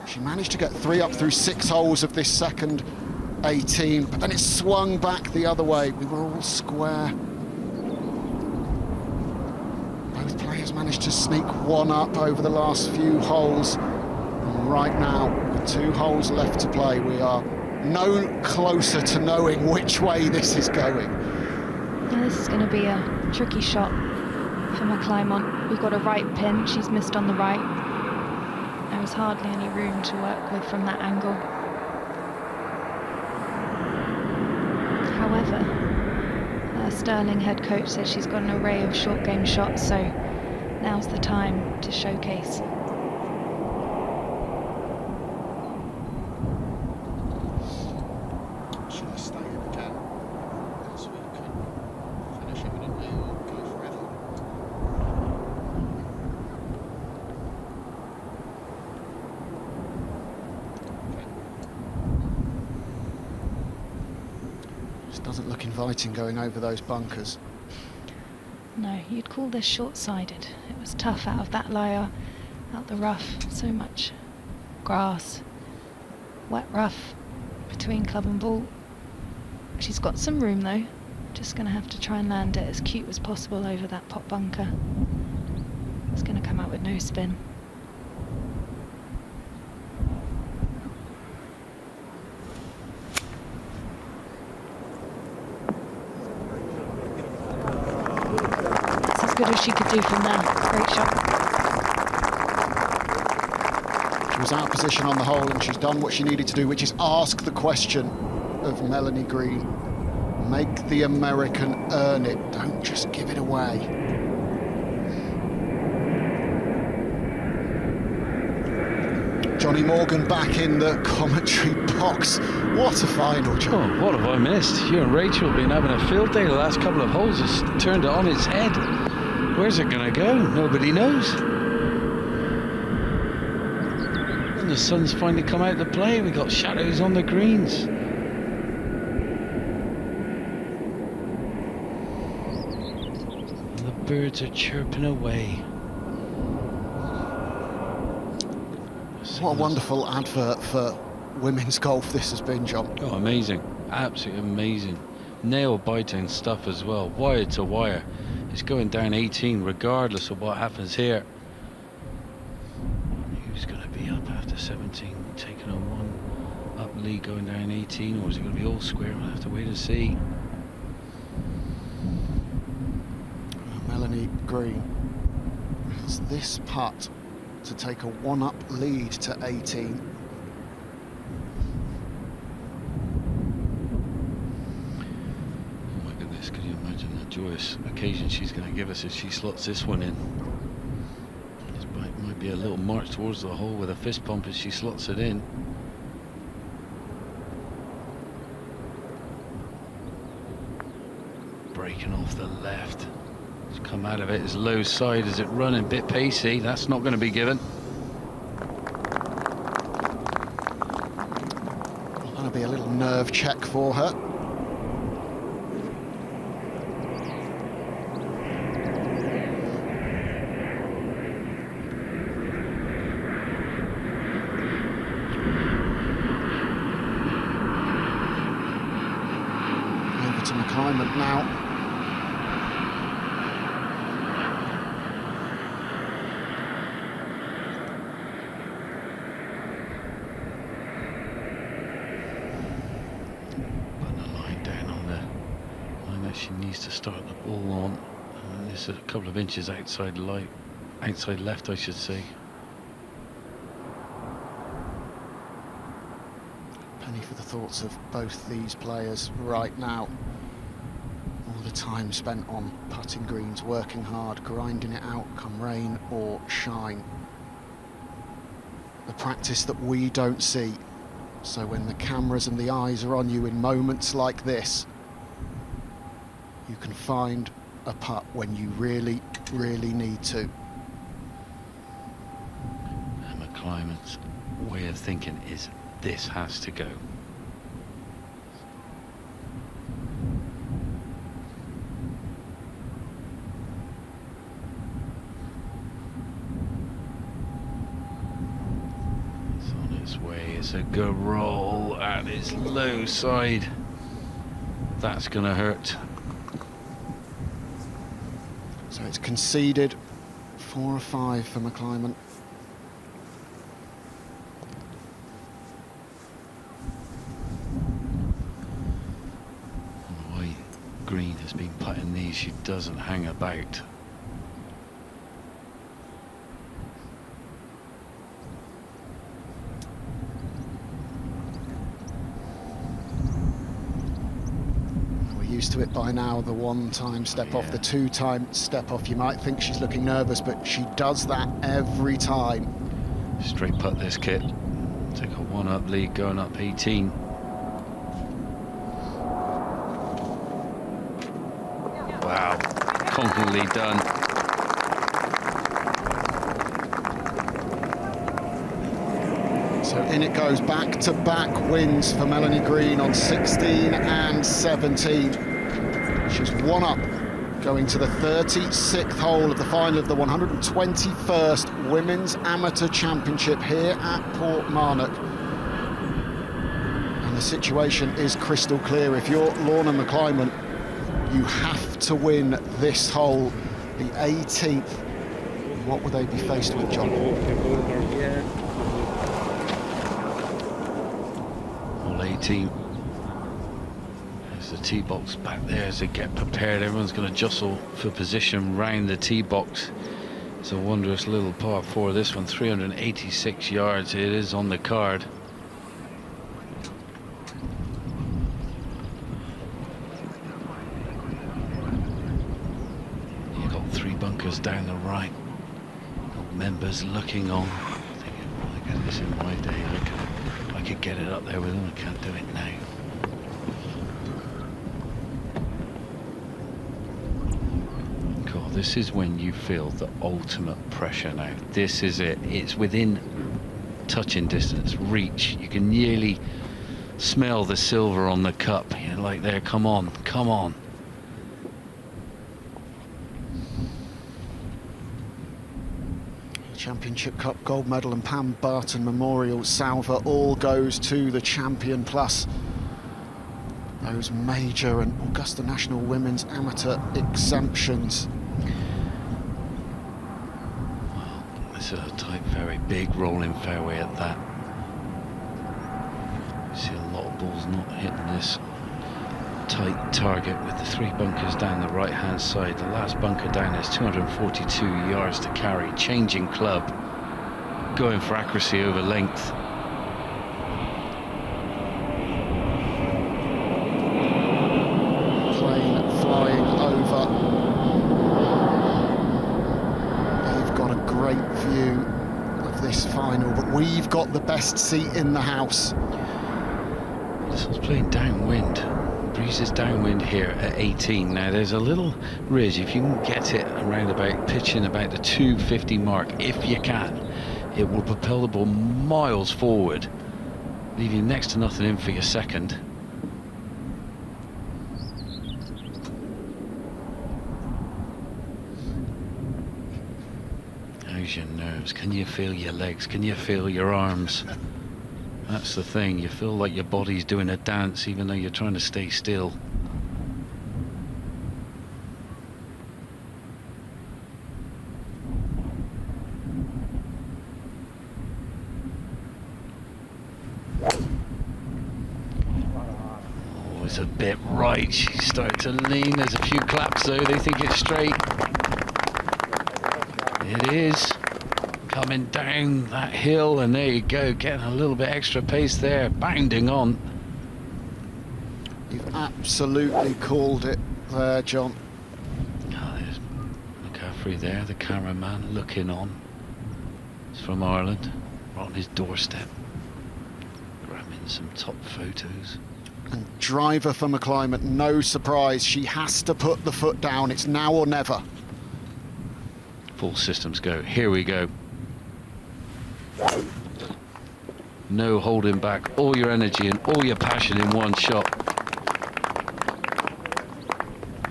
She managed to get 3 up through 6 holes of this second 18, but then it swung back the other way. We were all square. Both players managed to sneak 1 up over the last few holes. And right now, with 2 holes left to play, we are no closer to knowing which way this is going. Yeah, this is going to be a tricky shot for McClymont. We've got a right pin, she's missed on the right. There was hardly any room to work with from that angle. However, Sterling, head coach, says she's got an array of short game shots, so now's the time to showcase. Should I stay if we can? So we can finish imminently or go forever? Just doesn't look inviting going over those bunkers. No, you'd call this short-sided. It was tough out of that layer, out the rough. So much grass, wet rough between club and ball. She's got some room though. Just going to have to try and land it as cute as possible over that pot bunker. It's going to come out with no spin. As good as she could do from there. Great shot. She was out of position on the hole and she's done what she needed to do, which is ask the question of Melanie Green. Make the American earn it. Don't just give it away. Johnny Morgan back in the commentary box. What a final, John. Oh, what have I missed? You and Rachel have been having a field day the last couple of holes. It's turned it on its head. Where's it going to go? Nobody knows. And the sun's finally come out to play. We got shadows on the greens. And the birds are chirping away. What a wonderful advert for women's golf this has been, John. Oh, amazing. Absolutely amazing. Nail-biting stuff as well. Wire to wire. It's going down 18 regardless of what happens here. Who's going to be up after 17, taking a one up lead going down 18, or is it going to be all square? We'll have to wait and see. Melanie Green has this putt to take a one-up lead to 18. Oh my goodness, could you imagine the joyous occasion she's going to give us if she slots this one in? This might be a little march towards the hole with a fist pump as she slots it in. Breaking off the left. It's come out of it as low side as it running, bit pacey. That's not going to be given. That'll be a little nerve check for her. Over to McClymonth now. She needs to start the ball on. It's a couple of inches outside left, I should say. Penny for the thoughts of both these players right now. All the time spent on putting greens, working hard, grinding it out, come rain or shine. The practice that we don't see. So when the cameras and the eyes are on you in moments like this, you can find a putt when you really, really need to. And McClymonth's way of thinking is this has to go. It's on its way. It's a good roll and it's low side. That's going to hurt. So it's conceded 4 or 5 for McClymonth. The way Green has been putting these, she doesn't hang about. used to it by now, the one-time step off, the two-time step off. You might think she's looking nervous, but she does that every time. Straight putt this kit. Take a one-up lead going up 18. Wow, confidently done. So in it goes, back-to-back wins for Melanie Green on 16 and 17. She's one up, going to the 36th hole of the final of the 121st Women's Amateur Championship here at Portmarnock. And the situation is crystal clear. If you're Lorna McClymont, you have to win this hole, the 18th. What will they be faced with, John? Hole 18. There's the tee box back there as they get prepared. Everyone's going to jostle for position round the tee box. It's a wondrous little par 4. This one, 386 yards. It is on the card. You've got 3 bunkers down the right. Got members looking on. Thinking, my goodness, in my day, I could get it up there with them. I can't do it now. This is when you feel the ultimate pressure now. This is it. It's within touching distance, reach. You can nearly smell the silver on the cup. You're like, there, come on, come on. Championship Cup gold medal and Pam Barton Memorial salver all goes to the champion, plus those major and Augusta National Women's Amateur exemptions. This is a tight, very big rolling fairway at that. You see a lot of balls not hitting this tight target with the 3 bunkers down the right hand side. The last bunker down is 242 yards to carry. Changing club, going for accuracy over length. Plane flying over. They've got a great view of this final, but we've got the best seat in the house. This one's playing downwind. Breeze is downwind here at 18. Now there's a little ridge. If you can get it around about, pitching about the 250 mark, if you can, it will propel the ball miles forward, leave you next to nothing in for your second. How's your nerves? Can you feel your legs? Can you feel your arms? That's the thing, you feel like your body's doing a dance even though you're trying to stay still. Oh, it's a bit right, she's starting to lean. There's a few claps though, they think it's straight. It is. Coming down that hill, and there you go, getting a little bit extra pace there, bounding on. You've absolutely called it there, John. Oh, there's McCaffrey there, the cameraman looking on. He's from Ireland, right on his doorstep, grabbing some top photos. And driver for McClymont, no surprise, she has to put the foot down. It's now or never. Full systems go, here we go. No holding back, all your energy and all your passion in one shot.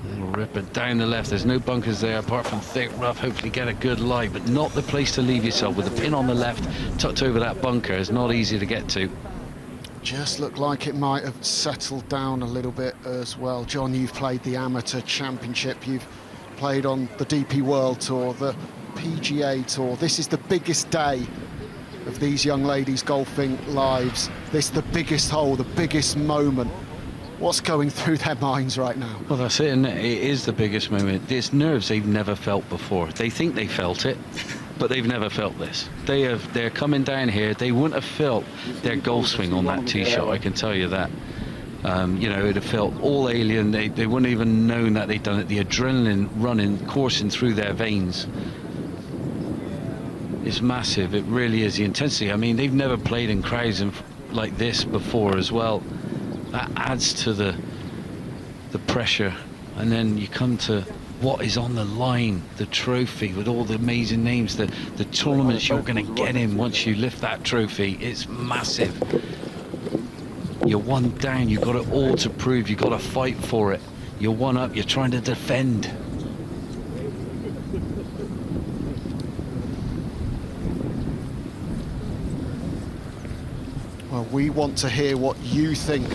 Little ripper down the left, there's no bunkers there apart from thick rough. Hopefully get a good lie, but not the place to leave yourself. With the pin on the left, tucked over that bunker, is not easy to get to. Just looked like it might have settled down a little bit as well. John, you've played the Amateur Championship, you've played on the DP World Tour, the PGA Tour. This is the biggest day of these young ladies' golfing lives. This is the biggest hole, the biggest moment. What's going through their minds right now? Well, that's it, and it is the biggest moment. There's nerves they've never felt before. They think they felt it, but they've never felt this. They're coming down here. They wouldn't have felt their golf swing on that tee shot, I can tell you that. You know, it'd have felt all alien. They wouldn't even known that they'd done it. The adrenaline running, coursing through their veins. It's massive. It really is. The intensity. I mean, they've never played in crowds like this before as well. That adds to the pressure. And then you come to what is on the line, the trophy with all the amazing names, the tournaments you're going to get in once you lift that trophy. It's massive. You're one down, you've got it all to prove, you've got to fight for it. You're one up, you're trying to defend. Well, we want to hear what you think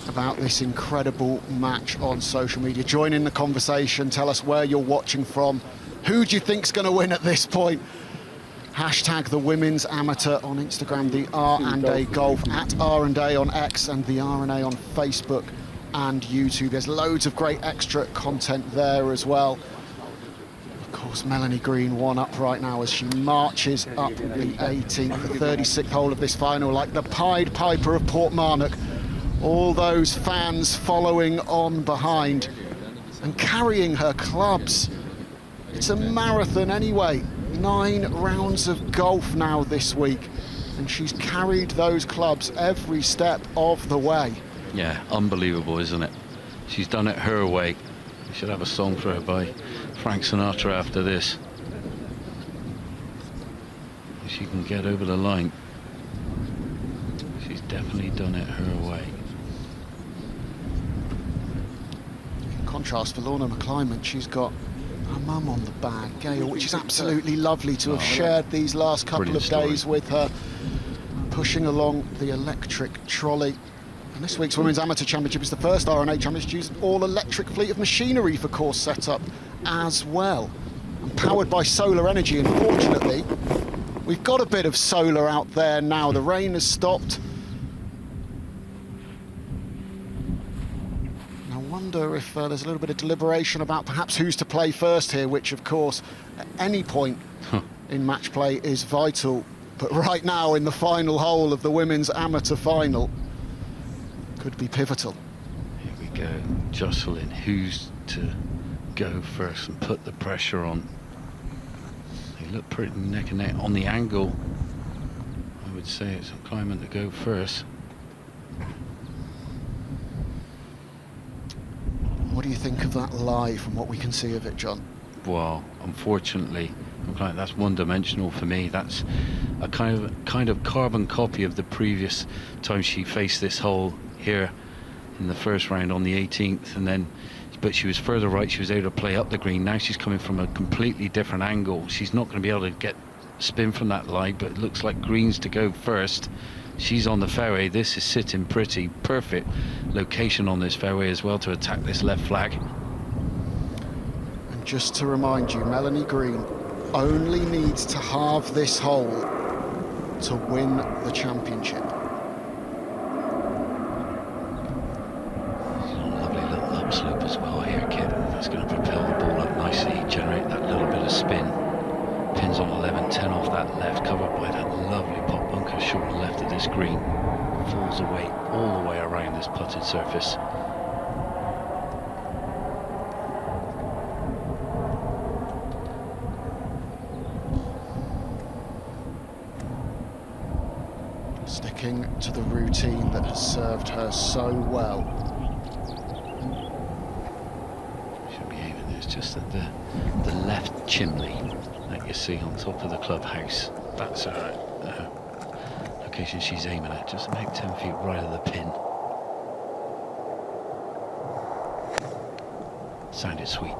about this incredible match on social media. Join in the conversation, tell us where you're watching from. Who do you think's going to win at this point? Hashtag the women's amateur on Instagram, the R&A Golf, at R&A on X, and the R&A on Facebook and YouTube. There's loads of great extra content there as well. Of course, Melanie Green one up right now as she marches up the 18th, the 36th hole of this final, like the Pied Piper of Portmarnock. All those fans following on behind and carrying her clubs. It's a marathon anyway. 9 rounds of golf now this week, and she's carried those clubs every step of the way. Yeah, unbelievable, isn't it? She's done it her way. We should have a song for her by Frank Sinatra after this. If she can get over the line, she's definitely done it her way. In contrast, for Lorna McClymont, she's got her mum on the bag, Gail, which is absolutely lovely to have shared these last couple of days with her, pushing along the electric trolley. And this week's Women's Amateur Championship is the first R&A Championship to use an all-electric fleet of machinery for course setup as well. And powered by solar energy, and fortunately, we've got a bit of solar out there now. The rain has stopped. I wonder if there's a little bit of deliberation about perhaps who's to play first here, which of course at any point in match play is vital, but right now in the final hole of the women's amateur final could be pivotal. Here we go, jostling who's to go first and put the pressure on. They look pretty neck and neck on the angle. I would say it's McClymont to go first. What do you think of that lie from what we can see of it, John? Well, unfortunately, that's one-dimensional for me. That's a kind of carbon copy of the previous time she faced this hole here in the first round on the 18th, and then, but she was further right. She was able to play up the green. Now she's coming from a completely different angle. She's not going to be able to get spin from that lie, but it looks like green's to go first. She's on the fairway. This is sitting pretty. Perfect location on this fairway as well to attack this left flag. And just to remind you, Melanie Green only needs to halve this hole to win the championship. Lovely little upslope as well here, kid. That's going to propel the ball up nicely, generate that little bit of spin. Pins on 11, 10 off that left, covered by that lovely pop bunker short and left of this green. Falls away all the way around this putted surface. Sticking to the routine that has served her so well. Should be aiming this just at the left chimney that you see on top of the clubhouse. That's her location she's aiming at, just about 10 feet right of the pin. Sounded sweet.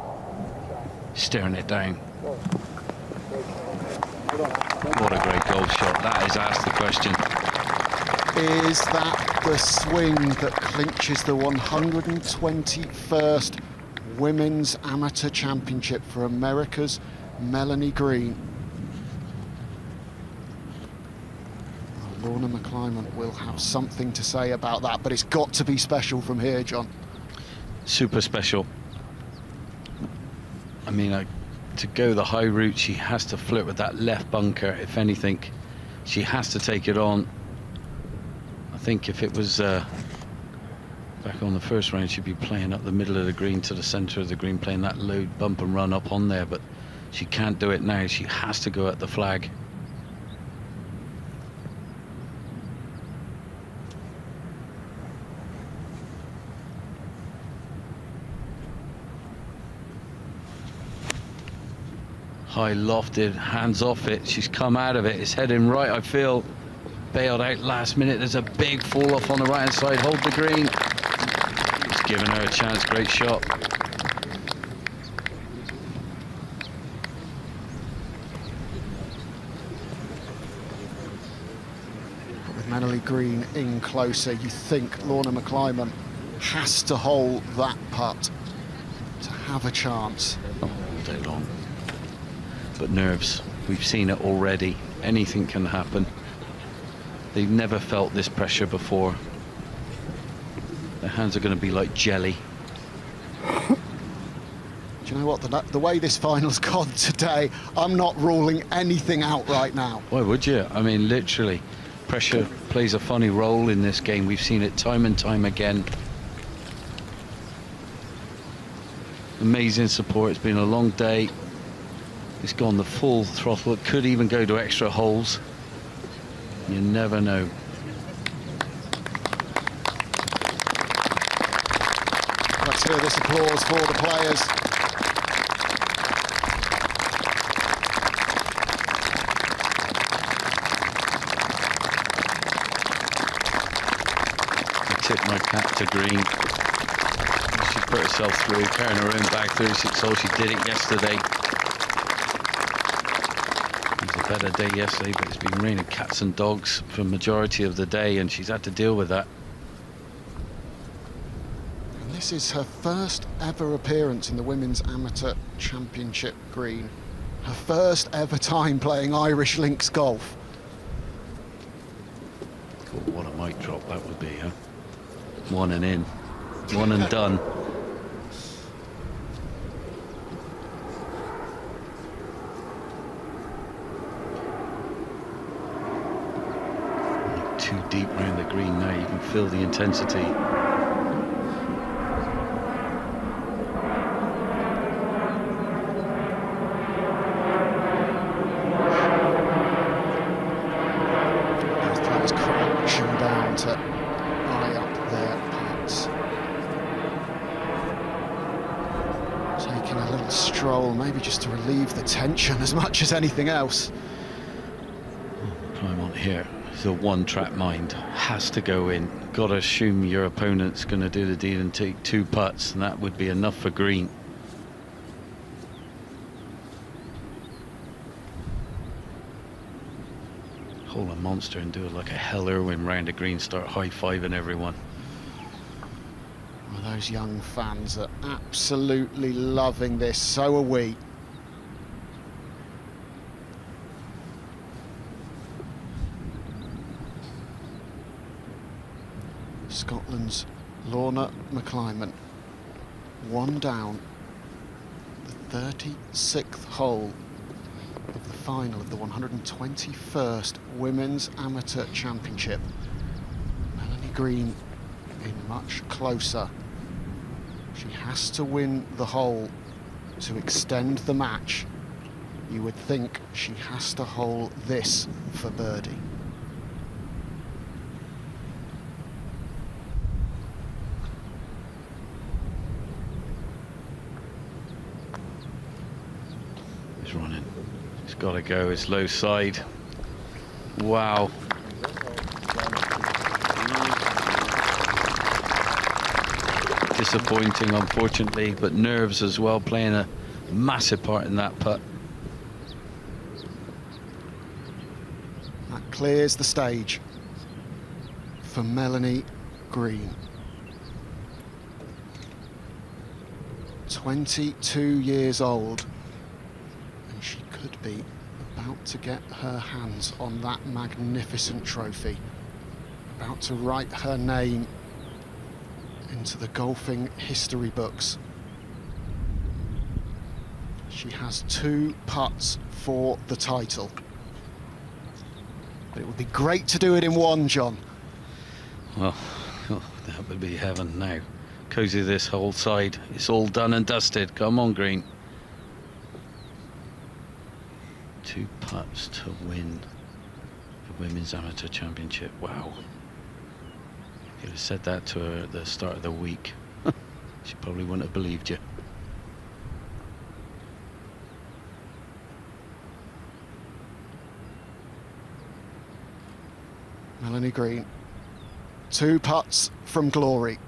Staring it down. What a great golf shot. That is asked the question. Is that the swing that clinches the 121st Women's Amateur Championship for America's Melanie Green? Lorna McClymont will have something to say about that, but it's got to be special from here, John. Super special. I mean, to go the high route, she has to flirt with that left bunker. If anything, she has to take it on. I think if it was Back on the first round, she'd be playing up the middle of the green to the centre of the green, playing that low bump and run up on there, but she can't do it now. She has to go at the flag. High lofted, hands off it. She's come out of it. It's heading right, I feel. Bailed out last minute. There's a big fall off on the right hand side. Hold the green. It's giving her a chance. Great shot. With Melanie Green in closer, you think Lorna McClyman has to hold that putt to have a chance. All day long. But nerves, we've seen it already. Anything can happen. They've never felt this pressure before. Their hands are going to be like jelly. Do you know what? The way this final's gone today, I'm not ruling anything out right now. Why would you? I mean, literally, pressure plays a funny role in this game. We've seen it time and time again. Amazing support. It's been a long day. It's gone the full throttle. It could even go to extra holes. You never know. Let's hear this applause for the players. I tip my cap to Green. She's put herself through, carrying her own bag, 36 hole. She did it yesterday. Better day yesterday, but it's been raining cats and dogs for the majority of the day, and she's had to deal with that. And this is her first ever appearance in the Women's Amateur Championship green. Her first ever time playing Irish links golf. God, what a mic drop that would be, huh? One and in. One and done. Too deep round the green now, you can feel the intensity. Both players crashing down to eye up their putts. Taking a little stroll, maybe just to relieve the tension as much as anything else. Climb on here. The one-track mind has to go in. Got to assume your opponent's going to do the deed and take two putts, and that would be enough for Green. Hold a monster and do it like a Hell Irwin round the green, start high-fiving everyone. Well, those young fans are absolutely loving this, so are we. Scotland's Lorna McClyman, one down, the 36th hole of the final of the 121st Women's Amateur Championship. Melanie Green in much closer. She has to win the hole to extend the match. You would think she has to hole this for birdie. Running. It's got to go. It's low side. Wow. Disappointing, unfortunately, but nerves as well playing a massive part in that putt. That clears the stage for Melanie Green. 22 years old. She could be about to get her hands on that magnificent trophy, about to write her name into the golfing history books. She has two putts for the title. But it would be great to do it in one, John. Well, That would be heaven now. Cozy this whole side. It's all done and dusted. Come on, green. 2 putts to win the Women's Amateur Championship. Wow. You'd have said that to her at the start of the week. She probably wouldn't have believed you. Melanie Green. 2 putts from glory.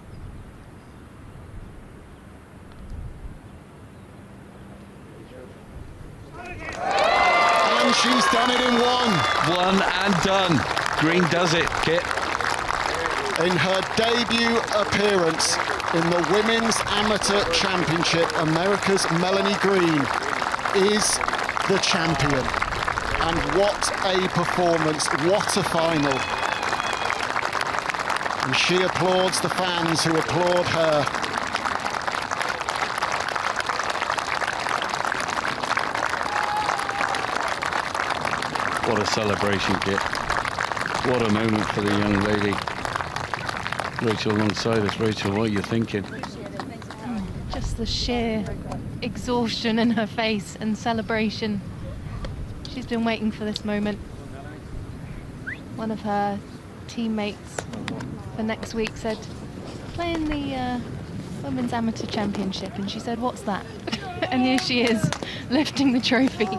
And she's done it in one. One and done. Green does it, Kit. In her debut appearance in the Women's Amateur Championship, America's Melanie Green is the champion. And what a performance, what a final. And she applauds the fans who applaud her. What a celebration, Kit. What a moment for the young lady. Rachel alongside us. Rachel, what are you thinking? Just the sheer exhaustion in her face and celebration. She's been waiting for this moment. One of her teammates for next week said, playing the Women's Amateur Championship, and she said, what's that? And here she is, lifting the trophy.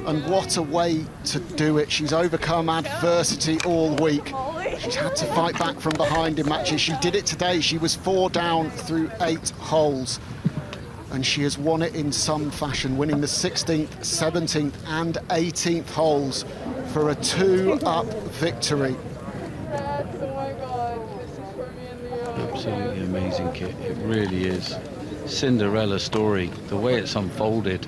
And what a way to do it. She's overcome adversity all week. She's had to fight back from behind in matches. She did it today. She was 4 down through 8 holes. And she has won it in some fashion, winning the 16th, 17th and 18th holes for a 2-up victory. Absolutely amazing, Kit. It really is. Cinderella story, the way it's unfolded.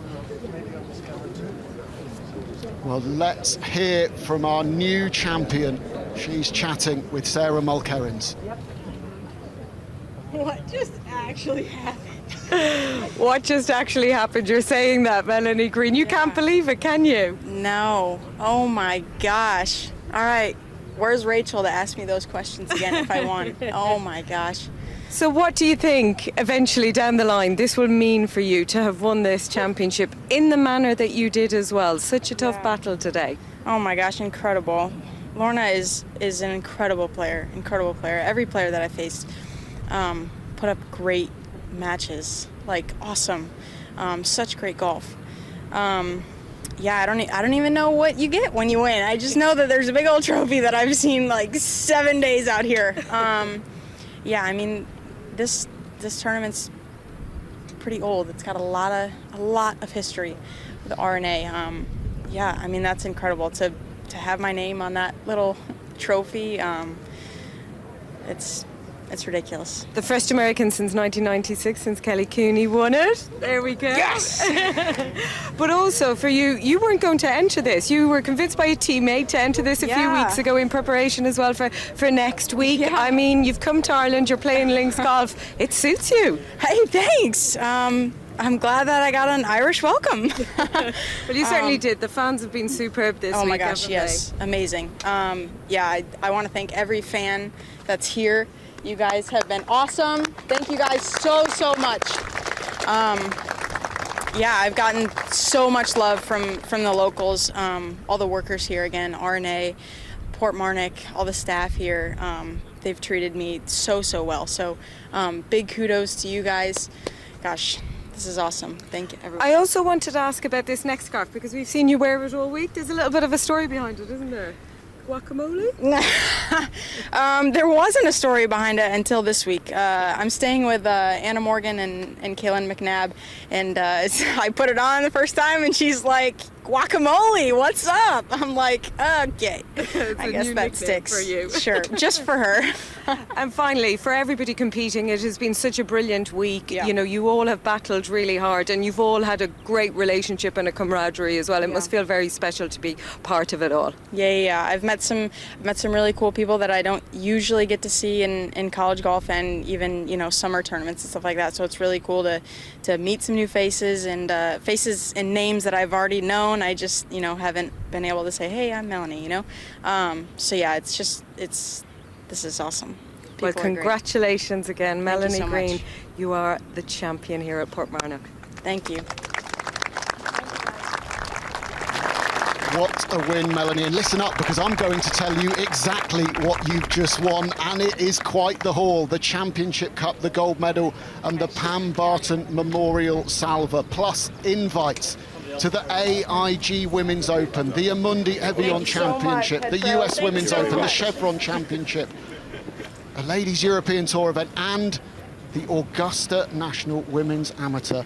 Well, let's hear from our new champion. She's chatting with Sarah Mulkerrins. What just actually happened? What just actually happened? You're saying that, Melanie Green. You can't believe it, can you? No. Oh my gosh. All right. Where's Rachel to ask me those questions again if I won? Oh my gosh. So what do you think eventually down the line this will mean for you to have won this championship in the manner that you did as well? Such a tough battle today. Oh my gosh, incredible. Lorna is an incredible player, Every player that I faced put up great matches, like awesome, such great golf. Yeah, I don't even know what you get when you win. I just know that there's a big old trophy that I've seen like 7 days out here. Yeah, I mean, this tournament's pretty old. It's got a lot of history with RNA. Yeah, I mean, that's incredible to have my name on that little trophy. It's ridiculous. The first American since 1996, since Kelly Cooney won it. There we go. Yes! But also for you, you weren't going to enter this. You were convinced by a teammate to enter this a few weeks ago in preparation as well for next week. Yeah. I mean, you've come to Ireland, you're playing links golf. It suits you. Hey, thanks. I'm glad that I got an Irish welcome. Well, you certainly did. The fans have been superb this week. Oh my gosh, yes. Amazing. Yeah, I want to thank every fan that's here. You guys have been awesome. Thank you guys so much. Yeah, I've gotten so much love from the locals, all the workers here again, RNA, Port Marnock, all the staff here. They've treated me so well. So big kudos to you guys. Gosh, this is awesome. Thank you, everyone. I also wanted to ask about this next scarf because we've seen you wear it all week. There's a little bit of a story behind it, isn't there? Guacamole? There wasn't a story behind it until this week. I'm staying with Anna Morgan and Kaylin McNabb, and I put it on the first time, and she's like, guacamole, what's up? I'm like, okay. I guess that sticks. For you. Sure, just for her. And finally, for everybody competing, it has been such a brilliant week. Yeah. You know, you all have battled really hard, and you've all had a great relationship and a camaraderie as well. It must feel very special to be part of it all. Yeah. I've met some really cool people that I don't usually get to see in college golf and even summer tournaments and stuff like that. So it's really cool to meet some new faces and names that I've already known. I just haven't been able to say, hey, I'm Melanie. So yeah, this is awesome. People Well, congratulations again, Melanie so Green. much. You are the champion here at Portmarnock. Thank you. What a win, Melanie. And listen up, because I'm going to tell you exactly what you've just won, and it is quite the haul. The Championship Cup, the gold medal, and the Pam Barton Memorial Salver, plus invites to the AIG Women's Open, the Amundi Evian Championship, the US Women's Open, the Chevron Championship, a Ladies European Tour event, and the Augusta National Women's Amateur.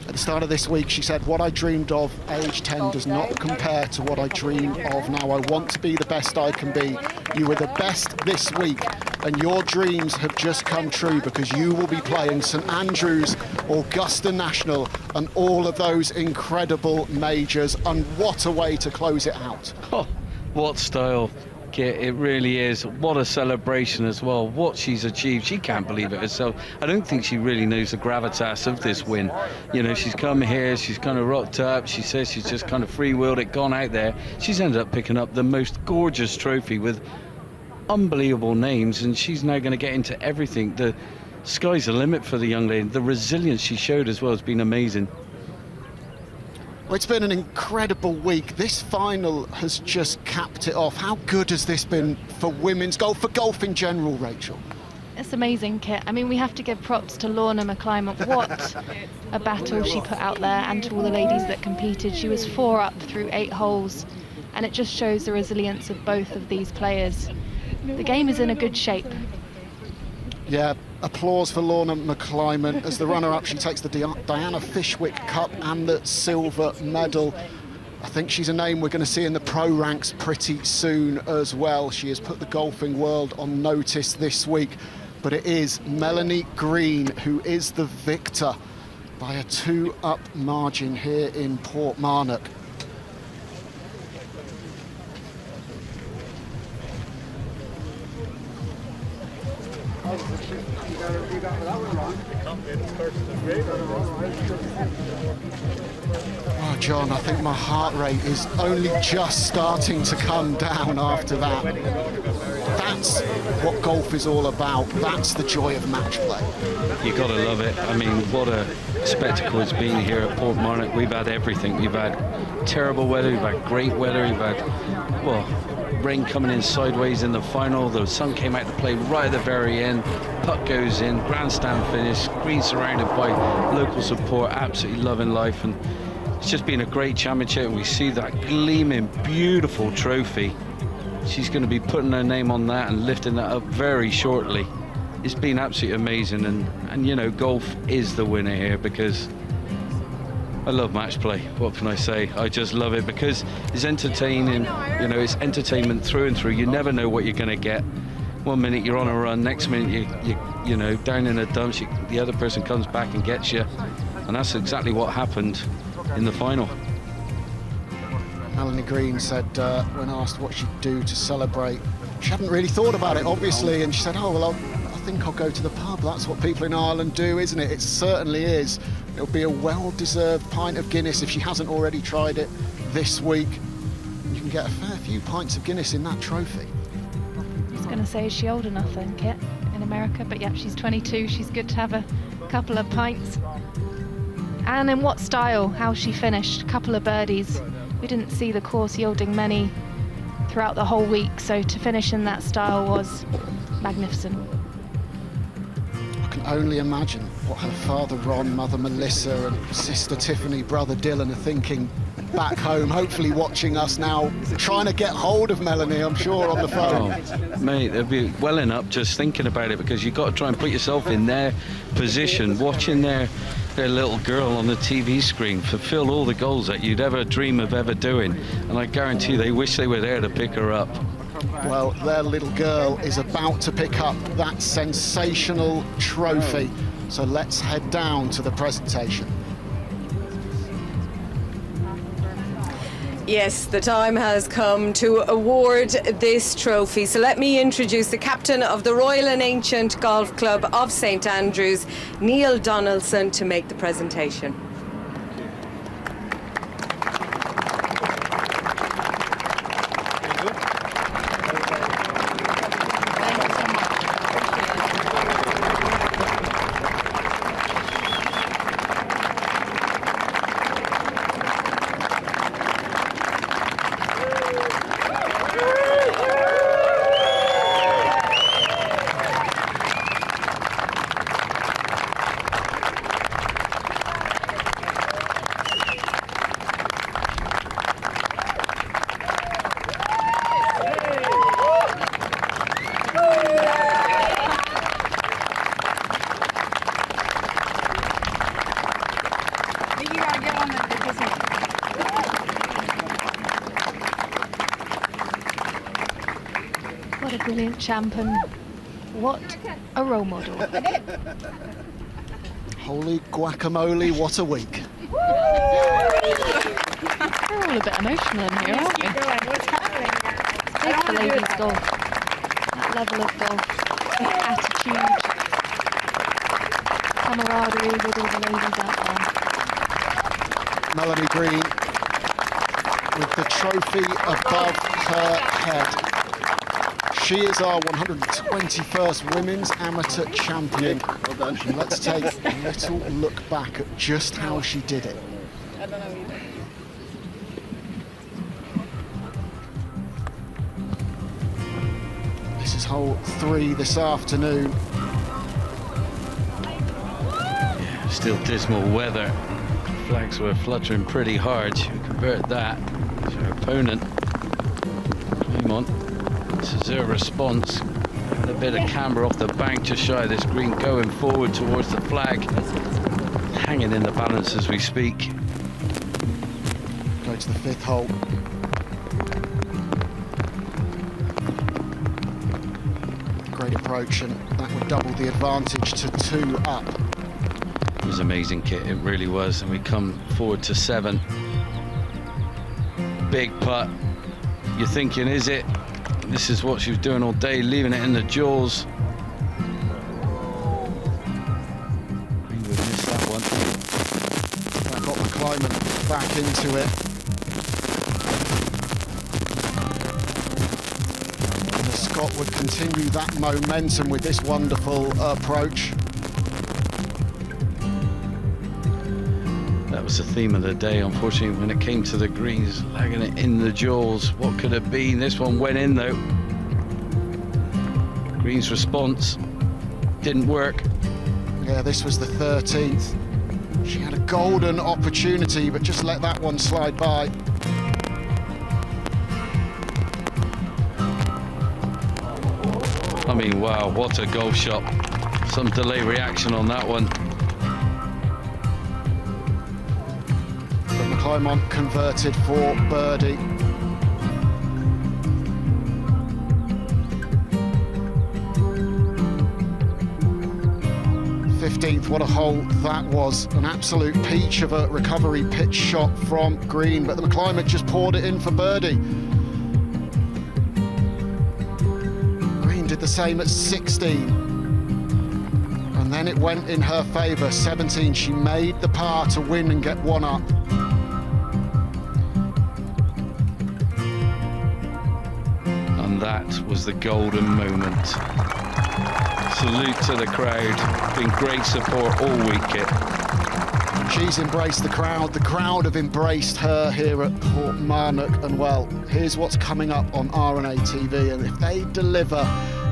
At the start of this week, she said, what I dreamed of age 10 does not compare to what I dream of now. I want to be the best I can be. You were the best this week, and your dreams have just come true, because you will be playing St Andrews, Augusta National, and all of those incredible majors. And what a way to close it out. Oh, what style. It really is. What a celebration as well. What she's achieved. She can't believe it herself. I don't think she really knows the gravitas of this win. You know, she's come here, she's kind of rocked up. She says she's just kind of free-wheeled it, gone out there. She's ended up picking up the most gorgeous trophy with unbelievable names, and she's now going to get into everything. The sky's the limit for the young lady. The resilience she showed as well has been amazing. Well, it's been an incredible week. This final has just capped it off. How good has this been for women's golf, for golf in general, Rachel? It's amazing, Kit. I mean, we have to give props to Lorna McClymont. What a battle she put out there, and to all the ladies that competed. She was 4 up through 8 holes, and it just shows the resilience of both of these players. The game is in a good shape. Yeah, applause for Lorna McClymont. As the runner-up, she takes the Diana Fishwick Cup and the silver medal. I think she's a name we're going to see in the pro ranks pretty soon as well. She has put the golfing world on notice this week, but it is Melanie Green who is the victor by a 2-up margin here in Portmarnock. Oh, John, I think my heart rate is only just starting to come down after that. That's what golf is all about. That's the joy of match play. You've got to love it. I mean, what a spectacle it's been here at Portmarnock. We've had everything. We've had terrible weather, we've had great weather, we've had, well, rain coming in sideways in the final. The sun came out to play right at the very end. Putt goes in, grandstand finish, green surrounded by local support, absolutely loving life. And it's just been a great championship. We see that gleaming, beautiful trophy. She's going to be putting her name on that and lifting that up very shortly. It's been absolutely amazing. And you know, golf is the winner here, because I love match play. What can I say? I just love it because it's entertaining. You know, it's entertainment through and through. You never know what you're going to get. 1 minute you're on a run, next minute you know, down in the dumps. The other person comes back and gets you, and that's exactly what happened in the final. Melanie Green said when asked what she'd do to celebrate, she hadn't really thought about it, obviously, and she said, oh, well, I think I'll go to the pub. That's what people in Ireland do, isn't it? It certainly is. It'll be a well-deserved pint of Guinness if she hasn't already tried it this week. You can get a fair few pints of Guinness in that trophy. I was going to say, is she old enough then, Kit, in America? But yeah, she's 22. She's good to have a couple of pints. And in what style, how she finished. A couple of birdies. We didn't see the course yielding many throughout the whole week, so to finish in that style was magnificent. I can only imagine what her father Ron, mother Melissa and sister Tiffany, brother Dylan are thinking back home, hopefully watching us now, trying to get hold of Melanie, I'm sure, on the phone. Oh, mate, they'll be welling up just thinking about it, because you've got to try and put yourself in their position, watching their little girl on the TV screen fulfill all the goals that you'd ever dream of ever doing, and I guarantee they wish they were there to pick her up. Well, their little girl is about to pick up that sensational trophy, so let's head down to the presentation. Yes, the time has come to award this trophy. So let me introduce the captain of the Royal and Ancient Golf Club of St Andrews, Neil Donaldson, to make the presentation. Brilliant champ, and what a role model. Holy guacamole, what a week. We're all a bit emotional in here, aren't we? What's happening here? It's big for ladies golf. That level of golf, attitude, camaraderie with all the ladies out there. Melanie Green with the trophy above her head. She is our 121st Women's Amateur Champion. Well done. And let's take a little look back at just how she did it. I don't know either. This is hole 3 this afternoon. Yeah, still dismal weather. Flags were fluttering pretty hard. She convert that to her opponent. Come on. This is her response. A bit of camber off the bank just shy of this green, going forward towards the flag. Hanging in the balance as we speak. Go to the 5th hole. Great approach, and that would double the advantage to 2 up. It was amazing, Kit, it really was. And we come forward to 7. Big putt. You're thinking, is it? This is what she was doing all day, leaving it in the jaws. We would miss that one. That got McClyman back into it. And the Scot would continue that momentum with this wonderful approach. That was the theme of the day, unfortunately, when it came to the greens, lagging it in the jaws. What could it be? This one went in, though. Green's response didn't work. Yeah, this was the 13th. She had a golden opportunity, but just let that one slide by. I mean, wow, what a golf shot. Some delay reaction on that one. McClymont converted for birdie. '15th, what a hole that was. An absolute peach of a recovery pitch shot from Green, but the McClymont just poured it in for birdie. Green did the same at 16. And then it went in her favour. 17, she made the par to win and get 1 up. And that was the golden moment. Salute to the crowd. Been great support all week, Kit. She's embraced the crowd have embraced her here at Portmarnock, and well, here's what's coming up on R&A TV, and if they deliver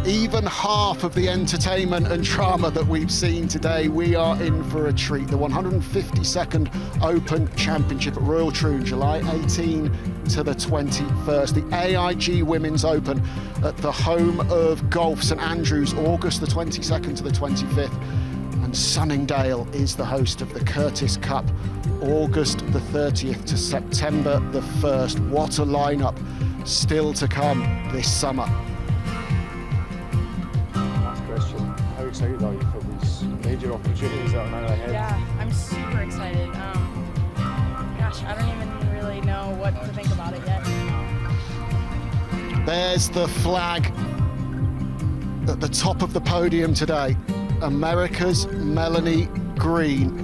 even half of the entertainment and drama that we've seen today, we are in for a treat. The 152nd Open Championship at Royal Troon, July 18 to the 21st. The AIG Women's Open at the home of golf, St Andrews, August the 22nd to the 25th. And Sunningdale is the host of the Curtis Cup, August the 30th to September the 1st. What a lineup still to come this summer. How excited are you for these major opportunities that are now ahead? Yeah, I'm super excited. Gosh, I don't even really know what to think about it yet. There's the flag at the top of the podium today. America's Melanie Green.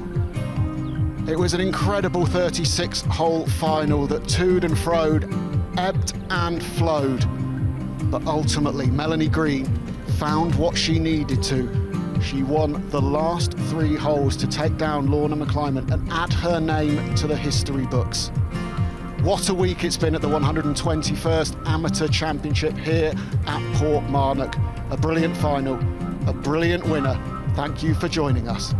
It was an incredible 36-hole final that toed and froed, ebbed and flowed. But ultimately, Melanie Green found what she needed to. She won the last 3 holes to take down Lorna McClymont and add her name to the history books. What a week it's been at the 121st Amateur Championship here at Portmarnock. A brilliant final, a brilliant winner. Thank you for joining us.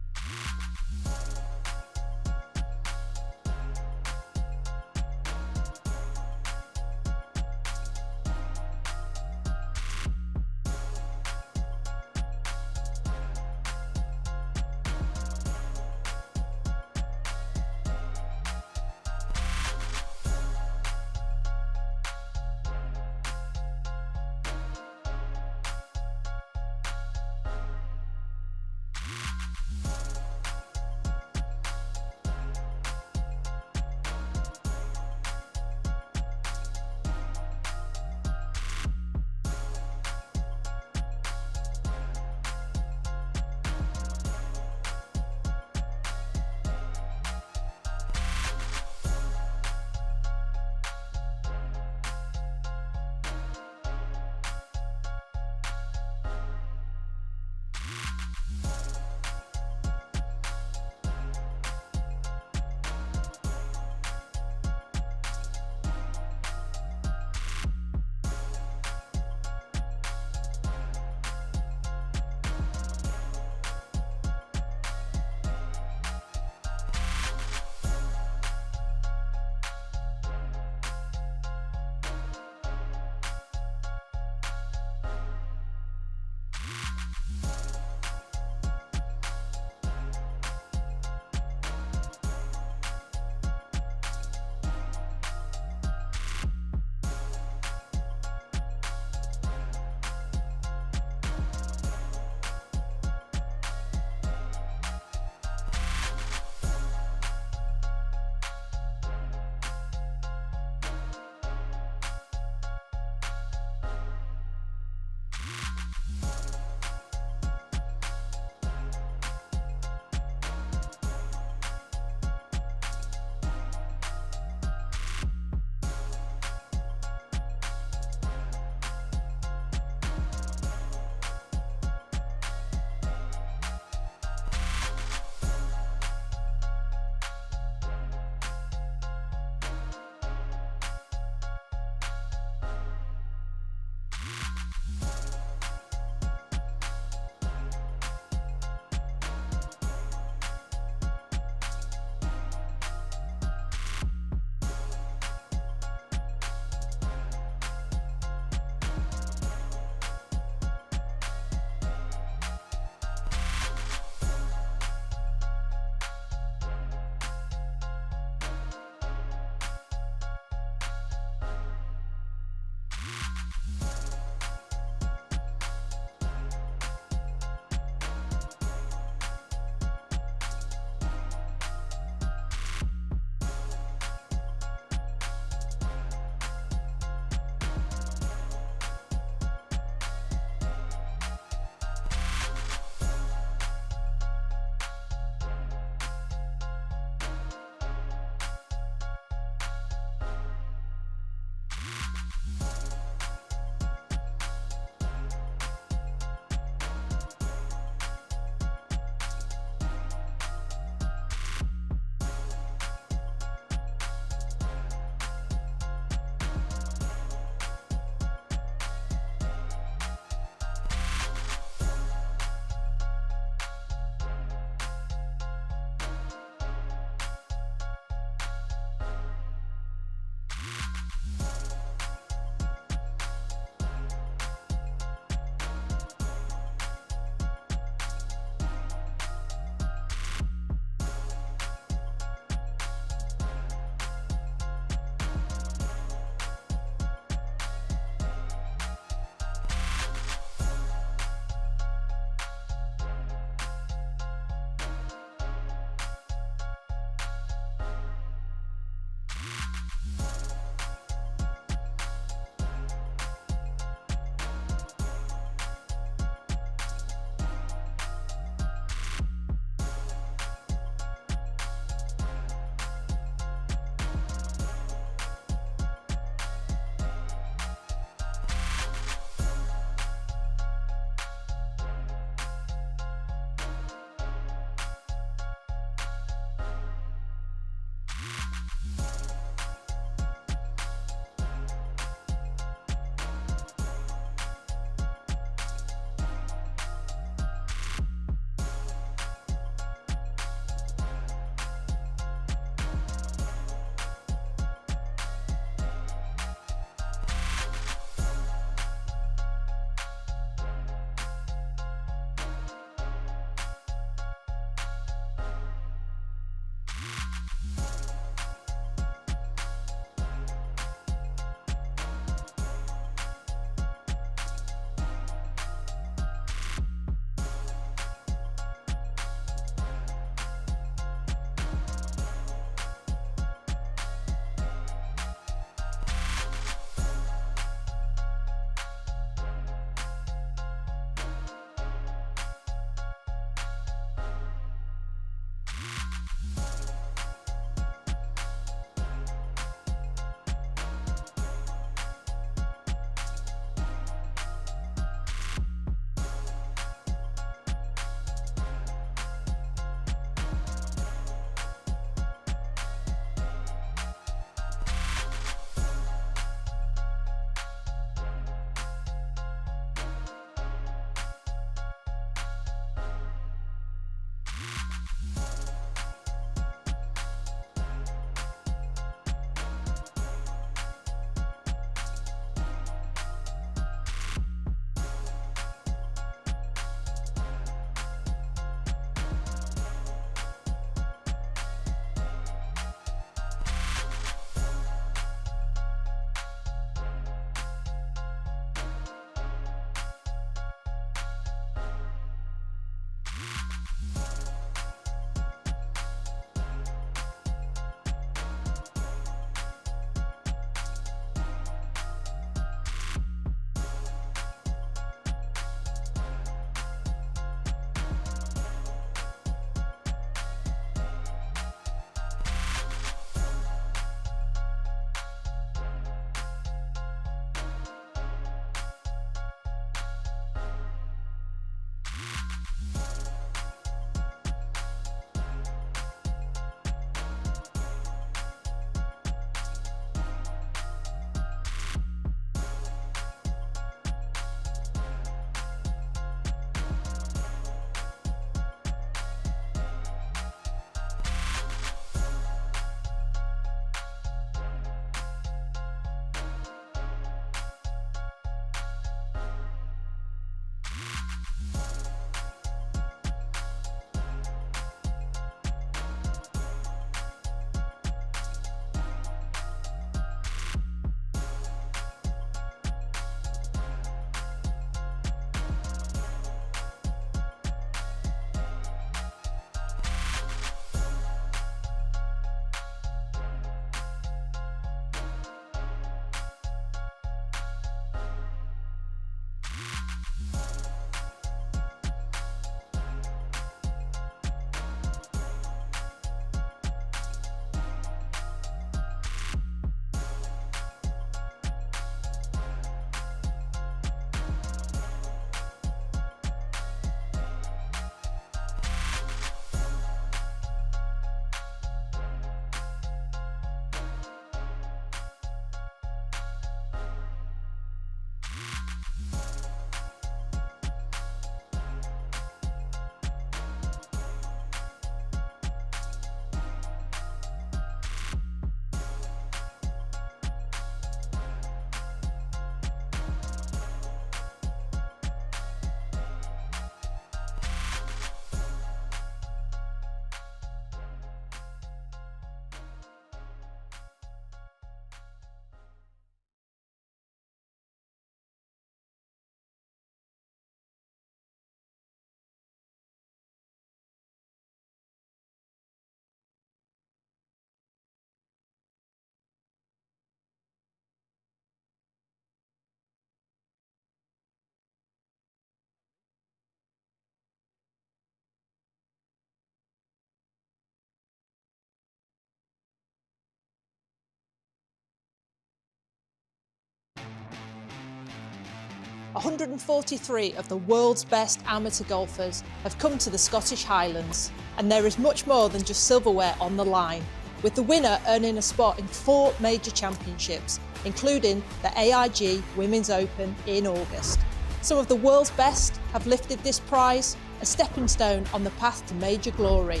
143 of the world's best amateur golfers have come to the Scottish Highlands, and there is much more than just silverware on the line, with the winner earning a spot in 4 major championships, including the AIG Women's Open in August. Some of the world's best have lifted this prize, a stepping stone on the path to major glory.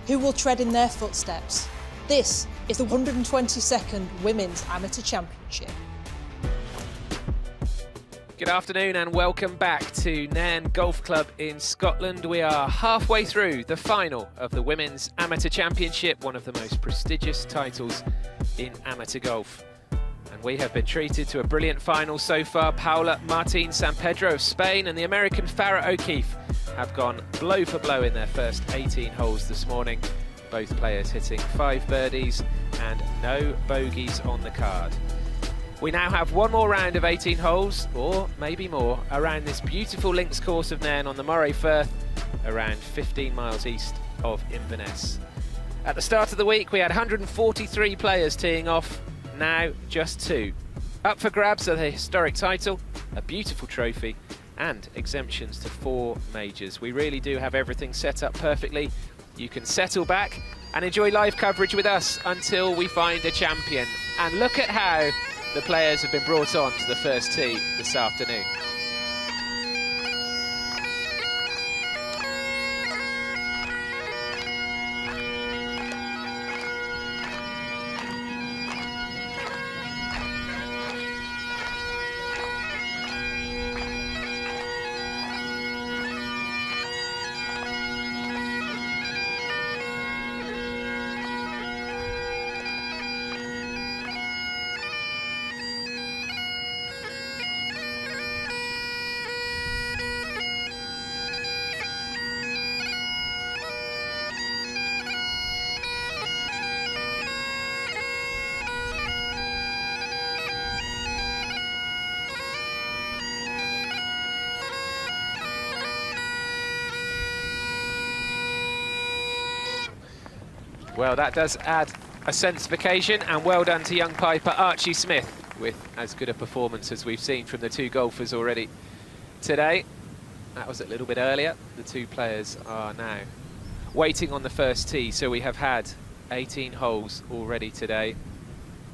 Who will tread in their footsteps? This is the 122nd Women's Amateur Championship. Good afternoon and welcome back to Nairn Golf Club in Scotland. We are halfway through the final of the Women's Amateur Championship, one of the most prestigious titles in amateur golf. And we have been treated to a brilliant final so far. Paula Martin San Pedro of Spain and the American Farrah O'Keefe have gone blow for blow in their first 18 holes this morning. Both players hitting 5 birdies and no bogeys on the card. We now have one more round of 18 holes, or maybe more, around this beautiful links course of Nairn on the Moray Firth, around 15 miles east of Inverness. At the start of the week, we had 143 players teeing off, now just 2. Up for grabs are the historic title, a beautiful trophy, and exemptions to 4 majors. We really do have everything set up perfectly. You can settle back and enjoy live coverage with us until we find a champion. And look at how the players have been brought on to the first tee this afternoon. Well, that does add a sense of occasion, and well done to young piper Archie Smith with as good a performance as we've seen from the 2 golfers already today. That was a little bit earlier. The 2 players are now waiting on the first tee, so we have had 18 holes already today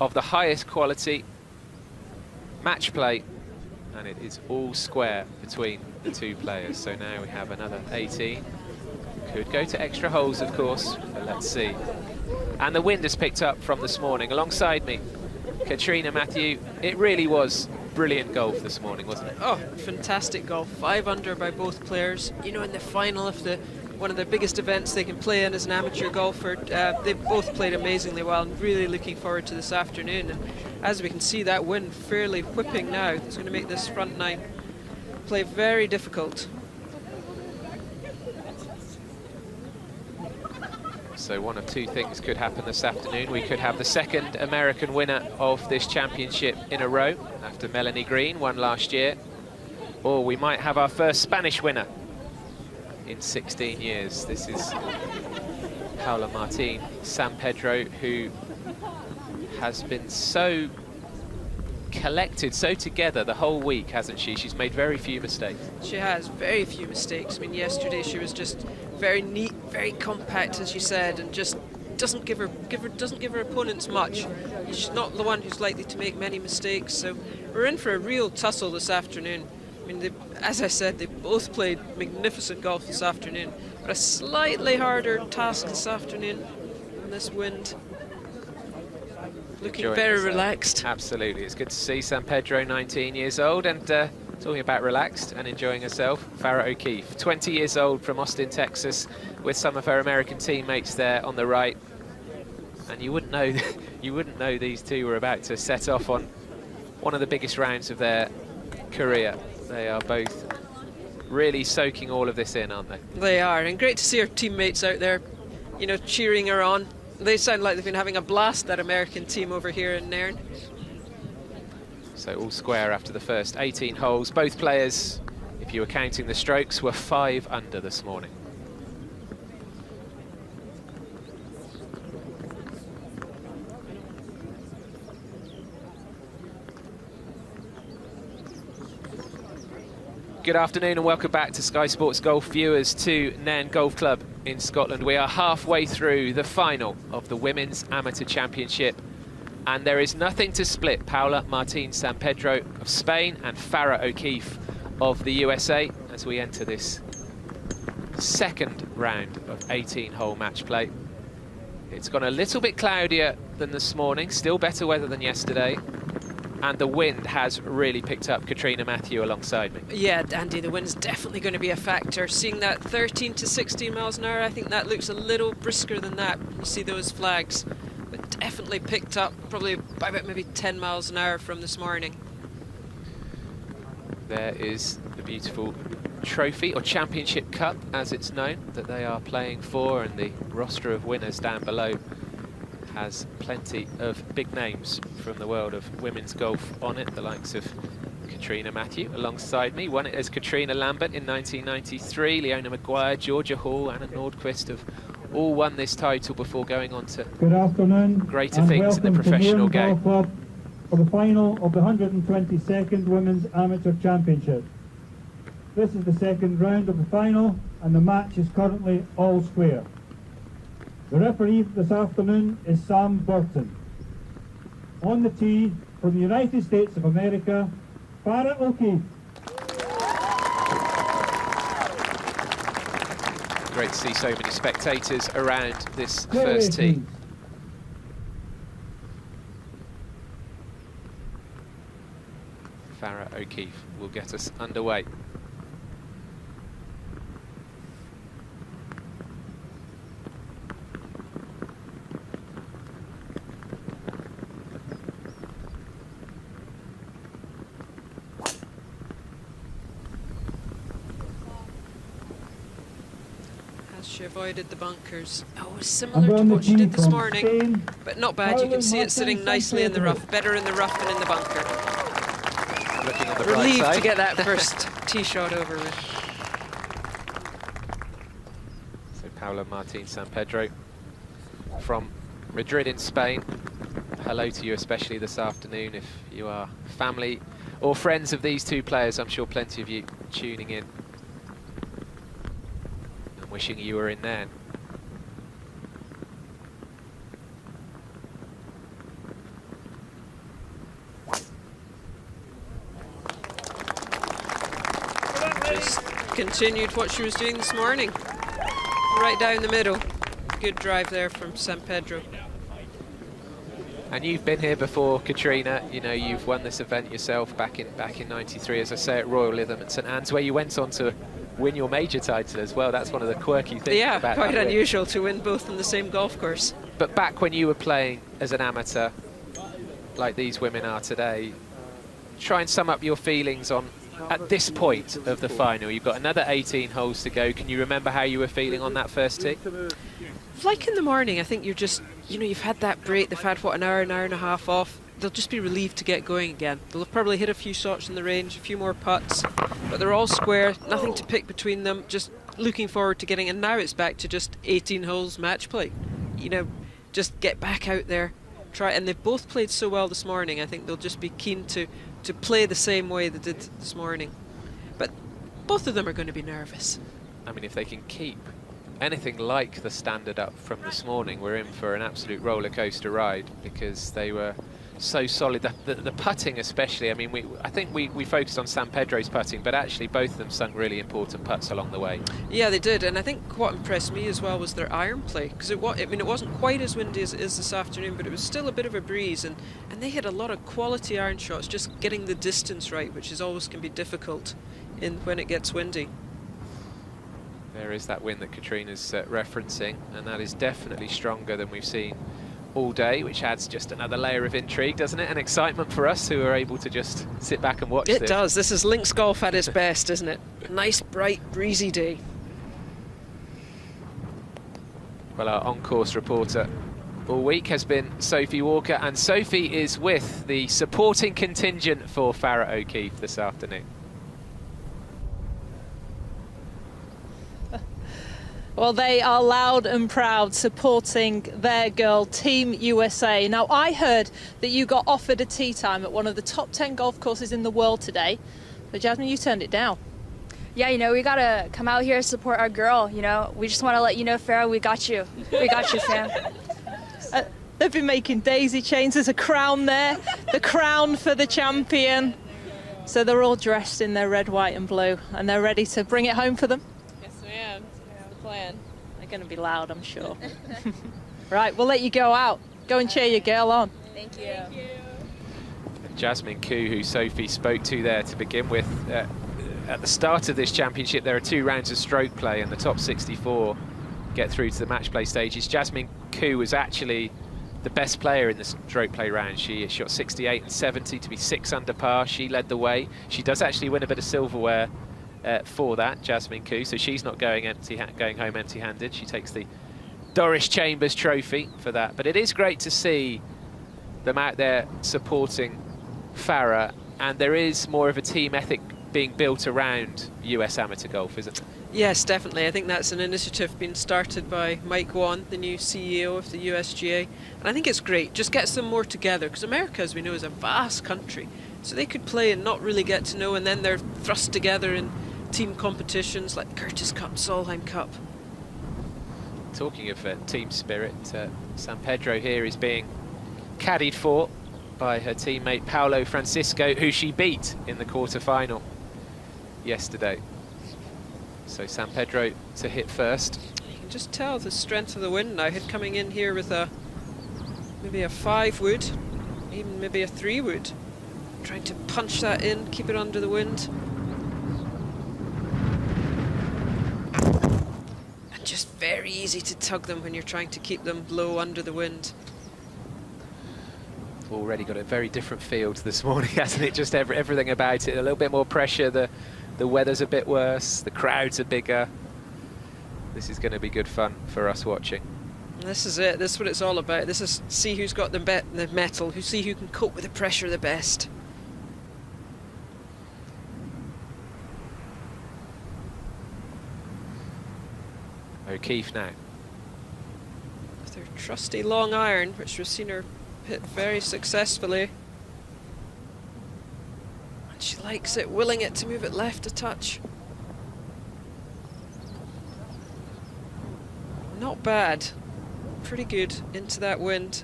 of the highest quality match play, and it is all square between the 2 players. So now we have another 18. Could go to extra holes, of course, but let's see. And the wind has picked up from this morning. Alongside me, Katrina Matthew. It really was brilliant golf this morning, wasn't it? Oh, fantastic golf. 5 under by both players. You know, in the final of one of the biggest events they can play in as an amateur golfer, they've both played amazingly well. I'm really looking forward to this afternoon. And as we can see, that wind fairly whipping now. It's going to make this front 9 play very difficult. So one of 2 things could happen this afternoon. We could have the second American winner of this championship in a row after Melanie Green won last year. Or we might have our first Spanish winner in 16 years. This is Paula Martin San Pedro, who has been so collected, so together the whole week, hasn't she? She's made very few mistakes. She has very few mistakes. I mean, yesterday she was just very neat, very compact, as you said, and just doesn't give her opponents much. She's not the one who's likely to make many mistakes. So we're in for a real tussle this afternoon. I mean, as I said, they both played magnificent golf this afternoon, but a slightly harder task this afternoon in this wind. Looking very relaxed. Absolutely, it's good to see San Pedro, 19 years old, and talking about relaxed and enjoying herself, Farrah O'Keefe, 20 years old, from Austin, Texas, with some of her American teammates there on the right. And you wouldn't know these 2 were about to set off on one of the biggest rounds of their career. They are both really soaking all of this in, aren't they? They are, and great to see her teammates out there, you know, cheering her on. They sound like they've been having a blast, that American team over here in Nairn. So all square after the first 18 holes. Both players, if you were counting the strokes, were 5 under this morning. Good afternoon and welcome back to Sky Sports Golf viewers to Nairn Golf Club in Scotland. We are halfway through the final of the Women's Amateur Championship, and there is nothing to split Paula Martín San Pedro of Spain and Farah O'Keefe of the USA as we enter this second round of 18-hole match play. It's gone a little bit cloudier than this morning, still better weather than yesterday, and the wind has really picked up. Katrina Matthew alongside me. Yeah, Andy, the wind's definitely going to be a factor. Seeing that 13 to 16 miles an hour, I think that looks a little brisker than that. You see those flags, but definitely picked up probably by about maybe 10 miles an hour from this morning. There is the beautiful trophy, or championship cup as it's known, that they are playing for, and the roster of winners down below has plenty of big names from the world of women's golf on it, the likes of Katrina Matthew alongside me. Won it as Katrina Lambert in 1993, Leona Maguire, Georgia Hall, Anna Nordqvist have all won this title before going on to Good afternoon, greater things in the professional game. Golf Club for the final of the 122nd Women's Amateur Championship. This is the second round of the final, and the match is currently all square. The referee this afternoon is Sam Burton. On the tee, from the United States of America, Farah O'Keefe. Great to see so many spectators around this first tee. Farah O'Keefe will get us underway. She avoided the bunkers. Oh, similar to what she did this morning, but not bad. You can see it sitting nicely in the rough, better in the rough than in the bunker. Looking on the Relieved right side to get that first tee shot over with. So Paula Martín San Pedro from Madrid in Spain. Hello to you, especially this afternoon. If you are family or friends of these two players, I'm sure plenty of you tuning in. Wishing you were in there. Just continued what she was doing this morning. Right down the middle. Good drive there from San Pedro. And you've been here before, Katrina. You know, you've won this event yourself back in '93, as I say, at Royal Lytham at St Anne's, where you went on to win your major title as well. That's one of the quirky things about quite that unusual to win both on the same golf course. But back when you were playing as an amateur, like these women are today, try and sum up your feelings on, at this point of the final. You've got another 18 holes to go. Can you remember how you were feeling on that first tee? Like in the morning, I think you're just, you know, you've had that break, they've had, what, an hour and a half off. They'll just be relieved to get going again. They'll have probably hit a few shots in the range, a few more putts, but they're all square, nothing to pick between them, just looking forward to getting, and now it's back to just 18 holes match play. You know, just get back out there, try, and they've both played so well this morning. I think they'll just be keen to play the same way they did this morning. But both of them are going to be nervous. I mean, if they can keep anything like the standard up from this morning, we're in for an absolute roller coaster ride, because they were so solid. The putting especially, I mean, I think we focused on San Pedro's putting, but actually both of them sunk really important putts along the way. Yeah, they did, and I think what impressed me as well was their iron play, because it wasn't quite as windy as it is this afternoon, but it was still a bit of a breeze, and they had a lot of quality iron shots, just getting the distance right, which is always can be difficult when it gets windy. There is that wind that Katrina's referencing, and that is definitely stronger than we've seen all day, which adds just another layer of intrigue, doesn't it? And excitement for us who are able to just sit back and watch this. It does. This is links golf at its best, isn't it? Nice, bright, breezy day. Well, our on-course reporter all week has been Sophie Walker, and Sophie is with the supporting contingent for Farah O'Keefe this afternoon. Well, they are loud and proud supporting their girl, Team USA. Now, I heard that you got offered a tee time at one of the top 10 golf courses in the world today. But Jasmine, you turned it down. yeah, you know, we gotta come out here and support our girl. You know, we just want to let you know, Farah, we got you. We got you, fam. They've been making daisy chains. There's a crown there, the crown for the champion. So they're all dressed in their red, white and blue, and they're ready to bring it home for them. Yes, ma'am. That's the plan. They're going to be loud, I'm sure. Right, we'll let you go out. Go and cheer your girl on. Thank you. Thank you. Jasmine Koo, who Sophie spoke to there to begin with. At the start of this championship, there are 2 rounds of stroke play, and the top 64 get through to the match play stages. Jasmine Koo was actually the best player in the stroke play round. She shot 68 and 70 to be 6 under par. She led the way. She does actually win a bit of silverware for that, Jasmine Koo, so she's not going home empty-handed. She takes the Doris Chambers trophy for that. But it is great to see them out there supporting Farah, and there is more of a team ethic being built around US amateur golf, isn't it? Yes, definitely. I think that's an initiative being started by Mike Wan, the new CEO of the USGA. And I think it's great. Just gets them more together, because America, as we know, is a vast country. So they could play and not really get to know, and then they're thrust together in team competitions like Curtis Cup, Solheim Cup. Talking of team spirit, San Pedro here is being caddied for by her teammate Paolo Francisco, who she beat in the quarter-final yesterday. So San Pedro to hit first. You can just tell the strength of the wind now. Coming in here with maybe a 5 wood, even maybe a 3 wood. Trying to punch that in, keep it under the wind. And just very easy to tug them when you're trying to keep them low under the wind. Already got a very different field this morning, hasn't it? Just everything about it. A little bit more pressure. The weather's a bit worse. The crowds are bigger. This is going to be good fun for us watching. And this is it. This is what it's all about. This is see who's got the metal. See who can cope with the pressure the best. O'Keefe now. With their trusty long iron, which we've seen her hit very successfully. And she likes it, willing it to move it left a touch. Not bad. Pretty good into that wind.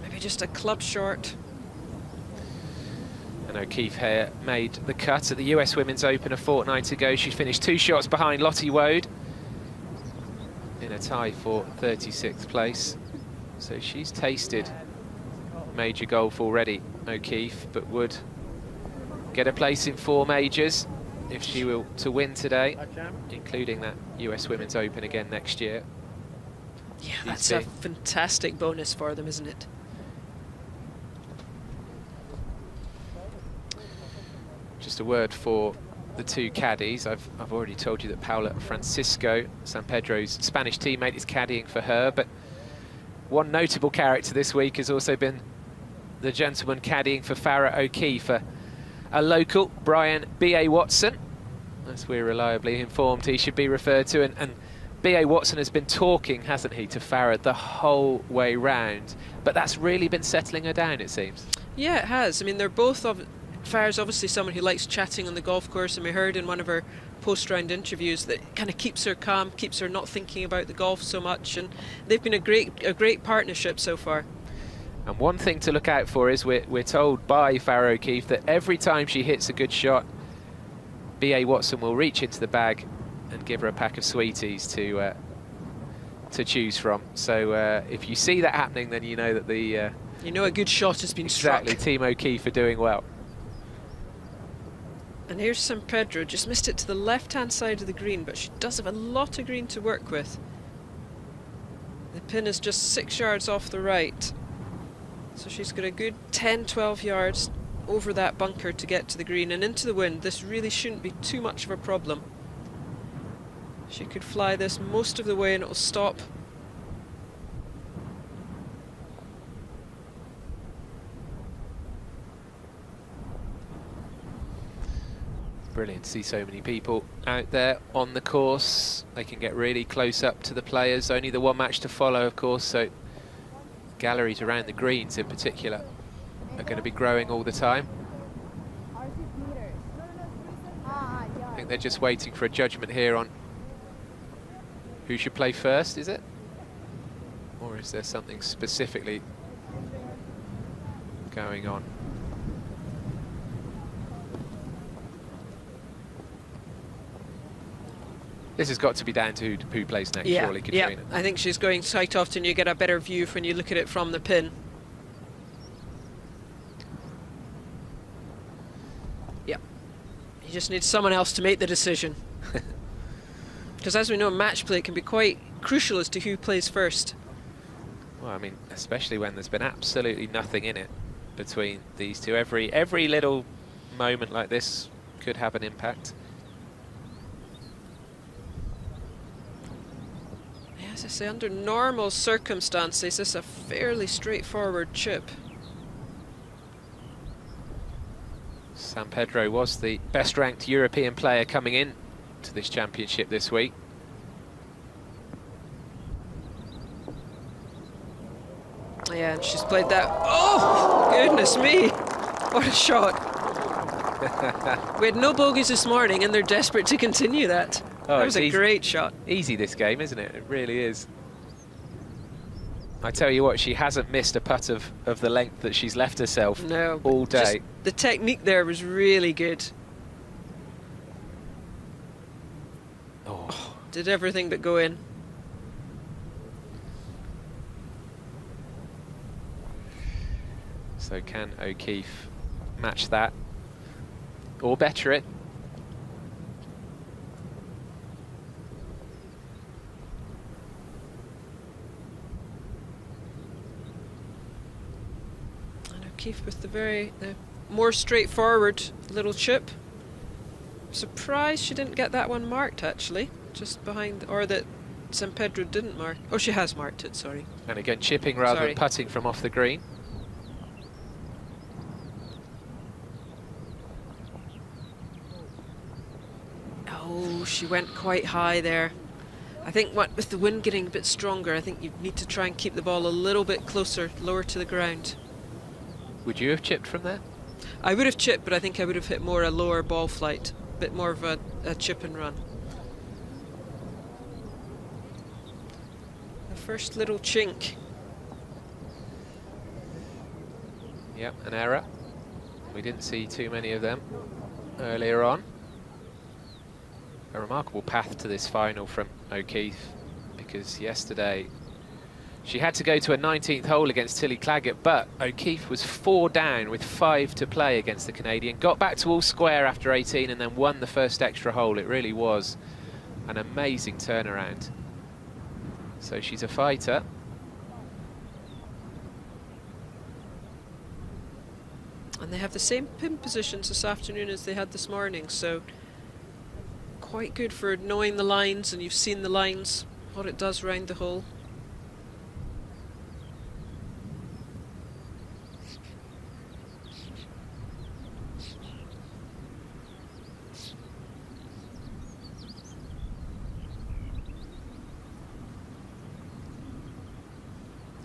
Maybe just a club short. And O'Keefe here made the cut at the US Women's Open a fortnight ago. She finished 2 shots behind Lottie Wode in a tie for 36th place. So she's tasted major golf already, O'Keefe, but would get a place in 4 majors if she will to win today, including that US Women's Open again next year. Yeah, that's a fantastic bonus for them, isn't it? Just a word for the 2 caddies. I've already told you that Paula Francisco, San Pedro's Spanish teammate, is caddying for her, but one notable character this week has also been the gentleman caddying for Farah O'Keefe, a local, Brian B.A. Watson, as we're reliably informed he should be referred to, and B.A. Watson has been talking, hasn't he, to Farah the whole way round, but that's really been settling her down, it seems. Yeah, it has. I mean, they're both Farah's obviously someone who likes chatting on the golf course, and we heard in one of her post-round interviews that kind of keeps her calm, keeps her not thinking about the golf so much, and they've been a great partnership so far. And one thing to look out for is we're told by Farah O'Keefe that every time she hits a good shot, B.A. Watson will reach into the bag and give her a pack of sweeties to choose from. So if you see that happening, then you know that you know a good shot has been struck. Exactly, Team O'Keefe are doing well. And here's San Pedro, just missed it to the left-hand side of the green, but she does have a lot of green to work with. The pin is just 6 yards off the right. So she's got a good 10, 12 yards over that bunker to get to the green and into the wind. This really shouldn't be too much of a problem. She could fly this most of the way and it'll stop. Brilliant to see so many people out there on the course. They can get really close up to the players. Only the one match to follow, of course, so galleries around the greens in particular are going to be growing all the time. think they're just waiting for a judgment here on who should play first, is it? Or is there something specifically going on? This has got to be down to who plays next, surely, Katrina. I think she's going sight off, and you get a better view when you look at it from the pin. Yeah. You just need someone else to make the decision. Because as we know, match play can be quite crucial as to who plays first. Well, I mean, especially when there's been absolutely nothing in it between these two. Every little moment like this could have an impact. As I say, under normal circumstances, this is a fairly straightforward chip. San Pedro was the best-ranked European player coming in to this championship this week. Yeah, and she's played that. Oh, goodness me! What a shot! We had no bogeys this morning, and they're desperate to continue that. Oh, that was a great shot. Easy, this game, isn't it? It really is. I tell you what, she hasn't missed a putt of the length that she's left herself all day. Just the technique there was really good. Oh. Did everything but go in. So can O'Keefe match that or better it? And O'Keefe with the more straightforward little chip. Surprised she didn't get that one marked, actually, just behind, or that San Pedro didn't mark. Oh, she has marked it, sorry. And again, chipping rather than putting from off the green. Oh, she went quite high there. I think with the wind getting a bit stronger, I think you need to try and keep the ball a little bit closer, lower to the ground. Would you have chipped from there? I would have chipped, but I think I would have hit more a lower ball flight, a bit more of a chip and run. The first little chink. Yep, an error. We didn't see too many of them earlier on. A remarkable path to this final from O'Keefe, because yesterday she had to go to a 19th hole against Tilly Claggett, but O'Keefe was 4 down with 5 to play against the Canadian, got back to all square after 18 and then won the first extra hole. It really was an amazing turnaround. So she's a fighter. And they have the same pin positions this afternoon as they had this morning, so quite good for knowing the lines, and you've seen the lines, what it does round the hole.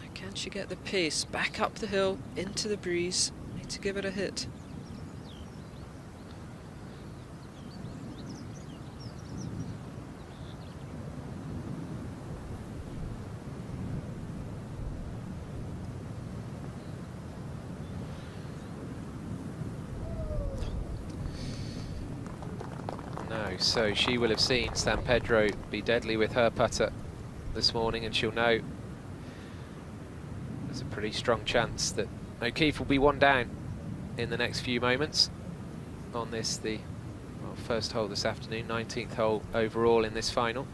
Now can she get the pace back up the hill into the breeze? Need to give it a hit. So she will have seen San Pedro be deadly with her putter this morning, and she'll know there's a pretty strong chance that O'Keefe will be 1 down in the next few moments on this, the first hole this afternoon, 19th hole overall in this final.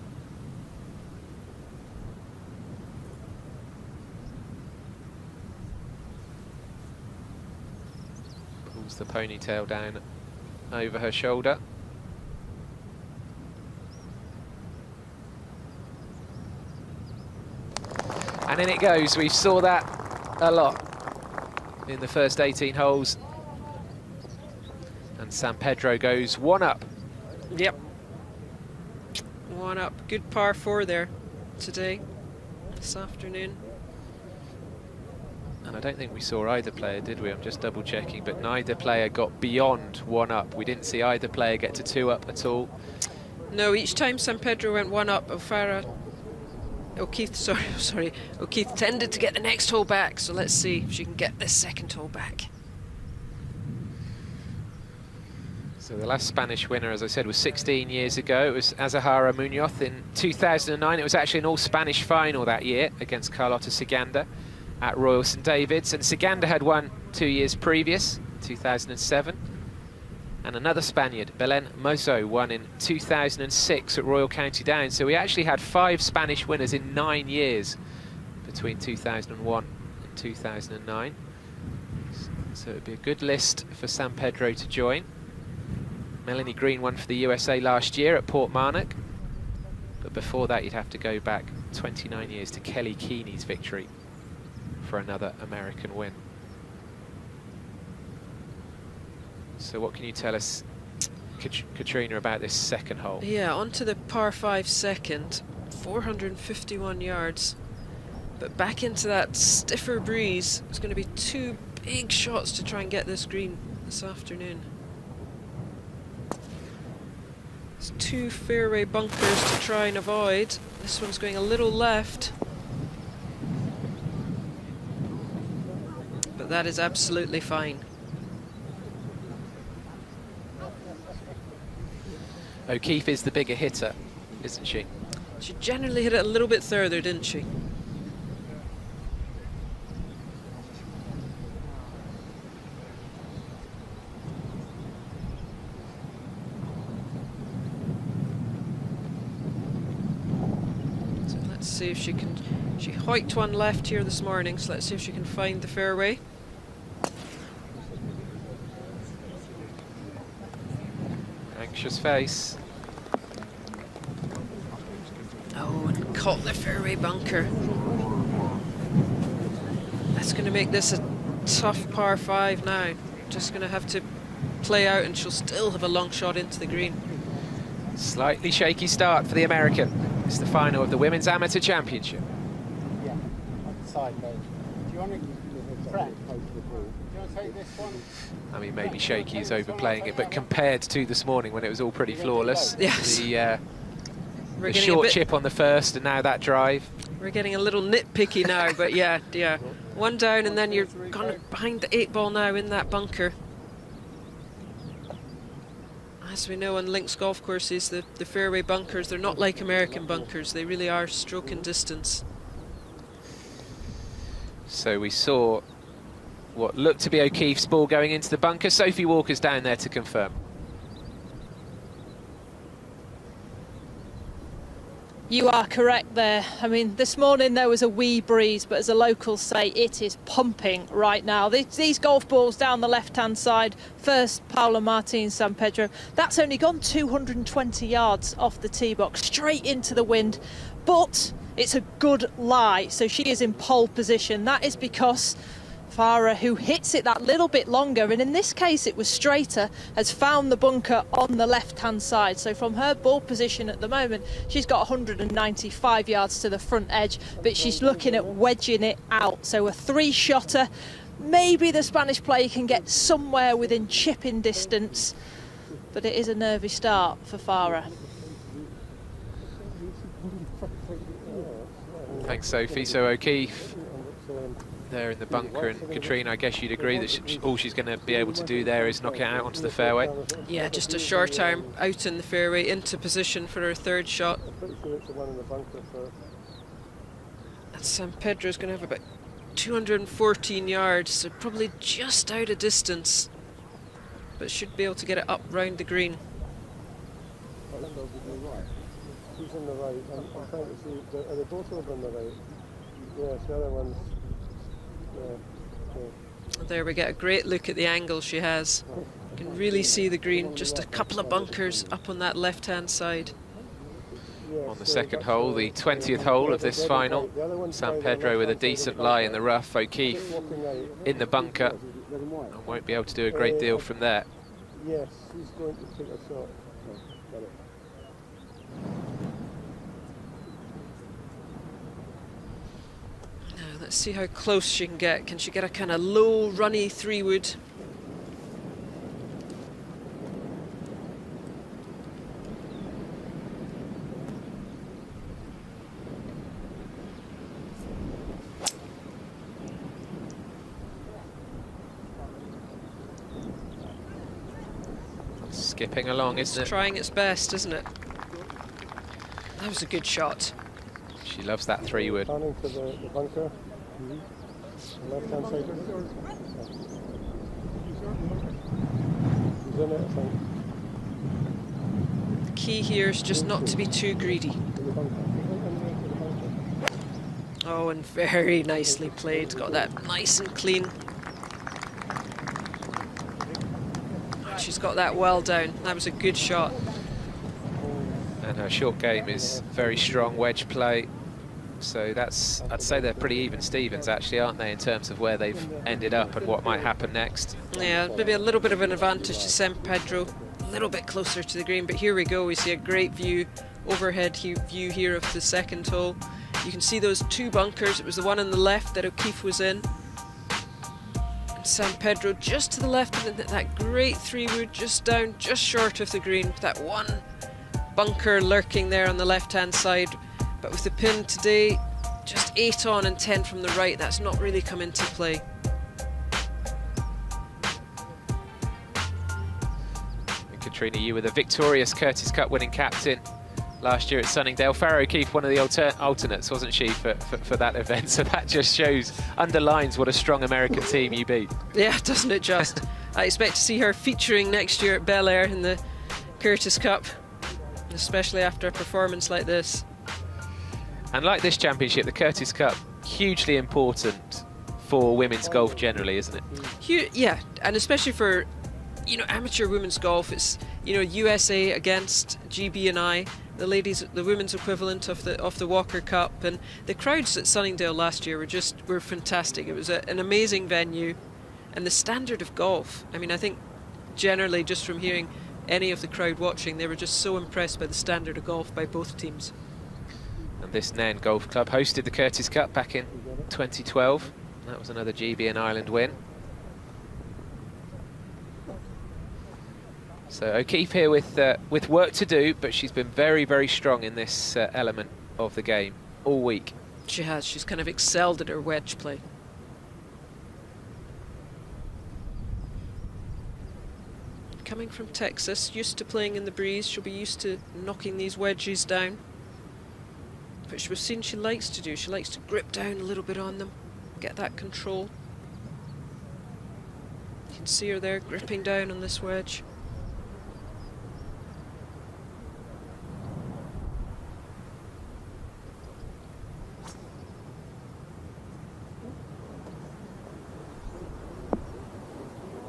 Pulls the ponytail down over her shoulder. And in it goes. We saw that a lot in the first 18 holes. And San Pedro goes 1 up. Yep. 1 up. Good par 4 there today, this afternoon. And I don't think we saw either player, did we? I'm just double checking, but neither player got beyond 1 up. We didn't see either player get to 2 up at all. No, each time San Pedro went 1 up, O'Keefe tended to get the next hole back, so let's see if she can get this second hole back. So the last Spanish winner, as I said, was 16 years ago. It was Azahara Munoz in 2009. It was actually an all-Spanish final that year against Carlota Ciganda at Royal St David's. And Ciganda had won 2 years previous, 2007. And another Spaniard, Belén Mozo, won in 2006 at Royal County Down. So we actually had 5 Spanish winners in 9 years between 2001 and 2009. So it would be a good list for San Pedro to join. Melanie Green won for the USA last year at Portmarnock. But before that, you'd have to go back 29 years to Kelly Keeney's victory for another American win. So what can you tell us, Katrina, about this second hole? Yeah, onto the par 5 second, 451 yards. But back into that stiffer breeze. It's going to be 2 big shots to try and get this green this afternoon. There's 2 fairway bunkers to try and avoid. This one's going a little left. But that is absolutely fine. O'Keefe is the bigger hitter, isn't she? She generally hit it a little bit further, didn't she? So let's see if she can... She hiked one left here this morning, so let's see if she can find the fairway. Anxious face. Oh, and caught the fairway bunker. That's going to make this a tough par 5 now. Just going to have to play out, and she'll still have a long shot into the green. Slightly shaky start for the American. It's the final of the Women's Amateur Championship. Yeah, on the side though. Do you want to take this one? I mean, maybe shaky is overplaying it, but compared to this morning when it was all pretty flawless, yes. The short chip on the first and now that drive. We're getting a little nitpicky now, but yeah. One down and then you're kind of behind the 8 ball now in that bunker. As we know on links golf courses, the fairway bunkers, they're not like American bunkers. They really are stroking distance. So we saw what looked to be O'Keefe's ball going into the bunker. Sophie Walker's down there to confirm. You are correct there. I mean, this morning there was a wee breeze, but as the locals say, it is pumping right now. These golf balls down the left-hand side, first Paula Martins San Pedro, that's only gone 220 yards off the tee box, straight into the wind, but it's a good lie, so she is in pole position. That is because Farah, who hits it that little bit longer, and in this case it was straighter, has found the bunker on the left-hand side. So from her ball position at the moment, she's got 195 yards to the front edge, but she's looking at wedging it out. So a 3-shotter. Maybe the Spanish player can get somewhere within chipping distance, but it is a nervy start for Farah. Thanks, Sophie. So O'Keefe there in the bunker, and Katrina, I guess you'd agree that all she's going to be able to do there is knock it out onto the fairway. Yeah, just a short arm out in the fairway, into position for her 3rd shot. And San Pedro's going to have about 214 yards, so probably just out of distance, but should be able to get it up round the green. She's on the right. I'm trying to see. Are they both over on the right? Yes, the other one's. There we get a great look at the angle she has. You can really see the green, just a couple of bunkers up on that left-hand side. On the second hole, the 20th hole of this final, San Pedro with a decent lie in the rough, O'Keefe in the bunker, and won't be able to do a great deal from there. Yes, she's going to take a shot. Got it. Now Let's see how close she can get. Can she get a kind of low, runny 3-wood? Skipping along, isn't it? It's trying its best, isn't it? That was a good shot. She loves that 3-wood. Turning to the bunker. Left-hand side. He's in it, I think. The key here is just not to be too greedy. Oh, and very nicely played. Got that nice and clean. She's got that well down. That was a good shot. And her short game is very strong wedge play. So that's, I'd say they're pretty even Stevens actually, aren't they, in terms of where they've ended up and what might happen next. Yeah, maybe a little bit of an advantage to San Pedro. A little bit closer to the green, but here we go. We see a great view, overhead view here of the second hole. You can see those 2 bunkers. It was the one on the left that O'Keefe was in. San Pedro just to the left, and that great 3-wood just down, just short of the green, with that one bunker lurking there on the left-hand side. But with the pin today, just 8 on and 10 from the right, that's not really come into play. And Katrina, you were the victorious Curtis Cup winning captain last year at Sunningdale. Farrah O'Keefe, one of the alternates, wasn't she, for that event? So that just underlines what a strong American team you beat. Yeah, doesn't it just? I expect to see her featuring next year at Bel Air in the Curtis Cup, especially after a performance like this. And like this championship, the Curtis Cup, hugely important for women's golf generally, isn't it? Yeah, and especially for, amateur women's golf. It's, USA against GB&I, the ladies, the women's equivalent of the Walker Cup, and the crowds at Sunningdale last year were fantastic. It was an amazing venue, and the standard of golf. I mean, I think generally just from hearing any of the crowd watching, they were just so impressed by the standard of golf by both teams. And this Nairn Golf Club hosted the Curtis Cup back in 2012. That was another GB and Ireland win. So O'Keefe here with work to do, but she's been very, very strong in this element of the game all week. She has. She's kind of excelled at her wedge play. Coming from Texas, used to playing in the breeze, she'll be used to knocking these wedges down. Which we've seen she likes to do. She likes to grip down a little bit on them, get that control. You can see her there gripping down on this wedge.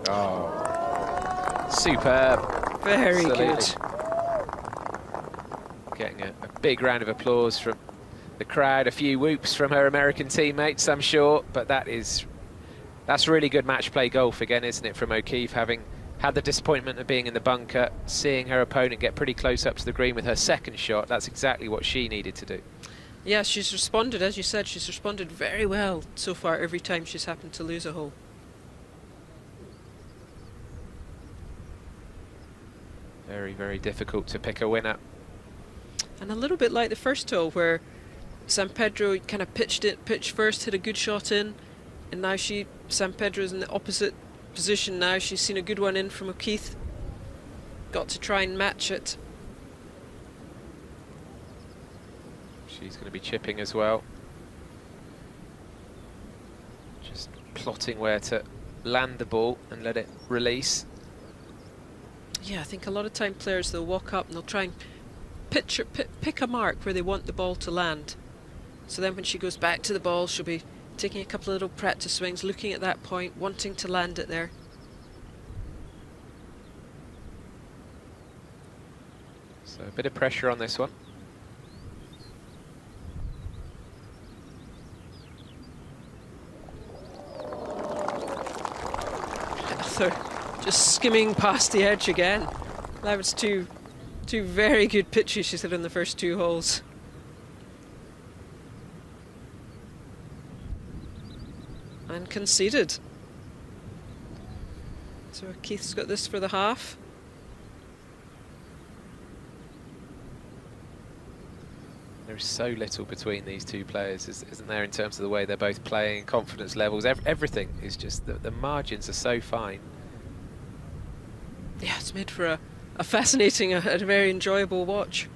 Oh, superb. Very Absolutely good. Getting a big round of applause from the crowd, a few whoops from her American teammates, I'm sure, but that's really good match play golf again, isn't it, from O'Keefe, having had the disappointment of being in the bunker, seeing her opponent get pretty close up to the green with her second shot. That's exactly what she needed to do. Yeah, she's responded, as you said, she's responded very well so far every time she's happened to lose a hole. Very, very difficult to pick a winner. And a little bit like the first hole, where San Pedro kind of pitched first, hit a good shot in, and now San Pedro's in the opposite position now. She's seen a good one in from O'Keefe. Got to try and match it. She's going to be chipping as well. Just plotting where to land the ball and let it release. Yeah, I think a lot of time players, they'll walk up and they'll try and pick a mark where they want the ball to land. So then when she goes back to the ball, she'll be taking a couple of little practice swings, looking at that point, wanting to land it there. So a bit of pressure on this one. Just skimming past the edge again. That was two very good pitches she's hit in the first 2 holes. conceded. So Keith's got this for the half. There's so little between these two players, isn't there, in terms of the way they're both playing, confidence levels, everything is just, the margins are so fine. Yeah, it's made for a fascinating, a very enjoyable watch.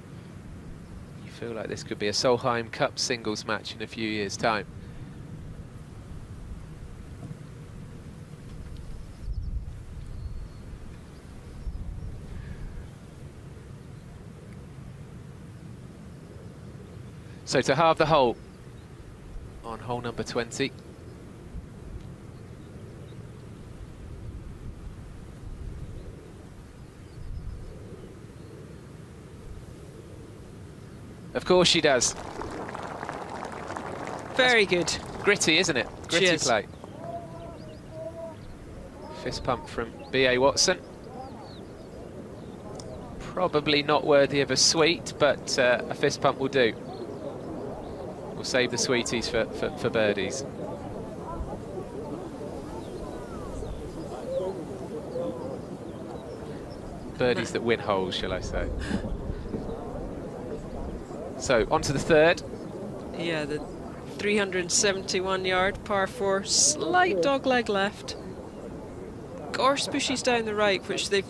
You feel like this could be a Solheim Cup singles match in a few years' time. So to halve the hole on hole number 20. Of course she does. Very good. Gritty, isn't it? Gritty play. Fist pump from B.A. Watson. Probably not worthy of a sweet, but a fist pump will do. We'll save the sweeties for birdies. Birdies that win holes, shall I say. So, on to the third. Yeah, the 371-yard par 4, slight dogleg left. Gorse bushes down the right, which they've...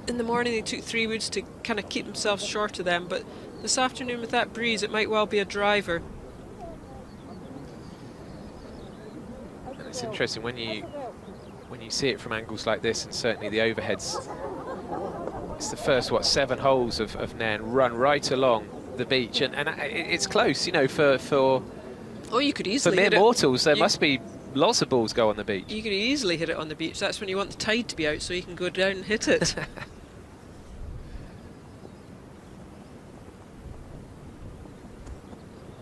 In the morning they took 3 woods to kind of keep themselves short of them, but this afternoon with that breeze it might well be a driver. And it's interesting when you see it from angles like this, and certainly the overheads. It's the first, 7 holes of Nairn run right along the beach, and it's close, you know, for oh, you could easily for mere hit mortals. There must be lots of balls go on the beach. You could easily hit it on the beach. That's when you want the tide to be out so you can go down and hit it.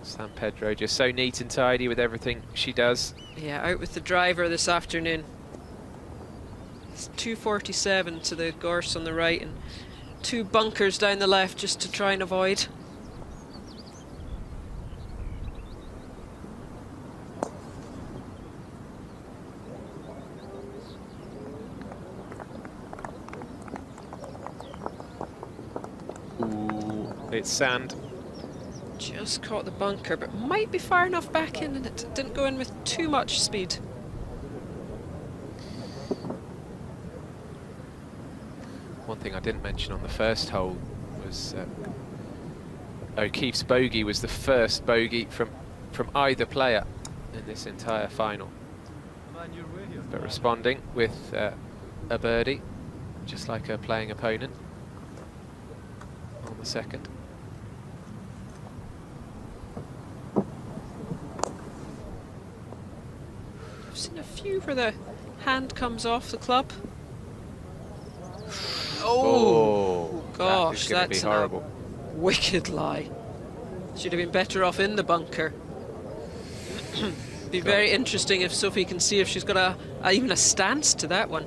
San Pedro just so neat and tidy with everything she does. Yeah, out with the driver this afternoon. It's 247 to the gorse on the right and 2 bunkers down the left just to try and avoid. Ooh, it's sand. Just caught the bunker, but might be far enough back in, and it didn't go in with too much speed. One thing I didn't mention on the first hole was O'Keefe's bogey was the first bogey from either player in this entire final. But responding with a birdie, just like her playing opponent on the second. I've seen a few where the hand comes off the club. Oh gosh, that's be horrible. A wicked lie. Should have been better off in the bunker. Be very interesting if Sophie can see if she's got even a stance to that one.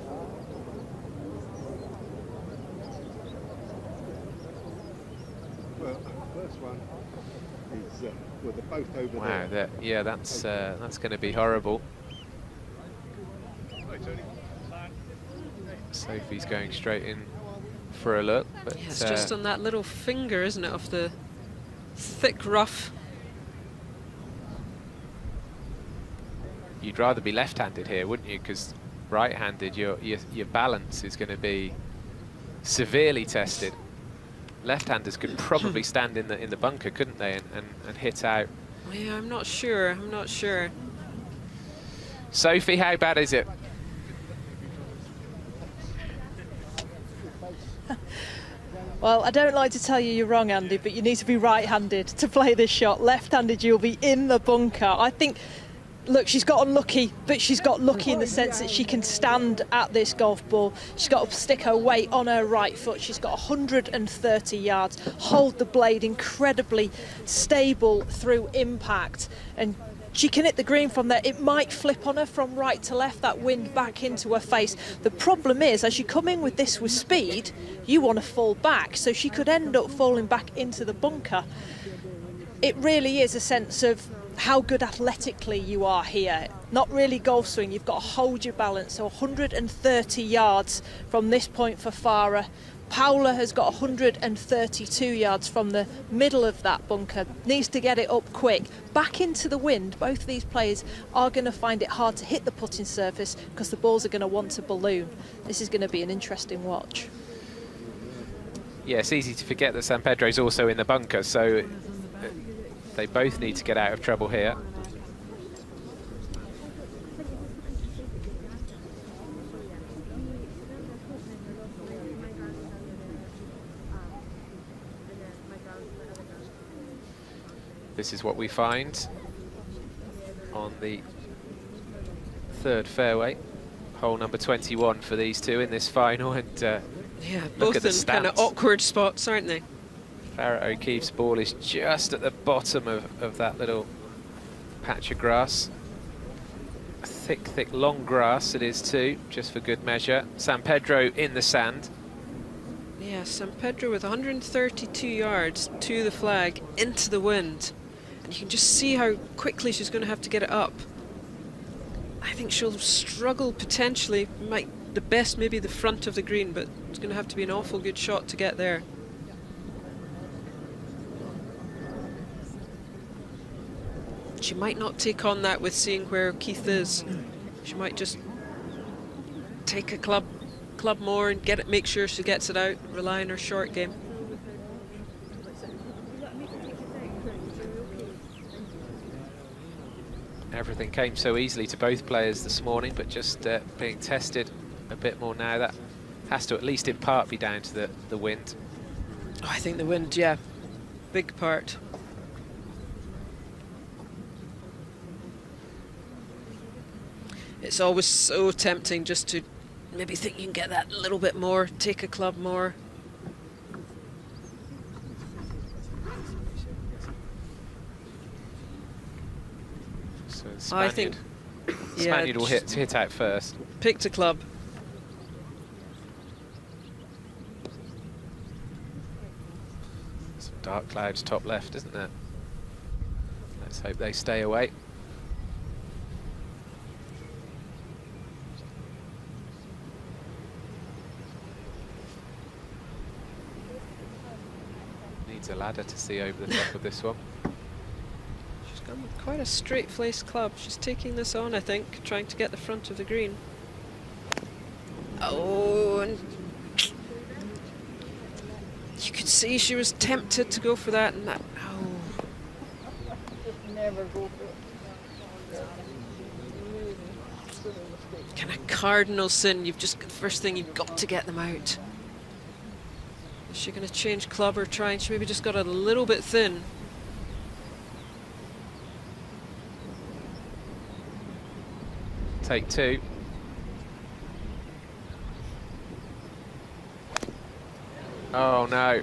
Well, first one is well, they're both over there. Yeah, that's going to be horrible. Sophie's going straight in for a look, but yeah, it's just on that little finger, isn't it, of the thick rough. You'd rather be left-handed here, wouldn't you? Because right-handed, your balance is going to be severely tested. Left-handers could probably stand in the bunker, couldn't they, and hit out. Yeah, I'm not sure. I'm not sure. Sophie, how bad is it? Well, I don't like to tell you you're wrong, Andy, but you need to be right-handed to play this shot. Left-handed, you'll be in the bunker. I think, look, she's got unlucky, but she's got lucky in the sense that she can stand at this golf ball. She's got to stick her weight on her right foot. She's got 130 yards, hold the blade incredibly stable through impact, and she can hit the green from there. It might flip on her from right to left, that wind back into her face. The problem is, as you come in with this with speed, you want to fall back, so she could end up falling back into the bunker. It really is a sense of how good athletically you are here. Not really golf swing, you've got to hold your balance. So 130 yards from this point for Farah. Paula has got 132 yards from the middle of that bunker, needs to get it up quick. Back into the wind, both of these players are going to find it hard to hit the putting surface because the balls are going to want to balloon. This is going to be an interesting watch. Yeah, it's easy to forget that San Pedro's also in the bunker, so they both need to get out of trouble here. This is what we find on the third fairway. Hole number 21 for these two in this final, and yeah, look both at the in kind of stats. awkward spots, aren't they? Farrah O'Keefe's ball is just at the bottom of that little patch of grass. Thick, long grass it is too, just for good measure. San Pedro in the sand. Yeah, San Pedro with 132 yards to the flag, into the wind. And you can just see how quickly she's going to have to get it up. I think she'll struggle potentially, the best maybe the front of the green, but it's going to have to be an awful good shot to get there. She might not take on that with seeing where Keith is. She might just take a club more and get it, make sure she gets it out, rely on her short game. Everything came so easily to both players this morning, but just being tested a bit more now. That has to at least in part be down to the wind. Oh, I think the wind, yeah, big part. It's always so tempting just to maybe think you can get that little bit more, take a club more. So the I think Spaniard will hit out first. Picked a club. Some dark clouds top left, isn't there? Let's hope they stay away. Needs a ladder to see over the top of this one. She's gone with quite a straight-faced club. She's taking this on, I think, trying to get the front of the green. Oh, and you could see she was tempted to go for that, and that. Oh. Never go for it. Kind of cardinal sin. You've just first thing you've got to get them out. Is she going to change club or try? And she maybe just got a little bit thin. Take two. Oh no.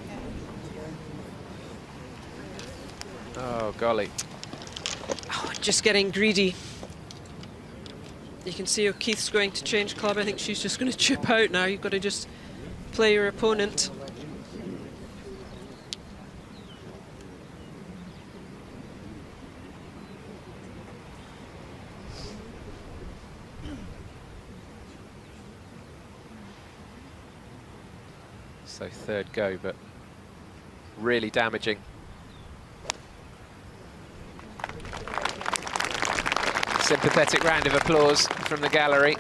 Oh golly. Oh, just getting greedy. You can see O'Keefe's going to change club. I think she's just going to chip out now. You've got to just play your opponent. So third go, but really damaging. Sympathetic round of applause from the gallery.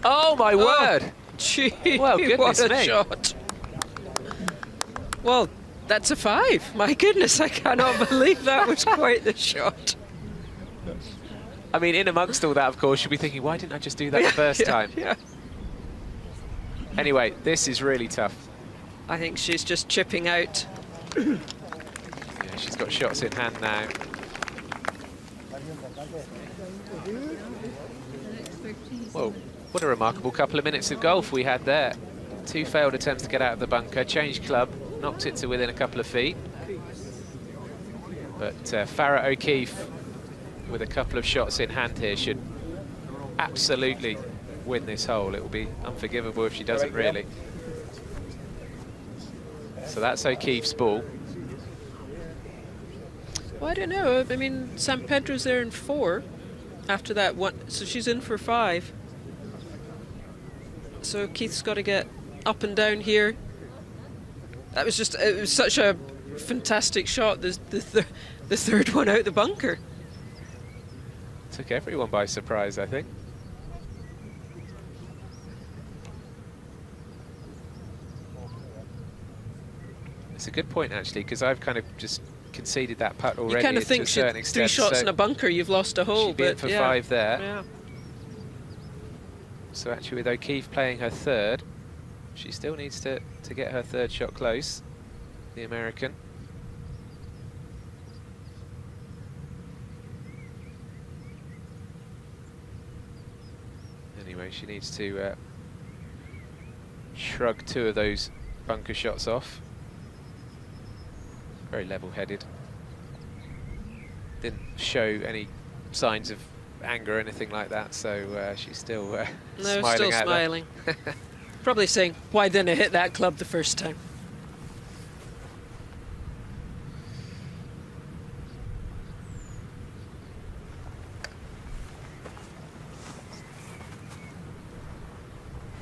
Oh my word! Gee, well, goodness what a me. shot. Well, that's a 5. My goodness, I cannot believe that was quite the shot. I mean, in amongst all that, of course, you'll be thinking, why didn't I just do that the first time? Yeah. Anyway, this is really tough. I think she's just chipping out. Yeah, she's got shots in hand now. Whoa, what a remarkable couple of minutes of golf we had there. 2 failed attempts to get out of the bunker, changed club, knocked it to within a couple of feet. But Farrah O'Keefe, with a couple of shots in hand here, should absolutely win this hole. It will be unforgivable if she doesn't really. So that's O'Keefe's ball. Well, I don't know. I mean, San Pedro's there in 4 after that one, so she's in for 5. So Keith's got to get up and down here. That was just, it was such a fantastic shot, the third one out the bunker. Took everyone by surprise, I think. It's a good point, actually, because I've kind of just conceded that putt already. You kind of think to a certain extent, 3 shots so in a bunker, you've lost a hole. She'd be in for 5 there. Yeah. So actually, with O'Keefe playing her third, she still needs to get her third shot close, the American. Anyway, she needs to shrug 2 of those bunker shots off. Very level-headed. Didn't show any signs of anger or anything like that, so she's still no, smiling still at smiling. Probably saying, why didn't I hit that club the first time?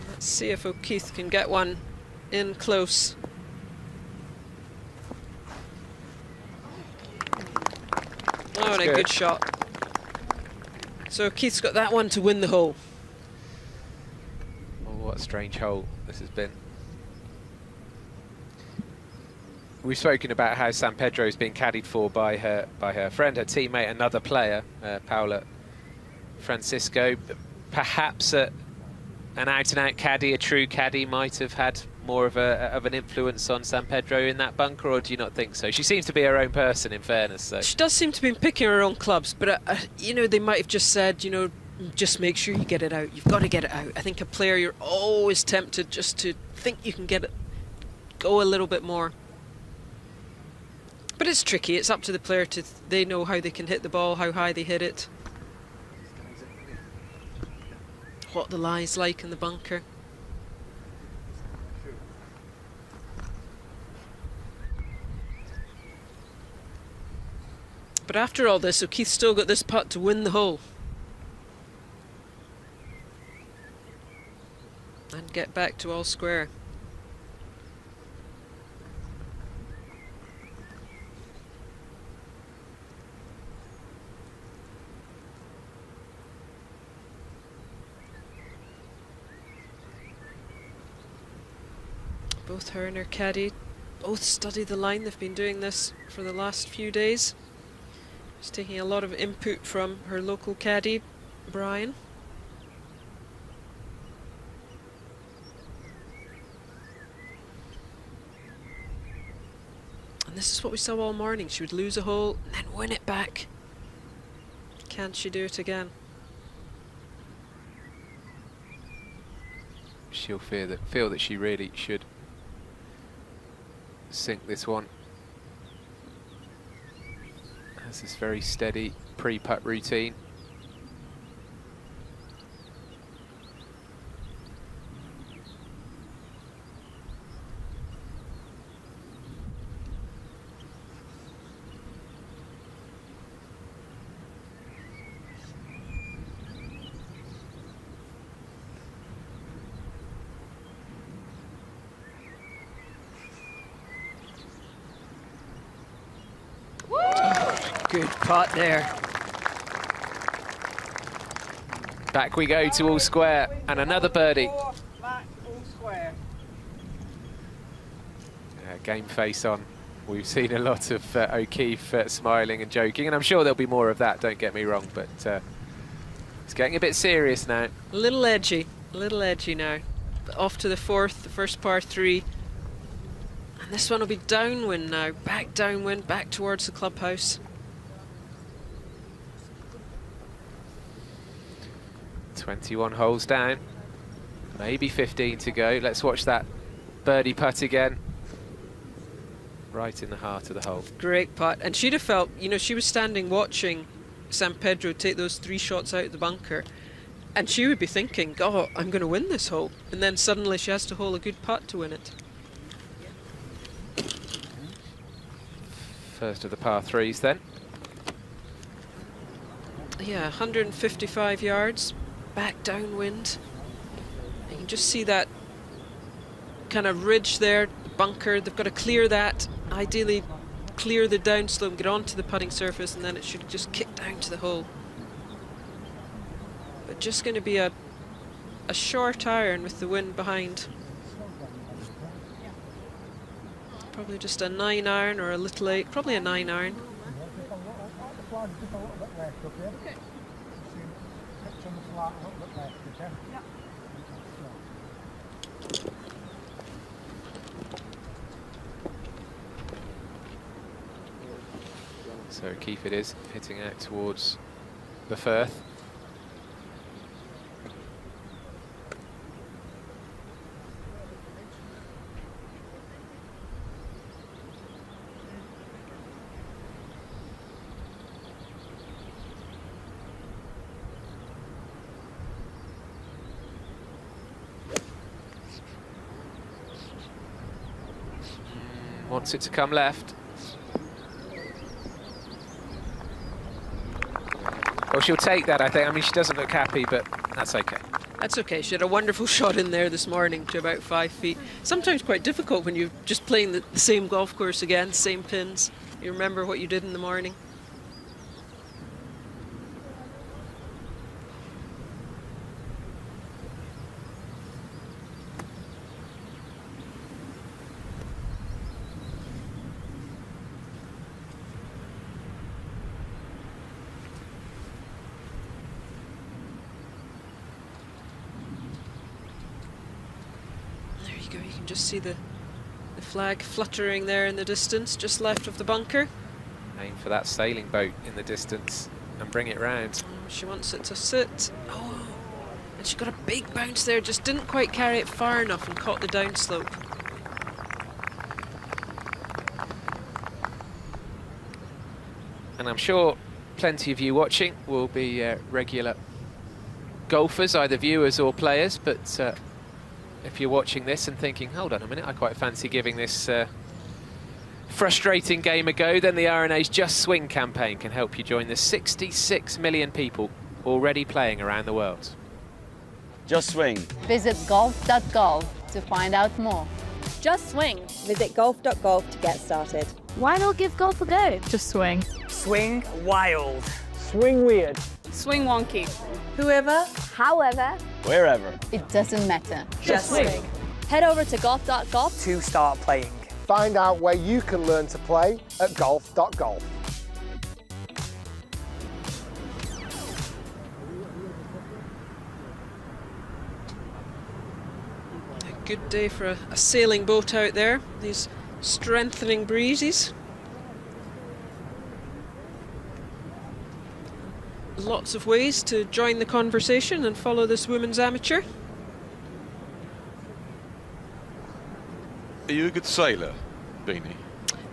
Let's see if O'Keefe can get one in close. Oh, and a good shot. So Keith's got that one to win the hole. Oh, what a strange hole this has been. We've spoken about how San Pedro's been caddied for by her friend, her teammate, another player, Paula Francisco. Perhaps an out-and-out caddy, a true caddy, might have had more of an influence on San Pedro in that bunker, or do you not think so? She seems to be her own person, in fairness. So. She does seem to be picking her own clubs, but you know, they might have just said, you know, just make sure you get it out. You've got to get it out. I think a player, you're always tempted just to think you can get it, go a little bit more. But it's tricky. It's up to the player to. They know how they can hit the ball, how high they hit it, what the lie's like in the bunker. But after all this, O'Keefe's still got this putt to win the hole. And get back to all square. Both her and her caddy both study the line. They've been doing this for the last few days. She's taking a lot of input from her local caddy, Brian. And this is what we saw all morning. She would lose a hole and then win it back. Can she do it again? She'll feel that she really should sink this one. Has this very steady pre-putt routine. Good putt there. Back we go to all square, and another birdie. Game face on. We've seen a lot of O'Keefe smiling and joking, and I'm sure there'll be more of that, don't get me wrong, but it's getting a bit serious now. A little edgy now. But off to the fourth, the first par 3. And this one will be downwind now. Back downwind, back towards the clubhouse. 21 holes down, maybe 15 to go. Let's watch that birdie putt again. Right in the heart of the hole. Great putt. And she'd have felt, you know, she was standing watching San Pedro take those 3 shots out of the bunker, and she would be thinking, oh, I'm going to win this hole. And then suddenly she has to hole a good putt to win it. First of the par 3s then. yeah, 155 yards back downwind. You can just see that kind of ridge there, the bunker. They've got to clear that, ideally clear the downslope, get onto the putting surface, and then it should just kick down to the hole. But just going to be a short iron with the wind behind. Probably just a 9 iron or a little 8, probably a 9 iron. So Keith it is, hitting out towards the Firth. Wants it to come left. Well, she'll take that, I think. I mean, she doesn't look happy, but that's okay. That's okay. She had a wonderful shot in there this morning to about 5 feet. Sometimes quite difficult when you're just playing the same golf course again, same pins. You remember what you did in the morning. Just see the flag fluttering there in the distance, just left of the bunker. Aim for that sailing boat in the distance and bring it round. She wants it to sit. Oh, and she got a big bounce there, just didn't quite carry it far enough and caught the downslope. And I'm sure plenty of you watching will be regular golfers, either viewers or players, but if you're watching this and thinking, hold on a minute, I quite fancy giving this frustrating game a go, then the R&A's Just Swing campaign can help you join the 66 million people already playing around the world. Just Swing. Visit golf.golf to find out more. Just Swing. Visit golf.golf to get started. Why not give golf a go? Just swing. Swing wild. Swing weird. Swing wonky. Whoever, however, wherever. It doesn't matter. Just swing. Head over to golf.golf to start playing. Find out where you can learn to play at golf.golf. A good day for a sailing boat out there. These strengthening breezes. Lots of ways to join the conversation and follow this women's amateur. Are you a good sailor, Beanie?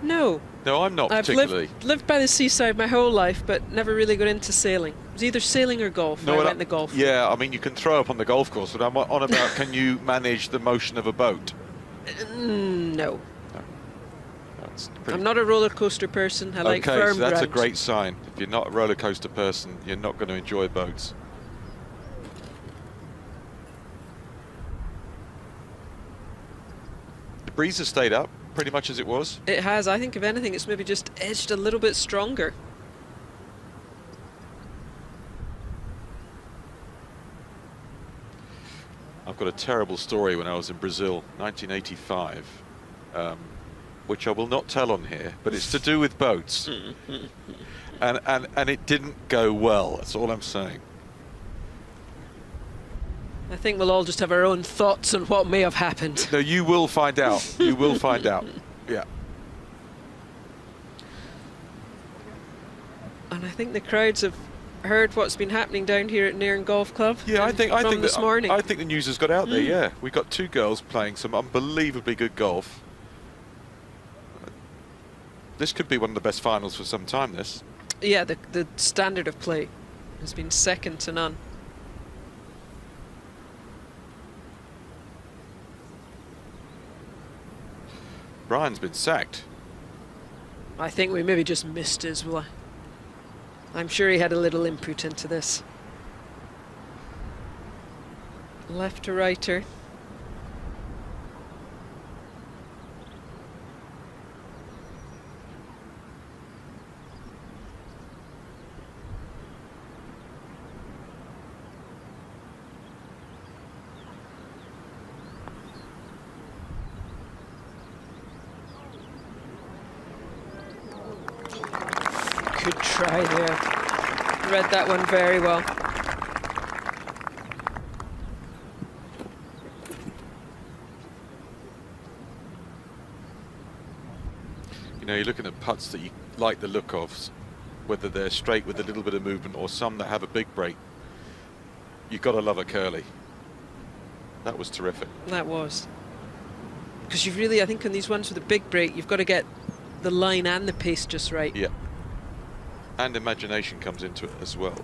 No. No, I'm not particularly. I've lived by the seaside my whole life, but never really got into sailing. It was either sailing or golf. No, I went the golf. Yeah, I mean, you can throw up on the golf course, but I'm on about can you manage the motion of a boat? No. I'm not a roller coaster person. I like firm Okay, so that's ground. a great sign. If you're not a roller coaster person, you're not going to enjoy boats. The breeze has stayed up pretty much as it was. It has. I think if anything, it's maybe just edged a little bit stronger. I've got a terrible story when I was in Brazil, 1985. Which I will not tell on here, but it's to do with boats. and it didn't go well, that's all I'm saying. I think we'll all just have our own thoughts on what may have happened. No, you will find out. You will find out. Yeah. And I think the crowds have heard what's been happening down here at Nairn Golf Club. Yeah, I think this morning. I think the news has got out there. Yeah, we got two girls playing some unbelievably good golf. This could be one of the best finals for some time, this. Yeah, the standard of play has been second to none. Brian's been sacked. I think we maybe just missed his I'm sure he had a little input into this. Left to righter. Good try there. Read that one very well. You know, you're looking at putts that you like the look of, whether they're straight with a little bit of movement or some that have a big break. You've got to love a curly. That was terrific. That was. Because you've really, I think on these ones with a big break, you've got to get the line and the pace just right. Yeah. And imagination comes into it as well.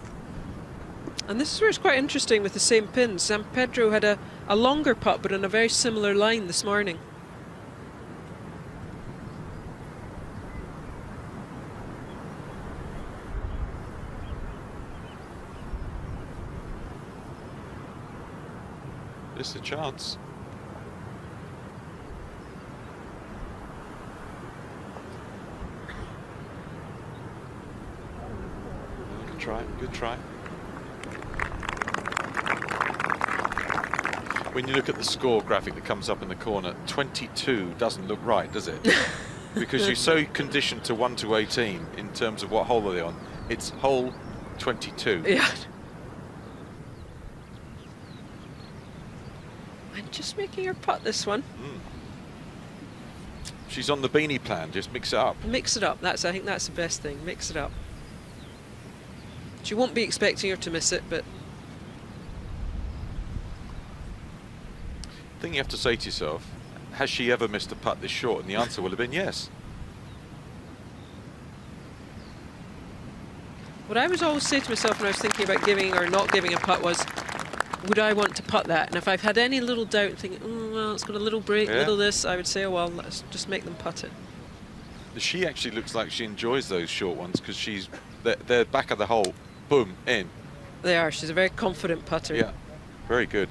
And this is where it's quite interesting with the same pins. San Pedro had a longer putt, but on a very similar line this morning. Just a chance. Good try, good try. When you look at the score graphic that comes up in the corner, 22 doesn't look right, does it? Because you're so conditioned to 1 to 18 in terms of what hole are they on. It's hole 22. Yeah. And just making her putt this one. She's on the beanie plan, just mix it up. Mix it up, I think that's the best thing, mix it up. She won't be expecting her to miss it, but... The thing you have to say to yourself, has she ever missed a putt this short? And the answer will have been yes. What I was always say to myself when I was thinking about giving or not giving a putt was, would I want to putt that? And if I've had any little doubt thinking, oh, well, it's got a little break, little this, I would say, oh, well, let's just make them putt it. She actually looks like she enjoys those short ones because they're back of the hole, boom, in. They are. She's a very confident putter. Yeah, very good.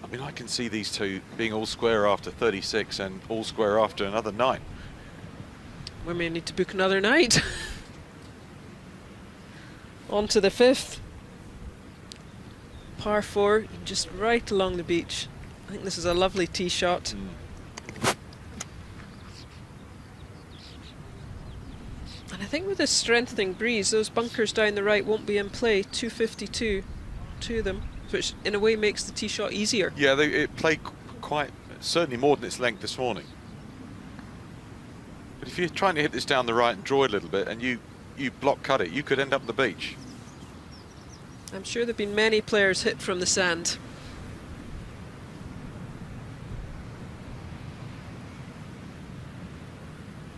I mean, I can see these two being all square after 36 and all square after another 9. We may need to book another night. On to the 5th. Par 4, just right along the beach. I think this is a lovely tee shot. And I think with this strengthening breeze, those bunkers down the right won't be in play. 252 to them, which in a way makes the tee shot easier. Yeah, it played quite, certainly more than its length this morning. But if you're trying to hit this down the right and draw a little bit and you block cut it, you could end up the beach. I'm sure there have been many players hit from the sand.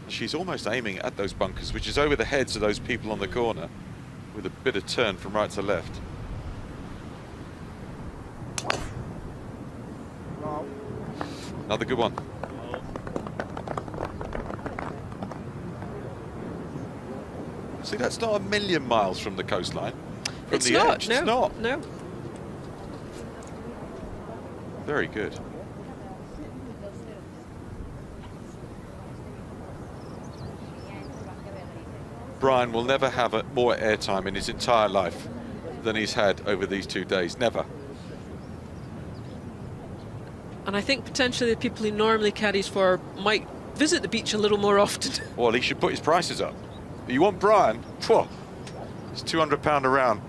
She's almost aiming at those bunkers, which is over the heads of those people on the corner, with a bit of turn from right to left. Another good one. See, that's not a million miles from the coastline. From It's the not, edge. no, It's not. no. Very good. Brian will never have more airtime in his entire life than he's had over these 2 days. Never. And I think potentially the people he normally caddies for might visit the beach a little more often. Well, he should put his prices up. You want Brian? Phew, it's £200 a round.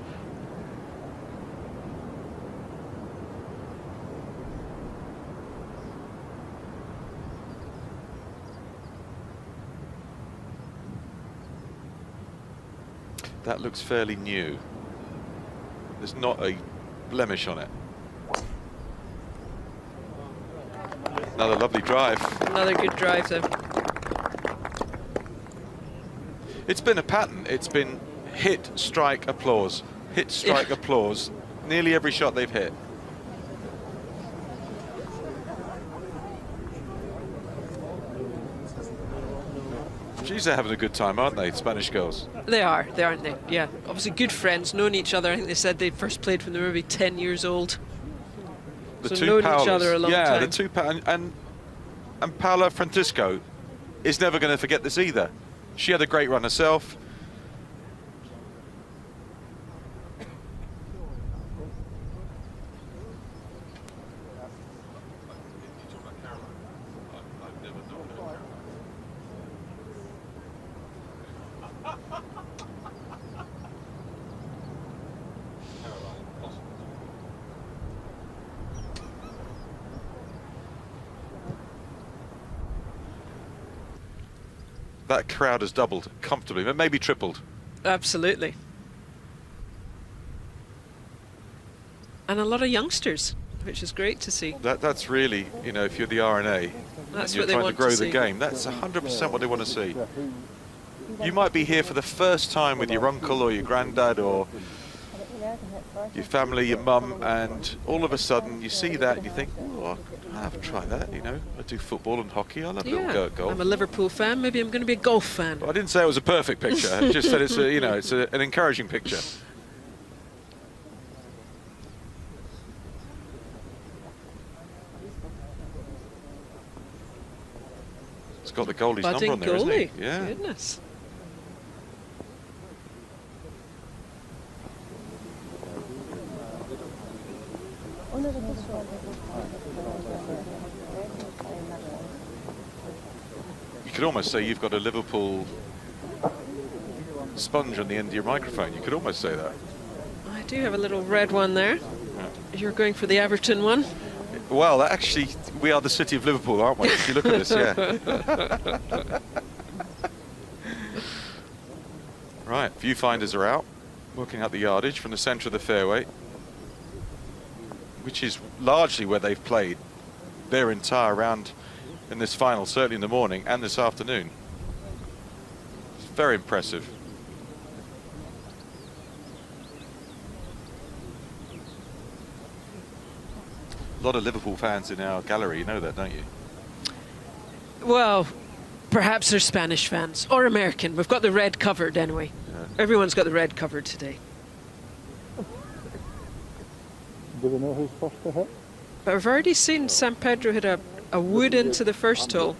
That looks fairly new. There's not a blemish on it. Another lovely drive. Another good drive, though. It's been a pattern. It's been hit, strike, applause. Hit, strike, applause. Nearly every shot they've hit. Geez, they're having a good time, aren't they, Spanish girls? They are, aren't they? Yeah, obviously good friends, known each other. I think they said they first played when they were maybe 10 years old. The So two known Paulas. each other a long yeah, time. the two and Paula Francisco is never going to forget this either. She had a great run herself. That crowd has doubled comfortably, but maybe tripled. Absolutely. And a lot of youngsters, which is great to see. That's really, you know, if you're the RNA, That's and you're what they trying to want grow to the see. game, that's 100% what they want to see. You might be here for the first time with your uncle or your granddad or your family, your mum, and all of a sudden you see that and you think, oh, I'll have to try that, you know. I do football and hockey, I'll have a little go at golf. I'm a Liverpool fan, maybe I'm going to be a golf fan. Well, I didn't say it was a perfect picture, I just said it's a, you know, it's an encouraging picture. It's got the goalie's number on there, isn't it? Yeah. Goodness. You could almost say you've got a Liverpool sponge on the end of your microphone. You could almost say that. I do have a little red one there. You're going for the Everton one? Well, actually, we are the city of Liverpool, aren't we? If you look at this, yeah. Right, viewfinders are out, working out the yardage from the centre of the fairway, which is largely where they've played their entire round in this final, certainly in the morning and this afternoon. It's very impressive. A lot of Liverpool fans in our gallery, you know that, don't you? Well, perhaps they're Spanish fans or American. We've got the red covered anyway. Yeah. Everyone's got the red covered today. Do we know who's first to hit? But I've already seen San Pedro hit a wood into the first hole.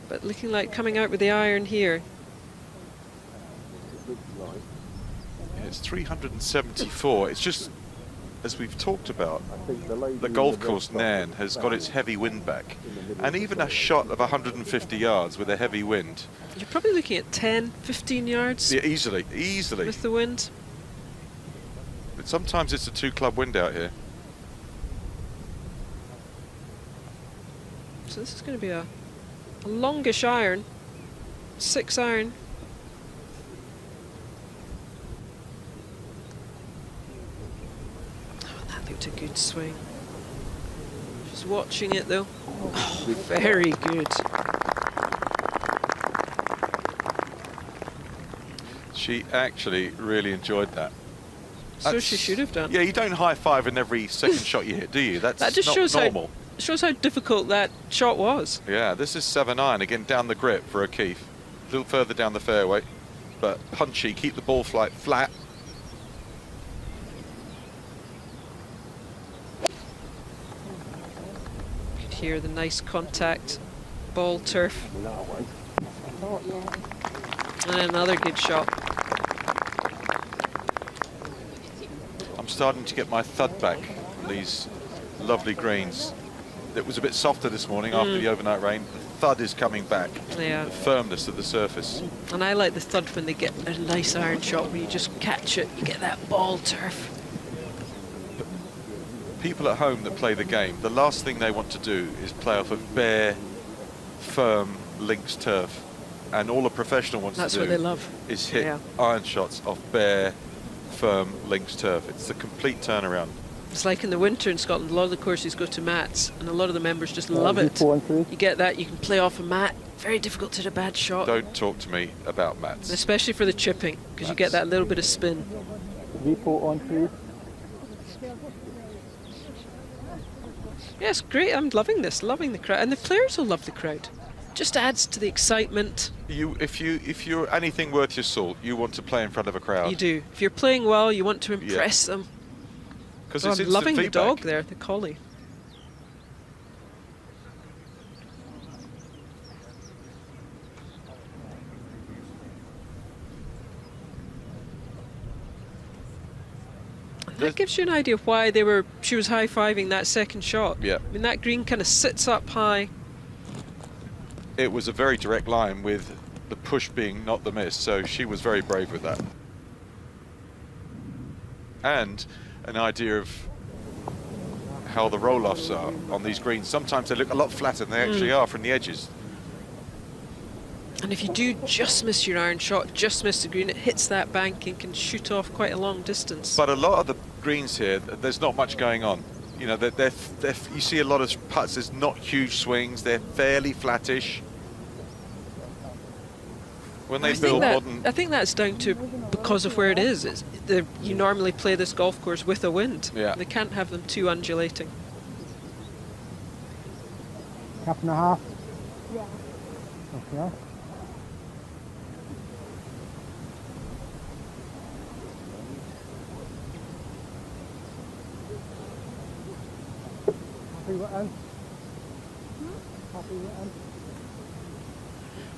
But looking like coming out with the iron here. Yeah, it's 374. It's just, as we've talked about, the golf course Nairn has got its heavy wind back. And even a shot of 150 yards with a heavy wind. You're probably looking at 10, 15 yards. Yeah, easily. With the wind. But sometimes it's a two-club wind out here. So this is going to be a longish iron. 6 iron. Oh, that looked a good swing. Just watching it though. Oh, very good. She actually really enjoyed that. So she should have done. Yeah, you don't high-five in every second shot you hit, do you? That's That just not shows normal. shows how difficult that shot was. Yeah, this is 7-iron, again down the grip for O'Keefe. A little further down the fairway, but punchy, keep the ball flight flat. You can hear the nice contact, ball turf. And another good shot. I'm starting to get my thud back on these lovely greens. It was a bit softer this morning after the overnight rain. The thud is coming back. Yeah. The firmness of the surface. And I like the thud when they get a nice iron shot where you just catch it, you get that ball turf. People at home that play the game, the last thing they want to do is play off of bare, firm links turf. And all a professional wants That's to do what they love. is hit Yeah. iron shots off bare, firm links turf. It's a complete turnaround. It's like in the winter in Scotland, a lot of the courses go to mats, and a lot of the members just love it. You get that, you can play off a mat. Very difficult to hit a bad shot. Don't talk to me about mats. Especially for the chipping, because you get that little bit of spin. Repo on three. Yes, great. I'm loving this, loving the crowd. And the players will love the crowd. just adds to the excitement. If you're anything worth your salt, you want to play in front of a crowd. You do. If you're playing well, you want to impress them. Because I'm it's loving the feedback. dog there, the collie. That gives you an idea of why she was high-fiving that second shot. Yeah. I mean, that green kind of sits up high. It was a very direct line with the push being not the miss, so she was very brave with that. And an idea of how the roll-offs are on these greens. Sometimes they look a lot flatter than they actually are from the edges. And if you do just miss your iron shot, just miss the green, it hits that bank and can shoot off quite a long distance. But a lot of the greens here, there's not much going on. You know, you see a lot of putts, there's not huge swings, they're fairly flattish. When they build modern... I think that's down to because of where it is. You normally play this golf course with a wind. Yeah. They can't have them too undulating. Cup and a half? Yeah. Okay. Happy with Anne? Happy with Anne?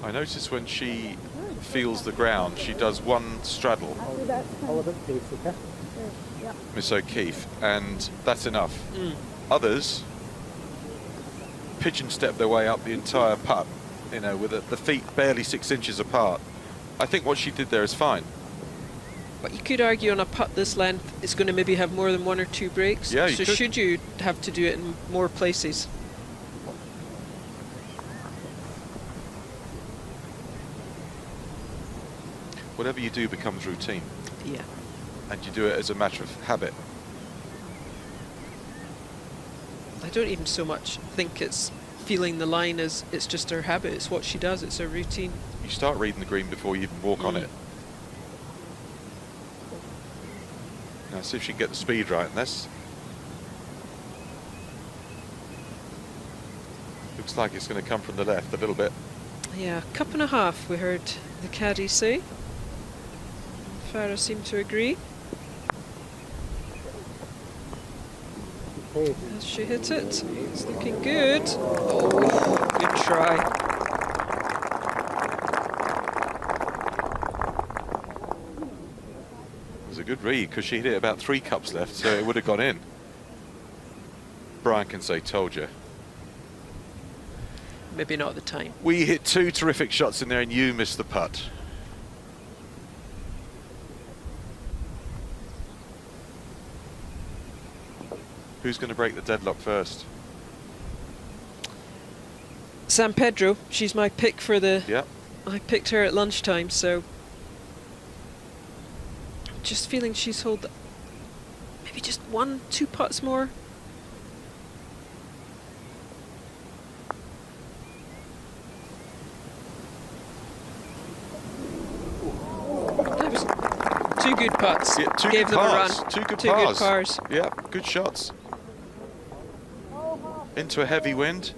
I notice when she feels the ground, she does one straddle, All a bit basic, eh? Miss O'Keefe, and that's enough. Others pigeon step their way up the entire putt, you know, with the feet barely 6 inches apart. I think what she did there is fine. But you could argue on a putt this length, it's going to maybe have more than 1 or 2 breaks. Yeah, you so could. should you have to do it in more places? Whatever you do becomes routine. Yeah. And you do it as a matter of habit. I don't even so much think it's feeling the line as it's just her habit. It's what she does. It's her routine. You start reading the green before you even walk on it. Now see if she can get the speed right, and that's... Looks like it's going to come from the left a little bit. Yeah, cup and a half, we heard the caddy say. Farah seemed to agree. As she hit it, it's looking good. Oh, good try. It was a good read because she hit it about 3 cups left, so it would have gone in. Brian can say, told you. Maybe not at the time. We hit 2 terrific shots in there and you missed the putt. Who's going to break the deadlock first? San Pedro, she's my pick for the... Yeah. I picked her at lunchtime, so... Just feeling she's hold... Maybe just 1, 2 putts more. That was 2 good putts. Yeah, 2 Gave good them pars. a run. 2 good 2 pars. good pars. Yeah, good shots. Into a heavy wind.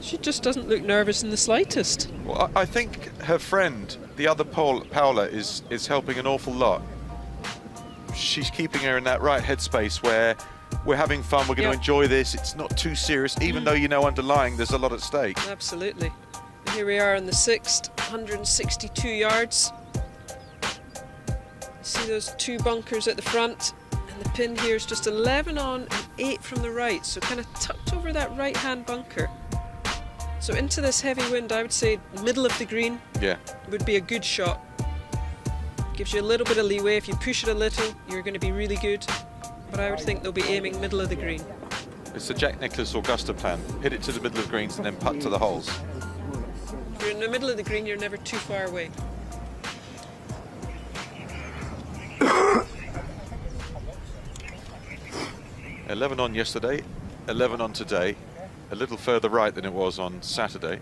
She just doesn't look nervous in the slightest. Well, I think her friend, the other Paula, is helping an awful lot. She's keeping her in that right headspace where we're having fun, we're going to enjoy this, it's not too serious, even though you know underlying there's a lot at stake. Absolutely. Here we are on the 6th, 162 yards. See those 2 bunkers at the front, and the pin here is just 11 on and 8 from the right, so kind of tucked over that right-hand bunker. So into this heavy wind, I would say middle of the green would be a good shot. Gives you a little bit of leeway. If you push it a little, you're going to be really good. But I would think they'll be aiming middle of the green. It's the Jack Nicklaus Augusta plan. Hit it to the middle of greens and then putt to the holes. If you're in the middle of the green, you're never too far away. $11 on yesterday, 11 on today. A little further right than it was on Saturday.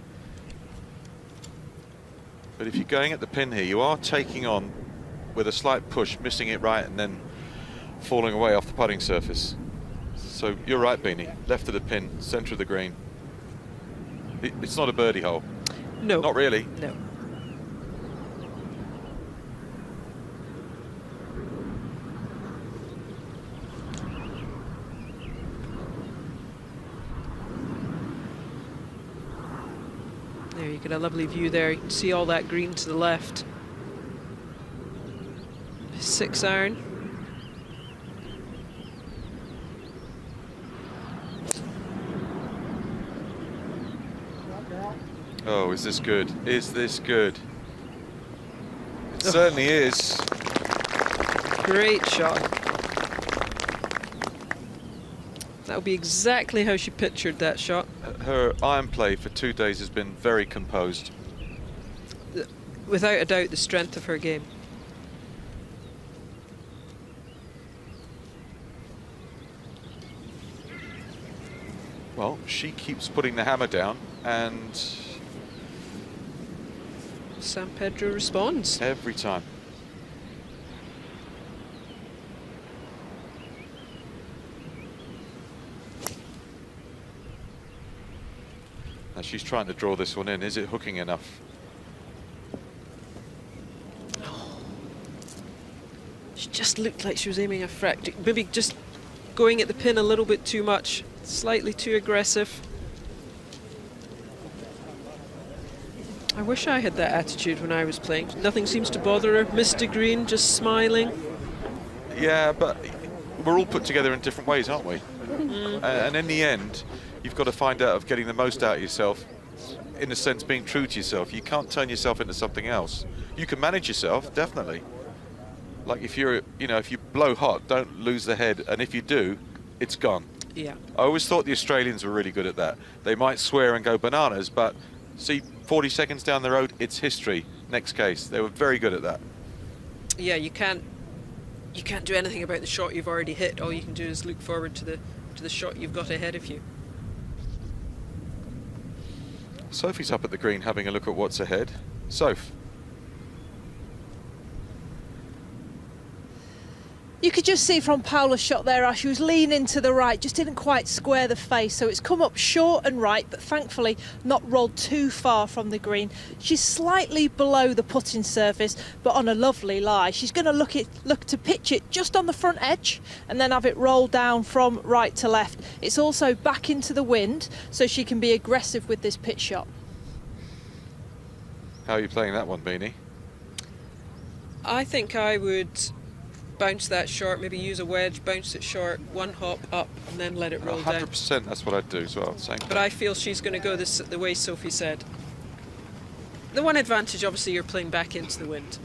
But if you're going at the pin here, you are taking on with a slight push, missing it right and then falling away off the putting surface. So you're right, Beanie. Left of the pin, centre of the green. It's not a birdie hole. No. Not really. No. There, you get a lovely view there. You can see all that green to the left. 6 iron. Oh, is this good? Is this good? It certainly is. Great shot. That would be exactly how she pictured that shot. Her iron play for 2 days has been very composed. Without a doubt, the strength of her game. Well, she keeps putting the hammer down, and San Pedro responds. Every time. Now she's trying to draw this one in. Is it hooking enough? She just looked like she was aiming a fract. Maybe just going at the pin a little bit too much. Slightly too aggressive. I wish I had that attitude when I was playing. Nothing seems to bother her. Missed a green, just smiling. Yeah, but we're all put together in different ways, aren't we? And in the end, you've got to find out of getting the most out of yourself, in a sense being true to yourself. You can't turn yourself into something else. You can manage yourself, definitely. Like if you're, you know, if you blow hot, don't lose the head, and if you do, it's gone. Yeah. I always thought the Australians were really good at that. They might swear and go bananas, but see, 40 seconds down the road, it's history. Next case. They were very good at that. Yeah, you can't do anything about the shot you've already hit. All you can do is look forward to the shot you've got ahead of you. Sophie's up at the green having a look at what's ahead. Soph. You could just see from Paula's shot there, she was leaning to the right, just didn't quite square the face, so it's come up short and right, but thankfully not rolled too far from the green. She's slightly below the putting surface, but on a lovely lie. She's going to look to pitch it just on the front edge and then have it roll down from right to left. It's also back into the wind, so she can be aggressive with this pitch shot. How are you playing that one, Beanie? I think I would bounce that short, maybe use a wedge, bounce it short, one hop up, and then let it roll 100%, down. 100%, that's what I'd do as well. Same But thing. I feel she's going to go the way Sophie said. The one advantage, obviously, you're playing back into the wind.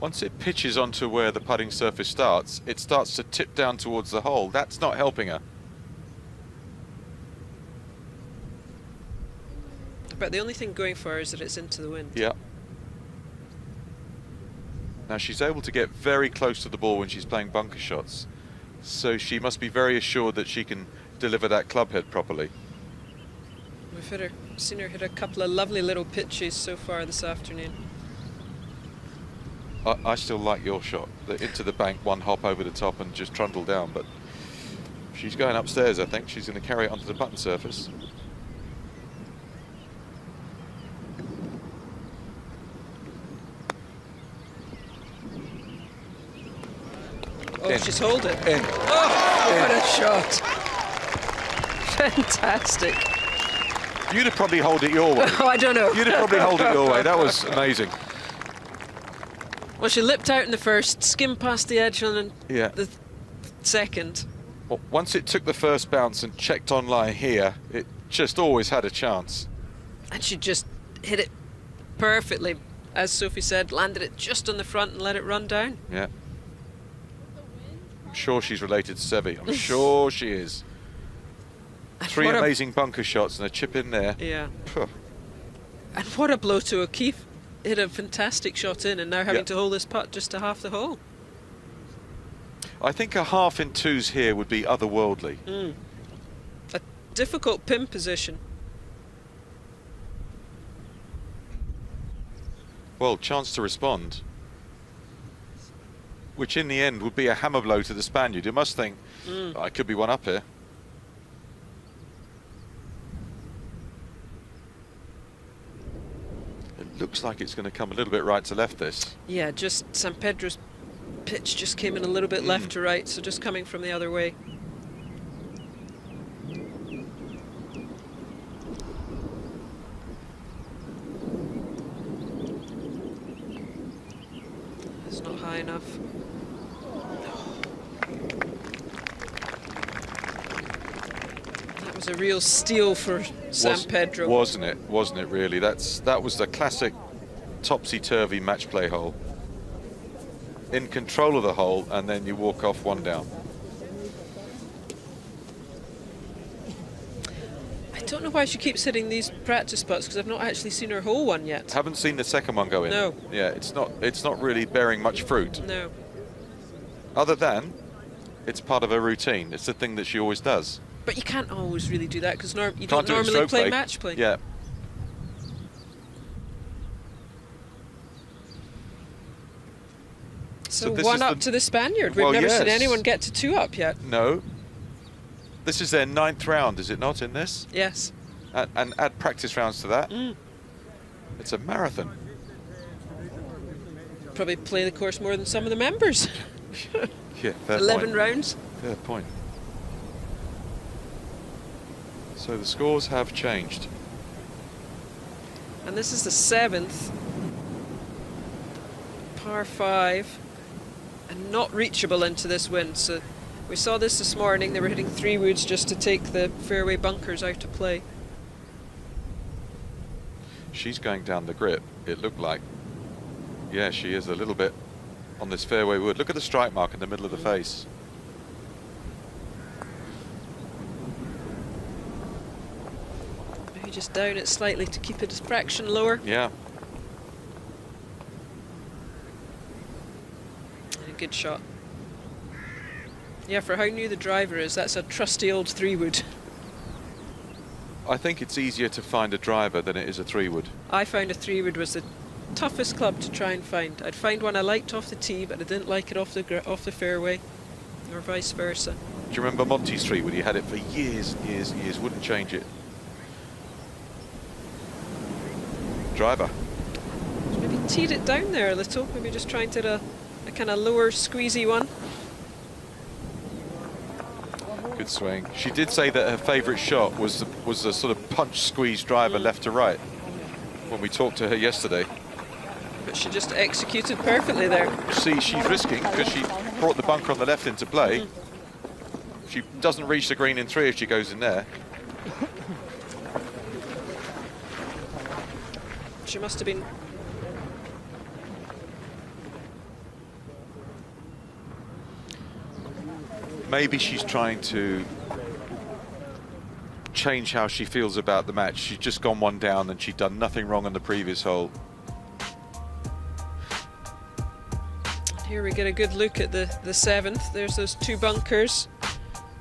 Once it pitches onto where the putting surface starts, it starts to tip down towards the hole. That's not helping her. But the only thing going for her is that it's into the wind. Yeah. Now she's able to get very close to the ball when she's playing bunker shots, so she must be very assured that she can deliver that club head properly. We've seen her hit a couple of lovely little pitches so far this afternoon. I still like your shot, into the bank, one hop over the top and just trundle down, but she's going upstairs. I think she's going to carry it onto the button surface. Oh, she's holding. In. Oh, what a shot. Fantastic. You'd have probably held it your way. Oh, I don't know. You'd have probably held it your way. That was amazing. Well, she lipped out in the first, skimmed past the edge on the second. Well, once it took the first bounce and checked on line here, it just always had a chance. And she just hit it perfectly. As Sophie said, landed it just on the front and let it run down. Yeah. I'm sure she's related to Sevi. I'm sure she is. Three amazing bunker shots and a chip in there. Yeah. Phew. And what a blow to O'Keefe. Hit a fantastic shot in and now having to hold this putt just to half the hole. I think a half in twos here would be otherworldly. A difficult pin position. Well, chance to respond, which in the end would be a hammer blow to the Spaniard. You must think, I could be one up here. It looks like it's going to come a little bit right to left, this. Yeah, just San Pedro's pitch just came in a little bit left to right, so just coming from the other way. It's not high enough. That was a real steal for San Pedro. Wasn't it? Wasn't it really? That was the classic topsy-turvy match play hole. In control of the hole, and then you walk off one down. I don't know why she keeps hitting these practice spots, because I've not actually seen her hole one yet. Haven't seen the second one go in. No. Yeah, it's not really bearing much fruit. No. Other than, it's part of her routine. It's the thing that she always does. But you can't always really do that, because you Can't don't do it in normally stroke play play. match play. Yeah. So this one is up to the Spaniard. We've Well, never seen yes. anyone get to 2 up yet. No. This is their 9th round, is it not, in this? Yes. And add practice rounds to that. It's a marathon. Probably play the course more than some of the members. Yeah, fair 11 point. rounds. Fair point. So the scores have changed. And this is the 7th. Par 5. And not reachable into this wind. So we saw this morning. They were hitting 3 woods just to take the fairway bunkers out of play. She's going down the grip, it looked like. Yeah, she is a little bit on this fairway wood. Look at the strike mark in the middle of the face. Maybe just down it slightly to keep it a fraction lower. Yeah. And a good shot. Yeah, for how new the driver is, that's a trusty old 3-wood. I think it's easier to find a driver than it is a 3-wood. I found a 3-wood was the toughest club to try and find. I'd find one I liked off the tee, but I didn't like it off the fairway, or vice versa. Do you remember Monty's 3-wood? He had it for years and years and years, wouldn't change it. Driver. Maybe teed it down there a little, maybe just trying to a kind of lower squeezy one. Good swing. She did say that her favourite shot was a sort of punch squeeze driver left to right when we talked to her yesterday. But she just executed perfectly there. See, she's risking because she brought the bunker on the left into play. She doesn't reach the green in 3 if she goes in there. She must have been. Maybe she's trying to change how she feels about the match. She's just gone one down and she'd done nothing wrong on the previous hole. Here we get a good look at the 7th. There's those 2 bunkers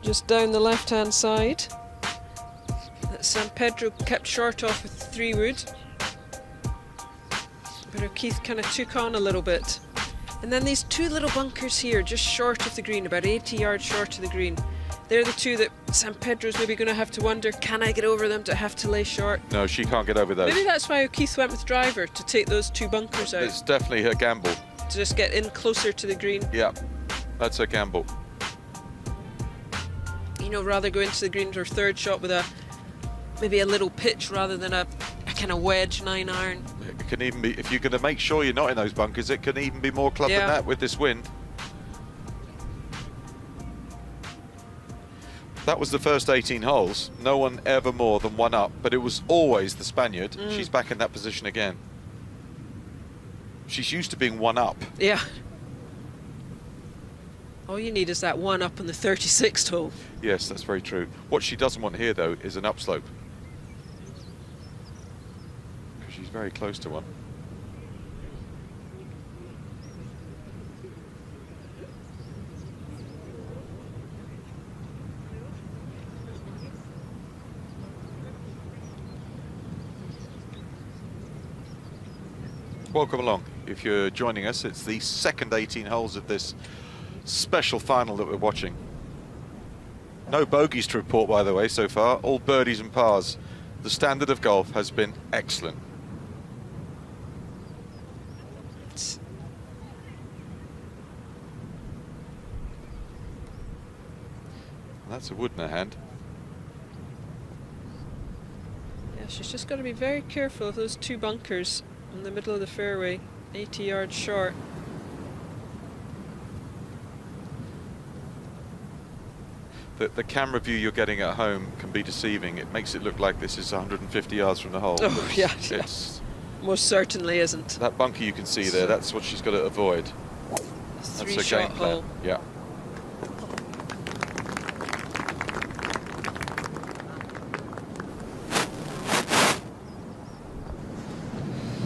just down the left-hand side that San Pedro kept short off with 3-wood. But O'Keefe kind of took on a little bit. And then these 2 little bunkers here, just short of the green, about 80 yards short of the green. They're the 2 that San Pedro's maybe going to have to wonder, can I get over them to have to lay short? No, she can't get over those. Maybe that's why O'Keefe went with driver, to take those 2 bunkers out. It's definitely her gamble. To just get in closer to the green. Yeah, that's her gamble. You know, rather go into the green for 3rd shot with maybe a little pitch rather than a kind of wedge 9-iron. It can even be, if you're going to make sure you're not in those bunkers, it can even be more club than that with this wind. That was the first 18 holes. No one ever more than 1 up, but it was always the Spaniard. She's back in that position again. She's used to being 1 up. Yeah. All you need is that 1 up on the 36th hole. Yes, that's very true. What she doesn't want here, though, is an upslope. Because she's very close to one. welcome along. If you're joining us, it's the second 18 holes of this special final that we're watching. No bogeys to report, by the way, so far. All birdies and pars. The standard of golf has been excellent. That's a wood in her hand. Yeah, she's just got to be very careful of those two bunkers in the middle of the fairway, 80 yards short. The camera view you're getting at home can be deceiving. It makes it look like this is 150 yards from the hole. Oh, yeah. It's most certainly isn't. that bunker you can see there, that's what she's got to avoid. That's her game Three-shot plan. hole. Yeah.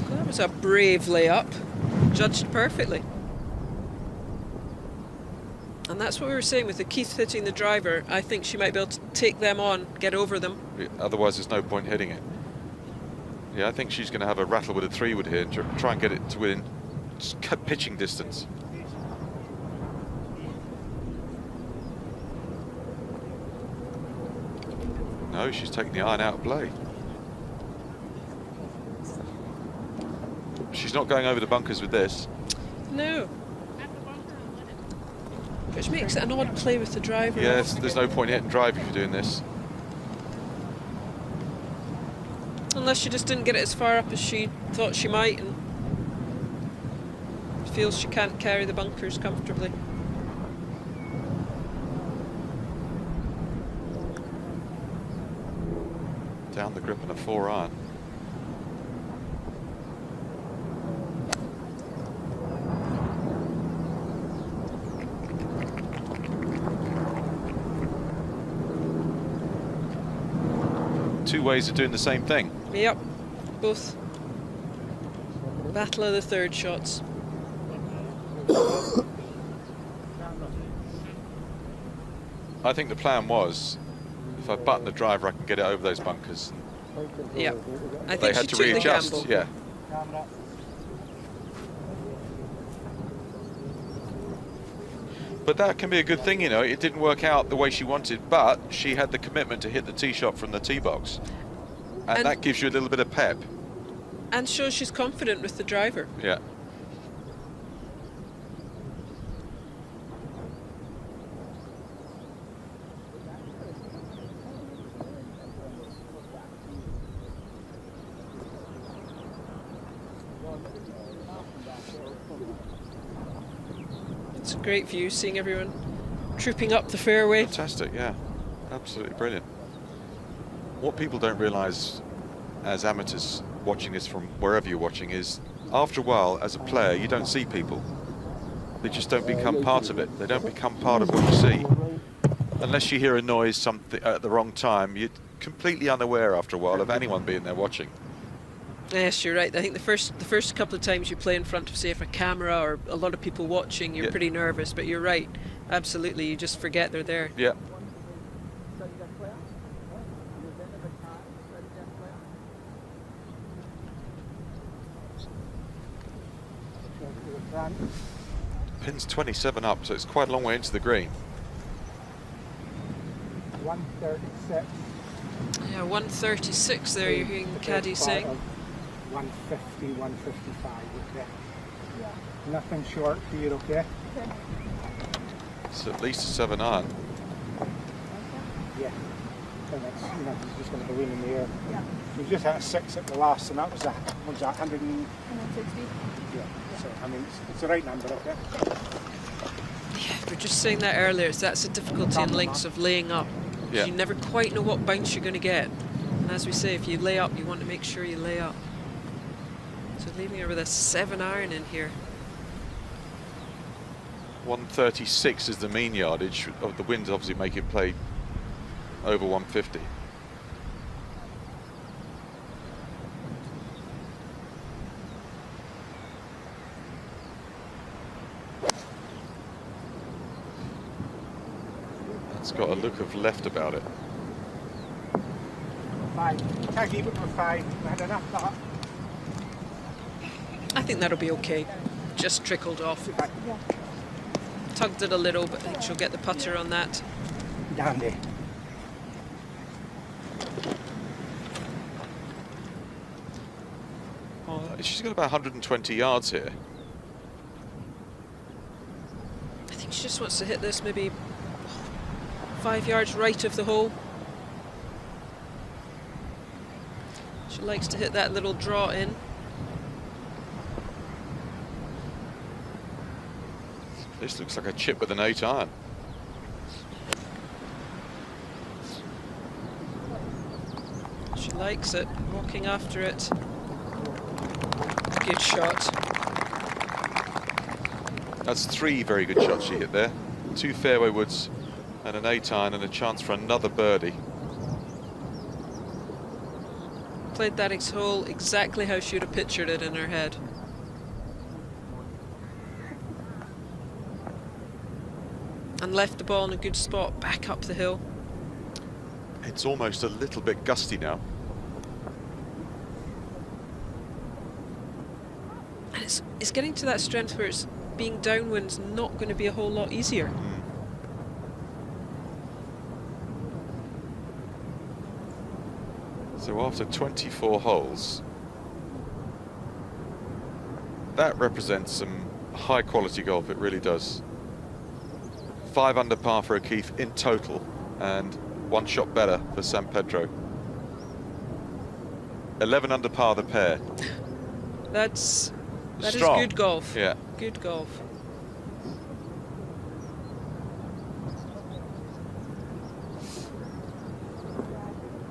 That was a brave layup, judged perfectly. And that's what we were saying with the Keith hitting the driver. I think she might be able to take them on, get over them. Otherwise, there's no point hitting it. Yeah, I think she's going to have a rattle with a 3-wood here and try and get it to within pitching distance. No, she's taking the iron out of play. She's not going over the bunkers with this. No. Which makes it an odd play with the driver. Yes, there's no point hitting drive if you're doing this. Unless she just didn't get it as far up as she thought she might and feels she can't carry the bunkers comfortably. Down the grip on a 4-iron. Two ways of doing the same thing. Yep, both. Battle of the third shots. I think the plan was, if I button the driver, I can get it over those bunkers. Yeah, I They think had she to took readjust. the gamble. Yeah. But that can be a good thing, you know. It didn't work out the way she wanted, but she had the commitment to hit the tee shot from the tee box. And that gives you a little bit of pep. And shows she's confident with the driver. Yeah. It's a great view, seeing everyone trooping up the fairway. Fantastic, yeah. Absolutely brilliant. What people don't realise as amateurs watching this from wherever you're watching is, after a while, as a player, you don't see people. They just don't become part of it. They don't become part of what you see. Unless you hear a noise something at the wrong time, you're completely unaware after a while of anyone being there watching. Yes, you're right. I think the first couple of times you play in front of, say, a camera or a lot of people watching, you're pretty nervous, but you're right. Absolutely, you just forget they're there. Yeah. Pin's 27 up, so it's quite a long way into the green. 136. Yeah, 136 there, you're hearing the caddy saying. 150, 155, okay? Yeah. Nothing short here, okay? It's at least a 7-iron. Yeah. And it's, you know, he's just going to go in the air. Yeah. He just had a 6 at the last, and that was a, what was that, 160? Yeah. So, I mean, it's the right number, okay? Yeah, we were just saying that earlier, that's the difficulty in links of laying up. Yeah. You never quite know what bounce you're going to get. And as we say, if you lay up, you want to make sure you lay up. So leaving her with a 7-iron in here. 136 is the mean yardage. Of the winds obviously make it play over 150. It's got a look of left about it. 5. Can't keep it for 5. We had enough that. I think that'll be okay. Just trickled off. Tugged it a little, but I think she'll get the putter on that. Dandy. Oh, she's got about 120 yards here. I think she just wants to hit this maybe 5 yards right of the hole. She likes to hit that little draw in. This looks like a chip with an 8-iron. She likes it, walking after it. Good shot. That's 3 very good shots she hit there. 2 fairway woods and an 8-iron and a chance for another birdie. Played that hole exactly how she would have pictured it in her head. And left the ball in a good spot back up the hill. It's almost a little bit gusty now. And it's getting to that strength where it's being downwind's not going to be a whole lot easier. So after 24 holes, that represents some high quality golf, it really does. 5 under par for O'Keefe in total, and 1 shot better for San Pedro. 11 under par the pair. That is Strong. good golf. Yeah. Good golf.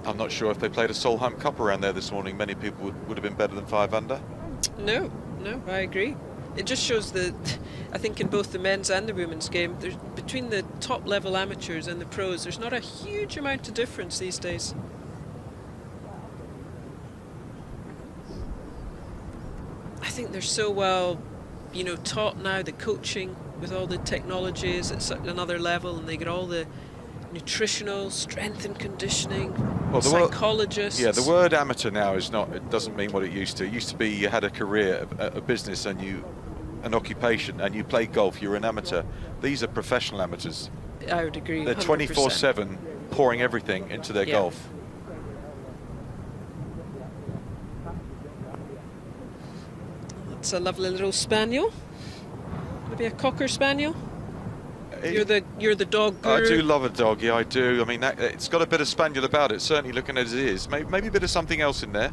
I'm not sure if they played a Solheim Cup around there this morning. Many people would have been better than 5 under. No, I agree. It just shows that I think in both the men's and the women's game, there's between the top level amateurs and the pros, there's not a huge amount of difference these days. I think they're so well, you know, taught now, the coaching with all the technologies at another level, and they get all the nutritional, strength and conditioning, well, psychologists. Yeah, the word amateur now is not, it doesn't mean what it used to. It used to be you had a career, a business, and an occupation, and you played golf, you're an amateur. These are professional amateurs. I would agree. They're 24/7 pouring everything into their golf. That's a lovely little spaniel. Maybe a cocker spaniel. You're the dog guru. I do love a dog, yeah, I do. I mean, it's got a bit of spaniel about it, certainly looking as it is. Maybe a bit of something else in there.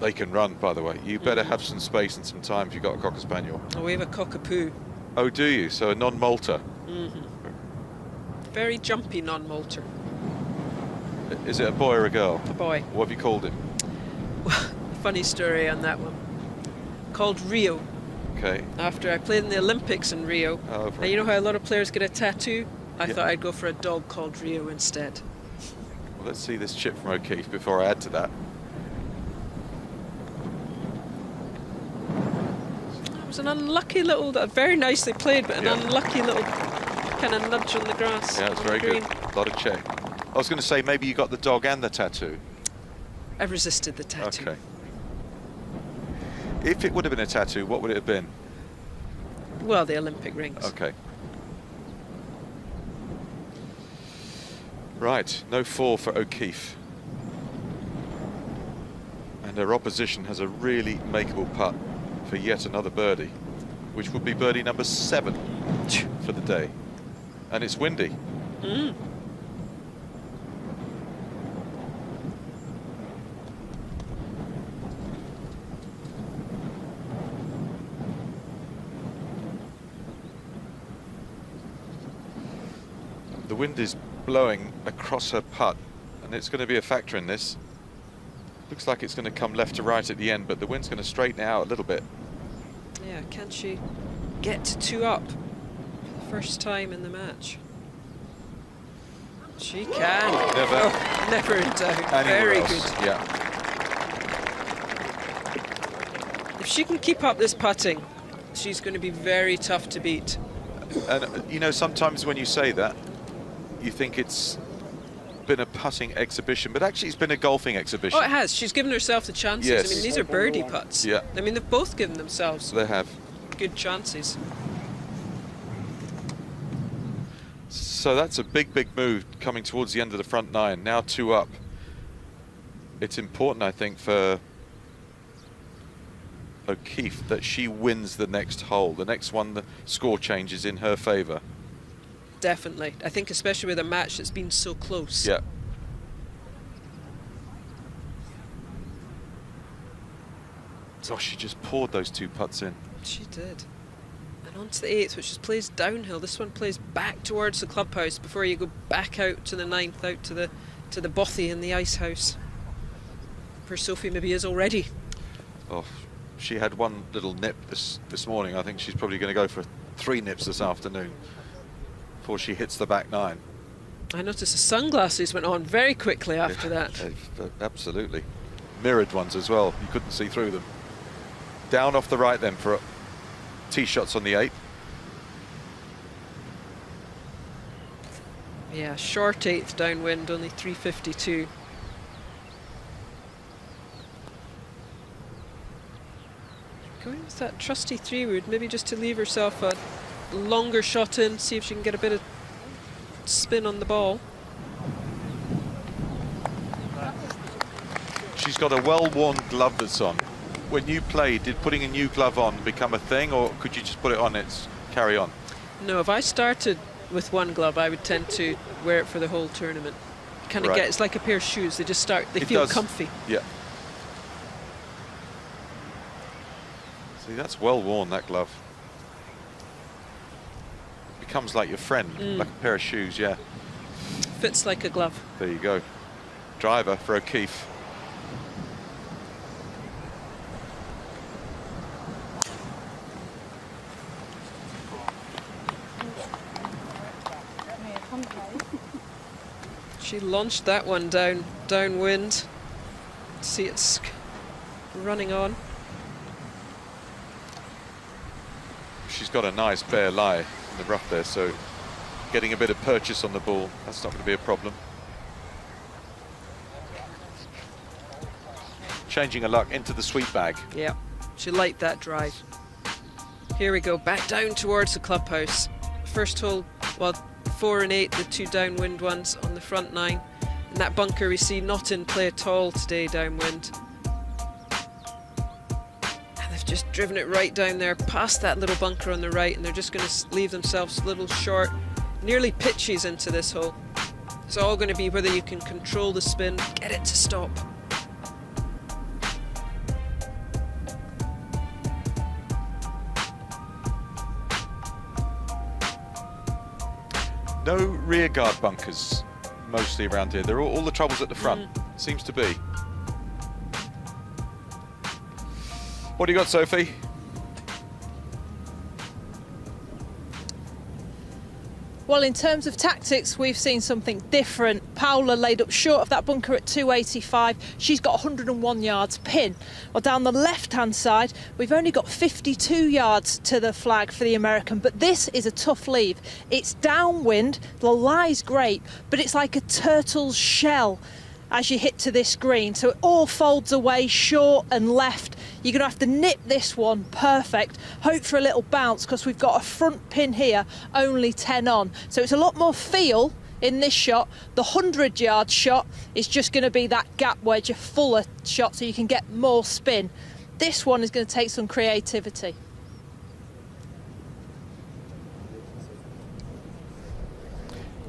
They can run, by the way. You better have some space and some time if you've got a cocker spaniel. Oh, we have a cockapoo. Oh, do you? So a non-molter. Very jumpy non-molter. Is it a boy or a girl? A boy. What have you called him? Funny story on that one. Called Rio. Okay. After I played in the Olympics in Rio, and you know how a lot of players get a tattoo? I thought I'd go for a dog called Rio instead. Well, let's see this chip from O'Keefe before I add to that. It was an unlucky little, very nicely played, but an unlucky little kind of nudge on the grass. Yeah, it was very good. A lot of check. I was going to say maybe you got the dog and the tattoo. I resisted the tattoo. Okay. If it would have been a tattoo, what would it have been? Well, the Olympic rings. Okay. Right, no 4 for O'Keefe. And her opposition has a really makeable putt for yet another birdie, which would be birdie number 7 for the day. And it's windy. The wind is blowing across her putt, and it's going to be a factor in this. Looks like it's going to come left to right at the end, but the wind's going to straighten it out a little bit. Yeah, can she get to 2 up for the first time in the match? She can. Never in doubt. Very good. Yeah. If she can keep up this putting, she's going to be very tough to beat. And you know, sometimes when you say that, you think it's been a putting exhibition, but actually it's been a golfing exhibition. Oh, it has. She's given herself the chances. Yes. I mean, these are birdie putts. Yeah. I mean, they've both given themselves They have. good chances. So that's a big, big move coming towards the end of the front nine. Now 2 up. It's important, I think, for O'Keefe that she wins the next hole. The next one, the score changes in her favour. Definitely. I think especially with a match that's been so close. Yeah. Oh, she just poured those 2 putts in. She did. And on to the 8th, which just plays downhill. This one plays back towards the clubhouse before you go back out to the 9th, out to the bothy in the ice house. Where Sophie maybe is already. Oh, she had one little nip this morning. I think she's probably going to go for 3 nips this afternoon before she hits the back 9. I noticed the sunglasses went on very quickly after that. Absolutely. Mirrored ones as well. You couldn't see through them. Down off the right then for tee shots on the 8th. Yeah, short 8th downwind, only 352. Going with that trusty 3-wood, maybe just to leave herself a longer shot in, see if she can get a bit of spin on the ball. She's got a well-worn glove that's on. When you play, did putting a new glove on become a thing, or could you just put it on and carry on? No, if I started with one glove, I would tend to wear it for the whole tournament. Kind of Right. it's like a pair of shoes. They just start, they It feel does. comfy. Yeah. See, that's well worn, that glove. It becomes like your friend, like a pair of shoes, yeah. Fits like a glove. There you go. Driver for O'Keefe. She launched that one downwind. See, it's running on. She's got a nice bare lie in the rough there, so getting a bit of purchase on the ball, that's not going to be a problem. Changing her luck into the sweep bag. Yeah, she liked that drive. Here we go, back down towards the clubhouse. First hole, well, 4 and 8, the 2 downwind ones on the front 9. And that bunker we see not in play at all today downwind. And they've just driven it right down there past that little bunker on the right, and they're just going to leave themselves a little short, nearly pitches into this hole. It's all going to be whether you can control the spin, get it to stop. No rear guard bunkers mostly around here. They're all the troubles at the front, seems to be. What do you got, Sophie? Well, in terms of tactics, we've seen something different. Paula laid up short of that bunker at 285. She's got 101 yards pin. Well, down the left-hand side, we've only got 52 yards to the flag for the American, but this is a tough leave. It's downwind, the lie's great, but it's like a turtle's shell as you hit to this green. So it all folds away short and left. You're going to have to nip this one perfect, hope for a little bounce, because we've got a front pin here, only 10 on. So it's a lot more feel in this shot. The 100-yard shot is just going to be that gap wedge, a fuller shot, so you can get more spin. This one is going to take some creativity.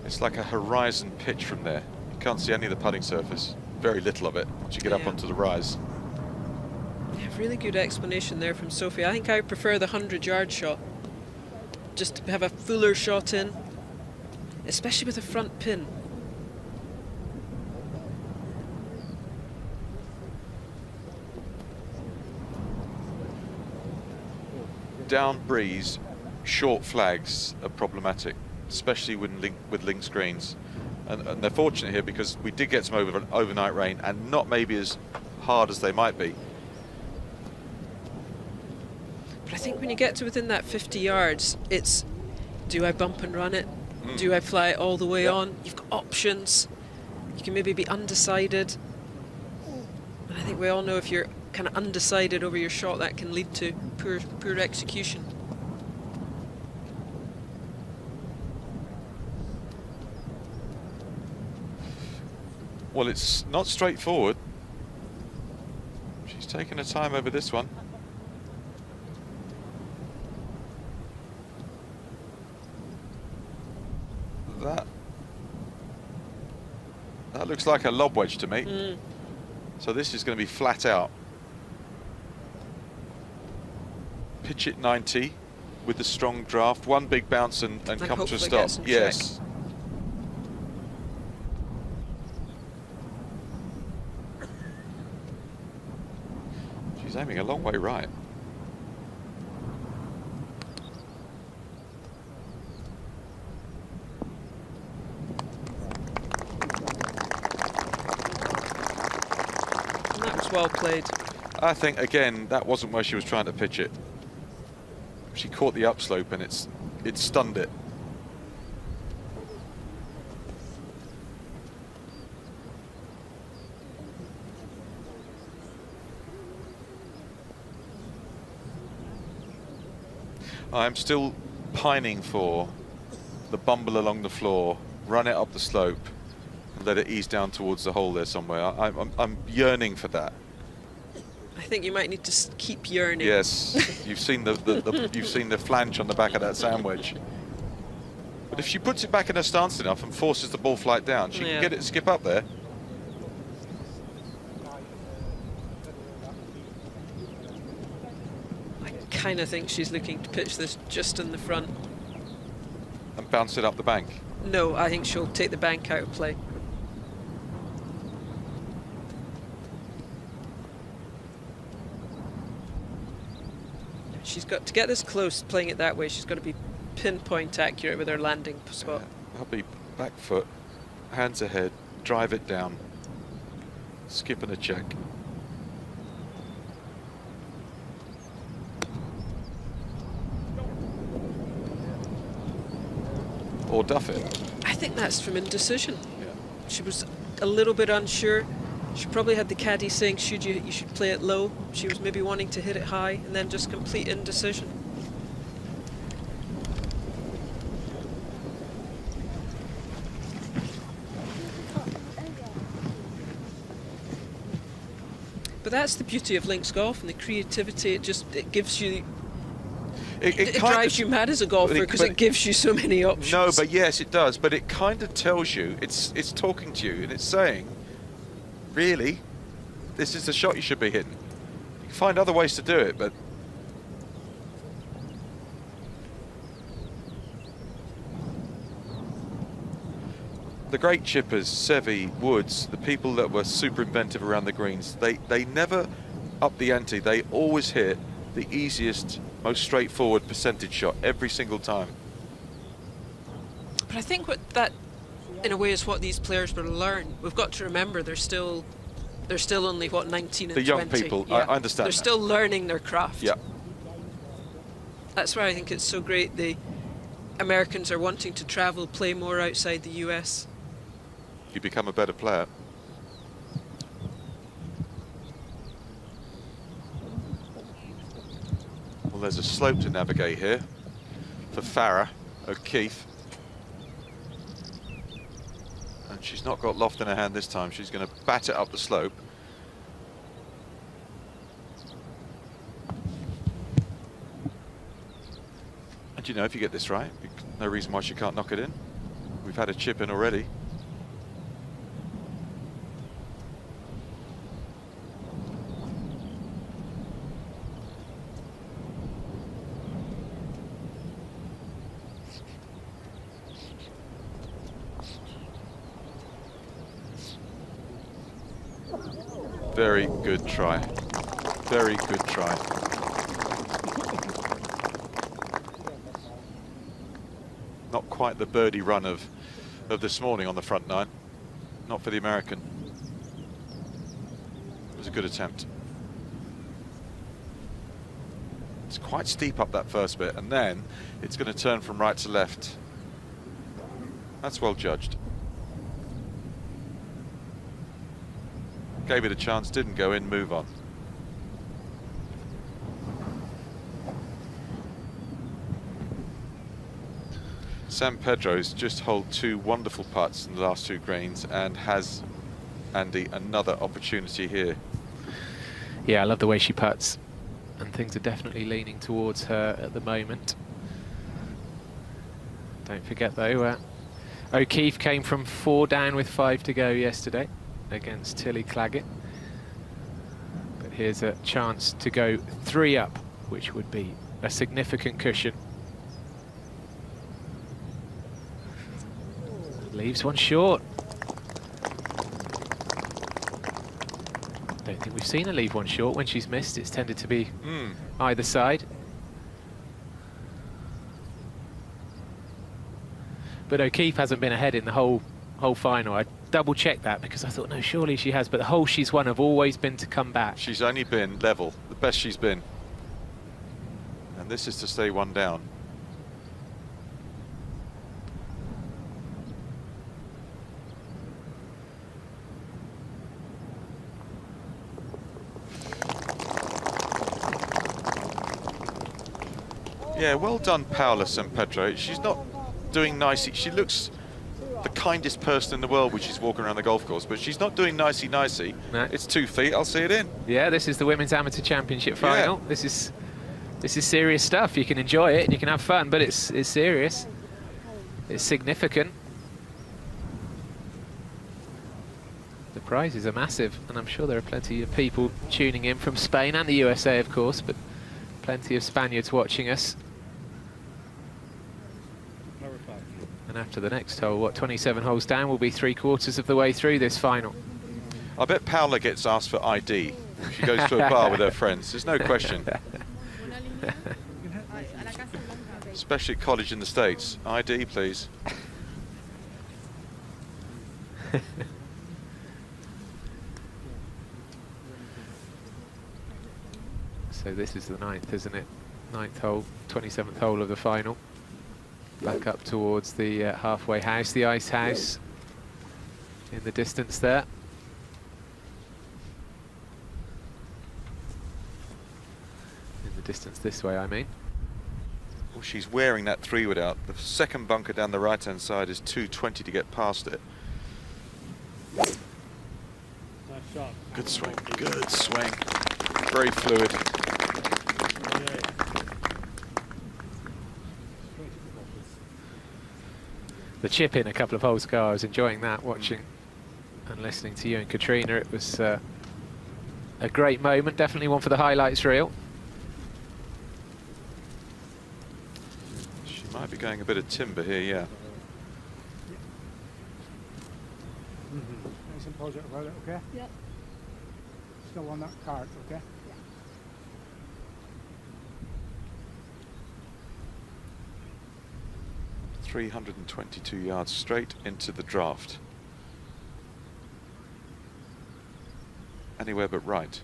It's like a horizon pitch from there. You can't see any of the putting surface. Very little of it once you get up onto the rise. Yeah, really good explanation there from Sophie. I think I prefer the 100-yard shot. Just to have a fuller shot in, especially with a front pin. Down breeze, short flags are problematic, especially with links greens. And they're fortunate here because we did get some overnight rain, and not maybe as hard as they might be. But I think when you get to within that 50 yards, it's, do I bump and run it? Do I fly it all the way on? You've got options. You can maybe be undecided. And I think we all know if you're kind of undecided over your shot, that can lead to poor execution. Well, it's not straightforward. She's taken her time over this one. That looks like a lob wedge to me. So this is going to be flat out. Pitch it 90 with the strong draft. One big bounce and come to a stop. Yes. She's aiming a long way right. Well played. I think again that wasn't where she was trying to pitch it. She caught the upslope and it stunned it. I'm still pining for the bumble along the floor, run it up the slope, let it ease down towards the hole there somewhere. I'm yearning for that. I think you might need to keep yearning. Yes, you've seen you've seen the flange on the back of that sandwich. But if she puts it back in her stance enough and forces the ball flight down, she can get it to skip up there. I kind of think she's looking to pitch this just in the front. And bounce it up the bank. No, I think she'll take the bank out of play. She's got to get this close, playing it that way. She's got to be pinpoint accurate with her landing spot. I'll be back foot, hands ahead, drive it down, skip and a check. Or duff it. I think that's from indecision. Yeah. She was a little bit unsure. She probably had the caddy saying, you should play it low. She was maybe wanting to hit it high, and then just complete indecision. But that's the beauty of links golf and the creativity. It gives you. It drives you mad as a golfer because it gives you so many options. No, but yes, it does. But it kind of tells you, it's talking to you, and it's saying, really, this is the shot you should be hitting. You can find other ways to do it, but the great chippers, Seve, Woods, the people that were super inventive around the greens, they never up the ante. They always hit the easiest, most straightforward percentage shot every single time. But I think what that, in a way, is what these players will learn. We've got to remember they're still only, what, 19 and 20. The young people, yeah. I understand They're that. still learning their craft. Yeah. That's why I think it's so great the Americans are wanting to travel, play more outside the US. You become a better player. Well, there's a slope to navigate here for Farah O'Keefe. And she's not got loft in her hand this time. She's going to bat it up the slope. And you know, if you get this right, no reason why she can't knock it in. We've had a chip in already. Very good try. Very good try. Not quite the birdie run of this morning on the front nine. Not for the American. It was a good attempt. It's quite steep up that first bit, and then it's going to turn from right to left. That's well judged. gave it a chance, didn't go in, move on. San Pedro's just holed 2 wonderful putts in the last 2 greens and has, Andy, another opportunity here. Yeah, I love the way she putts, and things are definitely leaning towards her at the moment. Don't forget though, O'Keefe came from 4 down with 5 to go yesterday against Tilly Claggett. But here's a chance to go 3 up, which would be a significant cushion. Leaves one short. Don't think we've seen her leave one short. When she's missed, it's tended to be either side. But O'Keefe hasn't been ahead in the whole final. I double-checked that because I thought, no, surely she has. But the holes she's won have always been to come back. She's only been level, the best she's been. And this is to stay 1 down. Yeah, well done, Paula San Pedro. She's not doing nicey. She looks the kindest person in the world when she's walking around the golf course, but she's not doing nicey-nicey. No. It's 2 feet, I'll see it in. Yeah, this is the Women's Amateur Championship final. Yeah. This is serious stuff. You can enjoy it and you can have fun, but it's serious. It's significant. The prizes are massive, and I'm sure there are plenty of people tuning in from Spain and the USA, of course, but plenty of Spaniards watching us. And after the next hole, 27 holes down, we'll be 3/4 of the way through this final. I bet Paula gets asked for ID. She goes to a bar with her friends. There's no question. Especially at college in the States. ID, please. So this is the 9th, isn't it? 9th hole, 27th hole of the final. Back up towards the halfway house, the ice house in the distance there. In the distance this way, I mean. Well, she's wearing that 3-wood out. The second bunker down the right-hand side is 220 to get past it. Nice shot. Good swing, good swing. Very fluid. The chip in a couple of holes ago, I was enjoying that, watching and listening to you and Katrina. It was a great moment, definitely one for the highlights reel. She might be going a bit of timber here, yeah. Nice and positive about it, okay? Yep. Still on that card, okay? 322 yards straight into the draft. Anywhere but right.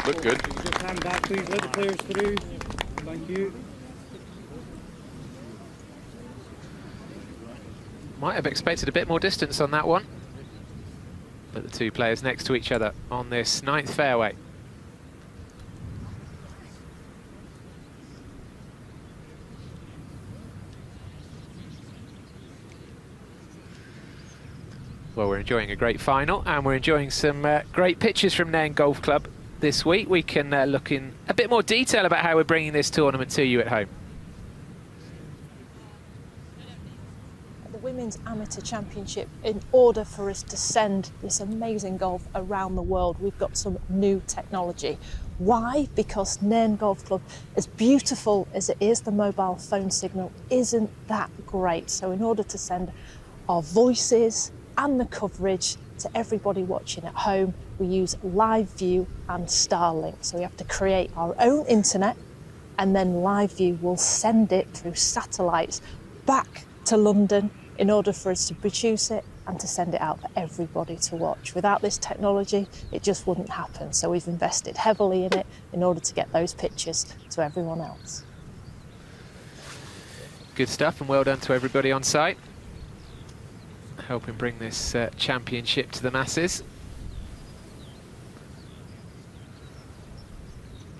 Look good. Just hand back, please. Let the players through. Thank you. Might have expected a bit more distance on that one. But the 2 players next to each other on this 9th fairway. Well, we're enjoying a great final, and we're enjoying some great pictures from Nairn Golf Club this week. We can look in a bit more detail about how we're bringing this tournament to you at home. Women's Amateur Championship, in order for us to send this amazing golf around the world, we've got some new technology. Why? Because Nairn Golf Club, as beautiful as it is, the mobile phone signal isn't that great. So in order to send our voices and the coverage to everybody watching at home, we use Live View and Starlink. So we have to create our own internet, and then Live View will send it through satellites back to London in order for us to produce it and to send it out for everybody to watch. Without this technology, it just wouldn't happen. So we've invested heavily in it in order to get those pictures to everyone else. Good stuff, and well done to everybody on site, helping bring this championship to the masses.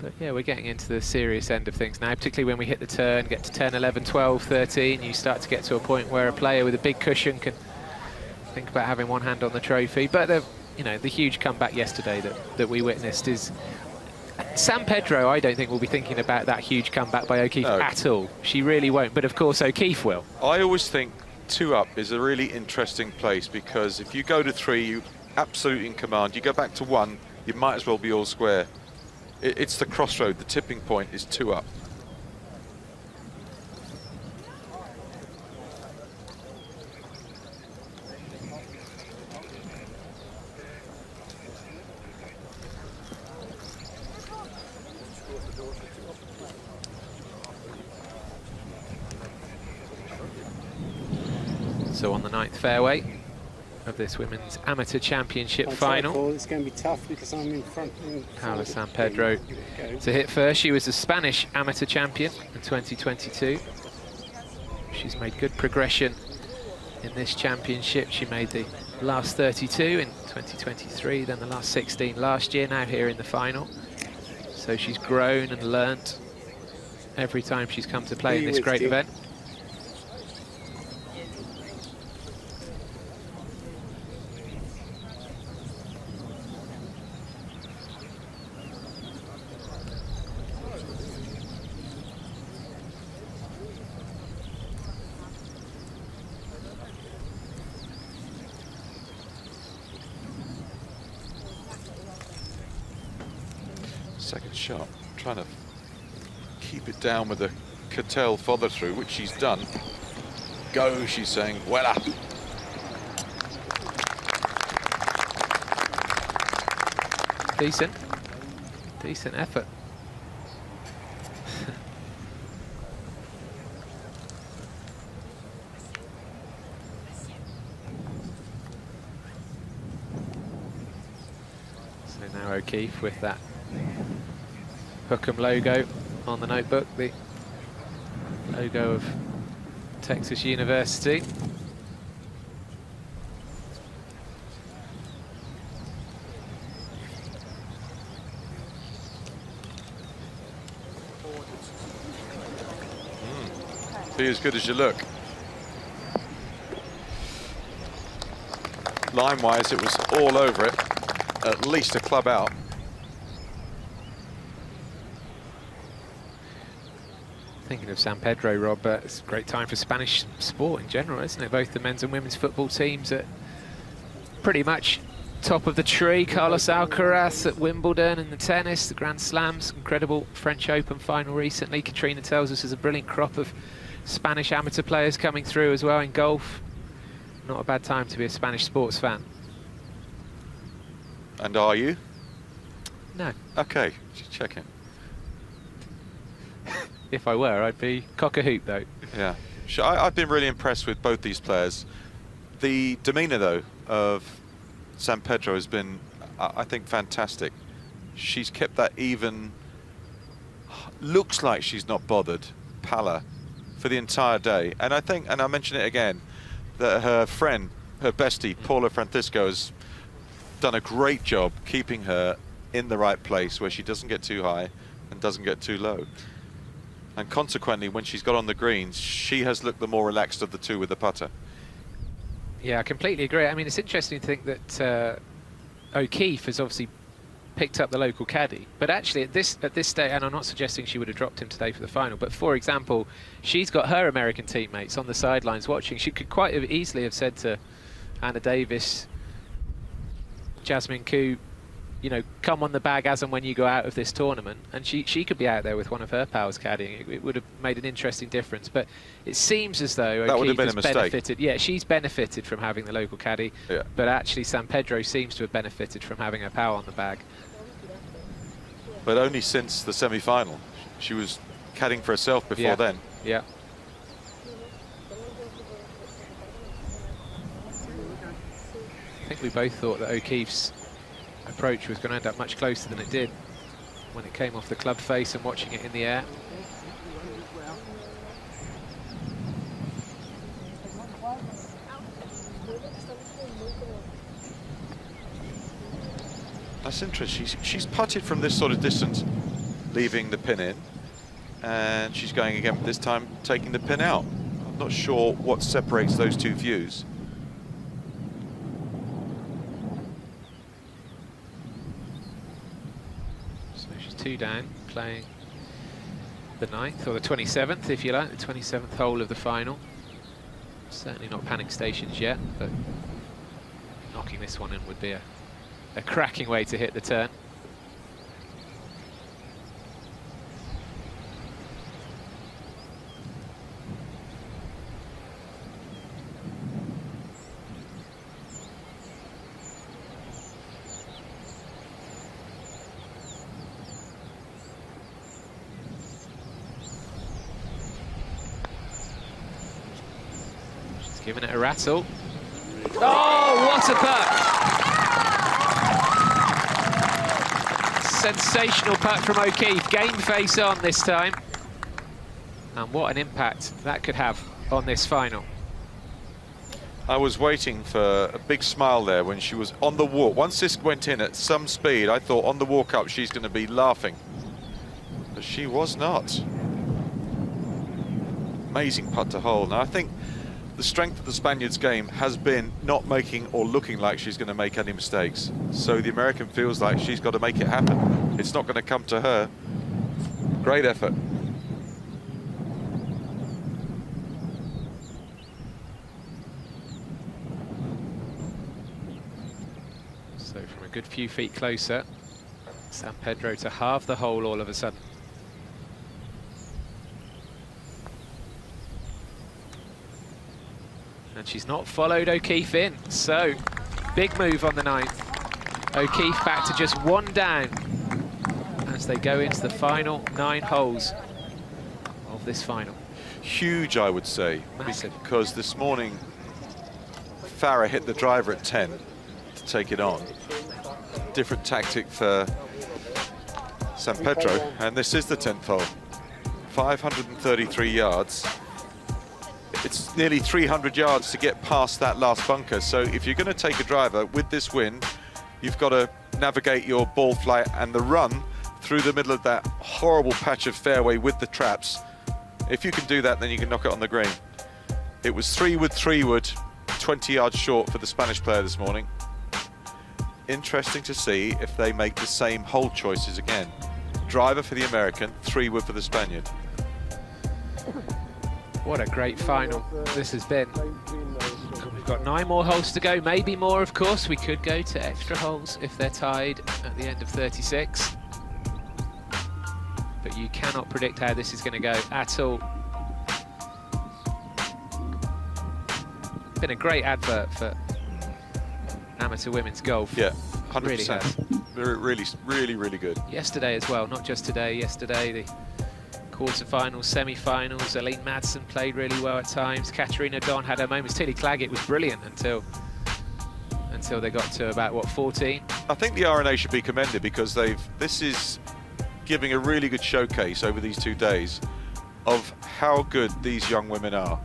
But yeah, we're getting into the serious end of things now, particularly when we hit the turn, get to 10, 11, 12, 13, you start to get to a point where a player with a big cushion can think about having one hand on the trophy. But the huge comeback yesterday that we witnessed is San Pedro. I don't think will be thinking about that huge comeback by O'Keeffe at all. She really won't, but of course O'Keeffe will. I always think 2 up is a really interesting place, because if you go to 3, you absolutely in command. You go back to 1, you might as well be all square. It's the crossroad, the tipping point is 2 up. So on the 9th fairway of this Women's Amateur Championship final, it's going to be tough because I'm in front. Paula San Pedro to hit first. She was the Spanish Amateur Champion in 2022. She's made good progression in this championship. She made the last 32 in 2023, then the last 16 last year, now here in the final. So she's grown and learnt every time she's come to play in this great event. Second shot, trying to keep it down with a Cattell follow through, which she's done. Go, she's saying, voila. Decent effort. So now O'Keeffe with that Hookham logo on the notebook, the logo of Texas University. Be as good as you look. Line-wise, it was all over it. At least a club out. Thinking of San Pedro, Rob, it's a great time for Spanish sport in general, isn't it? Both the men's and women's football teams are pretty much top of the tree. Carlos Alcaraz at Wimbledon in the tennis, the Grand Slams, incredible French Open final recently. Katrina tells us there's a brilliant crop of Spanish amateur players coming through as well in golf. Not a bad time to be a Spanish sports fan. And are you? No. Okay, just checking. If I were, I'd be cock-a-hoop, though. Yeah. I've been really impressed with both these players. The demeanour, though, of San Pedro has been, I think, fantastic. She's kept that even, looks like she's not bothered, pallor, for the entire day. And I think, and I mention it again, that her friend, her bestie, Paula Francisco, has done a great job keeping her in the right place where she doesn't get too high and doesn't get too low. And consequently, when she's got on the greens, she has looked the more relaxed of the two with the putter. Yeah, I completely agree. I mean, it's interesting to think that O'Keeffe has obviously picked up the local caddy, but actually at this stage, and I'm not suggesting she would have dropped him today for the final, but for example, she's got her American teammates on the sidelines watching. She could quite easily have said to Anna Davis, Jasmine Koo, you know, come on the bag as and when you go out of this tournament, and she could be out there with one of her pals caddying. It would have made an interesting difference, but it seems as though that would have been a mistake. Benefited. Yeah, she's benefited from having the local caddy, yeah. But actually San Pedro seems to have benefited from having her pal on the bag. But only since the semi-final. She was caddying for herself before then. Yeah. think we both thought that O'Keefe's approach was going to end up much closer than it did when it came off the club face and watching it in the air. That's interesting. She's putted from this sort of distance, leaving the pin in, and she's going again, this time taking the pin out. I'm not sure what separates those two views. So she's 2 down, playing the 9th, or the 27th, if you like, the 27th hole of the final. Certainly not panic stations yet, but knocking this one in would be a cracking way to hit the turn. She's giving it a rattle. Oh, what a putt! Sensational putt from O'Keefe, game face on this time. And what an impact that could have on this final. I was waiting for a big smile there when she was on the walk. Once this went in at some speed, I thought on the walk up she's going to be laughing. But she was not. Amazing putt to hole. Now I think the strength of the Spaniard's game has been not making or looking like she's going to make any mistakes. So the American feels like she's got to make it happen. It's not going to come to her. Great effort. So from a good few feet closer, San Pedro to halve the hole all of a sudden. And she's not followed O'Keefe in, so big move on the 9th. O'Keefe back to just 1 down as they go into the final 9 holes of this final. Huge, I would say. Massive. Because this morning Farah hit the driver at 10 to take it on. Different tactic for San Pedro, and this is the 10th hole. 533 yards. It's nearly 300 yards to get past that last bunker. So if you're going to take a driver with this wind, you've got to navigate your ball flight and the run through the middle of that horrible patch of fairway with the traps. If you can do that, then you can knock it on the green. It was 3 wood, 20 yards short for the Spanish player this morning. Interesting to see if they make the same hole choices again. Driver for the American, 3 wood for the Spaniard. What a great final this has been. And we've got 9 more holes to go, maybe more, of course. We could go to extra holes if they're tied at the end of 36. But you cannot predict how this is going to go at all. Been a great advert for amateur women's golf. Yeah, 100%. Really has. Really good. Yesterday as well, not just today. Yesterday, the quarterfinals, semi-finals. Aline Madsen played really well at times. Katarina Don had her moments. Tilly Claggett was brilliant until they got to about, what, 14? I think the RNA should be commended because this is giving a really good showcase over these 2 days of how good these young women are.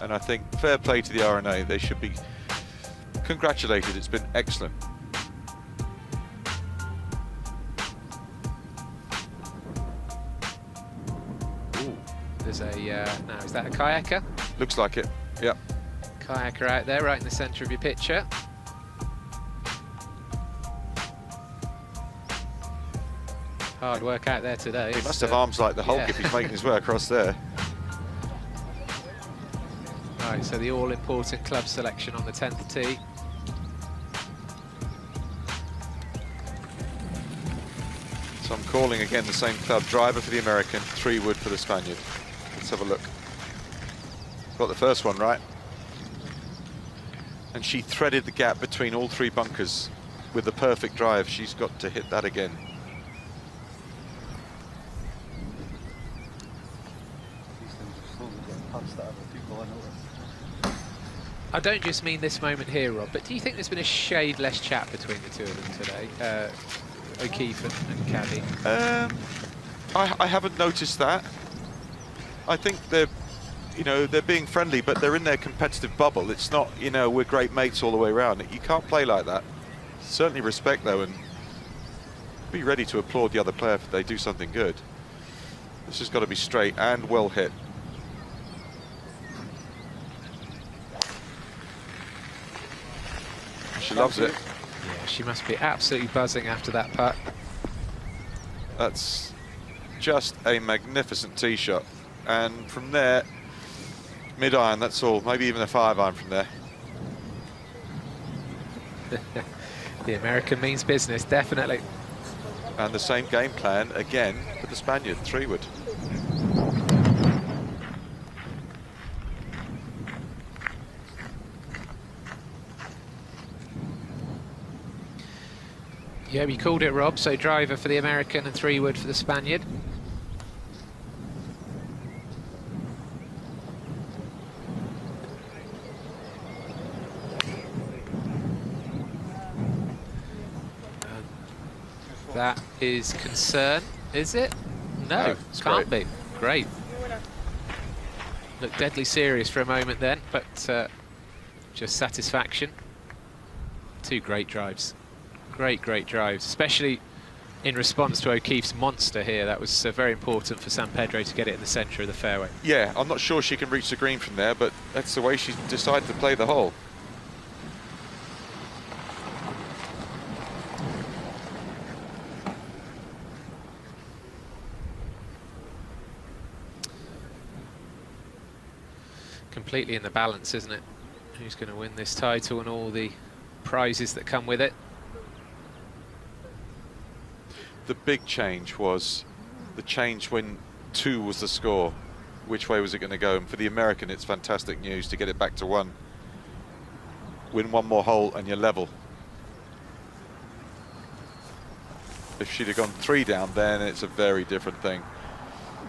And I think fair play to the RNA. They should be congratulated. It's been excellent. There's a, now is that a kayaker? Looks like it, yeah. Kayaker out there, right in the centre of your picture. Hard work out there today. He must have arms like the Hulk if he's making his way across there. Right, so the all-important club selection on the 10th tee. So I'm calling again the same club. Driver for the American, 3 wood for the Spaniard. Let's have a look. Got the first one right. And she threaded the gap between all 3 bunkers with the perfect drive. She's got to hit that again. I don't just mean this moment here, Rob, but do you think there's been a shade less chat between the two of them today, O'Keefe and Caddy? I haven't noticed that. I think they're, you know, they're being friendly, but they're in their competitive bubble. It's not, you know, we're great mates all the way around. You can't play like that. Certainly respect, though, and be ready to applaud the other player if they do something good. This has got to be straight and well hit. She loves it. Yeah, she must be absolutely buzzing after that putt. That's just a magnificent tee shot. And from there, mid-iron, that's all. Maybe even a 5-iron from there. The American means business, definitely. And the same game plan again for the Spaniard, 3-wood. Yeah, we called it, Rob. So driver for the American and 3-wood for the Spaniard. That is concern, is it? No, can't be. Great. Looked deadly serious for a moment then, but just satisfaction. Two great drives. Great drives, especially in response to O'Keefe's monster here. That was very important for San Pedro to get it in the centre of the fairway. Yeah, I'm not sure she can reach the green from there, but that's the way she decided to play the hole. Completely in the balance, isn't it? Who's going to win this title and all the prizes that come with it? The big change was the change when 2 was the score. Which way was it going to go? And for the American, it's fantastic news to get it back to 1. Win one more hole and you're level. If she'd have gone 3 down, then it's a very different thing.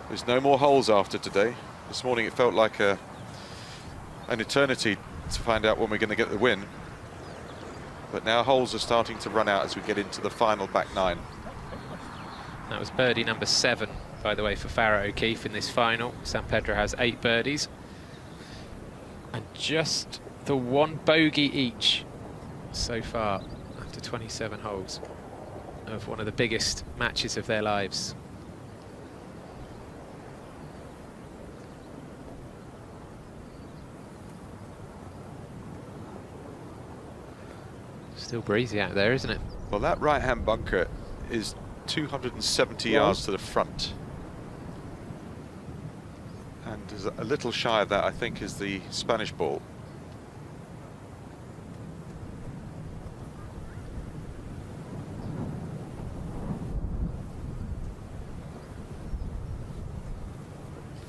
There's no more holes after today. This morning it felt like an eternity to find out when we're going to get the win. But now holes are starting to run out as we get into the final back 9. That was birdie number 7, by the way, for Farrah O'Keefe in this final. San Pedro has 8 birdies. And just the 1 bogey each so far after 27 holes of one of the biggest matches of their lives. Still breezy out there, isn't it? Well, that right-hand bunker is 270 yards to the front. And there's a little shy of that, I think, is the Spanish ball.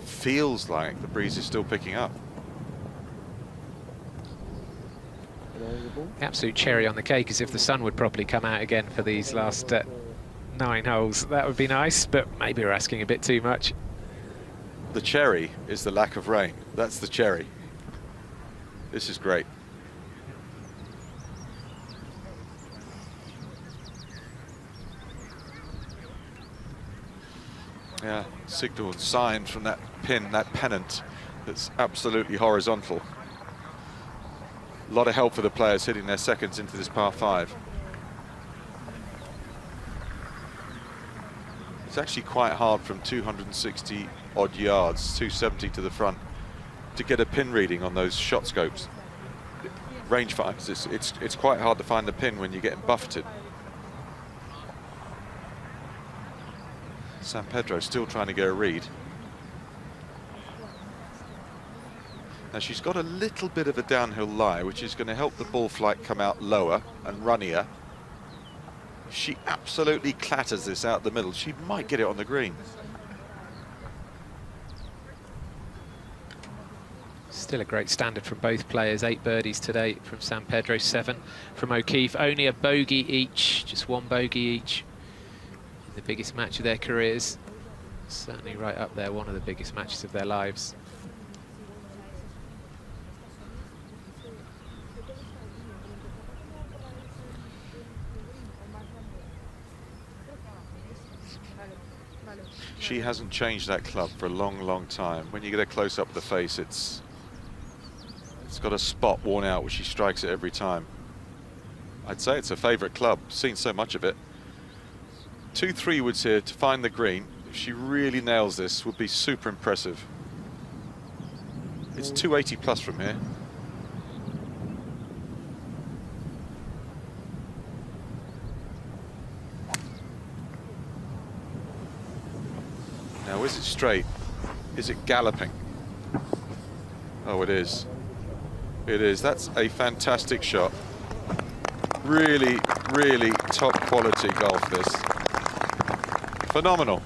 Feels like the breeze is still picking up. The absolute cherry on the cake is if the sun would probably come out again for these last 9 holes. That would be nice, but maybe we're asking a bit too much. The cherry is the lack of rain. That's the cherry. This is great. Yeah, signal and sign from that pin, that pennant that's absolutely horizontal. A lot of help for the players hitting their seconds into this par 5. It's actually quite hard from 260 odd yards, 270 to the front, to get a pin reading on those shot scopes. Rangefinders, it's quite hard to find the pin when you're getting buffeted. San Pedro still trying to get a read. Now she's got a little bit of a downhill lie, which is going to help the ball flight come out lower and runnier. She absolutely clatters this out the middle. She might get it on the green. Still a great standard from both players. 8 birdies today from San Pedro, 7 from O'Keefe. Only a bogey each, just 1 bogey each in the biggest match of their careers. Certainly right up there, one of the biggest matches of their lives. She hasn't changed that club for a long, long time. When you get a close up of the face, it's got a spot worn out, which she strikes it every time. I'd say it's her favourite club. Seen so much of it. 2 3-woods here to find the green. If she really nails this, would be super impressive. It's 280 plus from here. Now, is it straight? Is it galloping? Oh, it is. It is. That's a fantastic shot. Really, really top quality golf, this. Phenomenal.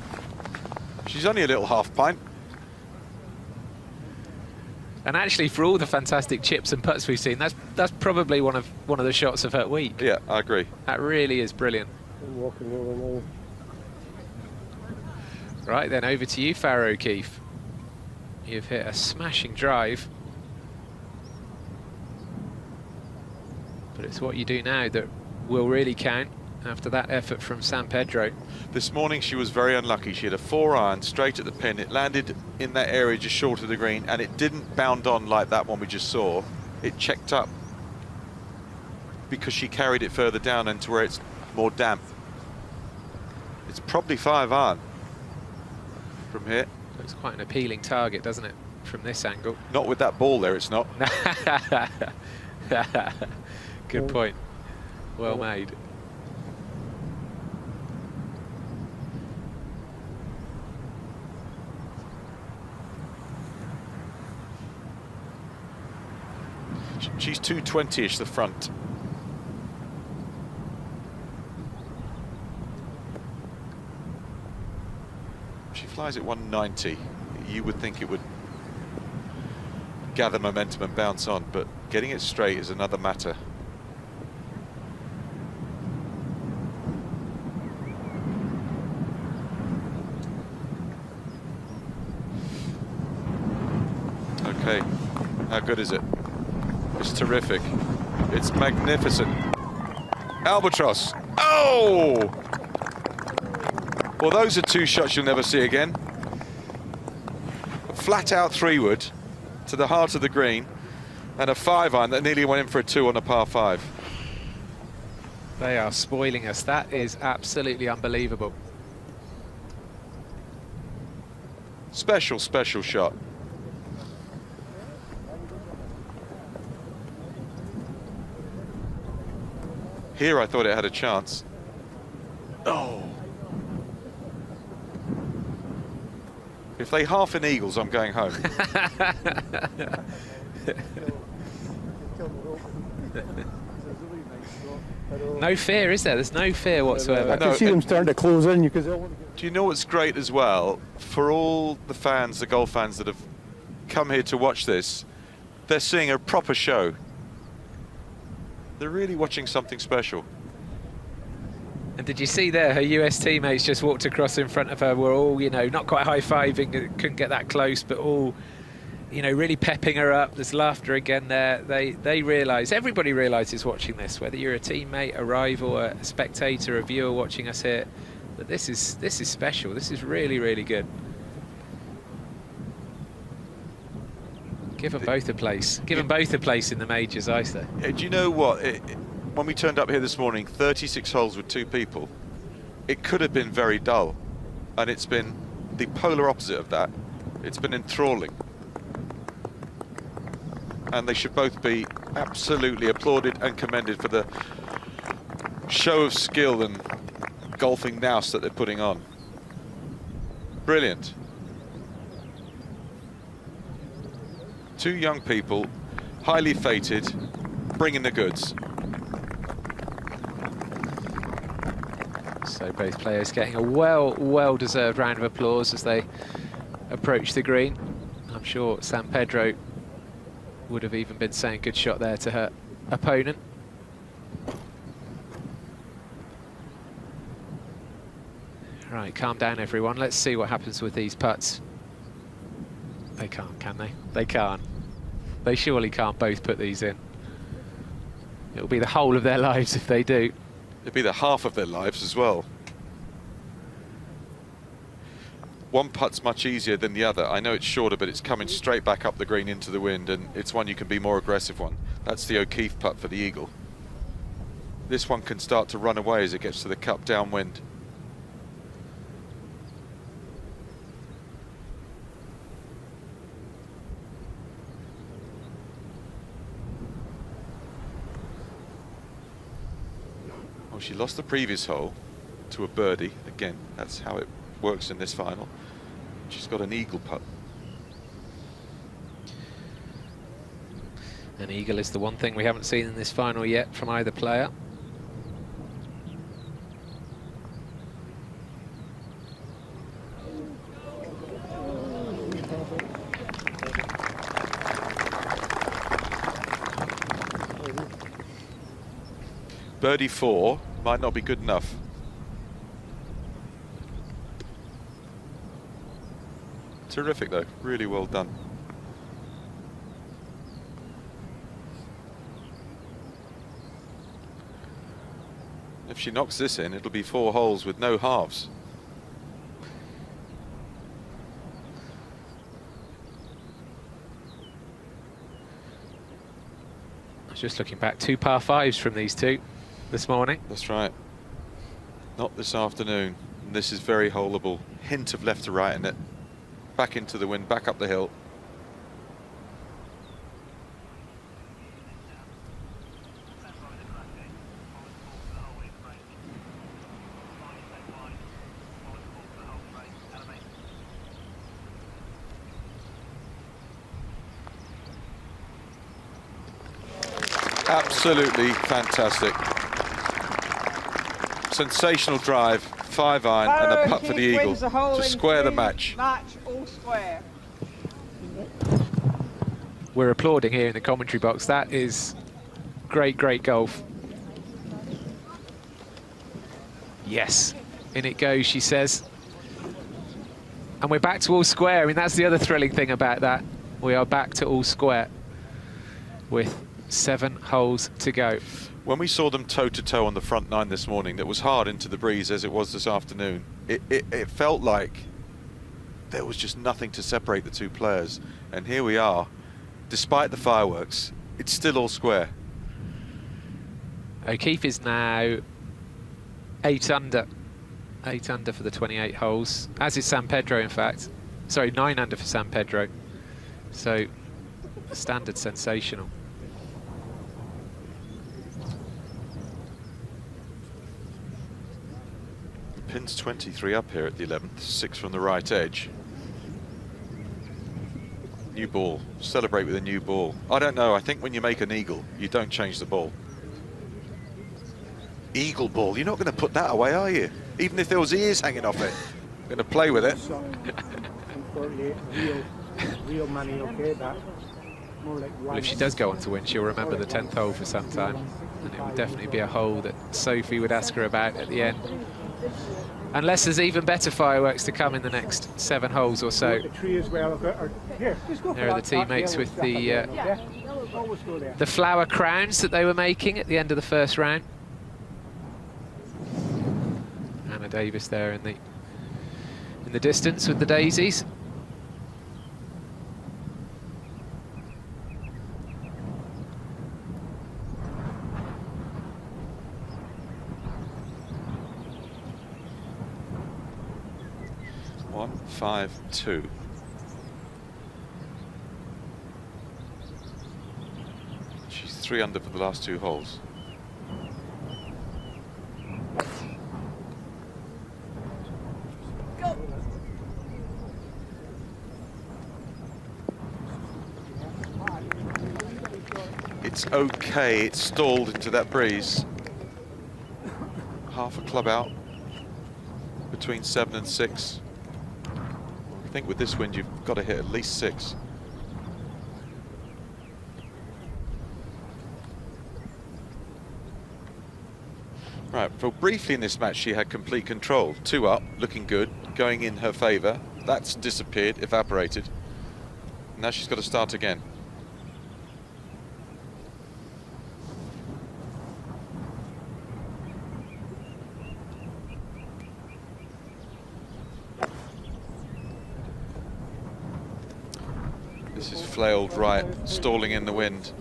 She's only a little half pint. And actually, for all the fantastic chips and putts we've seen, that's probably one of the shots of her week. Yeah, I agree. That really is brilliant. Right then, over to you, Farrah O'Keefe. You've hit a smashing drive. But it's what you do now that will really count after that effort from San Pedro. This morning she was very unlucky. She had a 4-iron straight at the pin. It landed in that area just short of the green, and it didn't bound on like that one we just saw. It checked up because she carried it further down into where it's more damp. It's probably 5-iron from here. Looks quite an appealing target, doesn't it, from this angle? Not with that ball there, it's not. Good point. Well made. She's 220-ish the front. She flies at 190. You would think it would gather momentum and bounce on, but getting it straight is another matter. Okay, how good is it? It's terrific. It's magnificent. Albatross. Oh! Well, those are 2 shots you'll never see again. A flat out 3-wood to the heart of the green, and a 5-iron that nearly went in for a 2 on a par 5. They are spoiling us. That is absolutely unbelievable. Special, special shot. Here I thought it had a chance. Oh. If they half in eagles, I'm going home. No fear, is there? There's no fear whatsoever. I can see them starting to close in. Do you know what's great as well? For all the fans, the golf fans that have come here to watch this, they're seeing a proper show. They're really watching something special. And did you see there, her US teammates just walked across in front of her, were all, you know, not quite high-fiving, couldn't get that close, but all, you know, really pepping her up. There's laughter again there. They realise, everybody realises watching this, whether you're a teammate, a rival, a spectator, a viewer watching us here, that this is special. This is really, really good. Give them both a place. Give them both a place in the majors, I say. Do you know what? When we turned up here this morning, 36 holes with 2 people, it could have been very dull. And it's been the polar opposite of that. It's been enthralling. And they should both be absolutely applauded and commended for the show of skill and golfing nous that they're putting on. Brilliant. 2 young people, highly fated, bringing the goods. So both players getting a well-deserved round of applause as they approach the green. I'm sure San Pedro would have even been saying good shot there to her opponent. Right, calm down everyone. Let's see what happens with these putts. They can't, can they? They can't. They surely can't both put these in. It'll be the whole of their lives if they do. It'll be the half of their lives as well. one putt's much easier than the other. I know it's shorter, but it's coming straight back up the green into the wind, and it's one you can be more aggressive on. That's the O'Keefe putt for the eagle. This one can start to run away as it gets to the cup downwind. Well, she lost the previous hole to a birdie. Again, that's how it works in this final. She's got an eagle putt. An eagle is the one thing we haven't seen in this final yet from either player. Birdie 4 might not be good enough. Terrific though, really well done. If she knocks this in, it'll be 4 holes with no halves. I was just looking back, 2 par 5s from these two this morning. That's right. Not this afternoon. This is very holeable. Hint of left to right in it. Back into the wind, back up the hill. Absolutely fantastic. Sensational drive, 5-iron and a putt for the eagle to square the match. All square. We're applauding here in the commentary box. That is great, great golf. Yes, in it goes, she says. And we're back to all square. I mean, that's the other thrilling thing about that. We are back to all square with 7 holes to go. When we saw them toe-to-toe on the front 9 this morning, that was hard into the breeze as it was this afternoon, it felt like there was just nothing to separate the two players. And here we are, despite the fireworks, it's still all square. O'Keefe is now 8 under. 8 under for the 28 holes, as is San Pedro, in fact. Sorry, 9 under for San Pedro. So, standard sensational. Pin's 23 up here at the 11th, 6 from the right edge. New ball. Celebrate with a new ball. I don't know, I think when you make an eagle, you don't change the ball. Eagle ball, you're not going to put that away, are you? Even if there was ears hanging off it. You're going to play with it. Real money, okay, that. More like Well, if she does go on to win, she'll remember the 10th hole for some time. And it will definitely be a hole that Sophie would ask her about at the end. Unless there's even better fireworks to come in the next 7 holes or so. There are the teammates with the flower crowns that they were making at the end of the first round. Anna Davis there in the distance with the daisies. One, 5, 2. She's 3 under for the last 2 holes. It's okay, it's stalled into that breeze. Half a club out, between 7 and 6. I think with this wind you've got to hit at least 6. Right, for briefly in this match she had complete control. 2 up, looking good, going in her favour. That's disappeared, evaporated. Now she's got to start again. This is flailed right, stalling in the wind.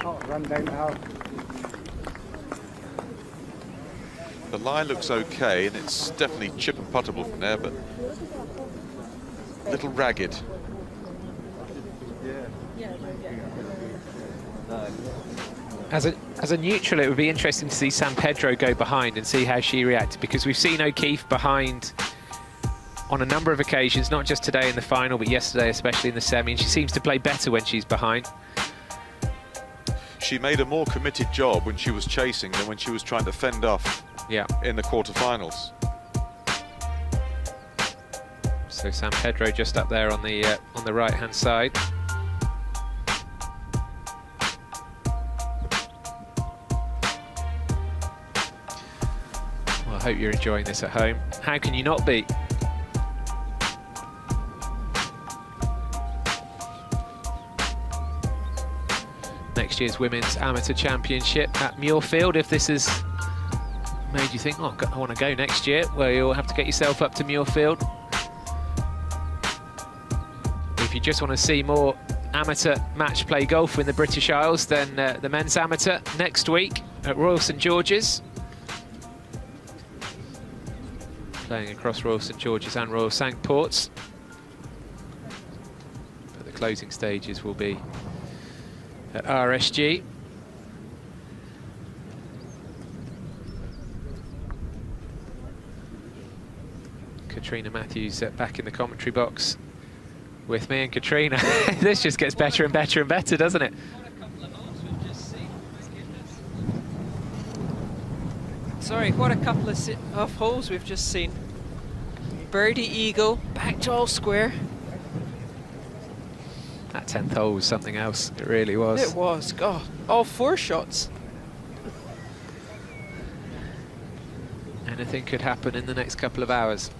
Oh, run down now. The lie looks okay, and it's definitely chip and puttable from there, but a little ragged. As a neutral, it would be interesting to see San Pedro go behind and see how she reacted, because we've seen O'Keefe behind on a number of occasions, not just today in the final, but yesterday, especially in the semi, and she seems to play better when she's behind. She made a more committed job when she was chasing than when she was trying to fend off in the quarterfinals. So San Pedro just up there on the right-hand side. Well, I hope you're enjoying this at home. How can you not be? Next year's Women's Amateur Championship at Muirfield. If this has made you think, oh, I want to go next year, well, you'll have to get yourself up to Muirfield. If you just want to see more amateur match play golf in the British Isles, then the men's amateur next week at Royal St George's. Playing across Royal St George's and Royal Cinque Ports. But the closing stages will be at RSG. Katrina Matthews back in the commentary box with me, and Katrina, this just gets better and better and better, doesn't it? Sorry, what a couple of holes we've just seen. Birdie eagle, back to all square. That 10th hole was something else, it really was. It was, God, all 4 shots. Anything could happen in the next couple of hours.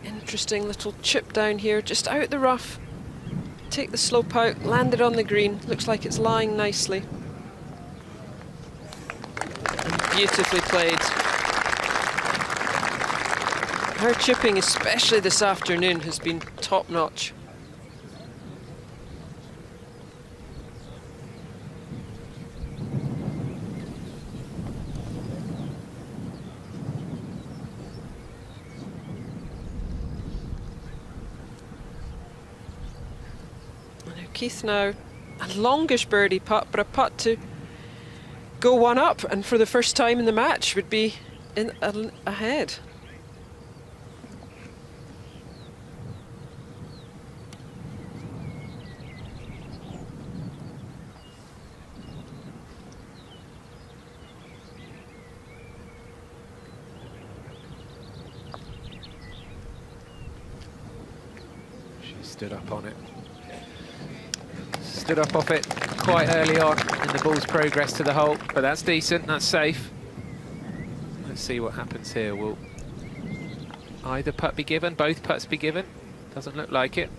Interesting little chip down here, just out the rough. Take the slope out, land it on the green. Looks like it's lying nicely. Beautifully played. Her chipping, especially this afternoon, has been top-notch. Keith now, a longish birdie putt, but a putt to go one up, and for the first time in the match would be ahead. She stood up on it. Stood up off it quite early on in the ball's progress to the hole, but that's decent, that's safe. Let's see what happens here. Will either putt be given, both putts be given? Doesn't look like it.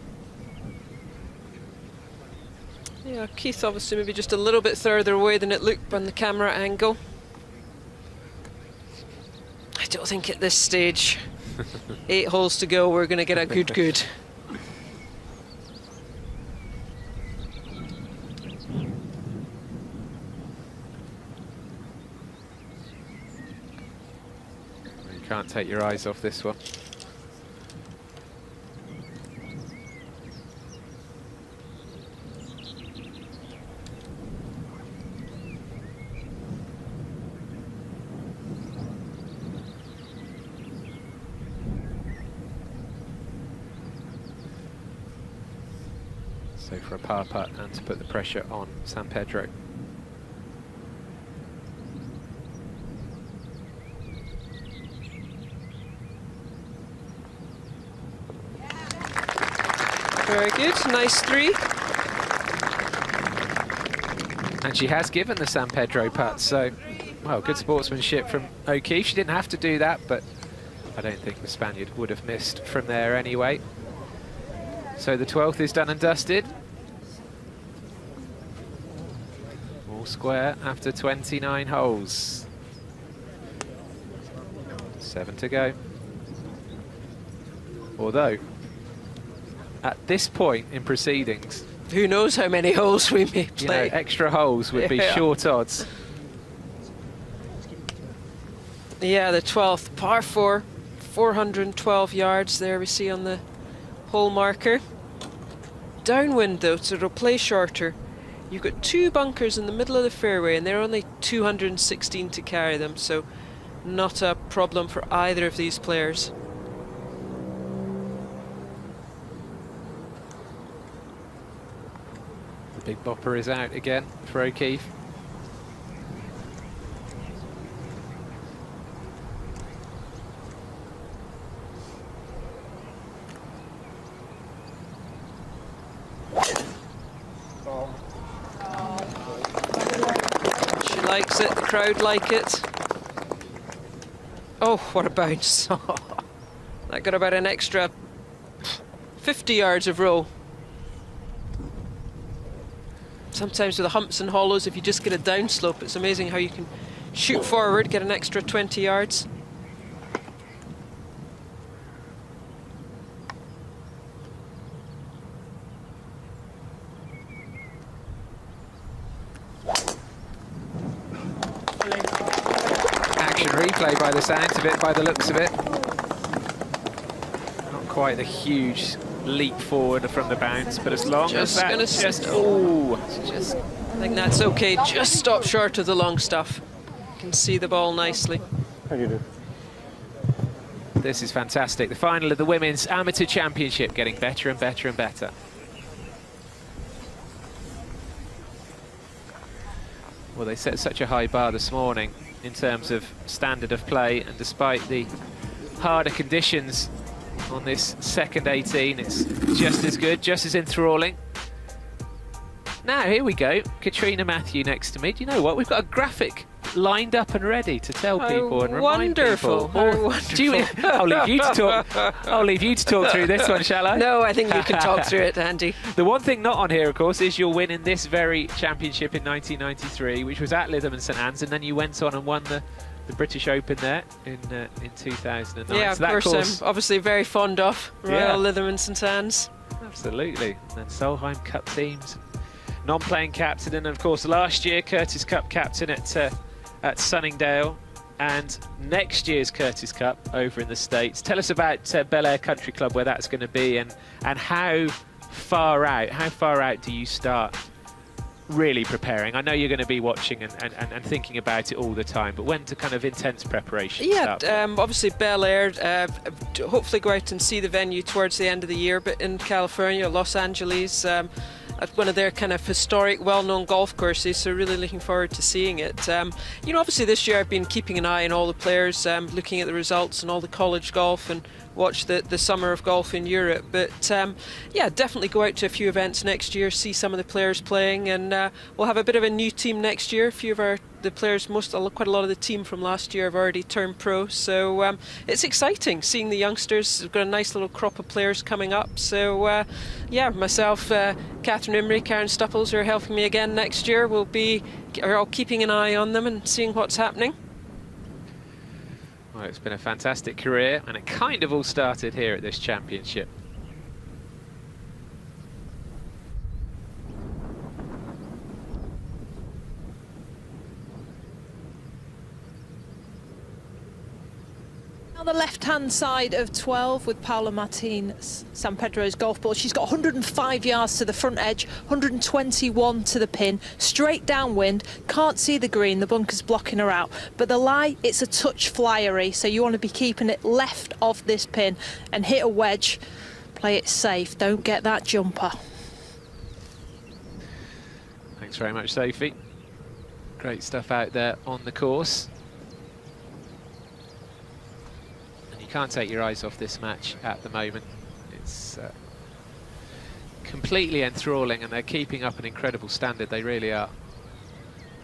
Yeah, Keith obviously maybe just a little bit further away than it looked on the camera angle. I don't think at this stage, 8 holes to go, we're going to get a good. Can't take your eyes off this one. So for a par putt and to put the pressure on San Pedro. Very good, nice 3. And she has given the San Pedro putt, so, well, good sportsmanship from O'Keefe. She didn't have to do that, but I don't think the Spaniard would have missed from there anyway. So the 12th is done and dusted. All square after 29 holes. 7 to go. Although, at this point in proceedings, who knows how many holes we may play. You know, extra holes would be short odds. Yeah, the 12th, par 4, 412 yards there we see on the hole marker. Downwind though, so it'll play shorter. You've got 2 bunkers in the middle of the fairway and they're only 216 to carry them, so not a problem for either of these players. The big bopper is out again for O'Keefe. She likes it, the crowd like it. Oh, what a bounce. That got about an extra 50 yards of roll. Sometimes with the humps and hollows, if you just get a downslope, it's amazing how you can shoot forward, get an extra 20 yards. Action replay by the sounds of it, by the looks of it. Not quite the huge leap forward from the bounce, but as long as that's just, I think that's okay. Just stop short of the long stuff. You can see the ball nicely. How you do? This is fantastic. The final of the Women's Amateur Championship getting better and better and better. Well, they set such a high bar this morning in terms of standard of play, and despite the harder conditions on this second 18, it's just as good, just as enthralling. Now, here we go. Katrina Matthew next to me. Do you know what? We've got a graphic lined up and ready to tell people and remind people. I'll leave you to talk. I'll leave you to talk through this one, shall I? No, I think you can talk through it, Andy. The one thing not on here, of course, is your win in this very championship in 1993, which was at Lytham and St Anne's, and then you went on and won the British Open there in 2009. Yeah, so of course, I'm obviously very fond of Royal Lytham and St Anne's. Absolutely. And then Solheim Cup teams, non-playing captain, and of course last year Curtis Cup captain at Sunningdale, and next year's Curtis Cup over in the States. Tell us about Bel Air Country Club, where that's going to be, and how far out do you start really preparing? I know you're going to be watching and thinking about it all the time, but when to kind of intense preparation start? Obviously Bel Air, hopefully go out and see the venue towards the end of the year, but in California, Los Angeles, at one of their kind of historic, well-known golf courses, so really looking forward to seeing it. You know, obviously this year I've been keeping an eye on all the players, looking at the results and all the college golf, and watch the summer of golf in Europe. But yeah, definitely go out to a few events next year, see some of the players playing, and we'll have a bit of a new team next year. A few of the players, quite a lot of the team from last year have already turned pro, so it's exciting seeing the youngsters. We've got a nice little crop of players coming up, so yeah, myself, Catherine Imrie, Karen Stupples, who are helping me again next year, are all keeping an eye on them and seeing what's happening. Well, it's been a fantastic career, and it kind of all started here at this championship. On the left-hand side of 12 with Paula Martin San Pedro's golf ball. She's got 105 yards to the front edge, 121 to the pin, straight downwind, can't see the green, the bunker's blocking her out. But the lie, it's a touch flyery, so you want to be keeping it left of this pin and hit a wedge. Play it safe, don't get that jumper. Thanks very much, Sophie. Great stuff out there on the course. You can't take your eyes off this match at the moment. It's completely enthralling, and they're keeping up an incredible standard. They really are.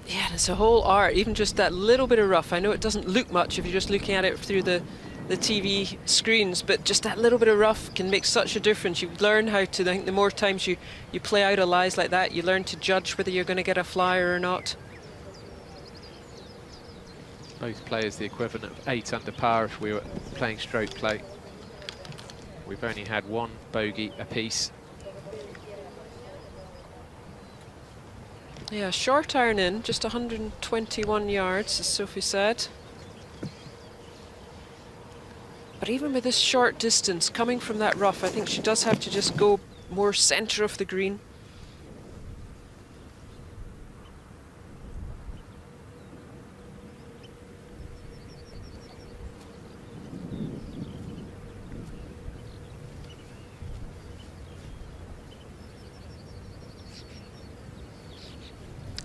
Yeah, it's a whole art, even just that little bit of rough. I know it doesn't look much if you're just looking at it through the TV screens, but just that little bit of rough can make such a difference. You learn how to, I think the more times you play out of lies like that, you learn to judge whether you're going to get a flyer or not. Both players the equivalent of 8 under par if we were playing stroke play. We've only had one bogey apiece. Yeah, short iron in, just 121 yards, as Sophie said. But even with this short distance, coming from that rough, I think she does have to just go more centre of the green.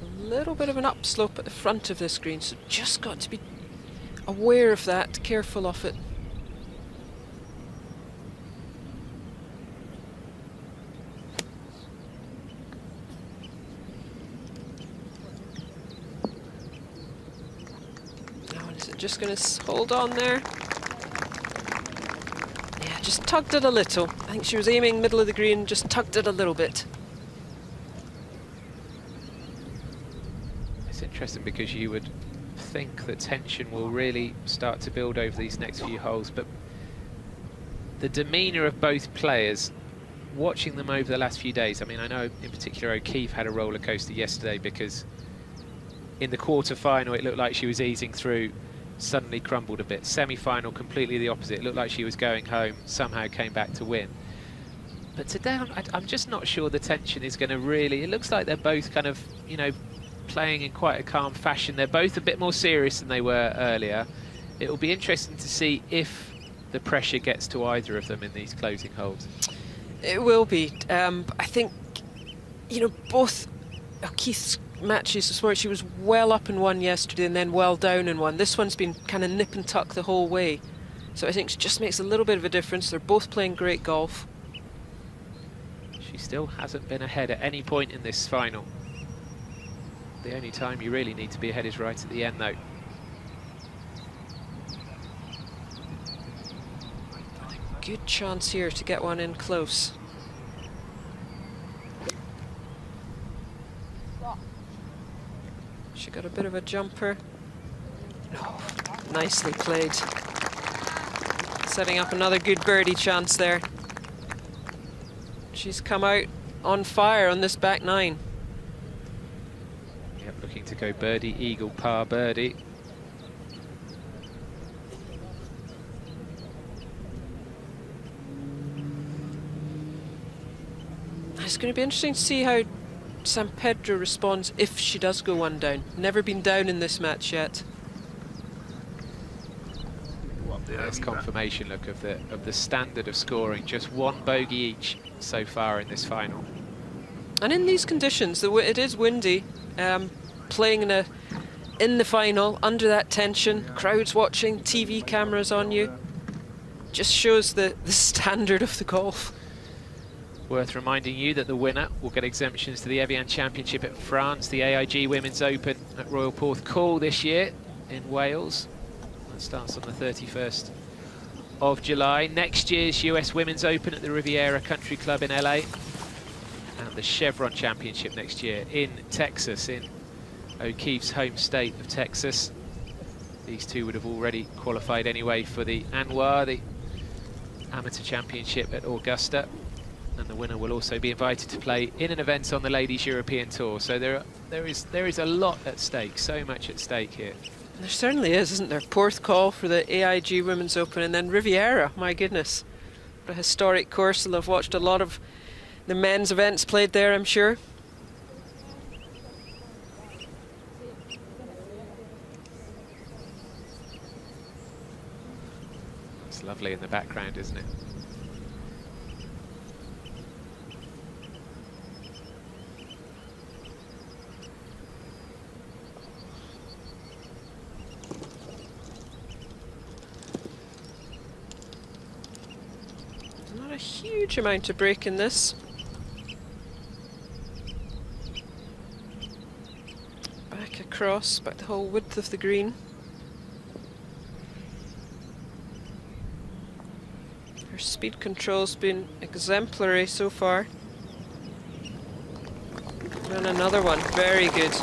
A little bit of an upslope at the front of this green, so just got to be aware of that, careful of it. Now, is it just going to hold on there? Yeah, just tugged it a little. I think she was aiming middle of the green, just tugged it a little bit. Interesting, because you would think that tension will really start to build over these next few holes, but the demeanour of both players, watching them over the last few days, I mean, I know in particular O'Keefe had a roller coaster yesterday, because in the quarter-final it looked like she was easing through, suddenly crumbled a bit. Semi-final, completely the opposite. It looked like she was going home, somehow came back to win. But today I'm just not sure the tension is going to really, it looks like they're both kind of, you know, playing in quite a calm fashion. They're both a bit more serious than they were earlier. It will be interesting to see if the pressure gets to either of them in these closing holes. It will be. I think, you know, both Keith's matches this morning, she was well up in one yesterday and then well down in one. This one's been kind of nip and tuck the whole way. So I think it just makes a little bit of a difference. They're both playing great golf. She still hasn't been ahead at any point in this final. The only time you really need to be ahead is right at the end, though. Good chance here to get one in close. She got a bit of a jumper. Oh, nicely played. Setting up another good birdie chance there. She's come out on fire on this back nine. Looking to go birdie, eagle, par, birdie. It's going to be interesting to see how San Pedro responds if she does go one down. Never been down in this match yet. There's confirmation, look, of the standard of scoring. Just one bogey each so far in this final. And in these conditions, it is windy. Playing in the final under that tension, crowds watching, TV cameras on you, just shows the standard of the golf. Worth reminding you that the winner will get exemptions to the Evian Championship at France, the AIG Women's Open at Royal Porthcawl this year in Wales. That starts on the 31st of July. Next year's US Women's Open at the Riviera Country Club in LA, and the Chevron Championship next year in Texas, in O'Keefe's home state of Texas. These two would have already qualified anyway for the Anwar, the Amateur Championship at Augusta, and the winner will also be invited to play in an event on the Ladies European Tour. So there is a lot at stake, so much at stake here. There certainly is, isn't there? Porthcawl for the AIG Women's Open, and then Riviera, my goodness. A historic course. They'll have watched a lot of the men's events played there, I'm sure. It's lovely in the background, isn't it? Not a huge amount of break in this. Back across, back the whole width of the green. Her speed control's been exemplary so far. And another one, very good.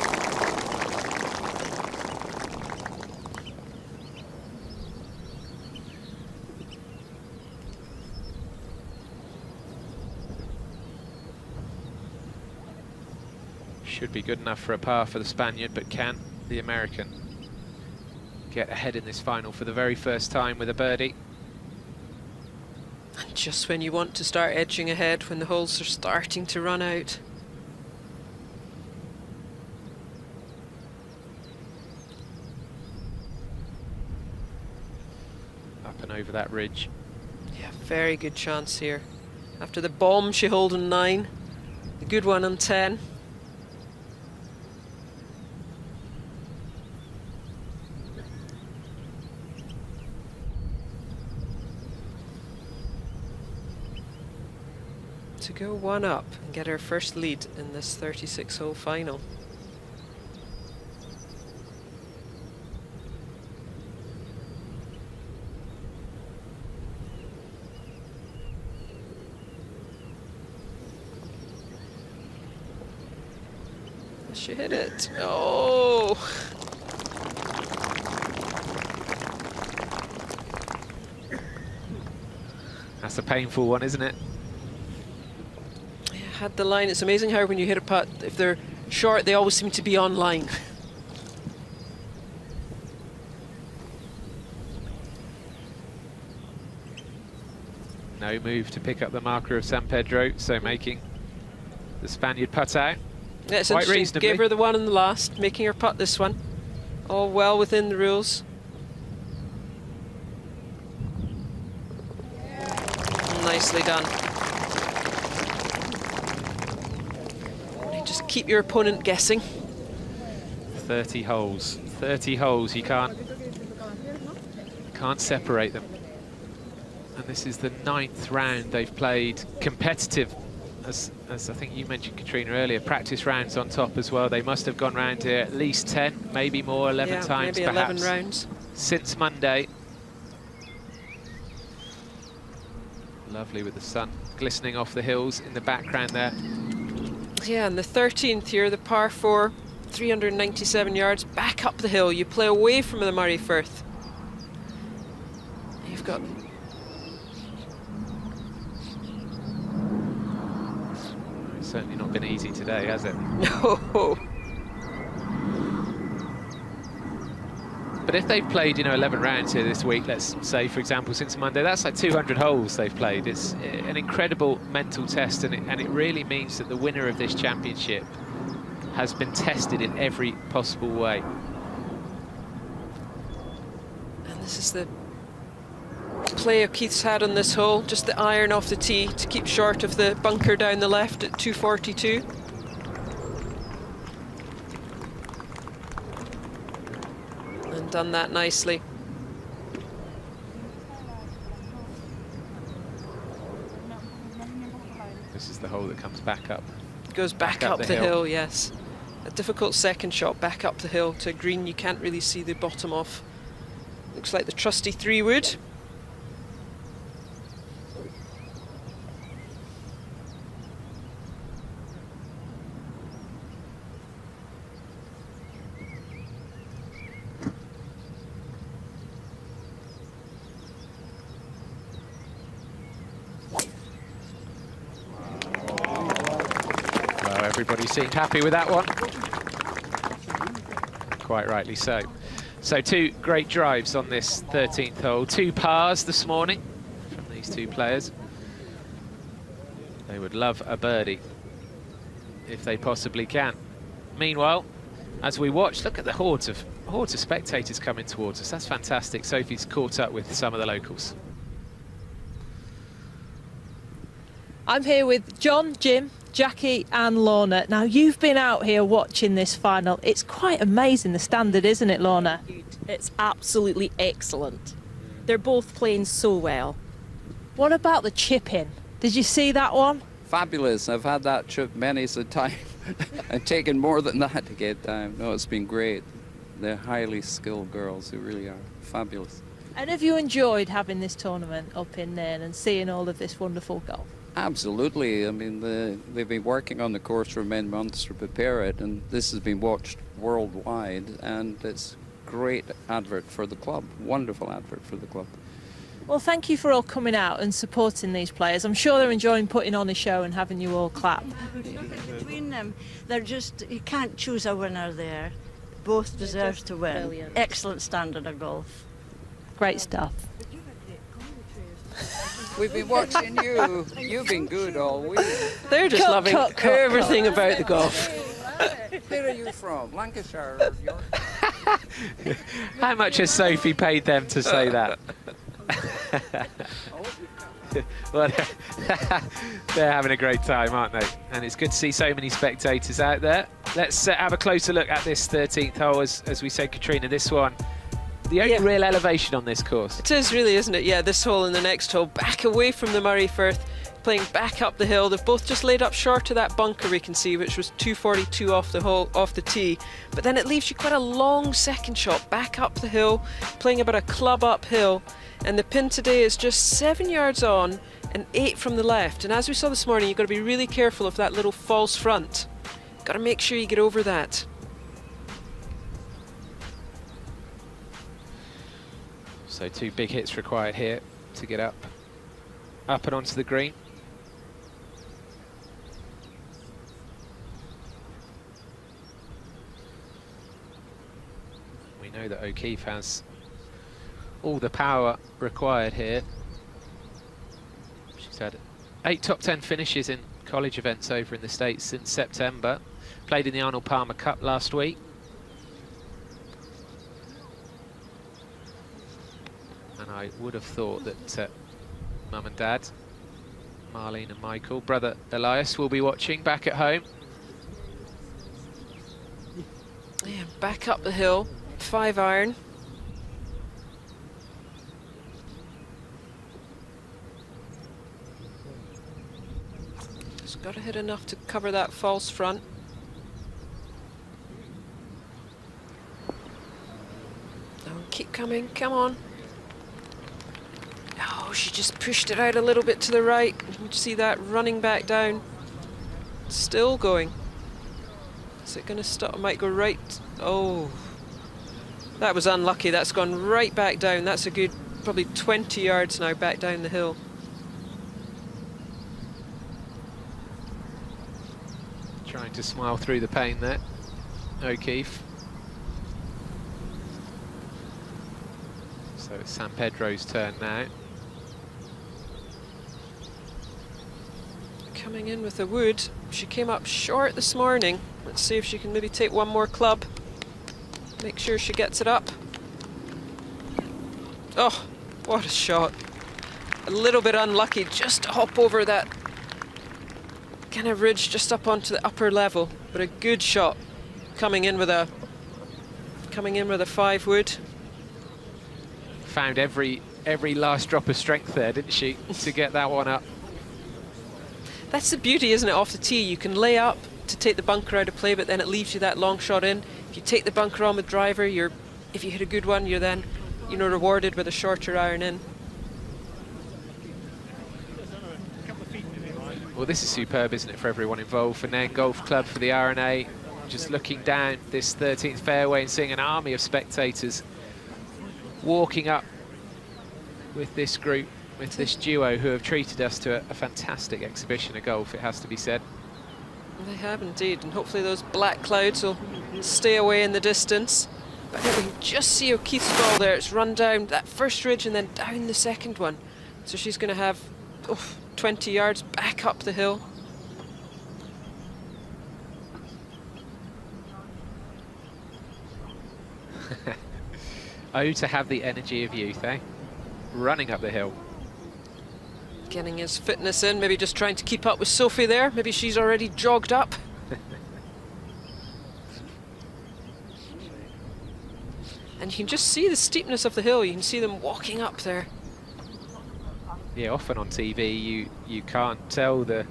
should be good enough for a par for the Spaniard, but can the American get ahead in this final for the very first time with a birdie? And just when you want to start edging ahead, when the holes are starting to run out. Up and over that ridge. Yeah, very good chance here. After the bomb she holed on 9, the good one on 10. To go 1 up and get her first lead in this 36-hole final. She hit it. Oh! That's a painful one, isn't it? Yeah, had the line. It's amazing how when you hit a putt, if they're short, they always seem to be on line. No move to pick up the marker of San Pedro, so making the Spaniard putt out. Yeah, it's quite interesting. reasonably. Gave her the one in the last, making her putt this one. All well within the rules. Nicely done. Just keep your opponent guessing. 30 holes. 30 holes. You can't separate them. And this is the 9th round they've played competitive. As I think you mentioned, Katrina, earlier, practice rounds on top as well. They must have gone round here at least 10, maybe more, 11 times maybe perhaps. 11 rounds. Since Monday. Lovely with the sun glistening off the hills in the background there. Yeah, and the 13th here, the par 4, 397 yards, back up the hill. You play away from the Murray Firth. You've got... It's certainly not been easy today, has it? No. But if they've played, 11 rounds here this week, let's say, for example, since Monday, that's like 200 holes they've played. It's an incredible mental test, and it really means that the winner of this championship has been tested in every possible way. And this is the play O'Keefe's had on this hole, just the iron off the tee to keep short of the bunker down the left at 242. And done that nicely. This is the hole that comes back up. Goes back up the hill, yes. A difficult second shot back up the hill to a green you can't really see the bottom of. Looks like the trusty 3-wood. Everybody seemed happy with that one. Quite rightly so. So 2 great drives on this 13th hole. 2 pars this morning from these 2 players. They would love a birdie if they possibly can. Meanwhile, as we watch, look at the hordes of spectators coming towards us. That's fantastic. Sophie's caught up with some of the locals. I'm here with John, Jim, Jackie and Lorna. Now, you've been out here watching this final. It's quite amazing, the standard, isn't it, Lorna? It's absolutely excellent. They're both playing so well. What about the chipping? Did you see that one? Fabulous. I've had that chip many's a time. I've taken more than that to get down. No, it's been great. They're highly skilled girls who really are fabulous. And have you enjoyed having this tournament up in Nairn and seeing all of this wonderful golf? Absolutely. I mean, they've been working on the course for many months to prepare it, and this has been watched worldwide, and it's great advert for the club, wonderful advert for the club. Well, thank you for all coming out and supporting these players. I'm sure they're enjoying putting on a show and having you all clap. Between them, they're just, you can't choose a winner there. Both deserve to win. Brilliant. Excellent standard of golf. Great stuff. We've been watching you. You've been good all week. They're just loving everything about the golf. Where are you from? Lancashire or York? How much has Sophie paid them to say that? Well, they're having a great time, aren't they? And it's good to see so many spectators out there. Let's have a closer look at this 13th hole. As we said, Katrina, this one, the only real elevation on this course. It is really, isn't it? Yeah, this hole and the next hole, back away from the Murray Firth, playing back up the hill. They've both just laid up short of that bunker we can see, which was 242 off the hole, off the tee. But then it leaves you quite a long second shot back up the hill, playing about a club uphill. And the pin today is just 7 yards on and 8 from the left. And as we saw this morning, you've got to be really careful of that little false front. Got to make sure you get over that. So 2 big hits required here to get up and onto the green. We know that O'Keefe has all the power required here. She's had 8 top 10 finishes in college events over in the States since September. Played in the Arnold Palmer Cup last week. And I would have thought that Mum and Dad, Marlene and Michael, brother Elias, will be watching back at home. Yeah, back up the hill, 5 iron. Just got to hit enough to cover that false front. Oh, keep coming, come on. Oh, she just pushed it out a little bit to the right. You can see that running back down. Still going. Is it going to stop? It might go right. Oh, that was unlucky. That's gone right back down. That's a good probably 20 yards now back down the hill. Trying to smile through the pain there, O'Keefe. So it's San Pedro's turn now. Coming in with the wood. She came up short this morning. Let's see if she can maybe take one more club. Make sure she gets it up. Oh, what a shot. A little bit unlucky just to hop over that kind of ridge just up onto the upper level, but a good shot coming in with a 5 wood. Found every last drop of strength there, didn't she, to get that one up. That's the beauty, isn't it, off the tee? You can lay up to take the bunker out of play, but then it leaves you that long shot in. If you take the bunker on with driver, if you hit a good one, you're then, rewarded with a shorter iron in. Well, this is superb, isn't it, for everyone involved? For Nairn Golf Club, for the R&A, just looking down this 13th fairway and seeing an army of spectators walking up with this group, with this duo who have treated us to a fantastic exhibition of golf, it has to be said. They have indeed, and hopefully those black clouds will stay away in the distance. But I think we can just see O'Keefe's ball there. It's run down that first ridge and then down the second one. So she's going to have 20 yards back up the hill. Oh, to have the energy of youth, eh? Running up the hill. Getting his fitness in, maybe just trying to keep up with Sophie there. Maybe she's already jogged up. And you can just see the steepness of the hill. You can see them walking up there. Yeah, often on TV you can't tell the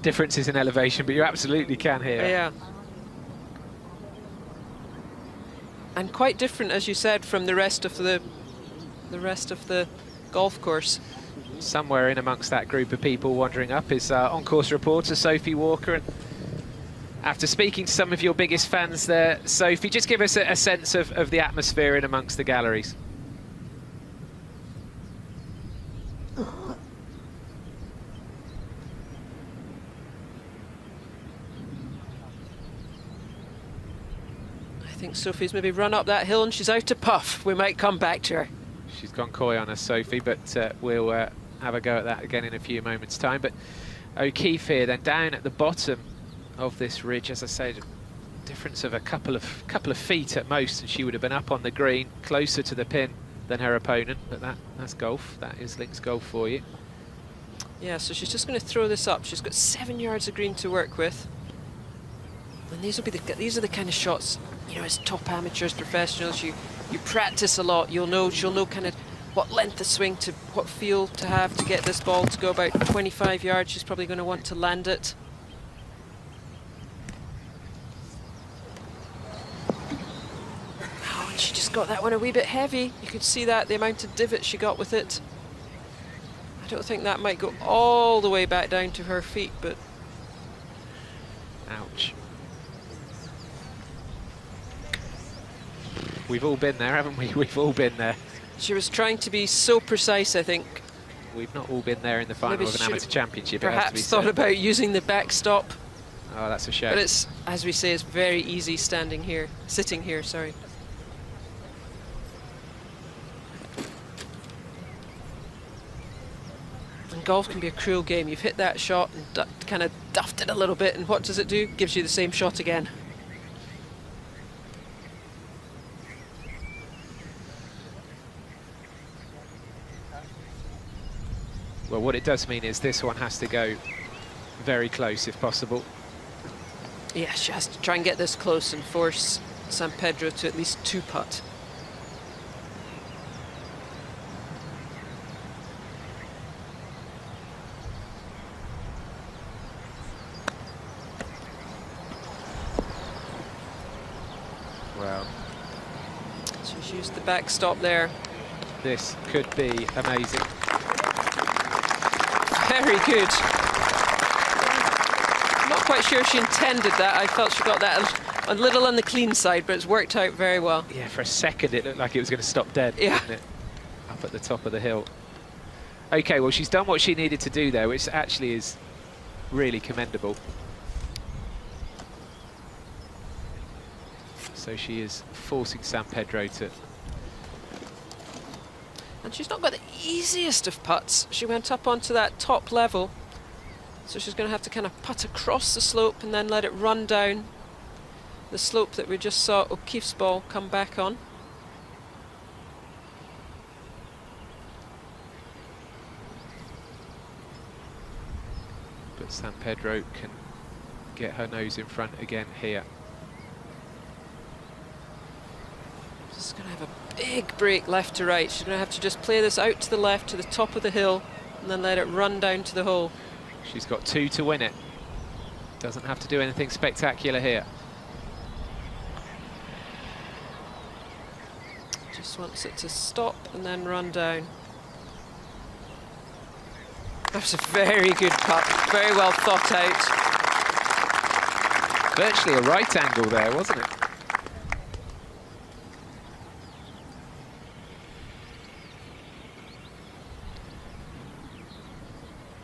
differences in elevation, but you absolutely can here. Yeah. And quite different, as you said, from the rest of the golf course. Somewhere in amongst that group of people wandering up is on-course reporter Sophie Walker. And after speaking to some of your biggest fans there, Sophie, just give us a sense of the atmosphere in amongst the galleries. Sophie's maybe run up that hill and she's out to puff. We might come back to her. She's gone coy on us, Sophie, but we'll have a go at that again in a few moments' time. But O'Keefe here, then down at the bottom of this ridge, as I said, difference of a couple of feet at most, and she would have been up on the green, closer to the pin than her opponent. But that's golf. That is links golf for you. Yeah, so she's just going to throw this up. She's got 7 yards of green to work with. And these are the kind of shots, you know, as top amateurs, professionals, you practice a lot. She'll know kind of what length of swing to, what feel to have to get this ball to go about 25 yards. She's probably going to want to land it. Oh, and she just got that one a wee bit heavy. You could see that, the amount of divot she got with it. I don't think that might go all the way back down to her feet, but... Ouch. We've all been there, haven't we? We've all been there. She was trying to be so precise, I think. We've not all been there in the final Maybe of an amateur championship. Perhaps thought about using the backstop. Oh, that's a shame. But it's, as we say, it's very easy sitting here, sorry. And golf can be a cruel game. You've hit that shot and kind of duffed it a little bit, and what does it do? Gives you the same shot again. Well, what it does mean is this one has to go very close if possible. Yeah, she has to try and get this close and force San Pedro to at least 2-putt. Well, she's used the backstop there. This could be amazing. Very good. I'm not quite sure she intended that. I felt she got that a little on the clean side, but it's worked out very well. Yeah, for a second it looked like it was going to stop dead, didn't it? Up at the top of the hill. Okay, well, she's done what she needed to do there, which actually is really commendable. So she is forcing San Pedro to... And she's not got the easiest of putts. She went up onto that top level, so she's going to have to kind of putt across the slope and then let it run down the slope that we just saw O'Keefe's ball come back on. But San Pedro can get her nose in front again here. She's going to have a big break left to right. She's going to have to just play this out to the left to the top of the hill and then let it run down to the hole. She's got 2 to win it. Doesn't have to do anything spectacular here. Just wants it to stop and then run down. That was a very good putt, very well thought out. Virtually a right angle there, wasn't it?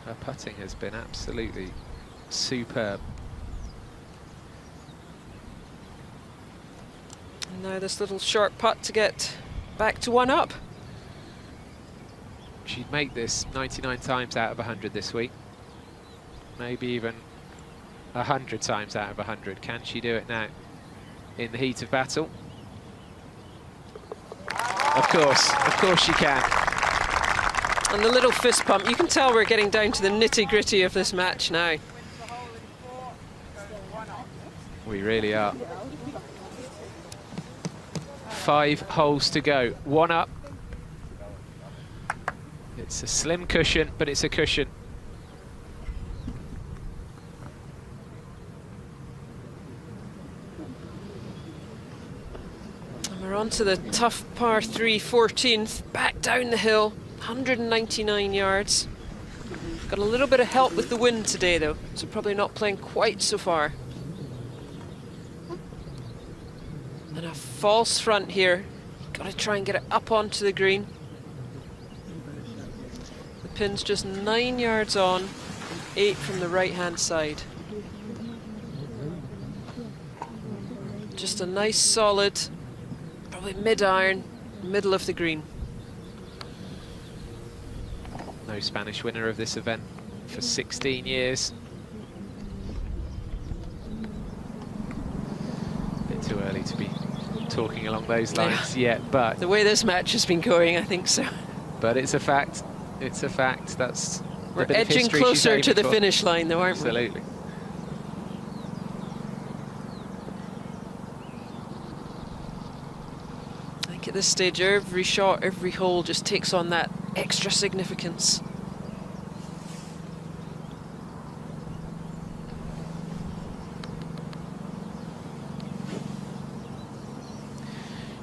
Her putting has been absolutely superb. And now this little short putt to get back to 1 up. She'd make this 99 times out of 100 this week. Maybe even 100 times out of 100. Can she do it now in the heat of battle? Of course she can. And the little fist pump, you can tell we're getting down to the nitty-gritty of this match now. We really are. 5 holes to go, 1 up. It's a slim cushion, but it's a cushion. And we're on to the tough par 3, 14th, back down the hill. 199 yards. Got a little bit of help with the wind today though, so probably not playing quite so far. And a false front here. Got to try and get it up onto the green. The pin's just 9 yards on and 8 from the right hand side. Just a nice solid, probably mid-iron, middle of the green. No Spanish winner of this event for 16 years. A bit too early to be talking along those lines yet, but the way this match has been going, I think so. But it's a fact. It's a fact. That's we're edging closer to the finish line, though, aren't we? Absolutely. I think at this stage, every shot, every hole just takes on that extra significance.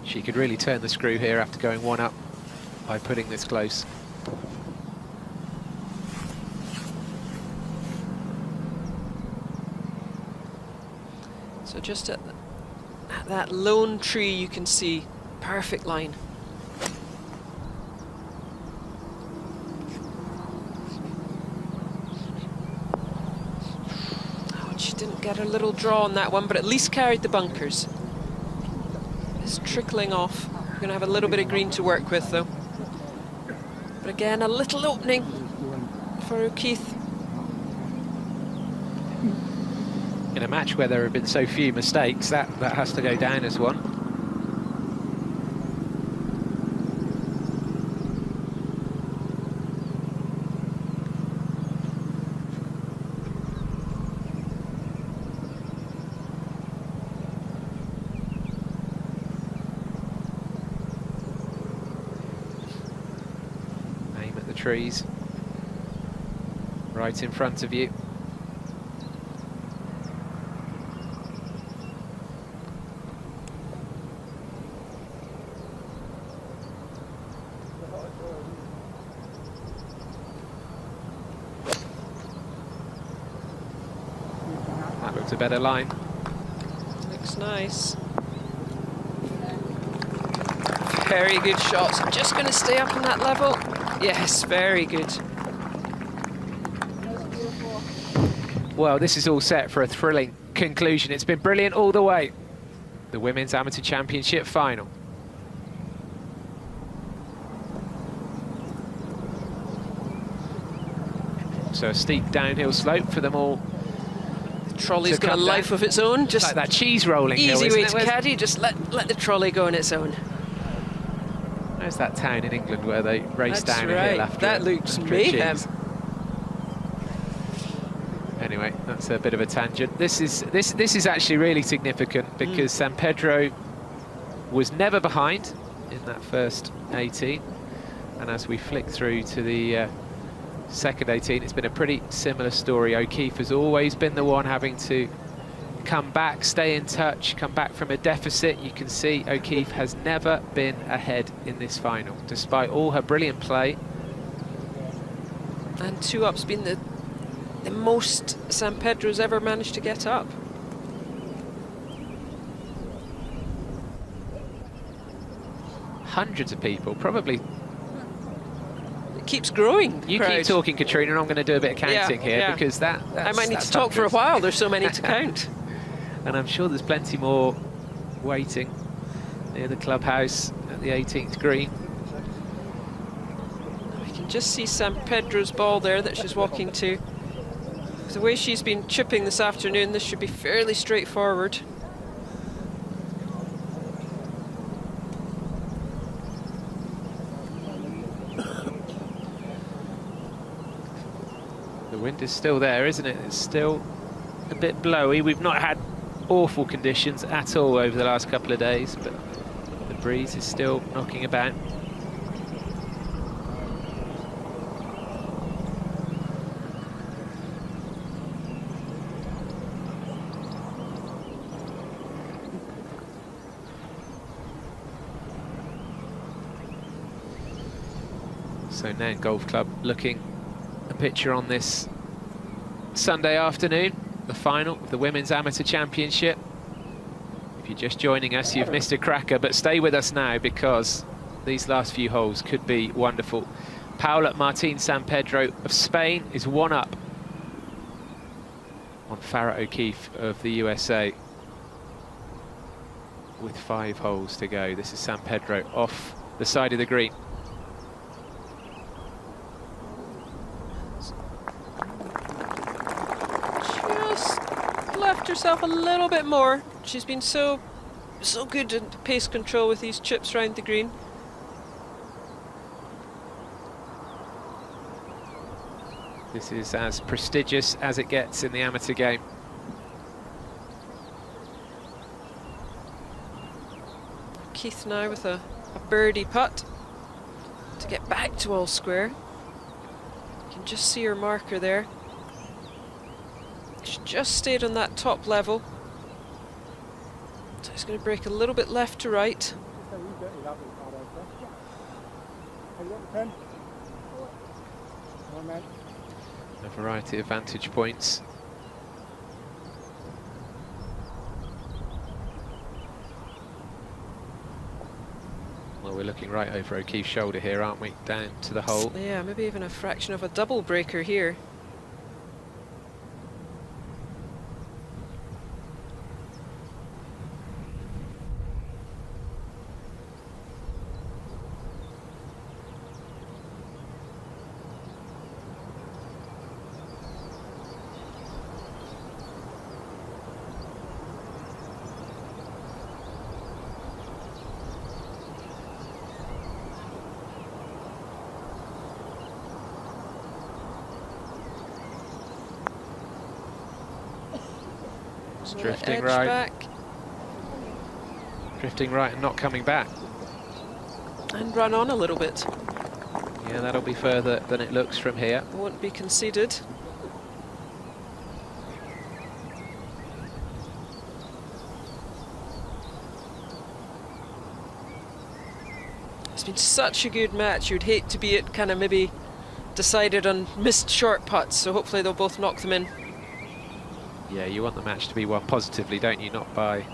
She could really turn the screw here after going one up by putting this close. So just at that lone tree, you can see perfect line. Oh, she didn't get her little draw on that one, but at least carried the bunkers. It's trickling off. We're going to have a little bit of green to work with, though. But again, a little opening for O'Keefe. In a match where there have been so few mistakes, that has to go down as one. Aim at the trees right in front of you. A better line. Looks nice. Very good shots. I'm just going to stay up on that level. Yes, very good. Well, this is all set for a thrilling conclusion. It's been brilliant all the way. The Women's Amateur Championship final. So a steep downhill slope for them all. Trolley's got a life of its own. Just like that cheese rolling easy hill, way to caddy. Just let the trolley go on its own. There's that town in England where they race down a hill after. That looks mayhem. Anyway, that's a bit of a tangent. This is actually really significant because San Pedro was never behind in that first 18, and as we flick through to the second 18, it's been a pretty similar story. O'Keefe has always been the one having to come back, stay in touch, come back from a deficit. You can see O'Keefe has never been ahead in this final, despite all her brilliant play. And 2 up's been the most San Pedro's ever managed to get up. Hundreds of people, probably. Keeps growing. You keep talking, Katrina, and I'm going to do a bit of counting here because I might need to talk for a while. There's so many to count. And I'm sure there's plenty more waiting near the clubhouse at the 18th green. We can just see San Pedro's ball there that she's walking to. The way she's been chipping this afternoon, this should be fairly straightforward. The wind is still there, isn't it? It's still a bit blowy. We've not had awful conditions at all over the last couple of days, but the breeze is still knocking about. So Nairn Golf Club looking a picture on this Sunday afternoon, the final of the Women's Amateur Championship. If you're just joining us, you've missed a cracker, but stay with us now because these last few holes could be wonderful. Paula Martin San Pedro of Spain is 1 up on Farah O'Keefe of the USA. with 5 holes to go. This is San Pedro off the side of the green. Just left herself a little bit more. She's been so good at pace control with these chips round the green. This is as prestigious as it gets in the amateur game. Keith now with a birdie putt to get back to all square. You can just see her marker there. She just stayed on that top level. So it's going to break a little bit left to right. A variety of vantage points. Well, we're looking right over O'Keefe's shoulder here, aren't we? Down to the hole. Yeah, maybe even a fraction of a double breaker here. Drifting right. Back. Drifting right and not coming back. And run on a little bit. Yeah, that'll be further than it looks from here. Won't be conceded. It's been such a good match. You'd hate to be it kind of maybe decided on missed short putts, so hopefully they'll both knock them in. Yeah, you want the match to be won positively, don't you? Not by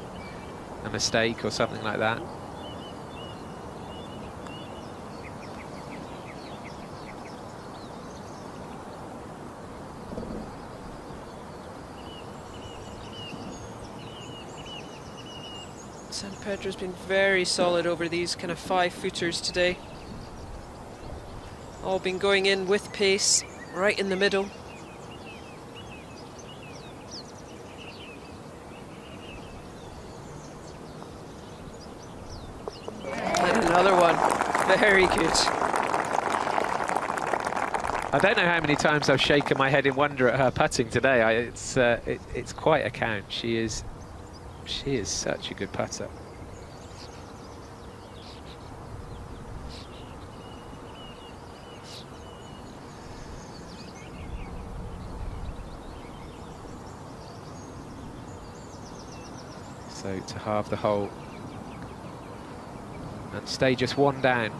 a mistake or something like that. San Pedro's been very solid over these kind of 5-footers today. All been going in with pace, right in the middle. Another one, very good. I don't know how many times I've shaken my head in wonder at her putting today. It's quite a count. She is such a good putter. So to halve the hole and stay just one down.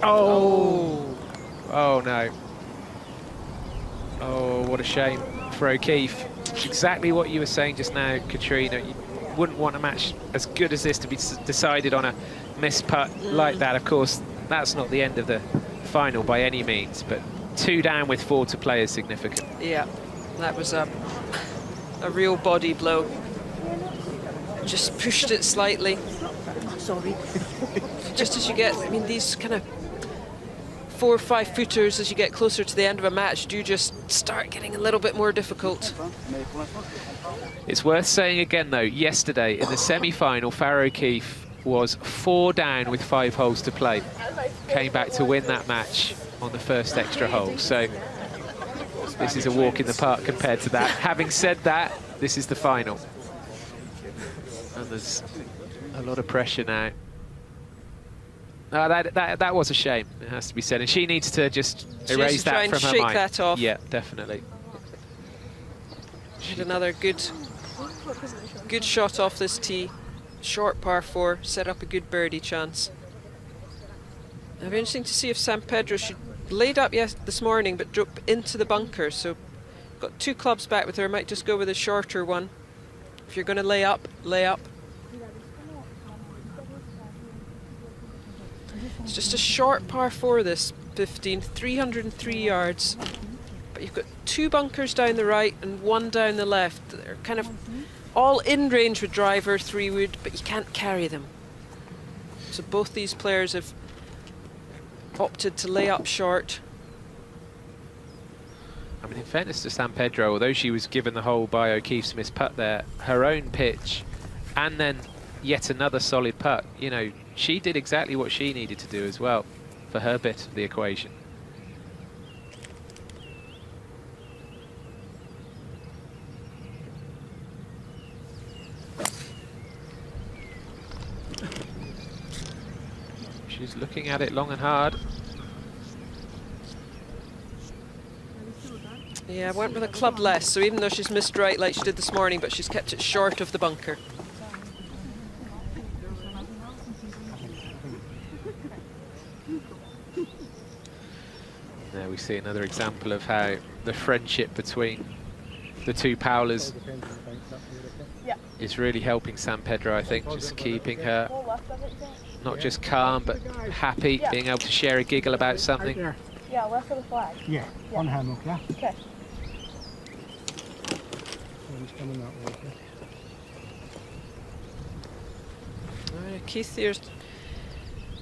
Oh! Oh no. Oh, what a shame for O'Keefe. Exactly what you were saying just now, Katrina. You wouldn't want a match as good as this to be decided on a missed putt like that. Of course, that's not the end of the final by any means, but 2 down with 4 to play is significant. Yeah, that was a real body blow. Just pushed it slightly. Sorry. Just as you get, I mean, these kind of 4 or 5 footers as you get closer to the end of a match do just start getting a little bit more difficult. It's worth saying again though, yesterday in the semi-final, Farrah O'Keefe was 4 down with 5 holes to play. Came back to win that match on the first extra hole. So this is a walk in the park compared to that. Having said that, this is the final. And there's a lot of pressure now. That was a shame, it has to be said. And she needs to just erase that from her mind. Shake that off. Yeah, definitely. She had another good shot off this tee. Short par 4, set up a good birdie chance. It'll be interesting to see if San Pedro, she laid up this morning but dropped into the bunker, so got 2 clubs back with her. Might just go with a shorter one. If you're going to lay up, lay up. It's just a short par 4, this 15, 303 yards. But you've got 2 bunkers down the right and 1 down the left. They're kind of all in range with driver, 3-wood, but you can't carry them. So both these players have opted to lay up short. I mean, in fairness to San Pedro, although she was given the hole by O'Keefe Smith's putt there, her own pitch, and then yet another solid putt, you know, she did exactly what she needed to do as well for her bit of the equation. She's looking at it long and hard. Yeah, went with a club less, so even though she's missed right like she did this morning, but she's kept it short of the bunker. There we see another example of how the friendship between the two Powlers is really helping San Pedro, I think, just keeping her not just calm, but happy, being able to share a giggle about something. Yeah, left of the flag. Yeah, on hammock, yeah? Okay. Coming that way, okay. Keith here's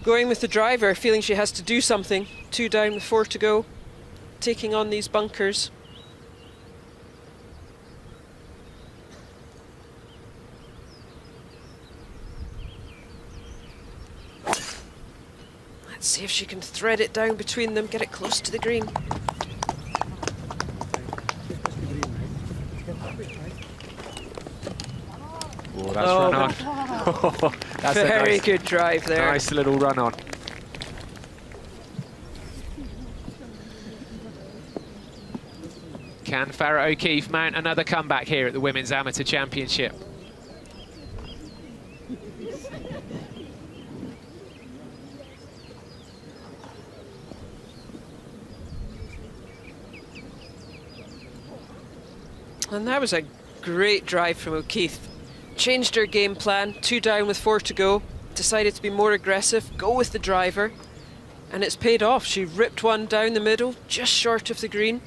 going with the driver, feeling she has to do something. 2 down with 4 to go, taking on these bunkers. Let's see if she can thread it down between them, get it close to the green. Oh, that's run on. That's very nice, good drive there. Nice little run on. Can Farrah O'Keefe mount another comeback here at the Women's Amateur Championship? And that was a great drive from O'Keefe. Changed her game plan, 2 down with 4 to go. Decided to be more aggressive, go with the driver. And it's paid off. She ripped one down the middle, just short of the green.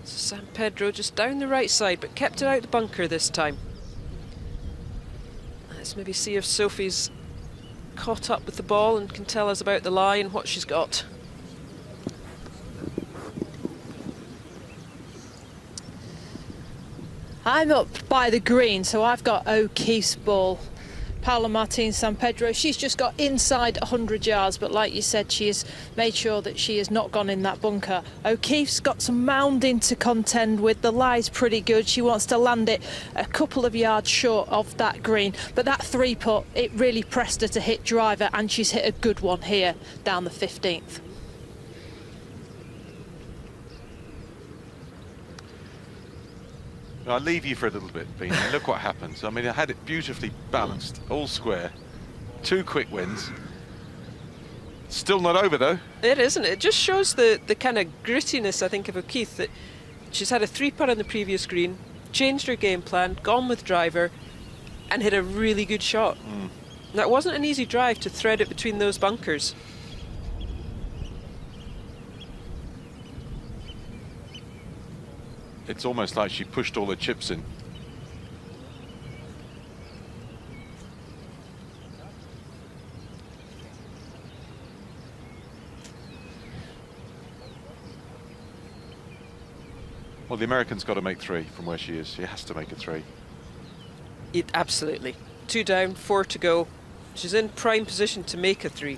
So San Pedro just down the right side, but kept it out the bunker this time. Let's maybe see if Sophie's caught up with the ball and can tell us about the lie and what she's got. I'm up by the green, so I've got O'Keefe's ball. Paula Martin San Pedro, she's just got inside 100 yards, but like you said, she has made sure that she has not gone in that bunker. O'Keefe's got some mounding to contend with. The lie's pretty good. She wants to land it a couple of yards short of that green, but that 3-putt, it really pressed her to hit driver, and she's hit a good one here down the 15th. I'll leave you for a little bit, Bean. Look what happens. I mean, I had it beautifully balanced, all square. 2 quick wins. Still not over, though. It isn't. It just shows the kind of grittiness, I think, of O'Keefe, that she's had a 3-putt on the previous green, changed her game plan, gone with driver, and hit a really good shot. That wasn't an easy drive to thread it between those bunkers. It's almost like she pushed all the chips in. Well, the American's got to make 3 from where she is. She has to make a 3. Absolutely. 2 down, 4 to go. She's in prime position to make a 3.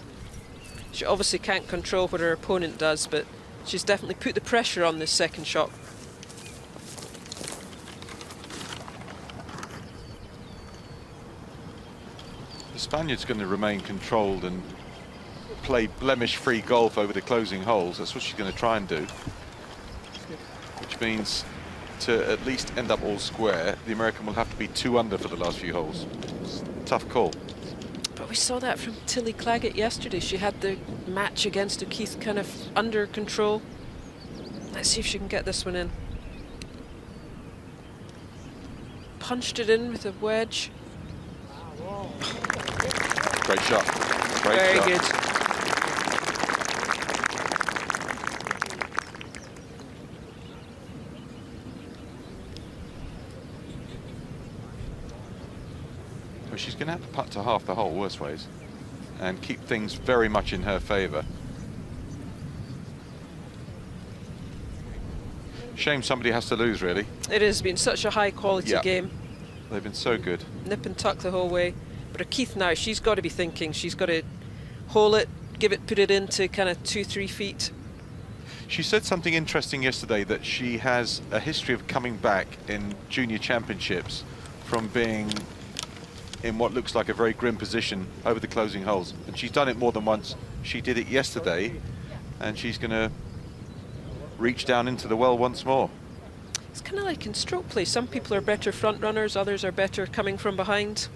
She obviously can't control what her opponent does, but she's definitely put the pressure on this second shot. The Spaniard's going to remain controlled and play blemish-free golf over the closing holes. That's what she's going to try and do. Which means to at least end up all square, the American will have to be 2 under for the last few holes. It's a tough call. But we saw that from Tilly Claggett yesterday. She had the match against O'Keefe kind of under control. Let's see if she can get this one in. Punched it in with a wedge. Great shot. Great Very shot. good. Well, she's going to have to putt to half the hole, worst ways, and keep things very much in her favour. Shame somebody has to lose, really. It has been such a high quality game. They've been so good. Nip and tuck the whole way. But O'Keefe now, she's got to be thinking. She's got to hole it, put it into kind of 2-3 feet. She said something interesting yesterday, that she has a history of coming back in junior championships from being in what looks like a very grim position over the closing holes. And she's done it more than once. She did it yesterday, and she's going to reach down into the well once more. It's kind of like in stroke play. Some people are better front runners, others are better coming from behind.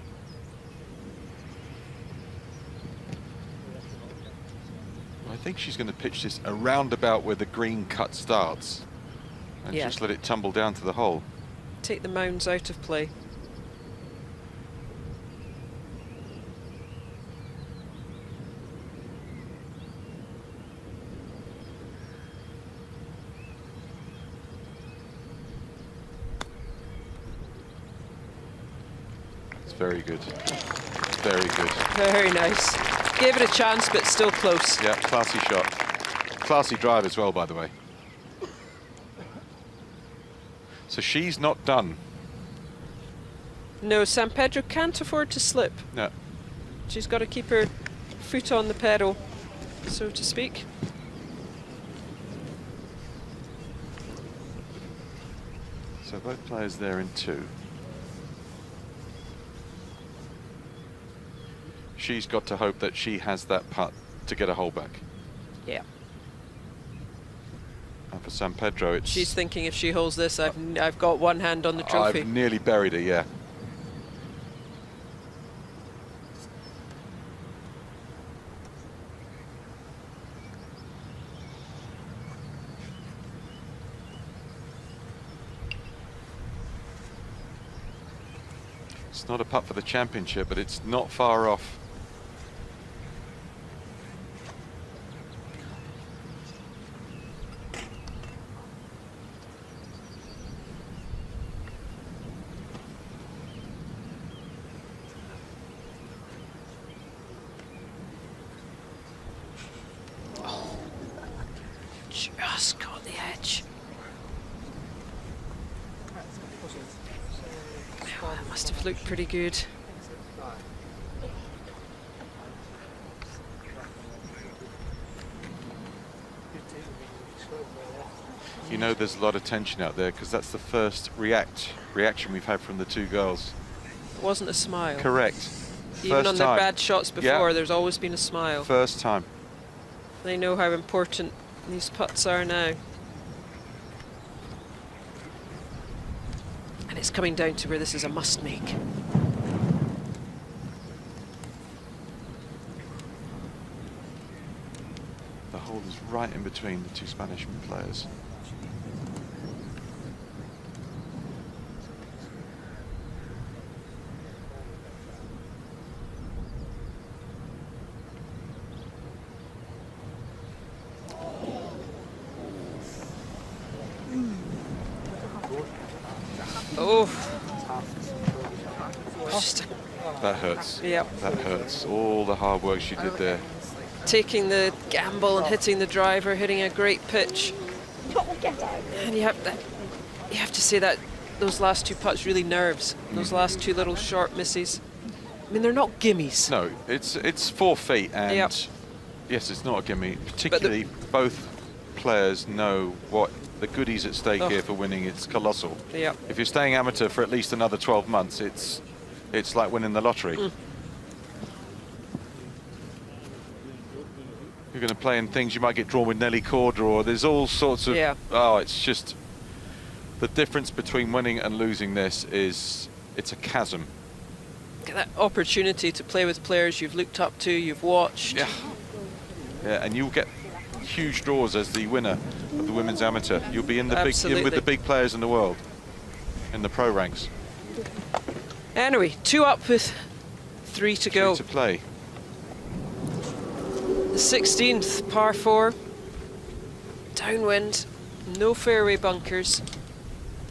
I think she's going to pitch this around about where the green cut starts and Yeah. just let it tumble down to the hole. Take the mounds out of play. It's very good. Very good. Very nice. Gave it a chance, but still close. Yeah, classy shot. Classy drive as well, by the way. So she's not done. No, San Pedro can't afford to slip. No. She's got to keep her foot on the pedal, so to speak. So both players there in 2. She's got to hope that she has that putt to get a hole back. Yeah. And for San Pedro, it's... She's thinking if she holds this, I've got one hand on the trophy. I've nearly buried her, yeah. It's not a putt for the championship, but it's not far off. Just got the edge. Oh, that must have looked pretty good. You know there's a lot of tension out there because that's the first reaction we've had from the 2 girls. It wasn't a smile. Correct. Even First on their time. bad shots before, there's always been a smile. First time. They know how important these putts are now. And it's coming down to where this is a must-make. The hole is right in between the 2 Spanish players. Oh. That hurts. Yep. That hurts. All the hard work she did there. Taking the gamble and hitting the driver, hitting a great pitch. And you have to say that those last 2 putts really nerves. Those last 2 little short misses. I mean, they're not gimmies. No, it's 4 feet, and yes, it's not a gimme. Particularly, both players know what the goodies at stake here for winning. It's colossal. Yep. If you're staying amateur for at least another 12 months, it's like winning the lottery. You're going to play in things, you might get drawn with Nelly Corda, or there's all sorts of... Oh, it's just... The difference between winning and losing this is... It's a chasm. Get that opportunity to play with players you've looked up to, you've watched. Yeah, and you'll get huge draws as the winner of the women's amateur. You'll be in the big, with the big players in the world, in the pro ranks. Anyway, 2 up with 3 to go. 3 to play. The 16th, par 4. Downwind, no fairway bunkers.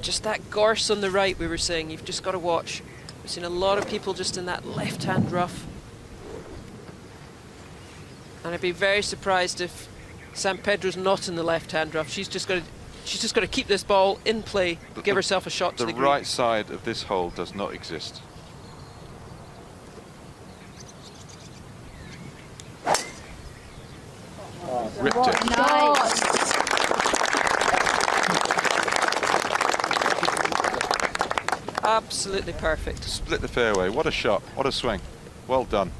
Just that gorse on the right, we were saying, you've just got to watch. We've seen a lot of people just in that left-hand rough. And I'd be very surprised if San Pedro's not in the left-hand rough. She's just got to keep this ball in play, give herself a shot to the green. The right side of this hole does not exist. Ripped it. Nice. Absolutely perfect. Split the fairway. What a shot. What a swing. Well done.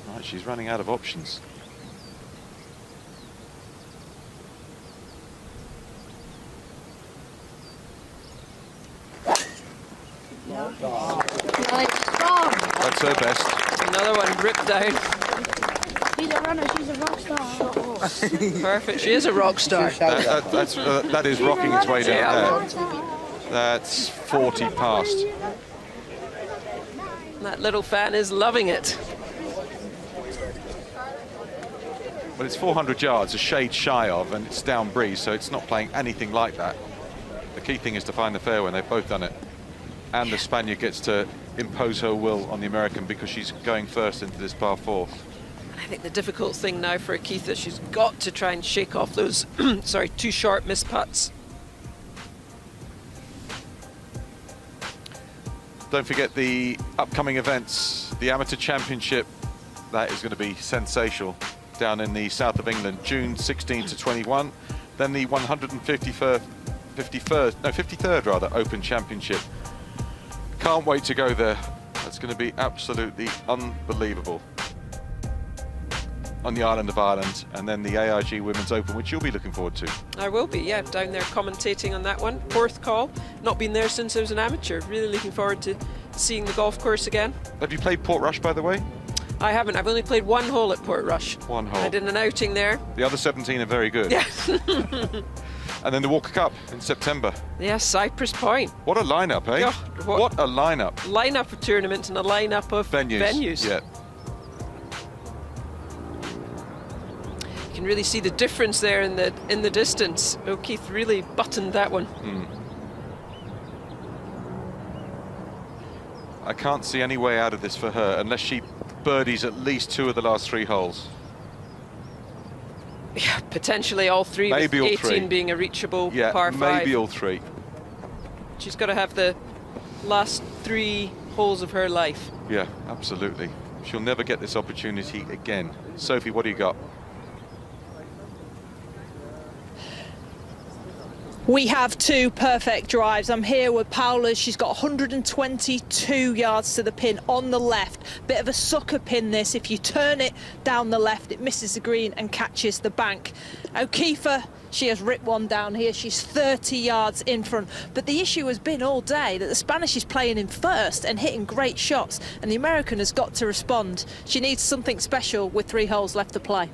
Right, she's running out of options. That's her best. Another one ripped down. She's a runner, she's a rock star. Perfect, she is a rock star. That is rocking its way down there. That's 40 past. That little fan is loving it. Well, it's 400 yards, a shade shy of, and it's down breeze, so it's not playing anything like that. The key thing is to find the fairway, and they've both done it. And the Spaniard gets to impose her will on the American because she's going first into this par 4. I think the difficult thing now for Akitha, she's got to try and shake off those, sorry, 2 short missed putts. Don't forget the upcoming events, the Amateur Championship. That is going to be sensational down in the south of England, June 16 to 21. Then the 53rd rather, Open Championship. Can't wait to go there. That's going to be absolutely unbelievable. On the island of Ireland, and then the AIG Women's Open, which you'll be looking forward to. I will be, yeah, down there commentating on that one. 4th call, not been there since I was an amateur. Really looking forward to seeing the golf course again. Have you played Portrush, by the way? I haven't. I've only played 1 hole at Portrush. 1 hole. I did an outing there. The other 17 are very good. Yeah. And then the Walker Cup in September. Yeah, Cypress Point. What a lineup, eh? Oh, what a lineup. Lineup of tournaments and a lineup of venues. Yeah. You can really see the difference there in the distance. O'Keefe really buttoned that one. I can't see any way out of this for her unless she birdies at least 2 of the last 3 holes. Yeah, potentially all 3, maybe with all 18 3. being a reachable Yeah, par 5. maybe all 3. She's got to have the last 3 holes of her life. Yeah, absolutely. She'll never get this opportunity again. Sophie, what do you got? We have 2 perfect drives. I'm here with Paula. She's got 122 yards to the pin on the left. Bit of a sucker pin this. If you turn it down the left, it misses the green and catches the bank. O'Keefe, she has ripped one down here. She's 30 yards in front. But the issue has been all day that the Spanish is playing in first and hitting great shots, and the American has got to respond. She needs something special with 3 holes left to play.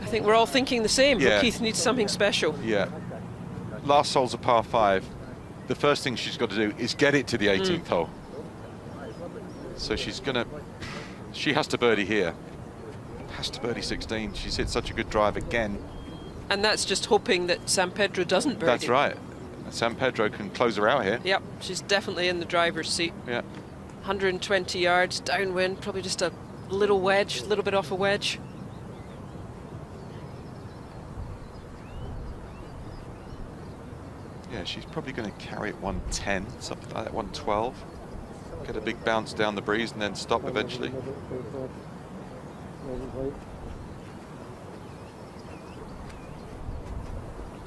I think we're all thinking the same. Yeah. O'Keefe needs something special. Yeah. Last hole's a par 5. The first thing she's got to do is get it to the 18th hole. So she has to birdie here. Has to birdie 16. She's hit such a good drive again. And that's just hoping that San Pedro doesn't birdie. That's right. San Pedro can close her out here. Yep, she's definitely in the driver's seat. Yeah. 120 yards, downwind, probably just a little wedge, a little bit off a wedge. Yeah, she's probably going to carry it 110, something like that, 112. Get a big bounce down the breeze and then stop eventually.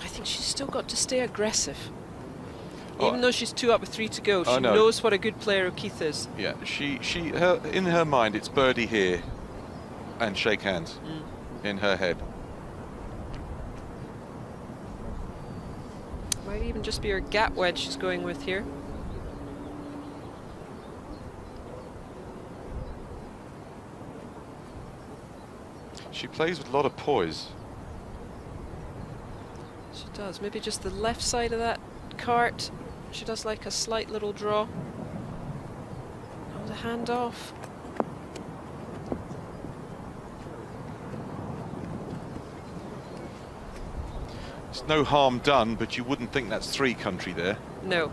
I think she's still got to stay aggressive. Oh, Even though she's 2 up with 3 to go, she no. knows what a good player O'Keefe is. Yeah, in her mind, it's birdie here and shake hands in her head. Might even just be her gap wedge she's going with here. She plays with a lot of poise. She does. Maybe just the left side of that cart. She does like a slight little draw. Oh, the hand off. It's no harm done, but you wouldn't think that's 3 country there. No.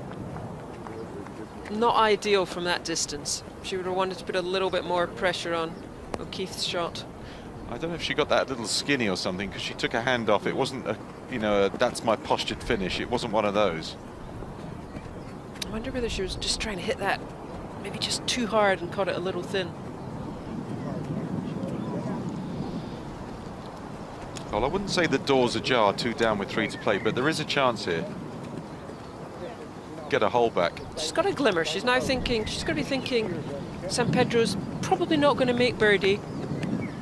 Not ideal from that distance. She would have wanted to put a little bit more pressure on O'Keefe's shot. I don't know if she got that a little skinny or something, because she took a hand off. It wasn't a, you know, that's my postured finish. It wasn't one of those. I wonder whether she was just trying to hit that maybe just too hard and caught it a little thin. Well, I wouldn't say the door's ajar, 2 down with 3 to play, but there is a chance here. Get a hole back. She's got a glimmer. She's now thinking, she's going to be thinking, San Pedro's probably not going to make birdie.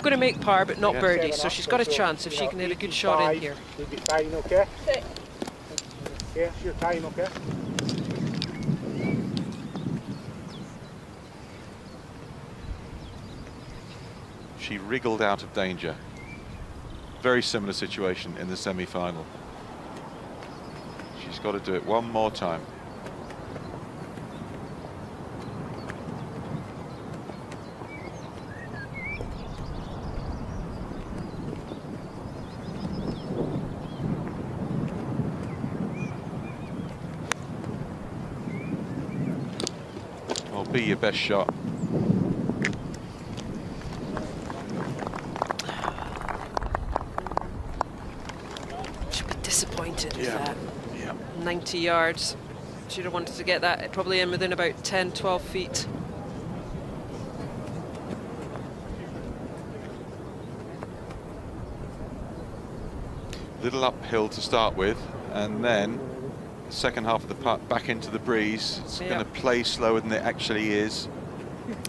Going to make par, but not birdie. So she's got a chance if she can hit a good shot in here. You'll be fine, okay? Yeah, it's your time, okay? She wriggled out of danger. Very similar situation in the semi-final. She's got to do it one more time. Well, be your best shot. Disappointed with that. 90 yards. She'd have wanted to get that probably in within about 10-12 feet. Little uphill to start with, and then the second half of the putt back into the breeze. It's going to play slower than it actually is.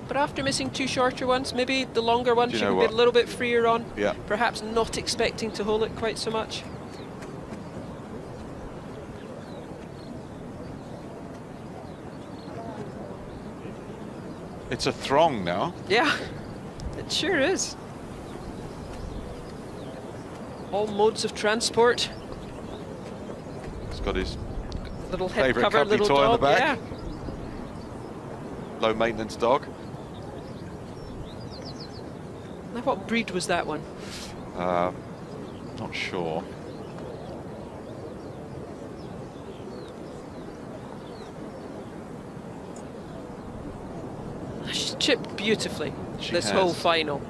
But after missing 2 shorter ones, maybe the longer one she know could be what? a little bit freer on. Yeah. Perhaps not expecting to hole it quite so much. It's a throng now. Yeah, it sure is. All modes of transport. He's got his Little head favourite cover, company little toy dog. on the back. Yeah. Low maintenance dog. Now, what breed was that one? Not sure. She's chipped beautifully this has. whole final.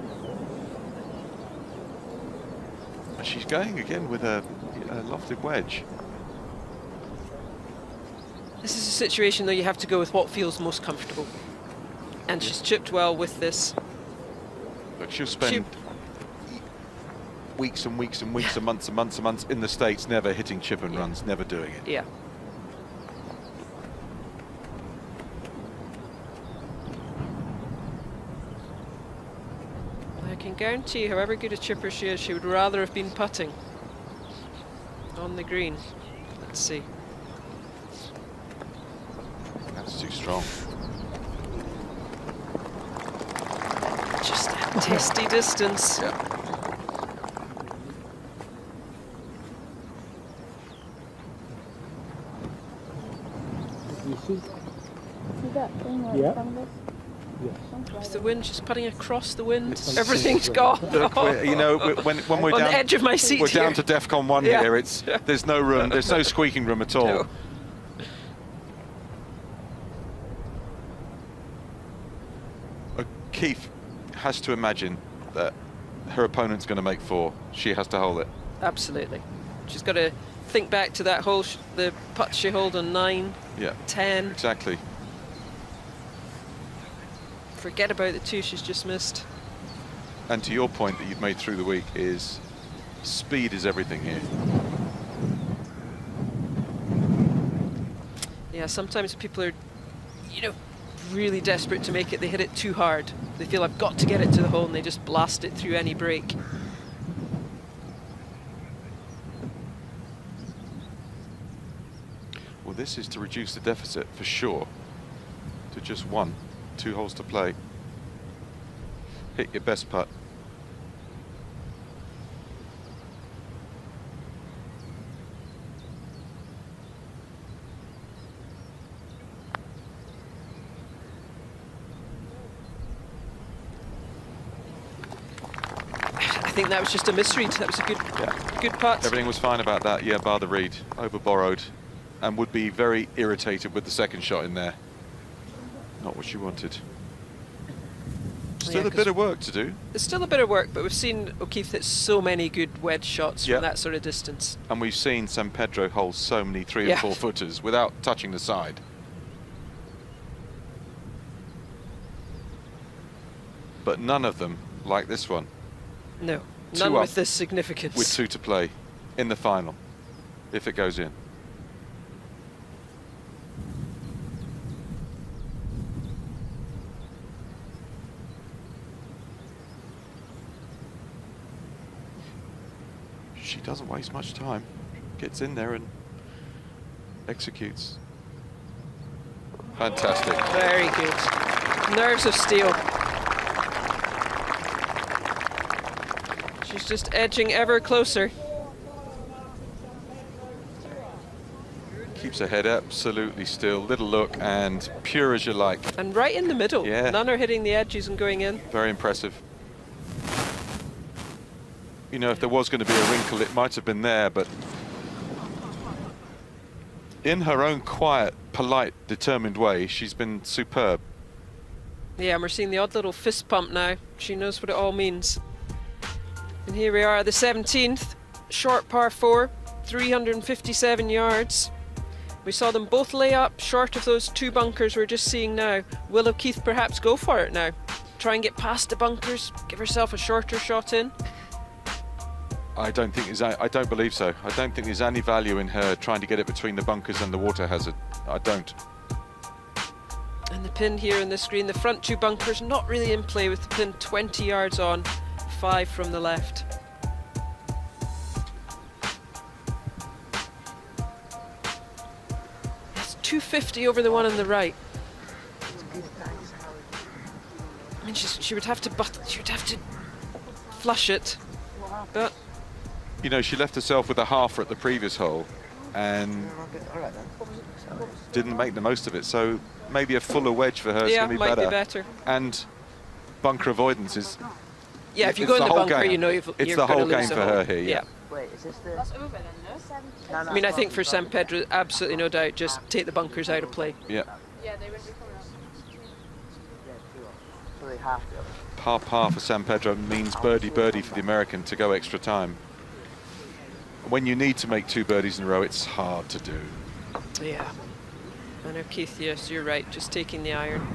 She's going again with a lofted wedge. This is a situation, though, you have to go with what feels most comfortable. And she's chipped well with this. Look, she'll spend weeks and weeks and weeks and months and months and months in the States never hitting chip and runs, never doing it. Yeah. I can guarantee, however good a chipper she is, she would rather have been putting on the green. Let's see. That's too strong. Just a testy distance. Yeah. You see that thing right in front of us? It's the wind, she's putting across the wind. Everything's gone. Look, you know, when we're on down, the edge of my seat we're here. down to DEFCON 1 Yeah. here. There's no room. There's no squeaking room at all. No. Keith has to imagine that her opponent's going to make 4. She has to hold it. Absolutely. She's got to think back to that hole, the putt she held on 9, Yeah. 10. Exactly. Forget about the 2 she's just missed. And to your point that you've made through the week is speed is everything here. Yeah, sometimes people are, you know, really desperate to make it. They hit it too hard. They feel I've got to get it to the hole, and they just blast it through any break. Well, this is to reduce the deficit for sure to just 2 holes to play. Hit your best putt. I think that was just a misread. That was a good putt. Everything was fine about that, yeah, bar the read. Over borrowed, and would be very irritated with the second shot in there. Not what she wanted. Still a bit of work to do. There's still a bit of work, but we've seen O'Keefe hit so many good wedge shots from that sort of distance. And we've seen San Pedro hold so many 3 and 4 footers without touching the side. But none of them like this one. No, none with this significance. With 2 to play in the final, if it goes in. She doesn't waste much time. Gets in there and executes. Fantastic. Very good. Nerves of steel. She's just edging ever closer. Keeps her head absolutely still. Little look and pure as you like. And right in the middle. Yeah. None are hitting the edges and going in. Very impressive. You know, if there was going to be a wrinkle, it might have been there, but in her own quiet, polite, determined way, she's been superb. Yeah, and we're seeing the odd little fist pump now. She knows what it all means. And here we are, the 17th, short par 4, 357 yards. We saw them both lay up short of those 2 bunkers we're just seeing now. Will O'Keefe perhaps go for it now? Try and get past the bunkers, give herself a shorter shot in? I don't believe so. I don't think there's any value in her trying to get it between the bunkers and the water hazard. I don't. And the pin here in the screen, the front 2 bunkers not really in play with the pin 20 yards on, 5 from the left. It's 250 over the one on the right. I mean, she would have to flush it, but you know, she left herself with a halfer at the previous hole and didn't make the most of it. So maybe a fuller wedge for her is going to be better. Might be better. And bunker avoidance is. Yeah, if you go in the bunker, game. You know it's the whole game for her here. Yeah. Wait, is this the? That's over then, no? I mean, I think for San Pedro, absolutely no doubt, just take the bunkers out of play. Yeah. Yeah, they wouldn't be coming up. So they have to. Par for San Pedro means birdie for the American to go extra time. When you need to make 2 birdies in a row, it's hard to do. Yeah. And O'Keefe, yes, you're right, just taking the iron.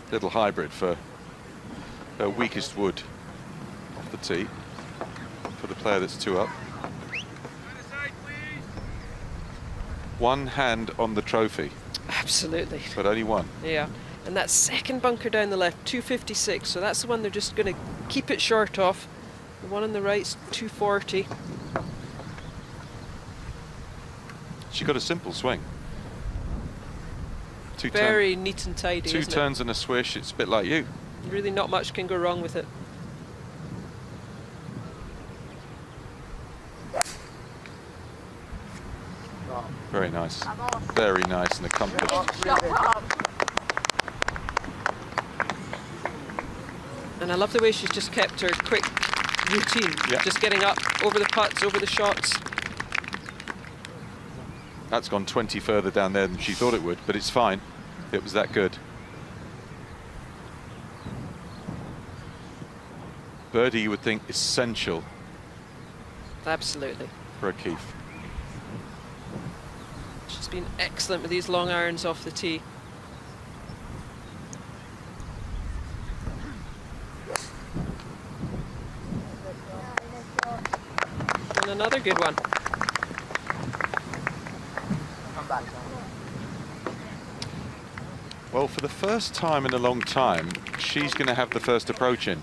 Little hybrid for her weakest wood off the tee for the player that's 2 up. One hand on the trophy. Absolutely. But only one. Yeah. And that second bunker down the left, 256, so that's the one they're just going to keep it short of. The one on the right's 240. She got a simple swing. Very neat and tidy, 2 turns and a swish, it's a bit like you. Really not much can go wrong with it. Very nice. Very nice and accomplished. And I love the way she's just kept her quick routine. Just getting up over the putts, over the shots. That's gone 20 further down there than she thought it would, but it's fine. It was that good. Birdie, you would think, essential. Absolutely. For O'Keefe. She's been excellent with these long irons off the tee. And another good one. Well, for the first time in a long time, she's going to have the first approach in.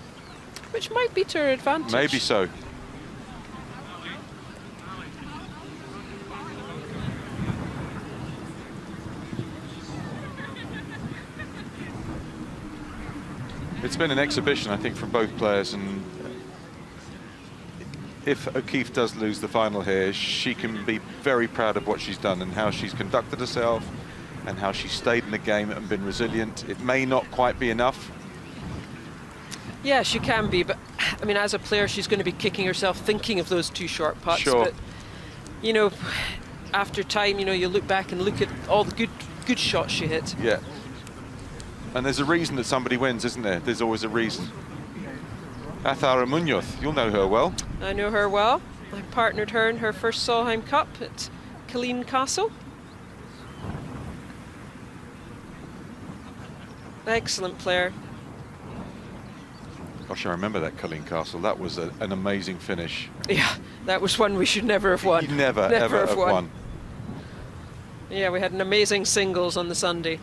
Which might be to her advantage. Maybe so. It's been an exhibition, I think, from both players, and if O'Keefe does lose the final here, she can be very proud of what she's done and how she's conducted herself and how she stayed in the game and been resilient. It may not quite be enough. Yeah, she can be, but I mean, as a player, she's going to be kicking herself thinking of those 2 short putts. Sure. But, you know, after time, you know, you look back and look at all the good shots she hit. Yeah. And there's a reason that somebody wins, isn't there? There's always a reason. Athara Munoz, you'll know her well. I know her well. I partnered her in her first Solheim Cup at Killeen Castle. Excellent player. Gosh, I remember that Killeen Castle. That was an amazing finish. Yeah, that was one we should never have won. Never ever have won. Yeah, we had an amazing singles on the Sunday.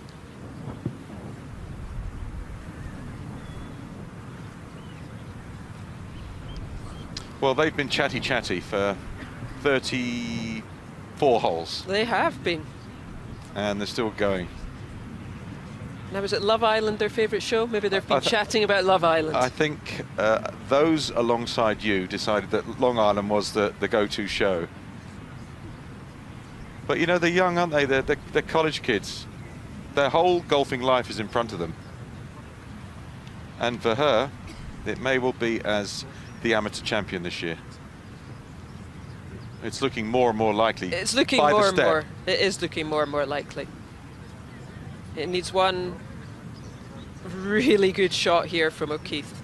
Well, they've been chatty for 34 holes. They have been. And they're still going. Now, was it Love Island their favourite show? Maybe they've been chatting about Love Island. I think those alongside you decided that Long Island was the go-to show. But, you know, they're young, aren't they? They're college kids. Their whole golfing life is in front of them. And for her, it may well be as the amateur champion this year. It's looking more and more likely. It's looking more and more. It is looking more and more likely. It needs one really good shot here from O'Keefe.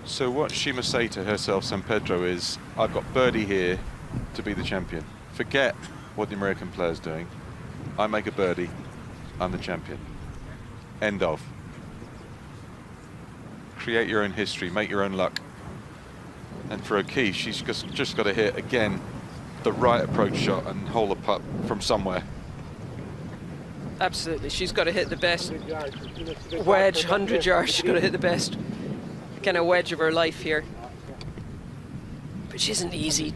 So what she must say to herself, San Pedro, is, I've got birdie here to be the champion. Forget what the American player's doing. I make a birdie, I'm the champion. End of. Create your own history, make your own luck. And for O'Keefe, she's just got to hit, again, the right approach shot and hole a putt from somewhere. Absolutely, she's got to hit the best wedge, 100 yards, she's got to hit the best kind of wedge of her life here. Which isn't easy.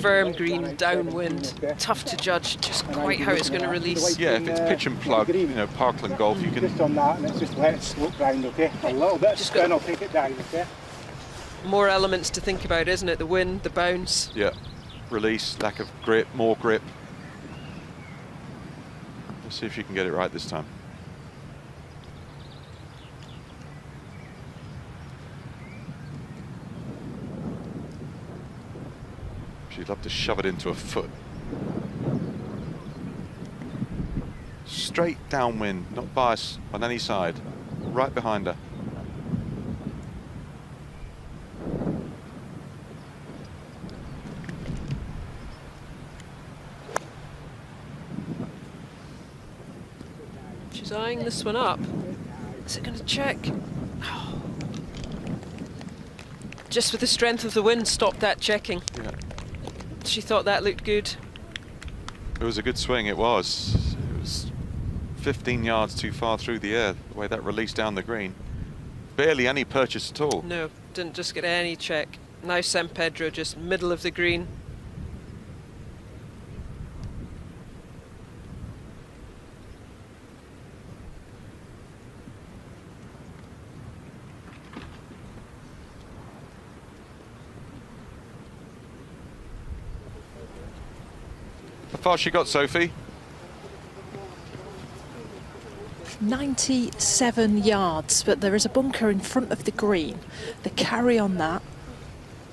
Firm green, downwind, tough to judge just quite how it's going to release. Yeah, if it's pitch and plug, you know, Parkland golf, you can... Just on that, and it's just let it slope down, okay? A little bit of spin will take it down, okay? More elements to think about, isn't it? The wind, the bounce. Yeah, release, lack of grip, more grip. Let's see if you can get it right this time. She'd love to shove it into a foot. Straight downwind, not bias on any side. Right behind her. She's eyeing this one up. Is it going to check? Oh. Just with the strength of the wind, stopped that checking. Yeah. She thought that looked good. It was a good swing, it was. It was 15 yards too far through the air, the way that released down the green. Barely any purchase at all. No, didn't just get any check. Now San Pedro just middle of the green. How far she got, Sophie? 97 yards, but there is a bunker in front of the green. The carry on that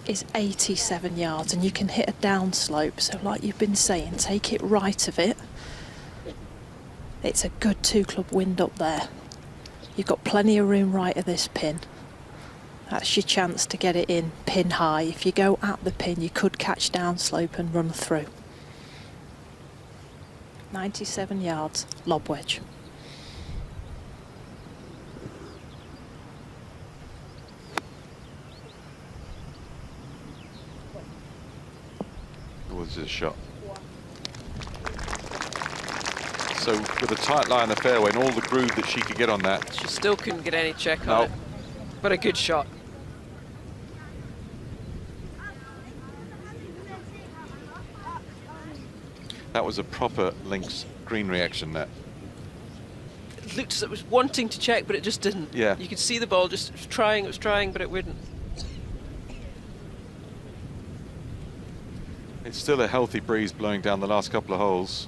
is 87 yards, and you can hit a downslope. So like you've been saying, take it right of it. It's a good 2-club wind up there. You've got plenty of room right of this pin. That's your chance to get it in pin high. If you go at the pin, you could catch downslope and run through. 97 yards, lob wedge. This is a shot. So with a tight lie on the fairway and all the groove that she could get on that. She still couldn't get any check on it. But a good shot. That was a proper links green reaction there. It looked as it was wanting to check, but it just didn't. Yeah. You could see the ball just it was trying, but it wouldn't. It's still a healthy breeze blowing down the last couple of holes.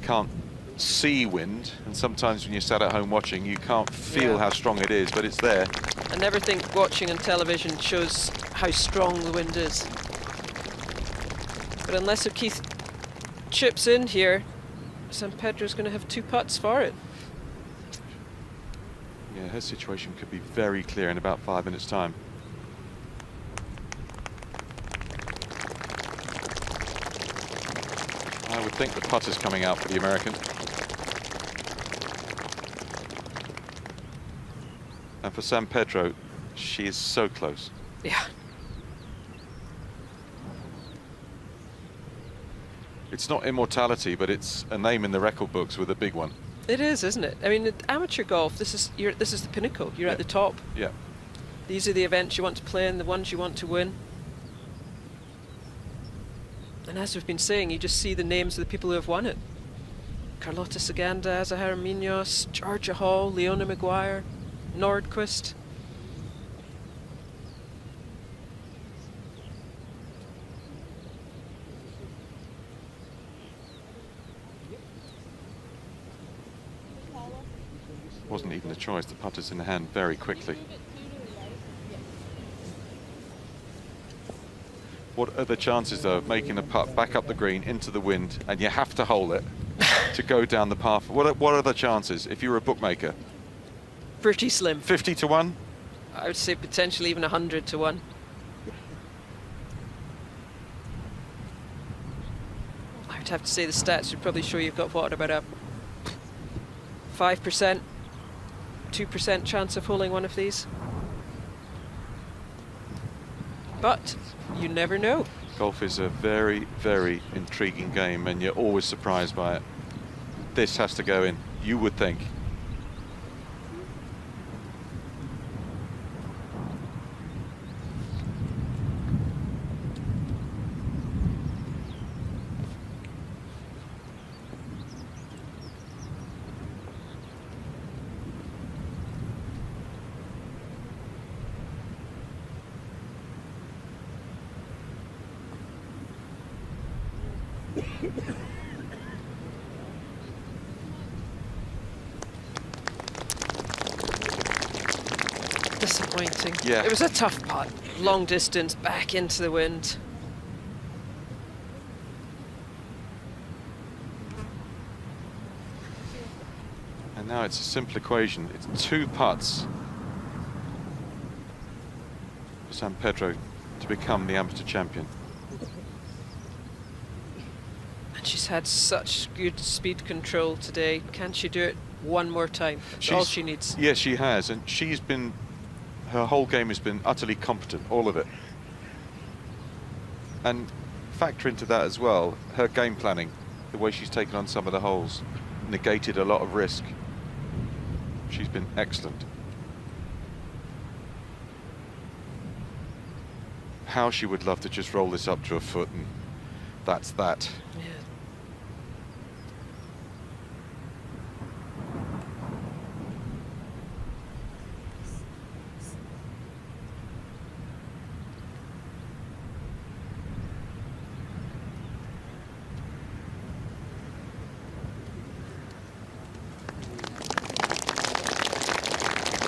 Can't see wind, and sometimes when you're sat at home watching, you can't feel how strong it is, but it's there. I never think watching on television shows how strong the wind is. But unless O'Keefe chips in here, San Pedro's going to have 2 putts for it. Yeah, her situation could be very clear in about 5 minutes' time. I would think the putter's coming out for the American. And for San Pedro, she is so close. Yeah. It's not immortality, but it's a name in the record books with a big one. It is, isn't it? I mean, amateur golf, this is the pinnacle. You're at the top. Yeah. These are the events you want to play in, the ones you want to win. And as we've been saying, you just see the names of the people who have won it. Carlota Saganda, Zahara Munoz, Georgia Hall, Leona Maguire, Nordquist. Wasn't even a choice. The putter's in the hand very quickly. What are the chances, though, of making a putt back up the green into the wind, and you have to hole it to go down the path? What are the chances if you were a bookmaker? Pretty slim. 50 to 1? I would say potentially even 100 to 1. I would have to say the stats would probably show you've got what, about a 5%, 2% chance of holding one of these. But you never know. Golf is a very, very intriguing game, and you're always surprised by it. This has to go in, you would think. Disappointing. Yeah. It was a tough putt. Long distance, back into the wind. And now it's a simple equation. It's 2 putts for San Pedro to become the amateur champion. And she's had such good speed control today. Can she do it one more time? That's all she needs. Yes, she has, and her whole game has been utterly competent, all of it. And factor into that as well, her game planning, the way she's taken on some of the holes, negated a lot of risk. She's been excellent. How she would love to just roll this up to a foot, and that's that. Yeah.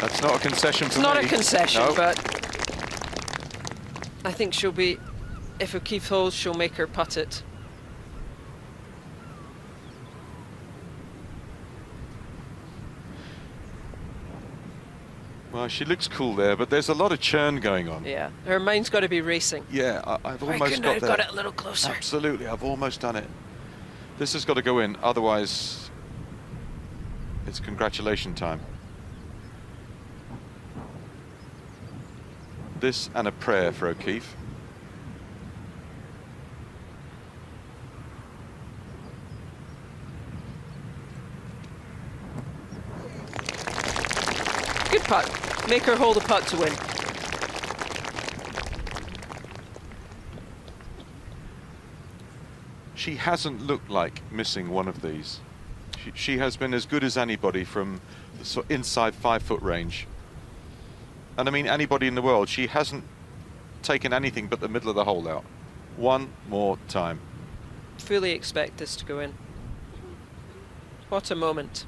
That's not a concession for It's me. not a concession, No. but I think she'll be, if O'Keefe holds, she'll make her putt it. Well, she looks cool there, but there's a lot of churn going on. Yeah, her mind's got to be racing. Yeah, I've Why almost couldn't got I have there. got it a little closer? Absolutely, I've almost done it. This has got to go in, otherwise it's congratulation time. This and a prayer for O'Keefe. Good putt. Make her hold a putt to win. She hasn't looked like missing one of these. She has been as good as anybody from the inside 5 foot range. And I mean anybody in the world. She hasn't taken anything but the middle of the hole out. One more time. Fully expect this to go in. What a moment.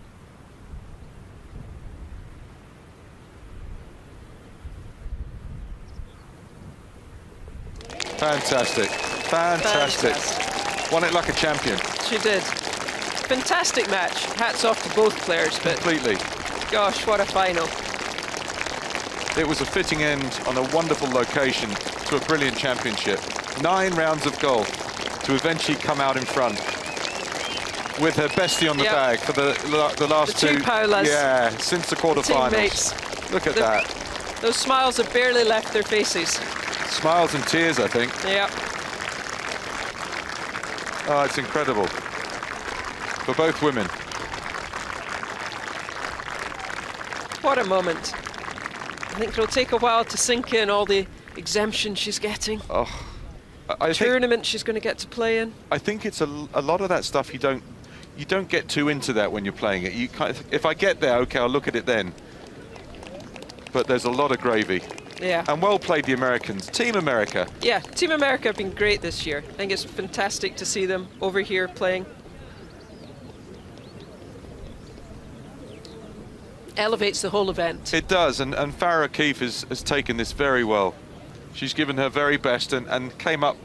Fantastic. Fantastic. Won it like a champion. She did. Fantastic match. Hats off to both players, but completely. Gosh, what a final. It was a fitting end on a wonderful location to a brilliant championship. 9 rounds of golf to eventually come out in front with her bestie on the bag for the last two Paulas. Yeah, since the quarterfinals. Teammates. Look at that. Those smiles have barely left their faces. Smiles and tears, I think. Yeah. Oh, it's incredible. For both women. What a moment. I think it'll take a while to sink in all the exemptions she's getting. Oh, I tournament she's going to get to play in. I think it's a lot of that stuff you don't get too into that when you're playing it. You kind of, if I get there, okay, I'll look at it then. But there's a lot of gravy. Yeah. And well played, the Americans. Team America. Yeah, Team America have been great this year. I think it's fantastic to see them over here playing. Elevates the whole event. It does, and Farrah O'Keefe has taken this very well. She's given her very best and came up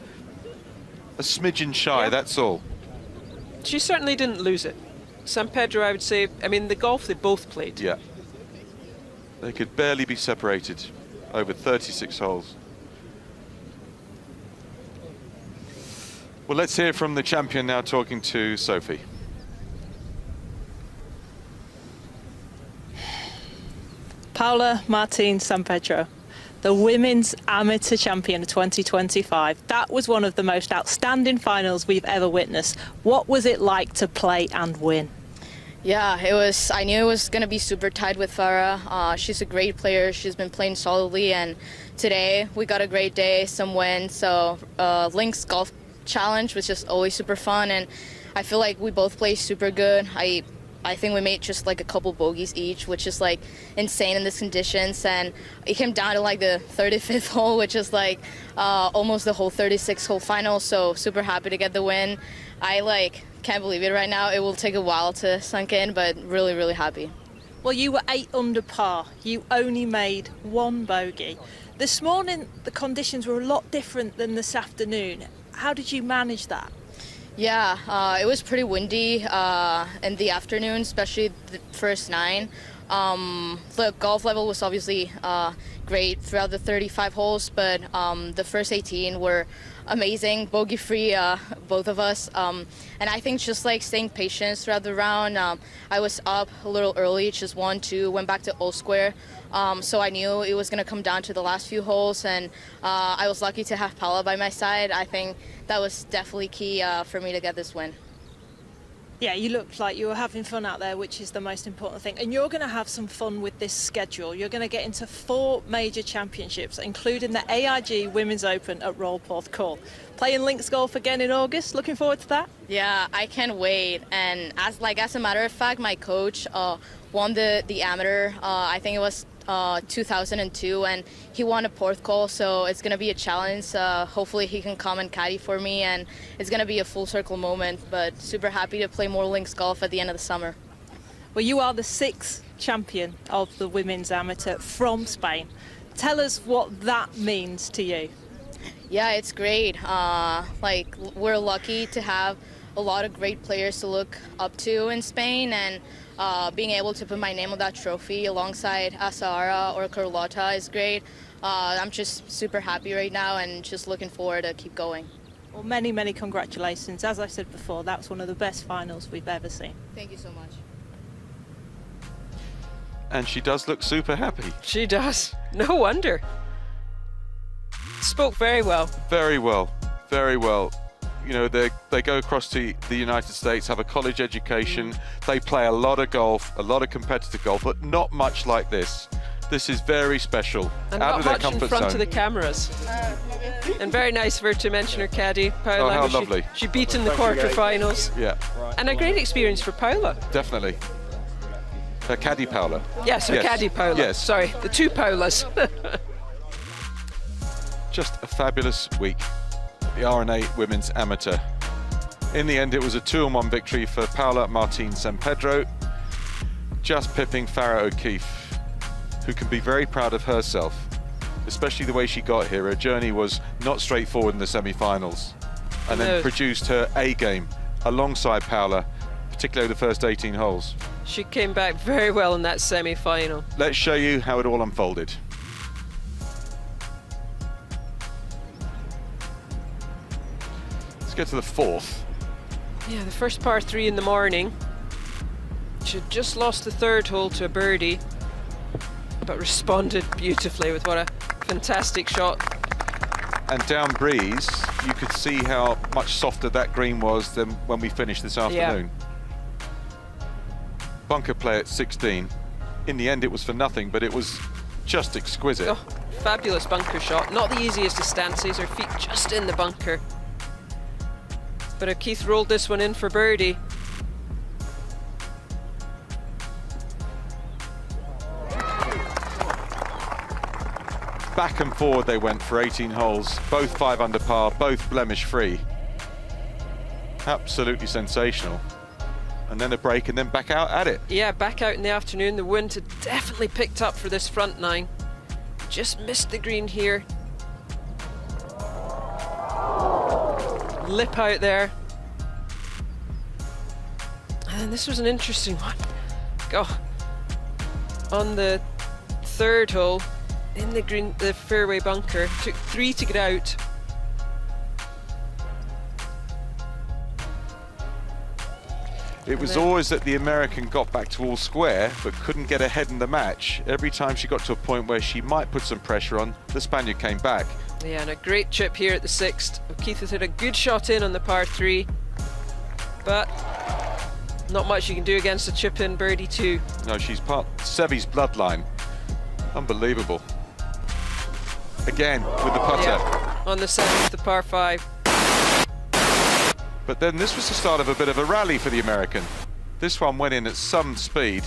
a smidgen shy, that's all. She certainly didn't lose it. San Pedro, I would say, I mean, the golf they both played. Yeah. They could barely be separated over 36 holes. Well, let's hear from the champion now, talking to Sophie. Paula Martin San Pedro, the Women's Amateur Champion of 2025. That was one of the most outstanding finals we've ever witnessed. What was it like to play and win? Yeah, it was. I knew it was going to be super tight with Farrah. She's a great player. She's been playing solidly, and today we got a great day, some wins. So Link's Golf Challenge was just always super fun, and I feel like we both played super good. I think we made just like a couple bogeys each, which is like insane in these conditions. And it came down to like the 35th hole, which is like almost the whole 36th hole final. So super happy to get the win. I can't believe it right now. It will take a while to sink in, but really, really happy. Well, you were 8 under par. You only made 1 bogey. This morning, the conditions were a lot different than this afternoon. How did you manage that? Yeah, it was pretty windy in the afternoon, especially the first 9. The golf level was obviously great throughout the 35 holes, but the first 18 were amazing, bogey-free, both of us. And I think just like staying patient throughout the round. I was up a little early, just 1-2, went back to all square. So I knew it was going to come down to the last few holes, and I was lucky to have Paula by my side. I think that was definitely key for me to get this win. Yeah, you looked like you were having fun out there, which is the most important thing. And you're going to have some fun with this schedule. You're going to get into 4 major championships, including the AIG Women's Open at Royal Porth Call. Playing links golf again in August. Looking forward to that? Yeah, I can't wait. And as a matter of fact, my coach won the amateur. I think it was 2002, and he won a Porth Call, so it's going to be a challenge. Hopefully he can come and caddy for me, and it's going to be a full circle moment, but super happy to play more links golf at the end of the summer. Well, you are the 6th champion of the women's amateur from Spain. Tell us what that means to you. Yeah, it's great. We're lucky to have a lot of great players to look up to in Spain, and being able to put my name on that trophy alongside Azahara or Carlotta is great. I'm just super happy right now and just looking forward to keep going. Well, many, many congratulations. As I said before, that's one of the best finals we've ever seen. Thank you so much. And she does look super happy. She does. No wonder. Spoke very well. Very well. Very well. You know, they go across to the United States, have a college education. They play a lot of golf, a lot of competitive golf, but not much like this. This is very special. And out not of their much in comfort front zone. of the cameras. And very nice of her to mention her caddy, Paula. Oh, how who lovely. She beat in the quarterfinals. Yeah, And a great experience for Paula. definitely. Her caddy Paula. Yes, her caddy Paula. Yes. Sorry, the two Paulas. Just a fabulous week at the R&A Women's Amateur. In the end, it was a 2-on-1 victory for Paula Martin San Pedro, just pipping Farah O'Keefe, who can be very proud of herself, especially the way she got here. Her journey was not straightforward in the semi-finals, and then produced her A game alongside Paula, particularly the first 18 holes. She came back very well in that semi-final. Let's show you how it all unfolded. Let's get to the fourth. Yeah, the first par 3 in the morning. She had just lost the third hole to a birdie, but responded beautifully with what a fantastic shot. And down breeze, you could see how much softer that green was than when we finished this afternoon. Bunker play at 16. In the end, it was for nothing, but it was just exquisite. Oh, fabulous bunker shot. Not the easiest of stances, her feet just in the bunker. But O'Keefe rolled this one in for birdie. Back and forward they went for 18 holes, both 5 under par, both blemish free. Absolutely sensational. And then a break and then back out at it. Yeah, back out in the afternoon. The wind had definitely picked up for this front nine. Just missed the green here. Lip out there. And this was an interesting one. Go. On the third hole, in the fairway bunker, took 3 to get out. It was always that the American got back to all square, but couldn't get ahead in the match. Every time she got to a point where she might put some pressure on, the Spaniard came back. Yeah, and a great chip here at the sixth. O'Keefe has hit a good shot in on the par 3, but not much you can do against a chip in birdie 2. No, she's part Sevi's bloodline. Unbelievable. Again, with the putter. Yeah, on the 7th, the par 5. But then this was the start of a bit of a rally for the American. This one went in at some speed,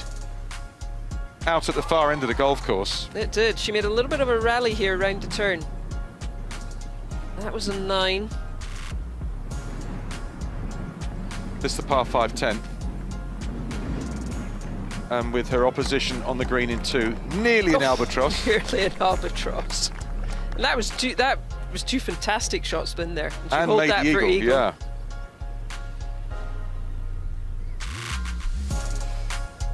out at the far end of the golf course. It did. She made a little bit of a rally here around the turn. That was a 9. This is the par 5 10th. And with her opposition on the green in 2, nearly an albatross. Nearly an albatross. And that was two fantastic shot spin there. And she and pulled made that the for eagle, yeah.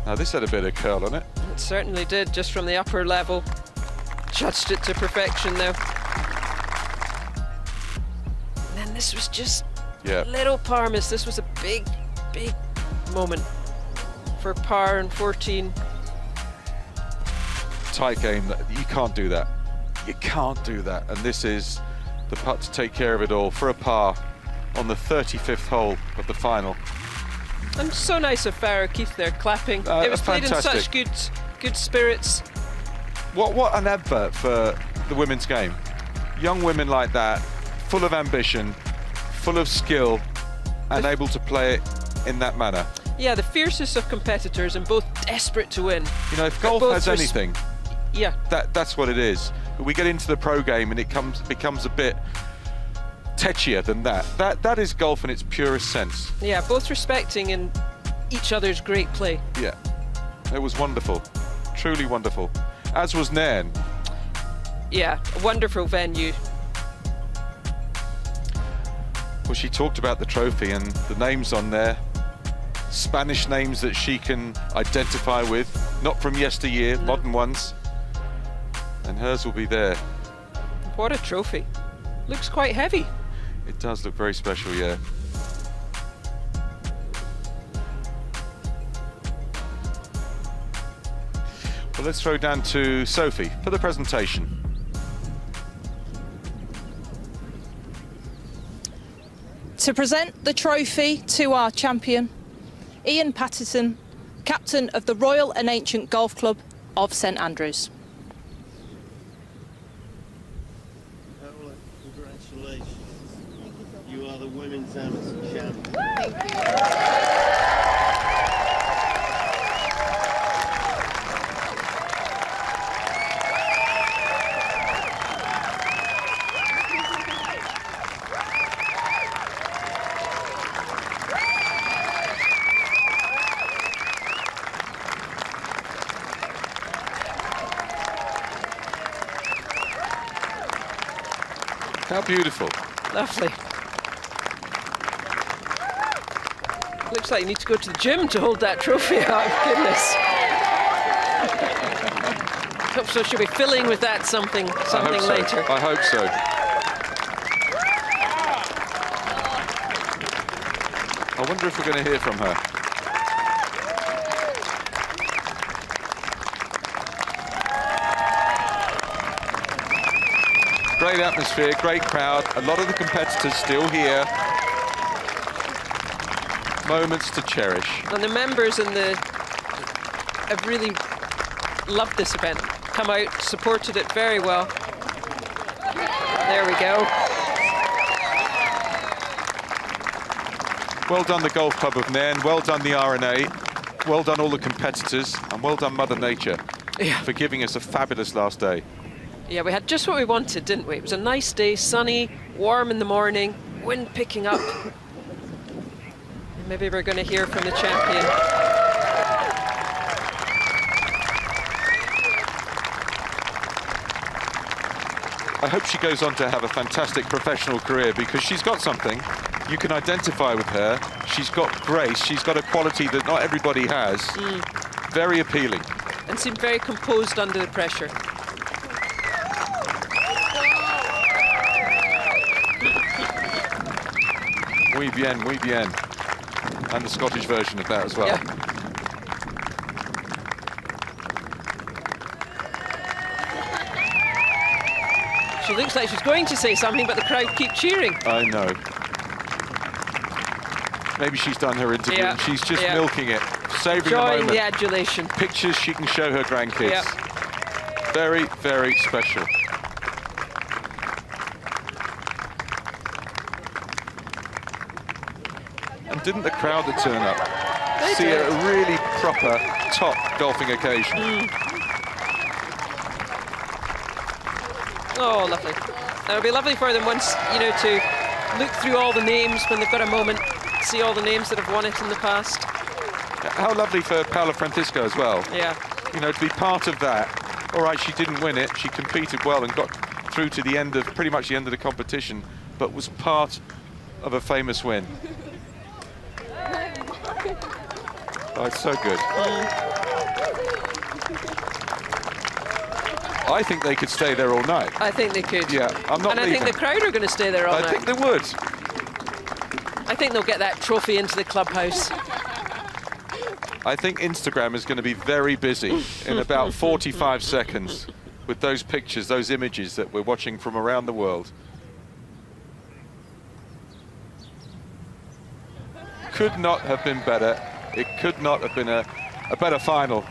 Now this had a bit of curl on it. It certainly did, just from the upper level. Judged it to perfection though. And then this was just little par miss. This was a big, big moment for par and 14. Tight game. You can't do that. You can't do that. And this is the putt to take care of it all for a par on the 35th hole of the final. And so nice of Farah O'Keefe there clapping. It was played in such good spirits. What an advert for the women's game. Young women like that, full of ambition, full of skill, and able to play it in that manner. Yeah, the fiercest of competitors and both desperate to win. You know, if golf has anything, that's what it is. But we get into the pro game and it becomes a bit tetchier than that. That is golf in its purest sense. Yeah, both respecting in each other's great play. Yeah, it was wonderful, truly wonderful. As was Nairn. Yeah, a wonderful venue. Well, she talked about the trophy and the names on there. Spanish names that she can identify with, not from yesteryear, modern ones. And hers will be there. What a trophy. Looks quite heavy. It does look very special, yeah. Well, let's throw down to Sophie for the presentation. To present the trophy to our champion, Ian Patterson, captain of the Royal and Ancient Golf Club of St Andrews. women's amateur champion. Thank you. How beautiful. Lovely. Looks like you need to go to the gym to hold that trophy up. Goodness. Hope so. She'll be filling with that something later. I hope so. I wonder if we're going to hear from her. Great atmosphere, great crowd. A lot of the competitors still here. Moments to cherish. And the members and have really loved this event. Come out, supported it very well. There we go. Well done the Golf Club of Nairn, well done the RNA, well done all the competitors, and well done Mother Nature for giving us a fabulous last day. Yeah, we had just what we wanted, didn't we? It was a nice day, sunny, warm in the morning, wind picking up. And maybe we're going to hear from the champion. I hope she goes on to have a fantastic professional career, because she's got something. You can identify with her. She's got grace. She's got a quality that not everybody has. Very appealing. And seemed very composed under the pressure. Oui bien, oui bien. And the Scottish version of that as well. Yeah. She looks like she's going to say something, but the crowd keep cheering. I know. Maybe she's done her interview and she's just milking it, savouring the moment. Enjoying the adulation. Pictures she can show her grandkids. Yeah. Very, very special. And didn't the crowd that turn up see a really proper top golfing occasion? Oh, lovely. It would be lovely for them once, you know, to look through all the names when they've got a moment, see all the names that have won it in the past. How lovely for Paula Francisco as well. Yeah. You know, to be part of that. All right, she didn't win it. She competed well and got through to the end of, pretty much the end of the competition, but was part of a famous win. Oh, it's so good. I think they could stay there all night. I think they could. Yeah, I'm not And I think the crowd are going to stay there all night. I think they would. I think they'll get that trophy into the clubhouse. I think Instagram is going to be very busy in about 45 seconds with those pictures, those images that we're watching from around the world. Could not have been better. It could not have been a better final.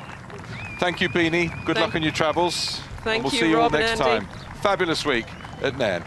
Thank you, Beanie. Good luck on your travels. Thank and we'll you, see you all Rob and next Andy. time. Fabulous week at Nairn.